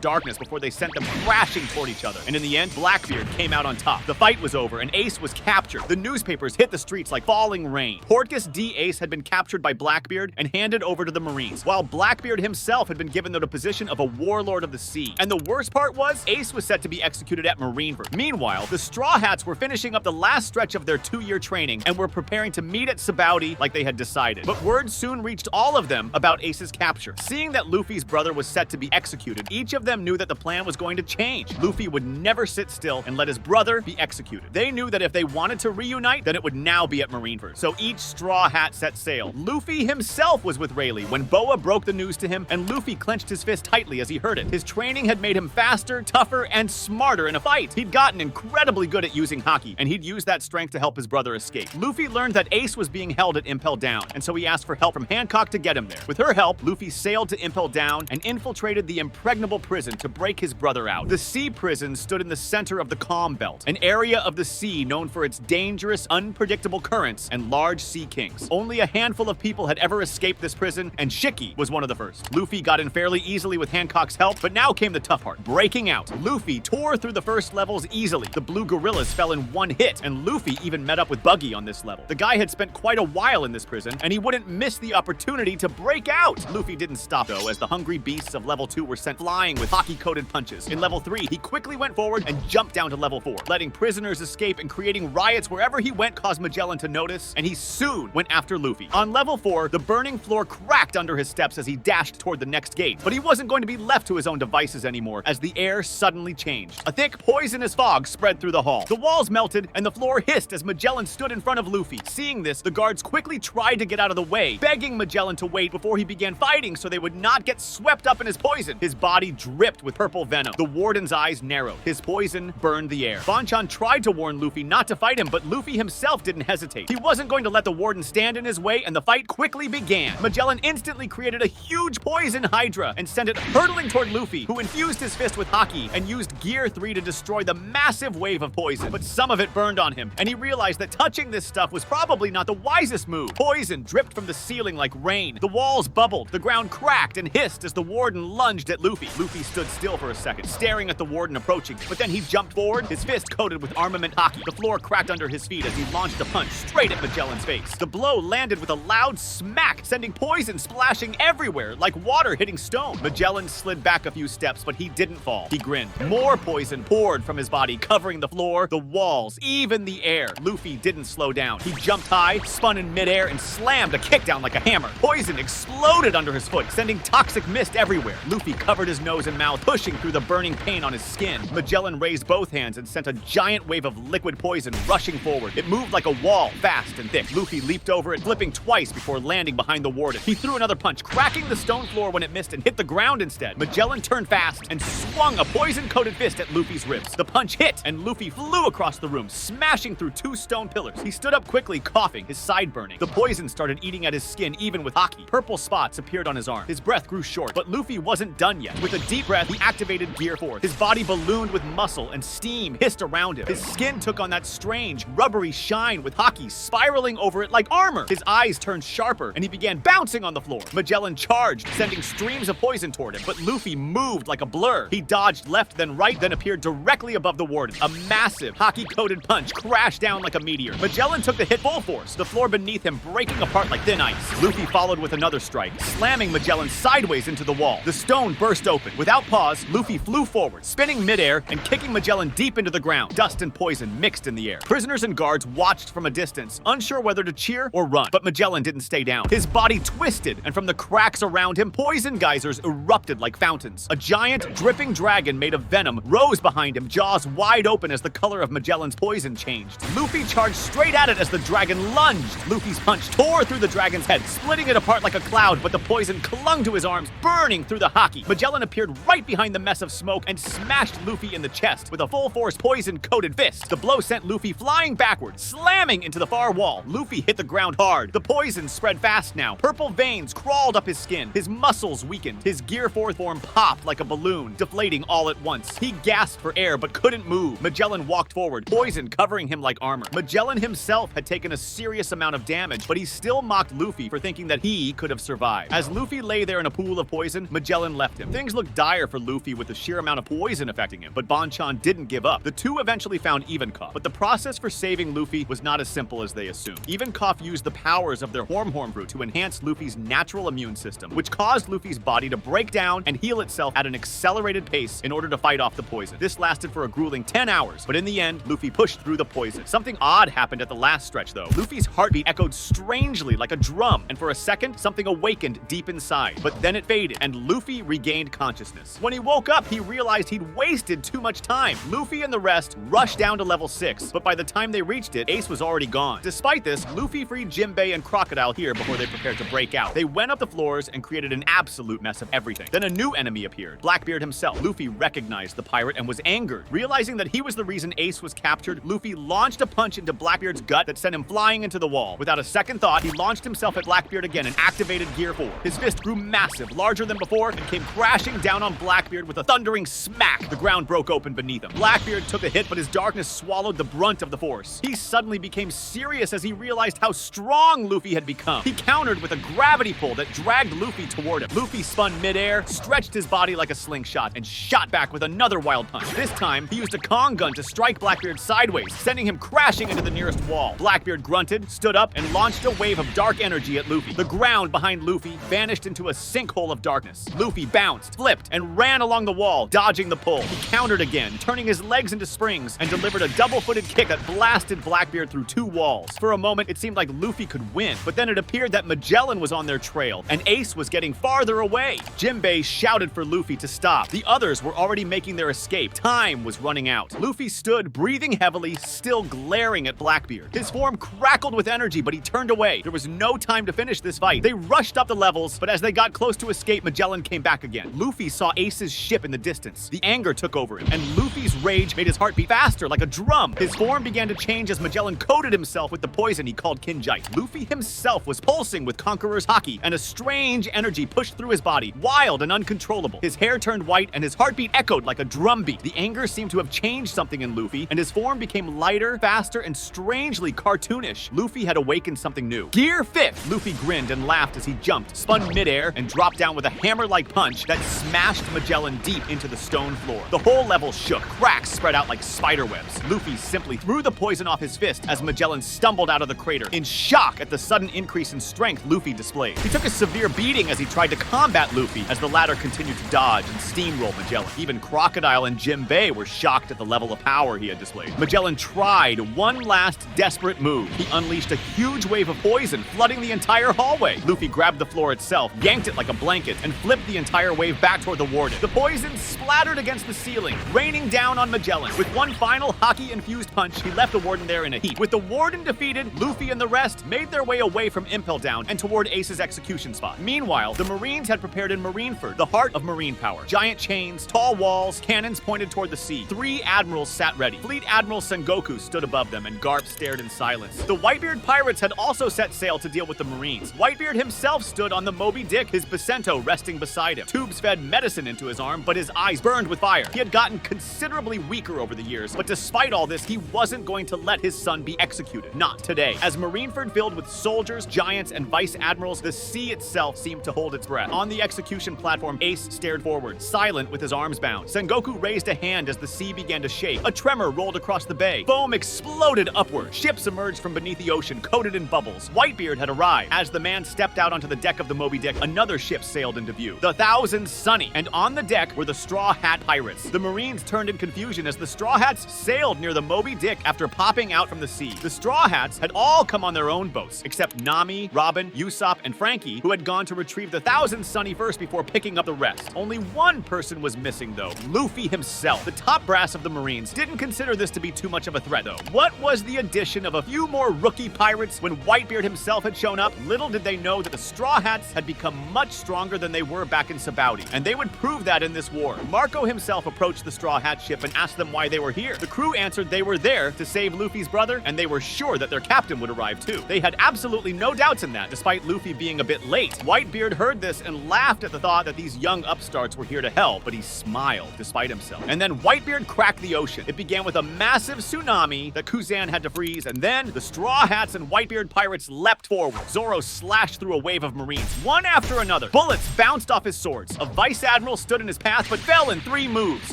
darkness before they sent them crashing toward each other. And in the end, Blackbeard came out on top. The fight was over, and Ace was captured. The newspapers hit the streets like falling rain. Portgas D. Ace had been captured by Blackbeard and handed over to the Marines, while Blackbeard himself had been given the position of a warlord of the sea. And the worst part was, Ace was set to be executed at Marineford. Meanwhile, the Straw Hats were finishing up the last stretch of their 2-year training and were preparing to meet at Sabaody like they had decided. But word soon reached all of them about Ace's capture. Seeing that Luffy's brother was set to be executed, each of them knew that the plan was going to change. Luffy would never sit still and let his brother be executed. They knew that if they wanted to reunite, then it would now be at Marineford. So each Straw Hat set sail. Luffy himself was with Rayleigh when Boa broke the news to him, and Luffy clenched his fist tightly as he heard it. His training had made him faster, tougher, and smarter in a fight. He'd gotten incredibly good at using Haki, and he'd used that strength to help his brother escape. Luffy learned that Ace was being held at Impel Down, and so he asked for help from Hancock to get him there. With her help, Luffy sailed to Impel Down and infiltrated the impregnable prison to break his brother out. The sea prison stood in the center of the Calm Belt, an area of the sea known for its dangerous, unpredictable currents and large sea kings. Only a handful of people had ever escaped this prison, and Shiki was one of the first. Luffy got in fairly easily with Hancock's help, but now came the tough part, breaking out. Luffy tore through the first levels easily. The blue gorillas fell in one hit, and Luffy even met up with Buggy on this level. The guy had spent quite a while in this prison, and he wouldn't miss the opportunity to break out. Luffy didn't stop though, as the hungry beasts of level 2 were sent flying with Haki-coated punches. In level 3, he quickly went forward and jumped down to level 4, letting prisoners escape and creating riots wherever he went caused Magellan to notice, and he soon went after Luffy. On level 4, the burning floor cracked under his steps as he dashed toward the next gate, but he wasn't going to be left to his own devices anymore as the air suddenly changed. A thick, poisonous fog spread through the hall. The walls melted and the floor hissed as Magellan stood in front of Luffy. Seeing this, the guards quickly tried to get out of the way, begging Magellan to wait before he began fighting so they would not get swept up in his poison. His body dripped with purple venom. The warden's eyes narrowed. His poison burned the air. Bonchan tried to warn Luffy not to fight him, but Luffy himself didn't hesitate. He wasn't going to let the warden stand in his way, and the fight quickly began. Magellan instantly created a huge poison hydra and sent it hurtling toward Luffy, who infused his fist with Haki and used Gear 3 to destroy the massive wave of poison. But some of it burned on him, and he realized that touching this stuff was probably not the wisest move. Poison dripped from the ceiling like rain. The walls bubbled, the ground cracked and hissed as the warden lunged at Luffy. Luffy stood still for a second, staring at the warden approaching, but then he jumped forward, his fist coated with armament Haki. The floor cracked under his feet as he launched a punch straight at Magellan's face. The blow landed with a loud smack, sending poison splashing everywhere like water hitting stone. Magellan slid back a few steps, but he didn't fall. He grinned. More poison poured from his body, covering the floor, the walls, even the air. Luffy didn't slow down. He jumped high, spun in midair, and slammed a kickdown like a hammer. Poison exploded under his foot, sending toxic mist everywhere. Luffy covered his nose and mouth, pushing through the burning pain on his skin. Magellan raised both hands and sent a giant wave of liquid poison rushing forward. It moved like a wall, fast and thick. Luffy leaped over it, flipping twice before landing behind the warden. He threw another punch, cracking the stone floor when it missed and hit the ground instead. Magellan turned fast and swung a poison-coated fist at Luffy's ribs. The punch hit, and Luffy flew across the room, smashing through 2 stone pillars. He stood up quickly, coughing, his side burning. The poison started eating at his skin even with haki. Purple spots appeared on his arm. His breath grew short, but Luffy wasn't done yet. With a deep breath, he activated Gear 4. His body ballooned with muscle and steam hissed around him. His skin took on that strange, rubbery shine with haki spiraling over it like armor. His eyes turned sharper, and he began bouncing on the floor. Magellan charged, sending streams of poison toward him, but Luffy moved like a blur. He dodged left then right, then appeared directly above the warden. A massive, haki-coated punch crashed down like a meteor. Magellan took the hit full force, the floor beneath him breaking apart like thin ice. Luffy followed with another strike, slamming Magellan sideways into the wall. The stone burst open. Without pause, Luffy flew forward, spinning midair and kicking Magellan deep into the ground. Dust and poison mixed in the air. Prisoners and guards watched from a distance, unsure whether to cheer or run. But Magellan didn't stay down. His body twisted, and from the cracks around him, poison geysers erupted like fountains. A giant, dripping dragon made of venom rose behind him, jaws wide open as the color of Magellan's poison changed. Luffy charged straight at it as the dragon lunged. Luffy's punch tore through the dragon's head, splitting it apart like a cloud, but the poison clung to his arms, burning through the haki. Magellan appeared right behind the mess of smoke and smashed Luffy in the chest with a full-force poison-coated fist. The blow sent Luffy flying backward, slamming into the far wall. Luffy hit the ground hard. The poison spread fast now. Purple veins crawled up his skin. His muscles weakened. His Gear 4 form popped like a balloon, deflating all at once. He gasped for air but couldn't move. Magellan walked forward, poison covering him like armor. Magellan himself had taken a serious amount of damage, but he still mocked Luffy for thinking that he could have survived. As Luffy lay there in a pool of poison, Magellan left him. Things looked dire for Luffy with the sheer amount of poison affecting him, but Bonchan didn't give up. The two eventually found Ivankov, but the process for saving Luffy was not as simple as they assumed. Ivankov used the powers of their Horn fruit to enhance Luffy's natural immune system, which caused Luffy's body to break down and heal itself at an accelerated pace in order to fight off the poison. This lasted for a grueling 10 hours, but in the end, Luffy pushed through the poison. Something odd happened at the last stretch, though. Luffy's heartbeat echoed strangely like a drum, and for a second, something awakened deep inside. But then it faded, and Luffy regained consciousness. When he woke up, he realized he'd wasted too much time. Luffy and the rest rushed down to level 6, but by the time they reached it, Ace was already gone. Despite this, Luffy freed Jinbei and Crocodile here before they prepared to break out. They went up the floors and created an absolute mess of everything. Then a new enemy appeared, Blackbeard himself. Luffy recognized the pirate and was angered. Realizing that he was the reason Ace was captured, Luffy launched a punch into Blackbeard's gut that sent him flying into the wall. Without a second thought, he launched himself at Blackbeard again and activated Gear 4. His fist grew massive, larger than before, and came crashing down on Blackbeard with a thundering smack. The ground broke open beneath him. Blackbeard took a hit, but his darkness swallowed the brunt of the force. He suddenly became serious as he realized how strong Luffy had become. He countered with a gravity pull that dragged Luffy toward him. Luffy spun midair, stretched his body like a slingshot, and shot back with another wild punch. This time, he used a Kong gun to strike Blackbeard sideways, sending him crashing into the nearest wall. Blackbeard grunted, stood up, and launched a wave of dark energy at Luffy. The ground behind Luffy vanished into a sinkhole of darkness. Luffy bounced, flipped, and ran along the wall, dodging the pull. He countered again, turning his legs into springs, and delivered a double-footed kick that blasted Blackbeard through 2 walls. For a moment, it seemed like Luffy could win, but then it appeared that Magellan was on their trail, and Ace was getting farther away. Jinbei shouted for Luffy to stop. The others were already making their escape. Time was running out. Luffy stood, breathing heavily, still glaring at Blackbeard. His form crackled with energy, but he turned away. There was no time to finish this fight. They rushed up the levels, but as they got close to escape, Magellan came back again. Luffy saw Ace's ship in the distance. The anger took over him, and Luffy's rage made his heart beat faster like a drum. His form began to change as Magellan coated himself with the poison he called Kinjite. Luffy himself was pulsing with Conqueror's haki, and a strange energy pushed through his body, wild and uncontrollable. His hair turned white, and his heartbeat echoed like a drumbeat. The anger seemed to have changed something in Luffy, and his form became lighter, faster, and strangely cartoonish. Luffy had awakened something new. Gear 5! Luffy grinned and laughed as he jumped, spun midair, and dropped down with a hammer-like punch that smashed Magellan deep into the stone floor. The whole level shook. Cracks spread out like spider webs. Luffy simply threw the poison off his fist as Magellan stumbled out of the crater, in shock at the sudden increase in strength Luffy displayed. He took a severe beating as he tried to combat Luffy as the latter continued to dodge and steamroll Magellan. Even Crocodile and Jinbei were shocked at the level of power he had displayed. Magellan tried one last desperate move. He unleashed a huge wave of poison, flooding the entire hallway. Luffy grabbed the floor itself, yanked it like a blanket, and flipped the entire wave back toward the warden. The poison splattered against the ceiling, raining down on Magellan. With one final haki-infused punch, he left the warden there in a heap. With the warden defeated, Luffy and the rest made their way away from Impel Down and toward Ace's execution spot. Meanwhile, the Marines had prepared in Marineford, the heart of marine power. Giant chains, tall walls, cannons pointed toward the sea. 3 admirals sat ready. Fleet Admiral Sengoku stood above them, and Garp stared in silence. The Whitebeard pirates had also set sail to deal with the Marines. Whitebeard himself stood on the Moby Dick, his Bacento resting beside him. Tubes fed medicine into his arm, but his eyes burned with fire. He had gotten considerably weaker over the years, but despite all this, he wasn't going to let his son be executed. Not today. As Marineford filled with soldiers, giants, and vice admirals, the sea itself seemed to hold its breath. On the execution platform, Ace stared forward, silent with his arms bound. Sengoku raised a hand as the sea began to shake. A tremor rolled across the bay. Foam exploded upward. Ships emerged from beneath the ocean, coated in bubbles. Whitebeard had arrived. As the man stepped out onto the deck of the Moby Dick, another ship sailed into view. The Thousand Sunny. And on the deck were the Straw Hat Pirates. The Marines turned in confusion as the Straw Hats sailed near the Moby Dick after popping out from the sea. The Straw Hats had all come on their own boats, except Nami, Robin, Usopp, and Frankie, who had gone to retrieve the Thousand Sunny first before picking up the rest. Only one person was missing, though. Luffy himself. The top brass of the Marines didn't consider this to be too much of a threat, though. What was the addition of a few more rookie pirates when Whitebeard himself had shown up? Little did they know that the Straw Hats had become much stronger than they were back in Sabaody, and they would prove that in this war. Marco himself approached the Straw Hat ship and asked them why they were here. The crew answered they were there to save Luffy's brother, and they were sure that their captain would arrive too. They had absolutely no doubts in that, despite Luffy being a bit late. Whitebeard heard this and laughed at the thought that these young upstarts were here to help, but he smiled despite himself. And then Whitebeard cracked the ocean. It began with a massive tsunami that Kuzan had to freeze, and then the Straw Hats and Whitebeard pirates leapt forward. Zoro slashed through a wave of Marines, one after another. Bullets bounced off his swords. A vice admiral stood in his path, but fell in 3 moves.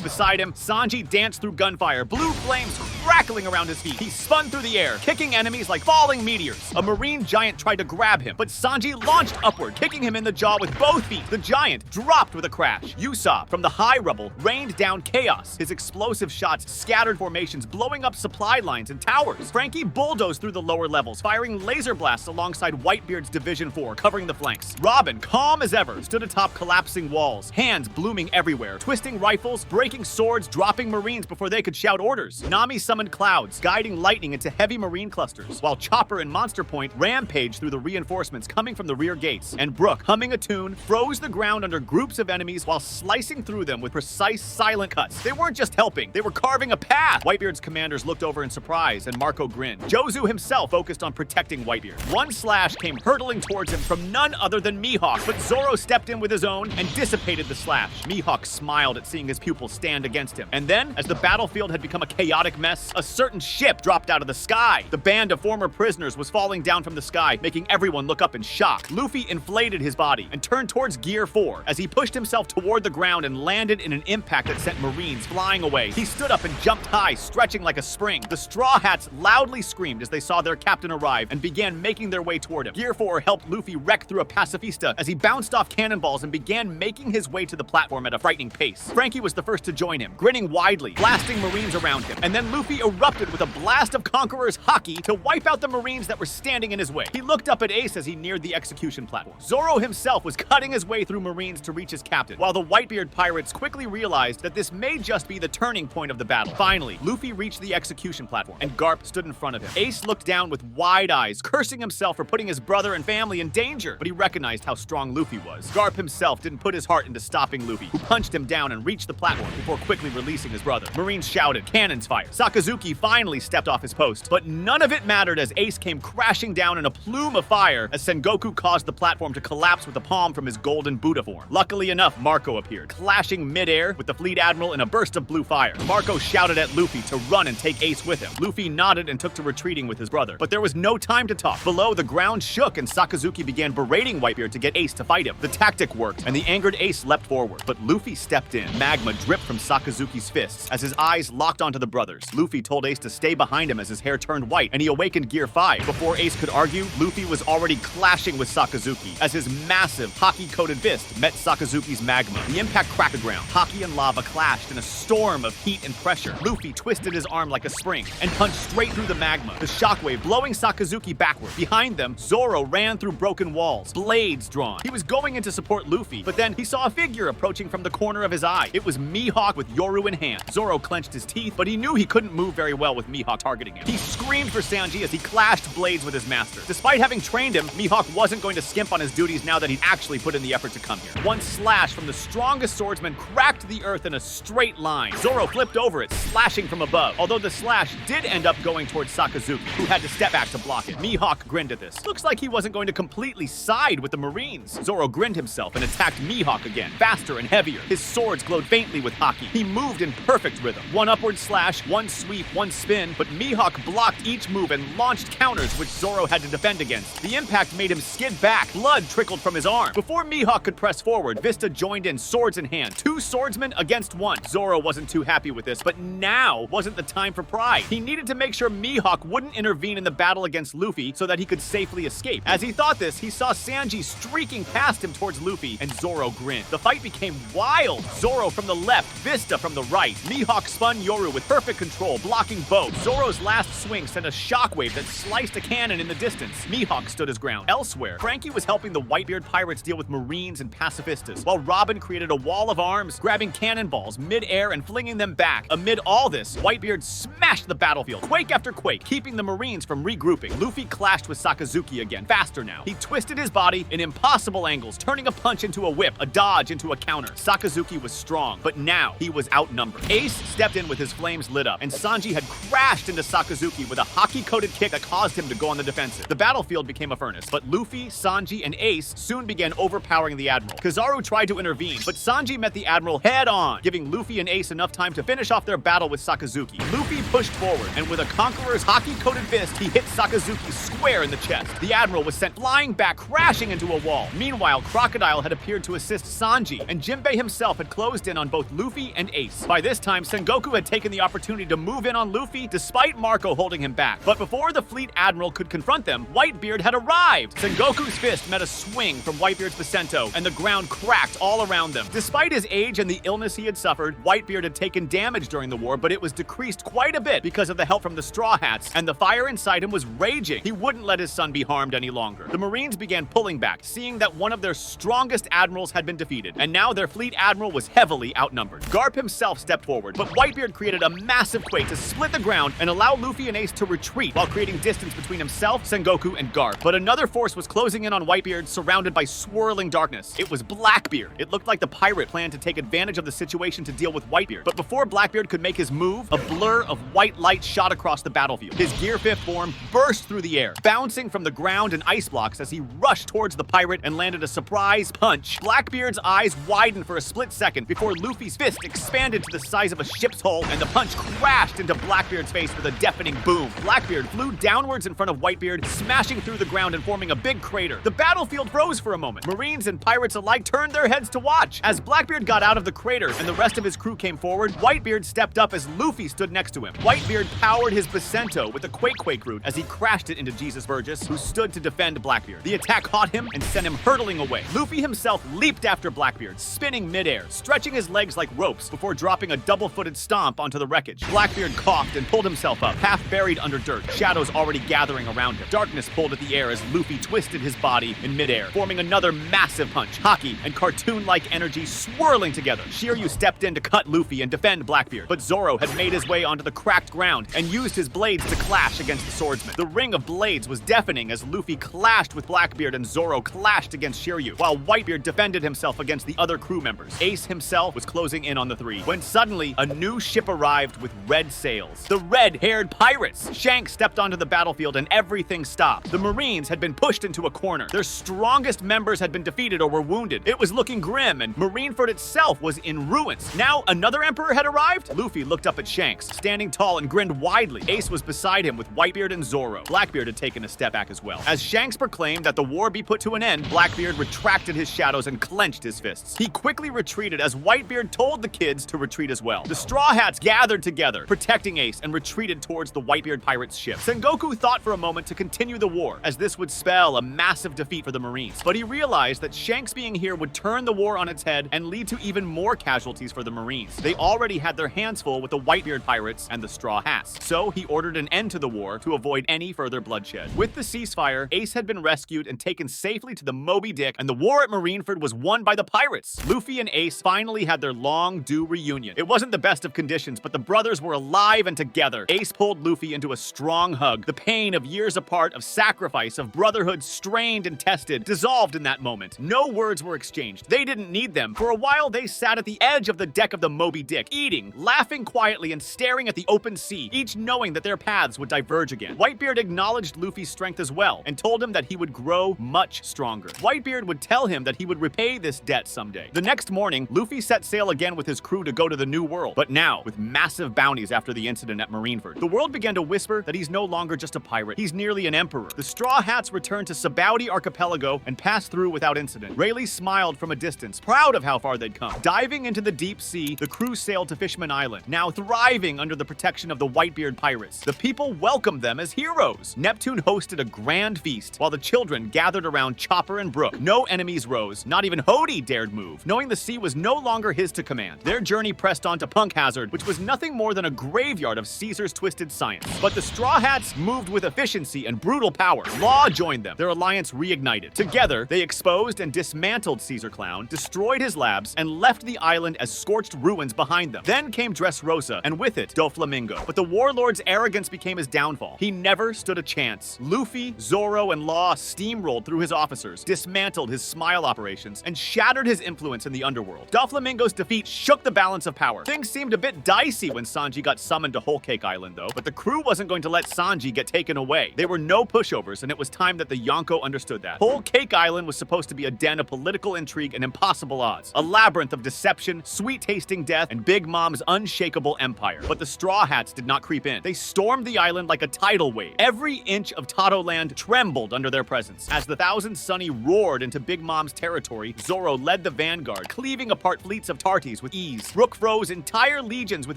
Beside him, Sanji danced through gunfire, blue flames crackling around his feet. He spun through the air, kicking enemies like falling meteors. A marine giant tried to grab him, but Sanji launched upward, kicking him in the jaw with both feet. The giant dropped with a crash. Usopp, from the high rubble, rained down chaos. His explosive shots scattered formations, blowing up supply lines and towers. Frankie bulldozed through the lower levels, firing laser blasts alongside Whitebeard's Division 4, covering the flanks. Robin, calm as ever, stood atop collapsing walls, hands blooming everywhere, twisting rifles, breaking swords, dropping Marines before they could shout orders. Nami summoned clouds, guiding lightning into heavy Marine clusters, while Chopper and Monster Point rampaged through the reinforcements coming from the rear gates. And Brook, humming a tune, froze the ground under groups of enemies while slicing through them with precise, silent cuts. They weren't just helping, they were carving a path. Whitebeard's commanders looked over in surprise, and Marco grinned. Jozu himself focused on protecting Whitebeard. One slash came hurtling towards him from none other than Mihawk, but Zoro stepped in with his own and dissipated the slash. Mihawk smiled at seeing his pupil stand against him. And then, as the battlefield had become a chaotic mess, a certain ship dropped out of the sky. The band of former prisoners was falling down from the sky, making everyone look up in shock. Luffy inflated his body and turned towards Gear 4 as he pushed himself toward the ground and landed in an impact that sent Marines flying away. He stood up and jumped high, stretching like a spring. The Straw Hats loudly screamed as they saw their captain arrive and began making their way toward him. Gear 4 helped Luffy wreck through a pacifista as he bounced off cannonballs and began making his way to the platform at a frightening pace. Frankie was the first to join him, grinning widely, blasting Marines around him. And then Luffy erupted with a blast of Conqueror's Haki to wipe out the Marines that were standing in his way. He looked up at Ace as he neared the execution platform. Zoro himself was cutting his way through Marines to reach his captain, while the Whitebeard pirates quickly realized that this may just be the turning point of the battle. Finally, Luffy reached the execution platform, and Garp stood in front of him. Ace looked down with wide eyes, cursing himself for putting his brother and family in danger, but he recognized how strong Luffy was. Garp himself didn't put his heart into stopping Luffy, who punched him down and reached the platform before quickly releasing his brother. Marines shouted, cannons fired. Sakazuki finally stepped off his post, but none of it mattered as Ace came crashing down in a plume of fire as Sengoku caused the platform to collapse with a palm from his golden Buddha form. Luckily enough, Marco appeared, clashing midair with the fleet admiral in a burst of blue fire. Marco shouted at Luffy to run and take Ace with him. Luffy nodded and took to retreating with his brother, but there was no time to talk. Below, the ground shook and Sakazuki began berating Whitebeard to get Ace to fight him. The tactic worked, and the angered Ace leapt forward, but Luffy stepped in. Magma dripped from Sakazuki's fists as his eyes locked onto the brothers. Luffy told Ace to stay behind him as his hair turned white, and he awakened Gear 5. Before Ace could argue, Luffy was already clashing with Sakazuki as his massive Haki-coated fist met Sakazuki's magma. The impact cracked the ground. Haki and lava clashed in a storm of heat and pressure. Luffy twisted his arm like a spring and punched straight through the magma, the shockwave blowing Sakazuki backward. Behind them, Zoro ran through broken walls, blades drawn. He was going in to support Luffy, but then he saw a figure approaching from the corner of his eye. It was Mihawk with Yoru in hand. Zoro clenched his teeth, but he knew he couldn't move very well with Mihawk targeting him. He screamed for Sanji as he clashed blades with his master. Despite having trained him, Mihawk wasn't going to skimp on his duties now that he'd actually put in the effort to come here. One slash from the strongest swordsman cracked the earth in a straight line. Zoro flipped over it, slashing from above, although the slash did end up going towards Sakazuki, who had to step back to block it. Mihawk grinned at this. Looks like he wasn't going to to completely side with the Marines. Zoro grinned himself and attacked Mihawk again, faster and heavier. His swords glowed faintly with haki. He moved in perfect rhythm. One upward slash, one sweep, one spin, but Mihawk blocked each move and launched counters which Zoro had to defend against. The impact made him skid back. Blood trickled from his arm. Before Mihawk could press forward, Vista joined in, swords in hand. Two swordsmen against one. Zoro wasn't too happy with this, but now wasn't the time for pride. He needed to make sure Mihawk wouldn't intervene in the battle against Luffy so that he could safely escape. As he thought this, he saw Sanji streaking past him towards Luffy, and Zoro grinned. The fight became wild. Zoro from the left, Vista from the right. Mihawk spun Yoru with perfect control, blocking both. Zoro's last swing sent a shockwave that sliced a cannon in the distance. Mihawk stood his ground. Elsewhere, Frankie was helping the Whitebeard pirates deal with Marines and pacifistas, while Robin created a wall of arms, grabbing cannonballs mid-air and flinging them back. Amid all this, Whitebeard smashed the battlefield, quake after quake, keeping the Marines from regrouping. Luffy clashed with Sakazuki again, faster now. He twisted his body in impossible angles, turning a punch into a whip, a dodge into a counter. Sakazuki was strong, but now he was outnumbered. Ace stepped in with his flames lit up, and Sanji had crashed into Sakazuki with a haki-coated kick that caused him to go on the defensive. The battlefield became a furnace, but Luffy, Sanji, and Ace soon began overpowering the Admiral. Kizaru tried to intervene, but Sanji met the Admiral head-on, giving Luffy and Ace enough time to finish off their battle with Sakazuki. Luffy pushed forward, and with a Conqueror's haki-coated fist, he hit Sakazuki square in the chest. The Admiral was sent flying back, crashing into a wall. Meanwhile, Crocodile had appeared to assist Sanji, and Jinbei himself had closed in on both Luffy and Ace. By this time, Sengoku had taken the opportunity to move in on Luffy, despite Marco holding him back. But before the Fleet Admiral could confront them, Whitebeard had arrived. Sengoku's fist met a swing from Whitebeard's Basento, and the ground cracked all around them. Despite his age and the illness he had suffered, Whitebeard had taken damage during the war, but it was decreased quite a bit because of the help from the Straw Hats, and the fire inside him was raging. He wouldn't let his son be harmed any longer. The Marines began pulling back, seeing that one of their strongest admirals had been defeated, and now their Fleet Admiral was heavily outnumbered. Garp himself stepped forward, but Whitebeard created a massive quake to split the ground and allow Luffy and Ace to retreat while creating distance between himself, Sengoku, and Garp. But another force was closing in on Whitebeard, surrounded by swirling darkness. It was Blackbeard. It looked like the pirate planned to take advantage of the situation to deal with Whitebeard. But before Blackbeard could make his move, a blur of white light shot across the battlefield. His Gear 5th form burst through the air, bouncing from the ground and ice blocks as he rushed towards the pirate and landed a surprise punch. Blackbeard's eyes widened for a split second before Luffy's fist expanded to the size of a ship's hull, and the punch crashed into Blackbeard's face with a deafening boom. Blackbeard flew downwards in front of Whitebeard, smashing through the ground and forming a big crater. The battlefield froze for a moment. Marines and pirates alike turned their heads to watch. As Blackbeard got out of the crater and the rest of his crew came forward, Whitebeard stepped up as Luffy stood next to him. Whitebeard powered his Basento with a Quake root as he crashed it into Jesus Burgess, who stood to defend Blackbeard. The attack caught him and sent him hurtling away. Luffy himself leaped after Blackbeard, spinning midair, stretching his legs like ropes before dropping a double-footed stomp onto the wreckage. Blackbeard coughed and pulled himself up, half buried under dirt, shadows already gathering around him. Darkness pulled at the air as Luffy twisted his body in midair, forming another massive punch, haki and cartoon-like energy swirling together. Shiryu stepped in to cut Luffy and defend Blackbeard, but Zoro had made his way onto the cracked ground and used his blades to clash against the swordsman. The ring of blades was deafening as Luffy clashed with Blackbeard and Zoro clashed against Shiryu, while Whitebeard defended himself against the other crew members. Ace himself was closing in on the three, when suddenly a new ship arrived with red sails. The red-haired pirates! Shanks stepped onto the battlefield and everything stopped. The Marines had been pushed into a corner. Their strongest members had been defeated or were wounded. It was looking grim, and Marineford itself was in ruins. Now another emperor had arrived? Luffy looked up at Shanks, standing tall and grinned widely. Ace was beside him with Whitebeard and Zoro. Blackbeard had taken a step back as well. As Shanks proclaimed that the war be put to an end, Blackbeard retracted his shadows and clenched his fists. He quickly retreated as Whitebeard told the kids to retreat as well. The Straw Hats gathered together, protecting Ace, and retreated towards the Whitebeard pirates' ship. Sengoku thought for a moment to continue the war, as this would spell a massive defeat for the Marines. But he realized that Shanks being here would turn the war on its head and lead to even more casualties for the Marines. They already had their hands full with the Whitebeard pirates and the Straw Hats. So he ordered an end to the war to avoid any further bloodshed. With the ceasefire, Ace had been rescued and taken safely to the Moby Dick, and the war at Marineford was won by the pirates. Luffy and Ace finally had their long-due reunion. It wasn't the best of conditions, but the brothers were alive and together. Ace pulled Luffy into a strong hug. The pain of years apart, of sacrifice, of brotherhood strained and tested, dissolved in that moment. No words were exchanged. They didn't need them. For a while, they sat at the edge of the deck of the Moby Dick, eating, laughing quietly, and staring at the open sea, each knowing that their paths would diverge again. Whitebeard acknowledged Luffy's strength as well, and told him that that he would grow much stronger. Whitebeard would tell him that he would repay this debt someday. The next morning, Luffy set sail again with his crew to go to the New World, but now with massive bounties after the incident at Marineford. The world began to whisper that he's no longer just a pirate, he's nearly an emperor. The Straw Hats returned to Sabaody Archipelago and passed through without incident. Rayleigh smiled from a distance, proud of how far they'd come. Diving into the deep sea, the crew sailed to Fishman Island, now thriving under the protection of the Whitebeard pirates. The people welcomed them as heroes. Neptune hosted a grand feast, while the children gathered around Chopper and Brook. No enemies rose, not even Hody dared move, knowing the sea was no longer his to command. Their journey pressed on to Punk Hazard, which was nothing more than a graveyard of Caesar's twisted science. But the Straw Hats moved with efficiency and brutal power. Law joined them. Their alliance reignited. Together, they exposed and dismantled Caesar Clown, destroyed his labs, and left the island as scorched ruins behind them. Then came Dressrosa, and with it, Doflamingo. But the warlord's arrogance became his downfall. He never stood a chance. Luffy, Zoro, and Law steamrolled through his officers, dismantled his smile operations, and shattered his influence in the underworld. Doflamingo's defeat shook the balance of power. Things seemed a bit dicey when Sanji got summoned to Whole Cake Island, though, but the crew wasn't going to let Sanji get taken away. They were no pushovers, and it was time that the Yonko understood that. Whole Cake Island was supposed to be a den of political intrigue and impossible odds, a labyrinth of deception, sweet-tasting death, and Big Mom's unshakable empire. But the Straw Hats did not creep in. They stormed the island like a tidal wave. Every inch of Tato land trembled under their presence. As the Thousand Sunny roared into Big Mom's territory, Zoro led the vanguard, cleaving apart fleets of Tarties with ease. Brook froze entire legions with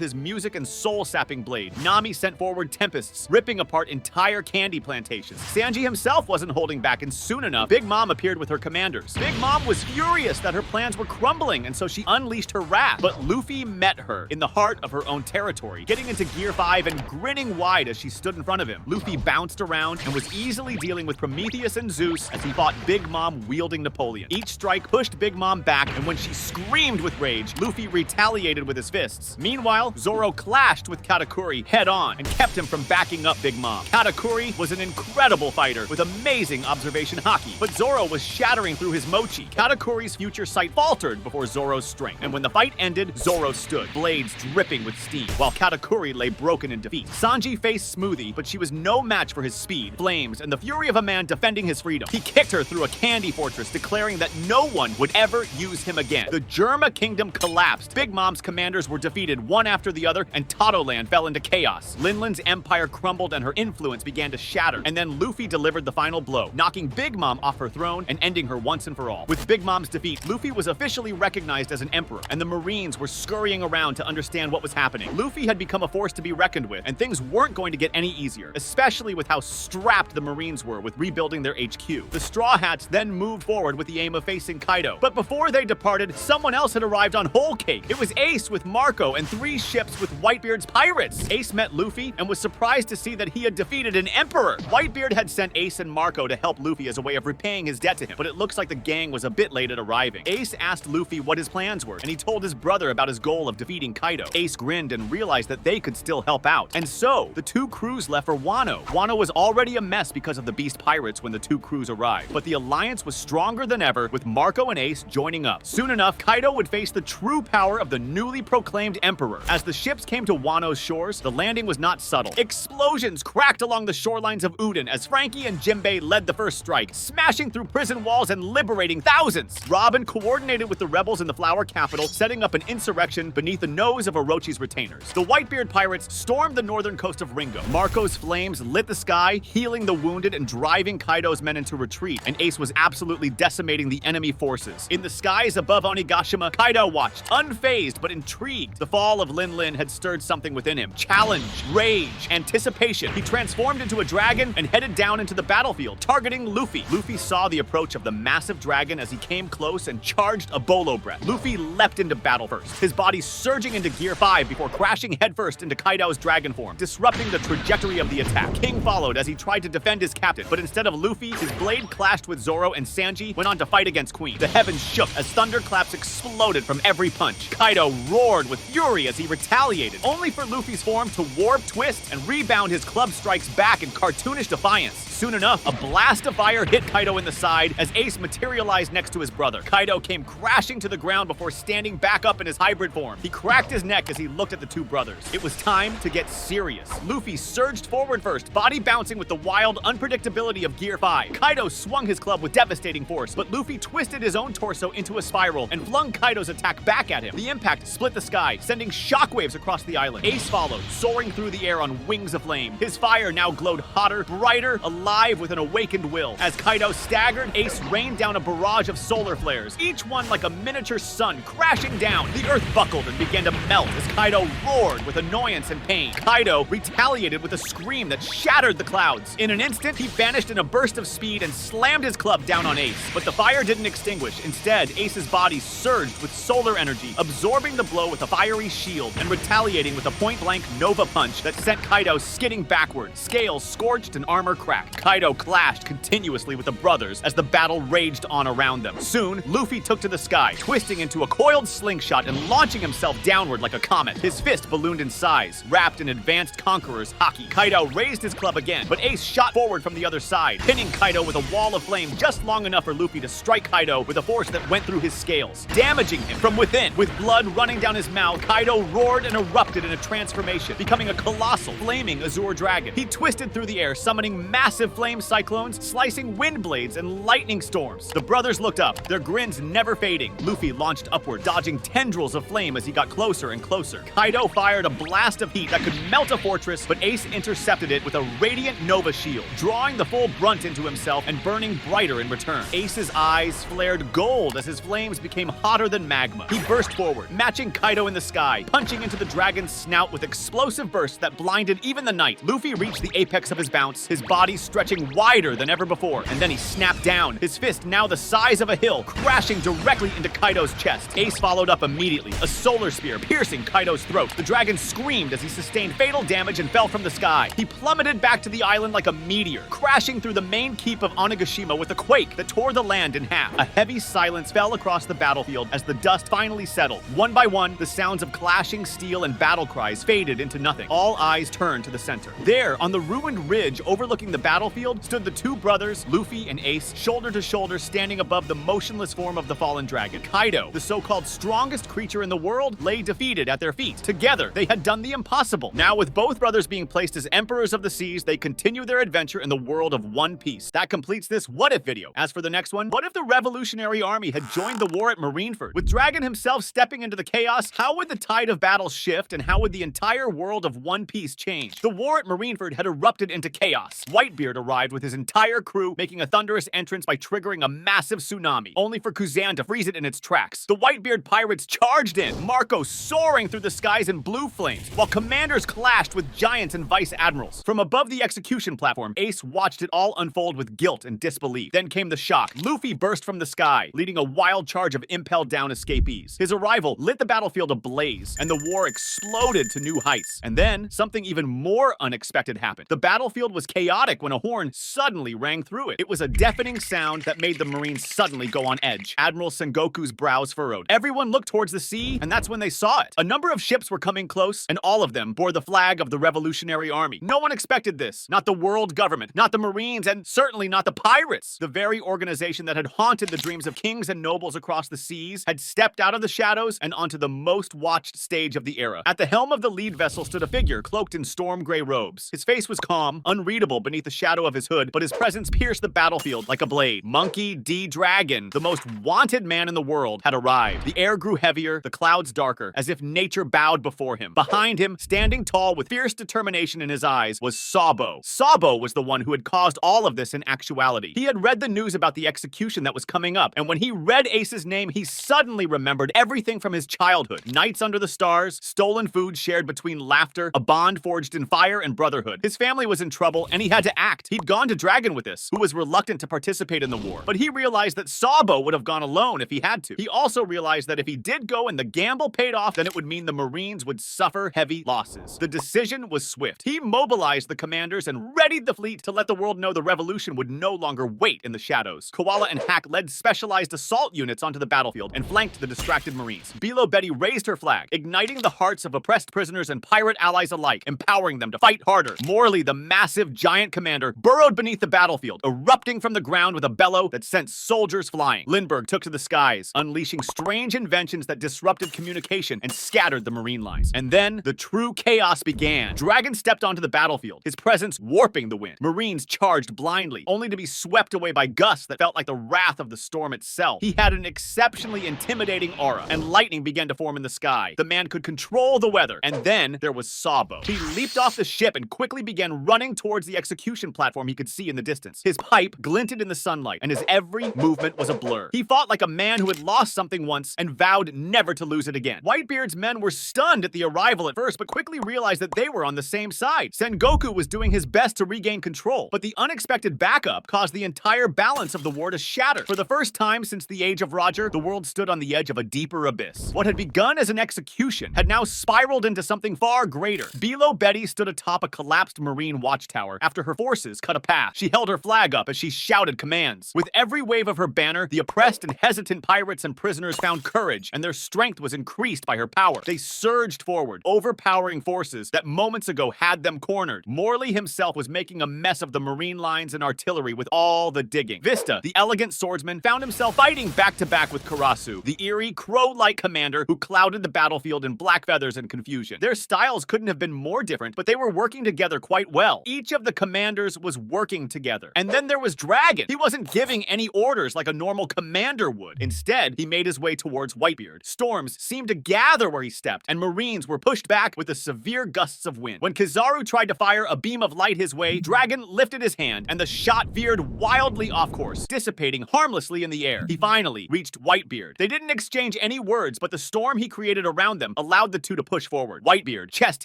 his music and soul-sapping blade. Nami sent forward tempests, ripping apart entire candy plantations. Sanji himself wasn't holding back, and soon enough, Big Mom appeared with her commanders. Big Mom was furious that her plans were crumbling, and so she unleashed her wrath. But Luffy met her in the heart of her own territory, getting into Gear 5 and grinning wide as she stood in front of him. Luffy bounced around and was easily dealing with Prometheus and Zeus as he fought Big Mom wielding Napoleon. Each strike pushed Big Mom back, and when she screamed with rage, Luffy retaliated with his fists. Meanwhile, Zoro clashed with Katakuri head-on and kept him from backing up Big Mom. Katakuri was an incredible fighter with amazing observation haki, but Zoro was shattering through his mochi. Katakuri's future sight faltered before Zoro's strength, and when the fight ended, Zoro stood, blades dripping with steam, while Katakuri lay broken in defeat. Sanji faced Smoothie, but she was no match for his speed, flames, and the fury of a man defending his freedom. He kicked her through a candy fortress, declaring that no one would ever use him again. The Germa Kingdom collapsed. Big Mom's commanders were defeated one after the other, and Totoland fell into chaos. Linlin's empire crumbled and her influence began to shatter, and then Luffy delivered the final blow, knocking Big Mom off her throne and ending her once and for all. With Big Mom's defeat, Luffy was officially recognized as an emperor, and the Marines were scurrying around to understand what was happening. Luffy had become a force to be reckoned with, and things weren't going to get any easier, especially with how strapped the Marines were with rebuilding their HQ. The Straw Hats then moved forward with the aim of facing Kaido, but before they departed, someone else had arrived on Whole Cake. It was Ace with Marco and 3 ships with Whitebeard's pirates. Ace met Luffy and was surprised to see that he had defeated an emperor. Whitebeard had sent Ace and Marco to help Luffy as a way of repaying his debt to him, but it looks like the gang was a bit late at arriving. Ace asked Luffy what his plans were, and he told his brother about his goal of defeating Kaido. Ace grinned and realized that they could still help out, and so the 2 crews left for Wano. Wano was already a mess because of the Beast Pirates when the 2 crews arrived, but the alliance was stronger than ever, with Marco and Ace joining up. Soon enough, Kaido would face the true power of the newly proclaimed emperor. As the ships came to Wano's shores, the landing was not subtle. Explosions cracked along the shorelines of Udon as Frankie and Jinbei led the first strike, smashing through prison walls and liberating thousands. Robin coordinated with the rebels in the Flower Capital, setting up an insurrection beneath the nose of Orochi's retainers. The Whitebeard pirates stormed the northern coast of Ringo. Marco's flames lit the sky, healing the wounded and driving Kaido's men into retreat, and Ace was absolutely decimating the enemy forces. In the skies above Onigashima, Kaido watched, unfazed but intrigued. The fall of Lin Lin had stirred something within him. Challenge, rage, anticipation. He transformed into a dragon and headed down into the battlefield, targeting Luffy. Luffy saw the approach of the massive dragon as he came close and charged a bolo breath. Luffy leapt into battle first, his body surging into Gear 5 before crashing headfirst into Kaido's dragon form, disrupting the trajectory of the attack. King followed as he tried to defend his captain, but instead of Luffy, his blade clashed with Zoro, and Sanji went on to fight against Queen. The heavens shook as thunderclaps exploded from every punch. Kaido roared with fury as he retaliated, only for Luffy's form to warp, twist, and rebound his club strikes back in cartoonish defiance. Soon enough, a blast of fire hit Kaido in the side as Ace materialized next to his brother. Kaido came crashing to the ground before standing back up in his hybrid form. He cracked his neck as he looked at the 2 brothers. It was time to get serious. Luffy surged forward first, body bouncing with the wild unpredictability worthy of Gear 5. Kaido swung his club with devastating force, but Luffy twisted his own torso into a spiral and flung Kaido's attack back at him. The impact split the sky, sending shockwaves across the island. Ace followed, soaring through the air on wings of flame. His fire now glowed hotter, brighter, alive with an awakened will. As Kaido staggered, Ace rained down a barrage of solar flares, each one like a miniature sun crashing down. The earth buckled and began to melt as Kaido roared with annoyance and pain. Kaido retaliated with a scream that shattered the clouds. In an instant, he vanished in a burst of speed and slammed his club down on Ace. But the fire didn't extinguish. Instead, Ace's body surged with solar energy, absorbing the blow with a fiery shield and retaliating with a point-blank Nova Punch that sent Kaido skidding backward, scales scorched and armor cracked. Kaido clashed continuously with the brothers as the battle raged on around them. Soon, Luffy took to the sky, twisting into a coiled slingshot and launching himself downward like a comet. His fist ballooned in size, wrapped in advanced conqueror's haki. Kaido raised his club again, but Ace shot forward from the other side, pinning Kaido with a wall of flame just long enough for Luffy to strike Kaido with a force that went through his scales, damaging him from within. With blood running down his mouth, Kaido roared and erupted in a transformation, becoming a colossal, flaming Azure dragon. He twisted through the air, summoning massive flame cyclones, slicing wind blades and lightning storms. The brothers looked up, their grins never fading. Luffy launched upward, dodging tendrils of flame as he got closer and closer. Kaido fired a blast of heat that could melt a fortress, but Ace intercepted it with a radiant Nova shield, drawing the full brunt into himself and burning brighter in return. Ace's eyes flared gold as his flames became hotter than magma. He burst forward, matching Kaido in the sky, punching into the dragon's snout with explosive bursts that blinded even the night. Luffy reached the apex of his bounce, his body stretching wider than ever before, and then he snapped down, his fist now the size of a hill, crashing directly into Kaido's chest. Ace followed up immediately, a solar spear piercing Kaido's throat. The dragon screamed as he sustained fatal damage and fell from the sky. He plummeted back to the island like a meteor, crashing through the main keep of Onigashima with a quake that tore the land in half. A heavy silence fell across the battlefield as the dust finally settled. One by one, the sounds of clashing steel and battle cries faded into nothing. All eyes turned to the center. There, on the ruined ridge overlooking the battlefield, stood the two brothers, Luffy and Ace, shoulder to shoulder, standing above the motionless form of the fallen dragon. Kaido, the so-called strongest creature in the world, lay defeated at their feet. Together, they had done the impossible. Now, with both brothers being placed as emperors of the seas, they continue their adventure in the world of One Piece. That completes this What If video. As for the next one, what if the Revolutionary Army had joined the war at Marineford? With Dragon himself stepping into the chaos, how would the tide of battle shift and how would the entire world of One Piece change? The war at Marineford had erupted into chaos. Whitebeard arrived with his entire crew, making a thunderous entrance by triggering a massive tsunami, only for Kuzan to freeze it in its tracks. The Whitebeard pirates charged in, Marco soaring through the skies in blue flames, while commanders clashed with giants and vice admirals. From above the execution platform, Ace watched it all unfold with guilt and disbelief. Then came the shock. Luffy burst from the sky, leading a wild charge of impelled down escapees. His arrival lit the battlefield ablaze, and the war exploded to new heights. And then, something even more unexpected happened. The battlefield was chaotic when a horn suddenly rang through it. It was a deafening sound that made the Marines suddenly go on edge. Admiral Sengoku's brows furrowed. Everyone looked towards the sea, and that's when they saw it. A number of ships were coming close, and all of them bore the flag of the Revolutionary Army. No one expected this. Not the world government, not the Marines, and certainly not the pirates. The very organization that had haunted the dreams of kings and nobles across the seas had stepped out of the shadows and onto the most watched stage of the era. At the helm of the lead vessel stood a figure cloaked in storm gray robes. His face was calm, unreadable beneath the shadow of his hood, but his presence pierced the battlefield like a blade. Monkey D. Dragon, the most wanted man in the world, had arrived. The air grew heavier, the clouds darker, as if nature bowed before him. Behind him, standing tall with fierce determination in his eyes, was Sabo. Sabo was the one who had caused all of this in actuality. He had read the news about the execution that was coming up, and when he read Ace's name, he suddenly remembered everything from his childhood. Nights under the stars, stolen food shared between laughter, a bond forged in fire and brotherhood. His family was in trouble, and he had to act. He'd gone to Dragon with this, who was reluctant to participate in the war. But he realized that Sabo would have gone alone if he had to. He also realized that if he did go and the gamble paid off, then it would mean the Marines would suffer heavy losses. The decision was swift. He mobilized the commanders and readied the fleet to let the world know the revolution would no longer wait in the shadows. Koala and Hack led specialized assault units onto the battlefield and flanked the distracted Marines. Bilo Betty raised her flag, igniting the hearts of oppressed prisoners and pirate allies alike, empowering them to fight harder. Morley, the massive giant commander, burrowed beneath the battlefield, erupting from the ground with a bellow that sent soldiers flying. Lindbergh took to the skies, unleashing strange inventions that disrupted communication and scattered the Marine lines. And then, the true chaos began. Dragon stepped onto the battlefield, his presence warping the wind. Marines charged charged blindly, only to be swept away by gusts that felt like the wrath of the storm itself. He had an exceptionally intimidating aura, and lightning began to form in the sky. The man could control the weather. And then there was Sabo. He leaped off the ship and quickly began running towards the execution platform he could see in the distance. His pipe glinted in the sunlight, and his every movement was a blur. He fought like a man who had lost something once and vowed never to lose it again. Whitebeard's men were stunned at the arrival at first, but quickly realized that they were on the same side. Sengoku was doing his best to regain control, but the unexpected backup caused the entire balance of the war to shatter. For the first time since the Age of Roger, the world stood on the edge of a deeper abyss. What had begun as an execution had now spiraled into something far greater. Below Betty stood atop a collapsed marine watchtower after her forces cut a path. She held her flag up as she shouted commands. With every wave of her banner, the oppressed and hesitant pirates and prisoners found courage, and their strength was increased by her power. They surged forward, overpowering forces that moments ago had them cornered. Morley himself was making a mess of the marine lines and artillery with all the digging. Vista, the elegant swordsman, found himself fighting back-to-back with Karasu, the eerie, crow-like commander who clouded the battlefield in black feathers and confusion. Their styles couldn't have been more different, but they were working together quite well. Each of the commanders was working together. And then there was Dragon. He wasn't giving any orders like a normal commander would. Instead, he made his way towards Whitebeard. Storms seemed to gather where he stepped, and Marines were pushed back with the severe gusts of wind. When Kizaru tried to fire a beam of light his way, Dragon lifted his hand, and the shot veered wildly off course, dissipating harmlessly in the air. He finally reached Whitebeard. They didn't exchange any words, but the storm he created around them allowed the two to push forward. Whitebeard, chest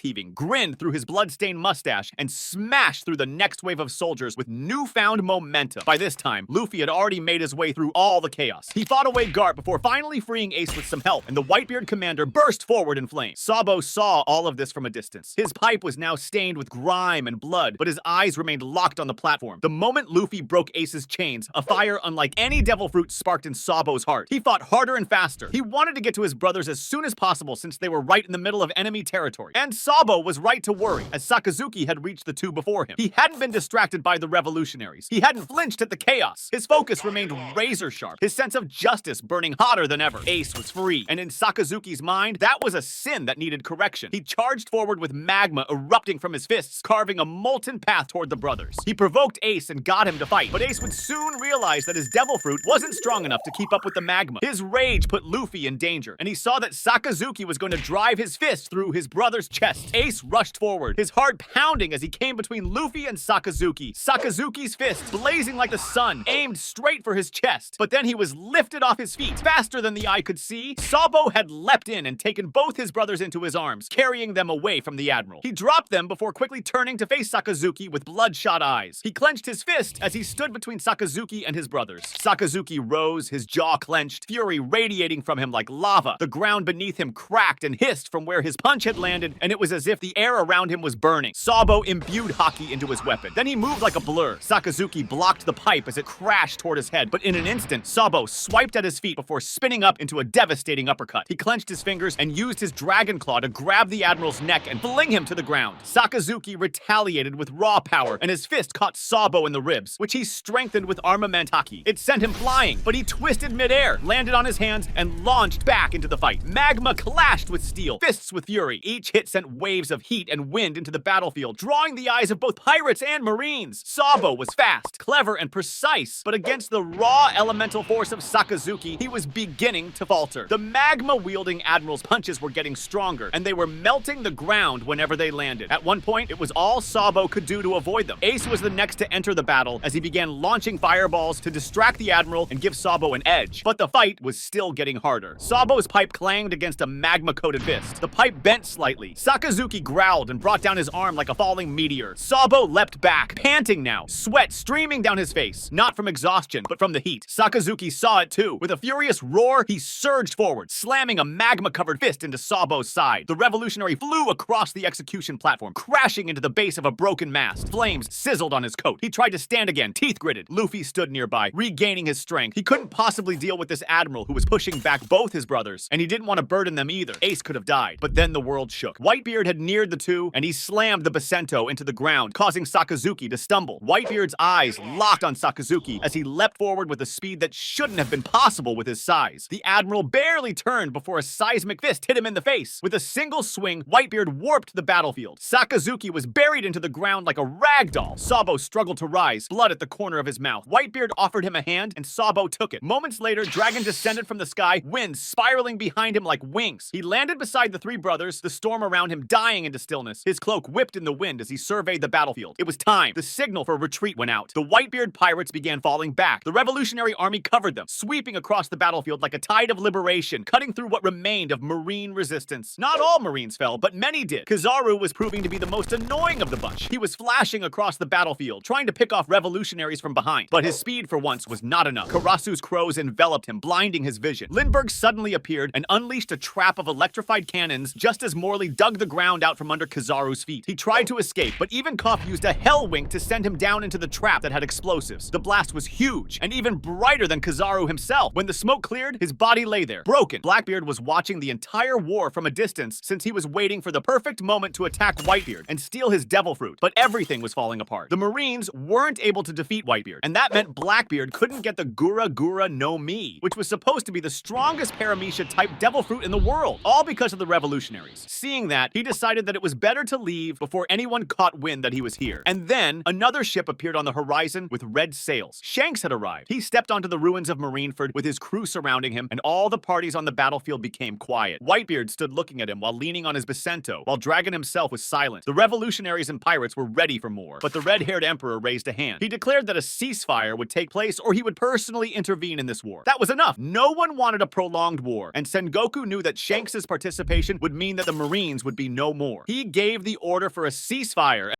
heaving, grinned through his blood-stained mustache and smashed through the next wave of soldiers with newfound momentum. By this time, Luffy had already made his way through all the chaos. He fought away Garp before finally freeing Ace with some help, and the Whitebeard commander burst forward in flames. Sabo saw all of this from a distance. His pipe was now stained with grime and blood, but his eyes remained locked on the platform. The moment Luffy broke Ace's chains, a fire unlike any devil fruit sparked in Sabo's heart. He fought harder and faster. He wanted to get to his brothers as soon as possible since they were right in the middle of enemy territory. And Sabo was right to worry, as Sakazuki had reached the two before him. He hadn't been distracted by the revolutionaries. He hadn't flinched at the chaos. His focus remained razor sharp, his sense of justice burning hotter than ever. Ace was free, and in Sakazuki's mind, that was a sin that needed correction. He charged forward with magma erupting from his fists, carving a molten path toward the brothers. He provoked Ace and got him to fight, but Ace would soon realize that his devil fruit wasn't strong enough to keep up with the magma. His rage put Luffy in danger, and he saw that Sakazuki was going to drive his fist through his brother's chest. Ace rushed forward, his heart pounding as he came between Luffy and Sakazuki. Sakazuki's fist, blazing like the sun, aimed straight for his chest, but then he was lifted off his feet. Faster than the eye could see, Sabo had leapt in and taken both his brothers into his arms, carrying them away from the Admiral. He dropped them before quickly turning to face Sakazuki with bloodshot eyes. He clenched his fist as he stood between Sakazuki and his brothers. Sakazuki rose, his jaw clenched, fury radiating from him like lava. The ground beneath him cracked and hissed from where his punch had landed, and it was as if the air around him was burning. Sabo imbued Haki into his weapon. Then he moved like a blur. Sakazuki blocked the pipe as it crashed toward his head, but in an instant, Sabo swiped at his feet before spinning up into a devastating uppercut. He clenched his fingers and used his dragon claw to grab the Admiral's neck and fling him to the ground. Sakazuki retaliated with raw power, and his fist caught Sabo in the ribs, which he strengthened with armament Haki. It sent him flying, but he twisted midair, landed on his hands, and launched back into the fight. Magma clashed with steel, fists with fury. Each hit sent waves of heat and wind into the battlefield, drawing the eyes of both pirates and marines. Sabo was fast, clever, and precise, but against the raw elemental force of Sakazuki, he was beginning to falter. The magma-wielding Admiral's punches were getting stronger, and they were melting the ground whenever they landed. At one point, it was all Sabo could do to avoid them. Ace was the next to enter the battle as he began launching fireballs to distract the Admiral and give Sabo an edge. But the fight was still getting harder. Sabo's pipe clanged against a magma-coated fist. The pipe bent slightly. Sakazuki growled and brought down his arm like a falling meteor. Sabo leapt back, panting now, sweat streaming down his face, not from exhaustion, but from the heat. Sakazuki saw it too. With a furious roar, he surged forward, slamming a magma-covered fist into Sabo's side. The revolutionary flew across the execution platform, crashing into the base of a broken mast. Flames sizzled on his coat. He tried to stand again, teeth gritted. Luffy stood nearby, regaining his strength. He couldn't possibly deal with this Admiral who was pushing back both his brothers, and he didn't want to burden them either. Ace could have died, but then the world shook. Whitebeard had neared the two, and he slammed the Basento into the ground, causing Sakazuki to stumble. Whitebeard's eyes locked on Sakazuki as he leapt forward with a speed that shouldn't have been possible with his size. The Admiral barely turned before a seismic fist hit him in the face. With a single swing, Whitebeard warped the battlefield. Sakazuki was buried into the ground like a rag doll. Sabo struggled to rise, blood at the corner of his mouth. Whitebeard offered him a hand, and Sabo took it. Moments later, Dragon descended from the sky, wind spiraling behind him like wings. He landed beside the three brothers, the storm around him dying into stillness. His cloak whipped in the wind as he surveyed the battlefield. It was time. The signal for retreat went out. The Whitebeard pirates began falling back. The Revolutionary Army covered them, sweeping across the battlefield like a tide of liberation, cutting through what remained of Marine resistance. Not all Marines fell, but many did. Kizaru was proving to be the most annoying of the bunch. He was flashing across the battlefield, trying to pick off revolutionaries from behind. But his speed for once was not enough. Karasu's crows enveloped him, blinding his vision. Lindbergh suddenly appeared and unleashed a trap of electrified cannons just as Morley dug the ground out from under Kizaru's feet. He tried to escape, but Ivankov used a hell wink to send him down into the trap that had explosives. The blast was huge and even brighter than Kizaru himself. When the smoke cleared, his body lay there, broken. Blackbeard was watching the entire war from a distance since he was waiting for the perfect moment to attack Whitebeard and steal his devil fruit. But everything was falling apart. The Marines weren't able to defeat Whitebeard, and that meant Blackbeard couldn't get the Gura Gura no Mi, which was supposed to be the strongest Paramecia-type devil fruit in the world, all because of the revolutionaries. Seeing that, he decided that it was better to leave before anyone caught wind that he was here. And then, another ship appeared on the horizon with red sails. Shanks had arrived. He stepped onto the ruins of Marineford with his crew surrounding him, and all the parties on the battlefield became quiet. Whitebeard stood looking at him while leaning on his Bacento, while Dragon himself was silent. The revolutionaries and pirates were ready for more, but the red-haired emperor raised a hand. He declared that a ceasefire would take place or he would personally intervene in this war. That was enough. No one wanted a prolonged war, and Sengoku knew that Shanks' participation would mean that the Marines would be no more. He gave the order for a ceasefire.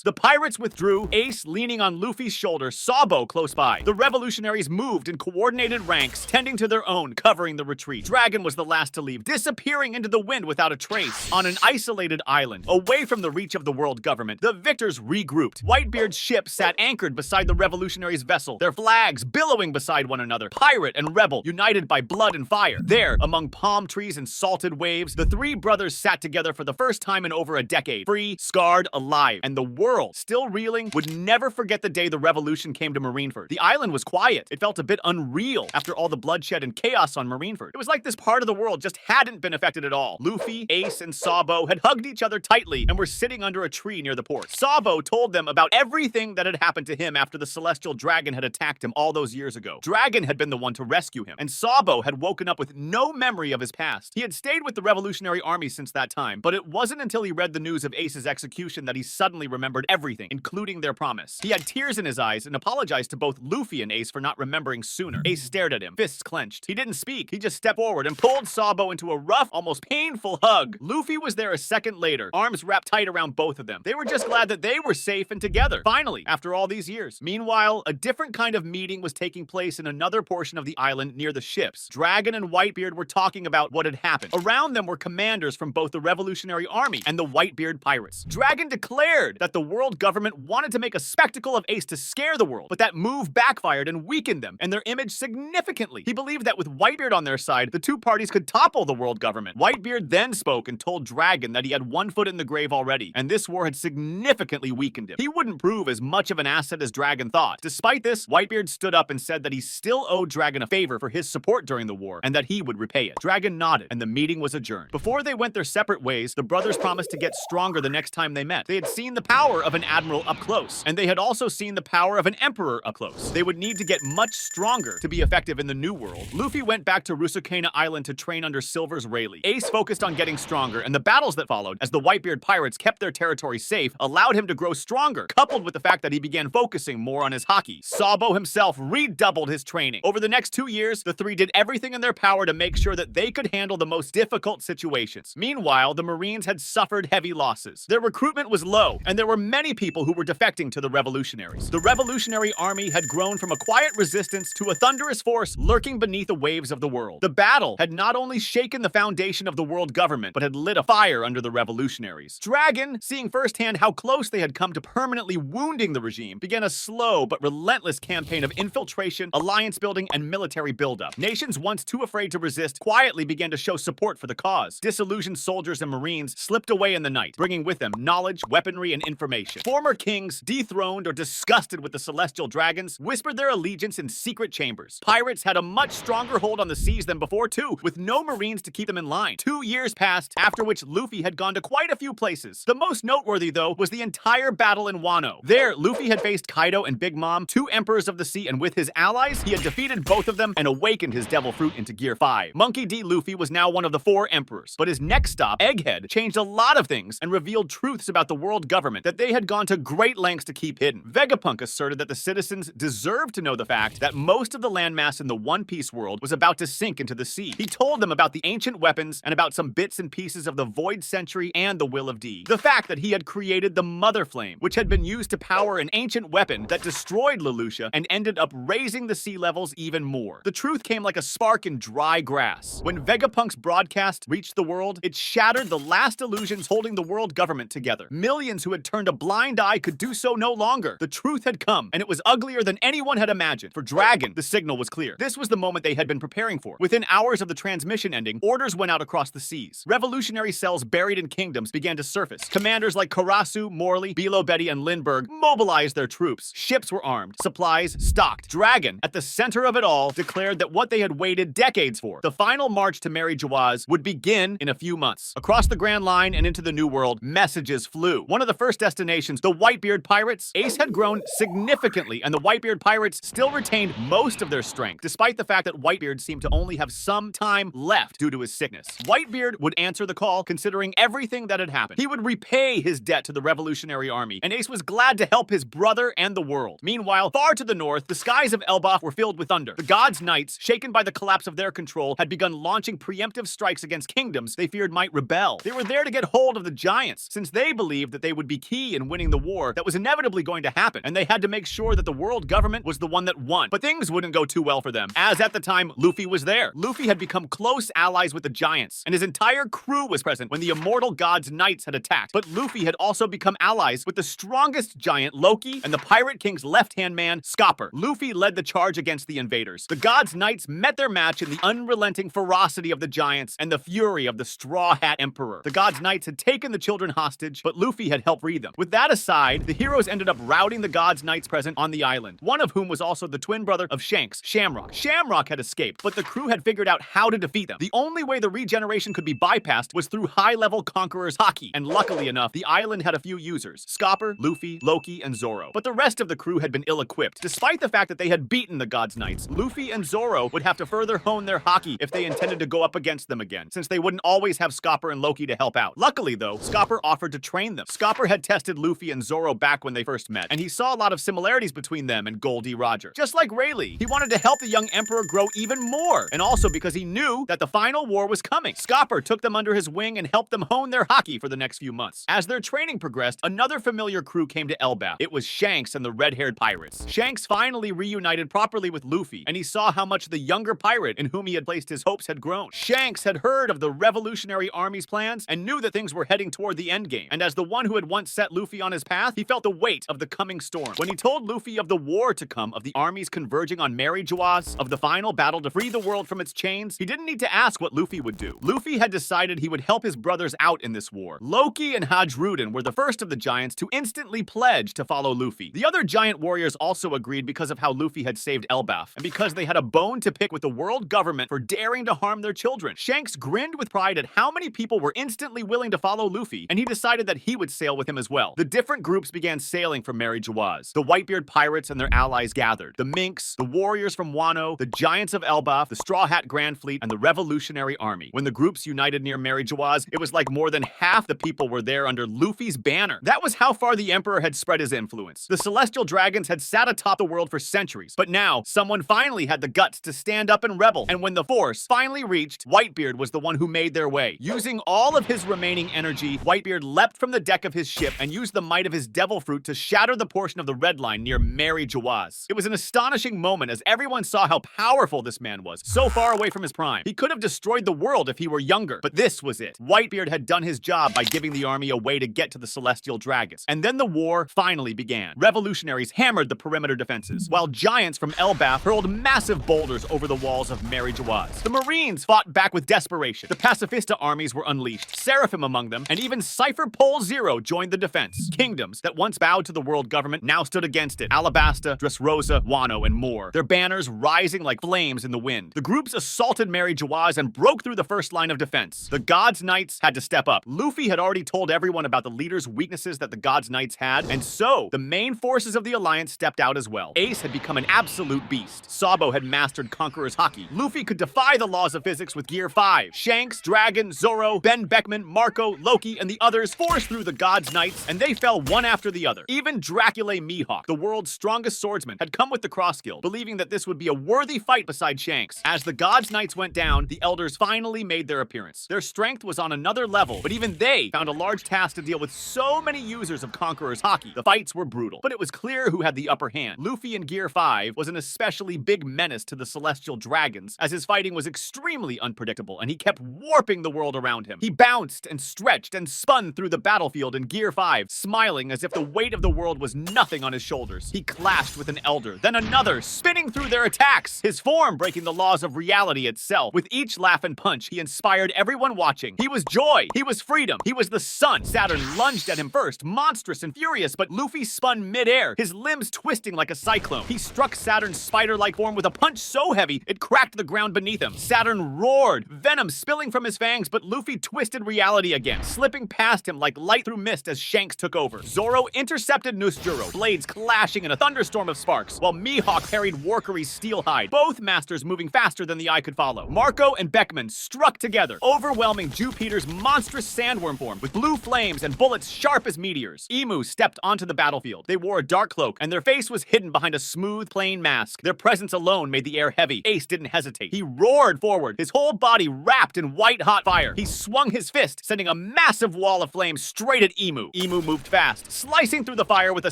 The pirates withdrew, Ace leaning on Luffy's shoulder, Sabo close by. The revolutionaries moved in coordinated ranks, tending to their own, covering the retreat. Dragon was the last to leave, disappearing into the wind without a trace. On an isolated island, away from the reach of the world government, the victors regrouped. Whitebeard's ship sat anchored beside the revolutionaries' vessel, their flags billowing beside one another, pirate and rebel, united by blood and fire. There, among palm trees and salted waves, the three brothers sat together for the first time in over a decade, free, scarred, alive, and the world, still reeling, would never forget the day the revolution came to Marineford. The island was quiet. It felt a bit unreal after all the bloodshed and chaos on Marineford. It was like this part of the world just hadn't been affected at all. Luffy, Ace, and Sabo had hugged each other tightly and were sitting under a tree near the port. Sabo told them about everything that had happened to him after the celestial dragon had attacked him all those years ago. Dragon had been the one to rescue him, and Sabo had woken up with no memory of his past. He had stayed with the Revolutionary Army since that time, but it wasn't until he read the news of Ace's execution that he suddenly remembered everything, including their promise. He had tears in his eyes and apologized to both Luffy and Ace for not remembering sooner. Ace stared at him, fists clenched. He didn't speak. He just stepped forward and pulled Sabo into a rough, almost painful hug. Luffy was there a second later, arms wrapped tight around both of them. They were just glad that they were safe and together, finally, after all these years. Meanwhile, a different kind of meeting was taking place in another portion of the island near the ships. Dragon and Whitebeard were talking about what had happened. Around them were commanders from both the Revolutionary Army and the Whitebeard pirates. Dragon declared that the world government wanted to make a spectacle of Ace to scare the world, but that move backfired and weakened them and their image significantly. He believed that with Whitebeard on their side, the two parties could topple the world government. Whitebeard then spoke and told Dragon that he had one foot in the grave already, and this war had significantly weakened him. He wouldn't prove as much of an asset as Dragon thought. Despite this, Whitebeard stood up and said that he still owed Dragon a favor for his support during the war, and that he would repay it. Dragon nodded, and the meeting was adjourned. Before they went their separate ways, the brothers promised to get stronger the next time they met. They had seen the power of an admiral up close, and they had also seen the power of an emperor up close. They would need to get much stronger to be effective in the new world. Luffy went back to Rusukena Island to train under Silver's Rayleigh. Ace focused on getting stronger, and the battles that followed, as the Whitebeard pirates kept their territory safe, allowed him to grow stronger, coupled with the fact that he began focusing more on his haki. Sabo himself redoubled his training. Over the next 2 years, the three did everything in their power to make sure that they could handle the most difficult situations. Meanwhile, the Marines had suffered heavy losses. Their recruitment was low, and there were many people who were defecting to the revolutionaries. The Revolutionary Army had grown from a quiet resistance to a thunderous force lurking beneath the waves of the world. The battle had not only shaken the foundation of the world government, but had lit a fire under the revolutionaries. Dragon, seeing firsthand how close they had come to permanently wounding the regime, began a slow but relentless campaign of infiltration, alliance building, and military buildup. Nations once too afraid to resist quietly began to show support for the cause. Disillusioned soldiers and Marines slipped away in the night, bringing with them knowledge, weaponry, and information. transformation. Former kings, dethroned or disgusted with the celestial dragons, whispered their allegiance in secret chambers. Pirates had a much stronger hold on the seas than before too, with no marines to keep them in line. 2 years passed, after which Luffy had gone to quite a few places. The most noteworthy, though, was the entire battle in Wano. There, Luffy had faced Kaido and Big Mom, 2 emperors of the sea, and with his allies, he had defeated both of them and awakened his devil fruit into Gear 5. Monkey D. Luffy was now one of the 4 emperors, but his next stop, Egghead, changed a lot of things and revealed truths about the world government that they had gone to great lengths to keep hidden. Vegapunk asserted that the citizens deserved to know the fact that most of the landmass in the One Piece world was about to sink into the sea. He told them about the ancient weapons and about some bits and pieces of the Void Century and the Will of D. The fact that he had created the Mother Flame, which had been used to power an ancient weapon that destroyed Lelouch and ended up raising the sea levels even more. The truth came like a spark in dry grass. When Vegapunk's broadcast reached the world, it shattered the last illusions holding the world government together. Millions who had turned a blind eye could do so no longer. The truth had come, and it was uglier than anyone had imagined. For Dragon, the signal was clear. This was the moment they had been preparing for. Within hours of the transmission ending, orders went out across the seas. Revolutionary cells buried in kingdoms began to surface. Commanders like Karasu, Morley, Bilo Betty, and Lindbergh mobilized their troops. Ships were armed, supplies stocked. Dragon, at the center of it all, declared that what they had waited decades for, the final march to Mary Jawas, would begin in a few months. Across the Grand Line and into the New World, messages flew. One of the first destinations, the Whitebeard pirates, Ace had grown significantly, and the Whitebeard pirates still retained most of their strength, despite the fact that Whitebeard seemed to only have some time left due to his sickness. Whitebeard would answer the call, considering everything that had happened. He would repay his debt to the Revolutionary Army, and Ace was glad to help his brother and the world. Meanwhile, far to the north, the skies of Elbaf were filled with thunder. The gods' knights, shaken by the collapse of their control, had begun launching preemptive strikes against kingdoms they feared might rebel. They were there to get hold of the giants, since they believed that they would be key in winning the war that was inevitably going to happen, and they had to make sure that the world government was the one that won. But things wouldn't go too well for them, as at the time, Luffy was there. Luffy had become close allies with the giants, and his entire crew was present when the immortal gods' knights had attacked. But Luffy had also become allies with the strongest giant, Loki, and the Pirate King's left-hand man, Scopper. Luffy led the charge against the invaders. The gods' knights met their match in the unrelenting ferocity of the giants and the fury of the Straw Hat Emperor. The gods' knights had taken the children hostage, but Luffy had helped free them. With that aside, the heroes ended up routing the gods' knights present on the island, one of whom was also the twin brother of Shanks, Shamrock. Shamrock had escaped, but the crew had figured out how to defeat them. The only way the regeneration could be bypassed was through high-level conquerors' haki, and luckily enough, the island had a few users: Scopper, Luffy, Loki, and Zoro. But the rest of the crew had been ill-equipped. Despite the fact that they had beaten the gods' knights, Luffy and Zoro would have to further hone their haki if they intended to go up against them again, since they wouldn't always have Scopper and Loki to help out. Luckily though, Scopper offered to train them. Scopper had tested Luffy and Zoro back when they first met, and he saw a lot of similarities between them and Goldie Roger. Just like Rayleigh, he wanted to help the young emperor grow even more, and also because he knew that the final war was coming. Scopper took them under his wing and helped them hone their haki for the next few months. As their training progressed, another familiar crew came to Elbaf. It was Shanks and the red-haired pirates. Shanks finally reunited properly with Luffy, and he saw how much the younger pirate in whom he had placed his hopes had grown. Shanks had heard of the Revolutionary Army's plans and knew that things were heading toward the endgame, and as the one who had once set Luffy on his path, he felt the weight of the coming storm. When he told Luffy of the war to come, of the armies converging on Mary Jawas, of the final battle to free the world from its chains, he didn't need to ask what Luffy would do. Luffy had decided he would help his brothers out in this war. Loki and Hajrudin were the first of the giants to instantly pledge to follow Luffy. The other giant warriors also agreed because of how Luffy had saved Elbaf, and because they had a bone to pick with the world government for daring to harm their children. Shanks grinned with pride at how many people were instantly willing to follow Luffy, and he decided that he would sail with him as well. The different groups began sailing from Mary Jawas. The Whitebeard pirates and their allies gathered. The Minks, the warriors from Wano, the giants of Elbaf, the Straw Hat Grand Fleet, and the Revolutionary Army. When the groups united near Mary Jawas, it was like more than half the people were there under Luffy's banner. That was how far the Emperor had spread his influence. The celestial dragons had sat atop the world for centuries, but now someone finally had the guts to stand up and rebel. And when the force finally reached, Whitebeard was the one who made their way. Using all of his remaining energy, Whitebeard leapt from the deck of his ship and used the might of his devil fruit to shatter the portion of the red line near Mary Jawas. It was an astonishing moment as everyone saw how powerful this man was, so far away from his prime. He could have destroyed the world if he were younger, but this was it. Whitebeard had done his job by giving the army a way to get to the celestial dragons. And then the war finally began. Revolutionaries hammered the perimeter defenses, while giants from Elbaf hurled massive boulders over the walls of Mary Jawas. The Marines fought back with desperation. The Pacifista armies were unleashed, Seraphim among them, and even Cypher Pole Zero joined the defense. defense. Kingdoms that once bowed to the world government now stood against it. Alabasta, Dressrosa, Wano, and more. Their banners rising like flames in the wind. The groups assaulted Mary Jawaz and broke through the first line of defense. The God's Knights had to step up. Luffy had already told everyone about the leader's weaknesses that the God's Knights had, and so the main forces of the alliance stepped out as well. Ace had become an absolute beast. Sabo had mastered Conqueror's Haki. Luffy could defy the laws of physics with Gear 5. Shanks, Dragon, Zoro, Ben Beckman, Marco, Loki, and the others forced through the God's Knights, and they fell one after the other. Even Draculae Mihawk, the world's strongest swordsman, had come with the Cross Guild, believing that this would be a worthy fight beside Shanks. As the God's Knights went down, the elders finally made their appearance. Their strength was on another level, but even they found a large task to deal with so many users of Conqueror's Haki. The fights were brutal, but it was clear who had the upper hand. Luffy in Gear 5 was an especially big menace to the Celestial Dragons, as his fighting was extremely unpredictable, and he kept warping the world around him. He bounced and stretched and spun through the battlefield in Gear 5, smiling as if the weight of the world was nothing on his shoulders. He clashed with an elder, then another, spinning through their attacks, his form breaking the laws of reality itself. With each laugh and punch, he inspired everyone watching. He was joy, he was freedom, he was the sun. Saturn lunged at him first, monstrous and furious, but Luffy spun mid-air, his limbs twisting like a cyclone. He struck Saturn's spider-like form with a punch so heavy, it cracked the ground beneath him. Saturn roared, venom spilling from his fangs, but Luffy twisted reality again, slipping past him like light through mist as Shanks took over. Zoro intercepted Nusjuro, blades clashing in a thunderstorm of sparks, while Mihawk parried Warcurry's steel hide, both masters moving faster than the eye could follow. Marco and Beckman struck together, overwhelming Jupiter's monstrous sandworm form with blue flames and bullets sharp as meteors. Emu stepped onto the battlefield. They wore a dark cloak, and their face was hidden behind a smooth, plain mask. Their presence alone made the air heavy. Ace didn't hesitate. He roared forward, his whole body wrapped in white-hot fire. He swung his fist, sending a massive wall of flame straight at Emu. Emu moved fast, slicing through the fire with a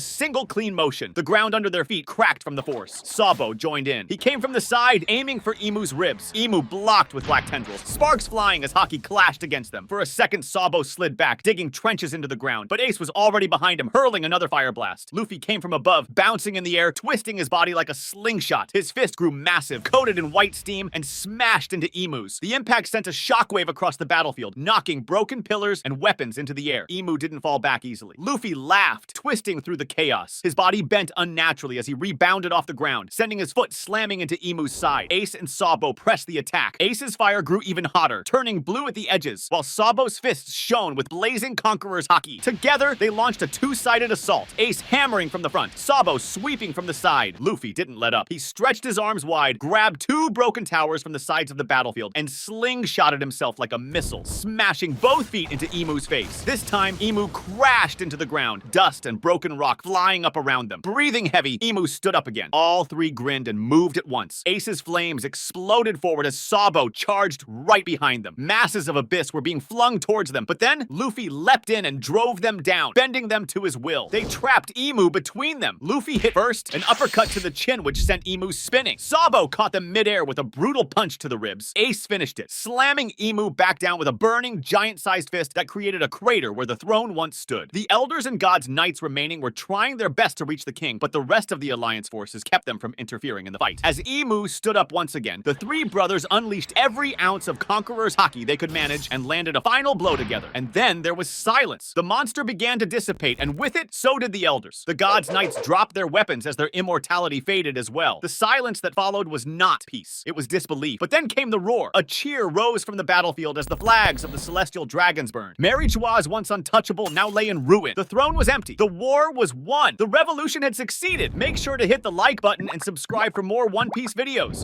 single clean motion. The ground under their feet cracked from the force. Sabo joined in. He came from the side, aiming for Emu's ribs. Emu blocked with black tendrils, sparks flying as Haki clashed against them. For a second, Sabo slid back, digging trenches into the ground, but Ace was already behind him, hurling another fire blast. Luffy came from above, bouncing in the air, twisting his body like a slingshot. His fist grew massive, coated in white steam, and smashed into Emu's. The impact sent a shockwave across the battlefield, knocking broken pillars and weapons into the air. Emu didn't fall back easily. Luffy laughed, twisting through the chaos. His body bent unnaturally as he rebounded off the ground, sending his foot slamming into Emu's side. Ace and Sabo pressed the attack. Ace's fire grew even hotter, turning blue at the edges, while Sabo's fists shone with blazing Conqueror's Haki. Together, they launched a two-sided assault. Ace hammering from the front, Sabo sweeping from the side. Luffy didn't let up. He stretched his arms wide, grabbed two broken towers from the sides of the battlefield, and slingshotted himself like a missile, smashing both feet into Emu's face. This time, Emu crashed into the ground, dust and broken rock flying up around them. Breathing heavy, Emu stood up again. All three grinned and moved at once. Ace's flames exploded forward as Sabo charged right behind them. Masses of abyss were being flung towards them, but then Luffy leapt in and drove them down, bending them to his will. They trapped Emu between them. Luffy hit first, an uppercut to the chin which sent Emu spinning. Sabo caught them midair with a brutal punch to the ribs. Ace finished it, slamming Emu back down with a burning, giant-sized fist that created a crater where the throne once stood. The elders and God's Knights remaining were trying their best to reach the king, but the rest of the alliance forces kept them from interfering in the fight. As Emu stood up once again, the three brothers unleashed every ounce of Conqueror's Haki they could manage and landed a final blow together. And then there was silence. The monster began to dissipate, and with it, so did the elders. The God's Knights dropped their weapons as their immortality faded as well. The silence that followed was not peace. It was disbelief. But then came the roar. A cheer rose from the battlefield as the flags of the Celestial Dragons burned. Mary Jawaz, once untouchable, now lay in ruin. The throne was empty. The war was won. The revolution had succeeded. Make sure to hit the like button and subscribe for more One Piece videos.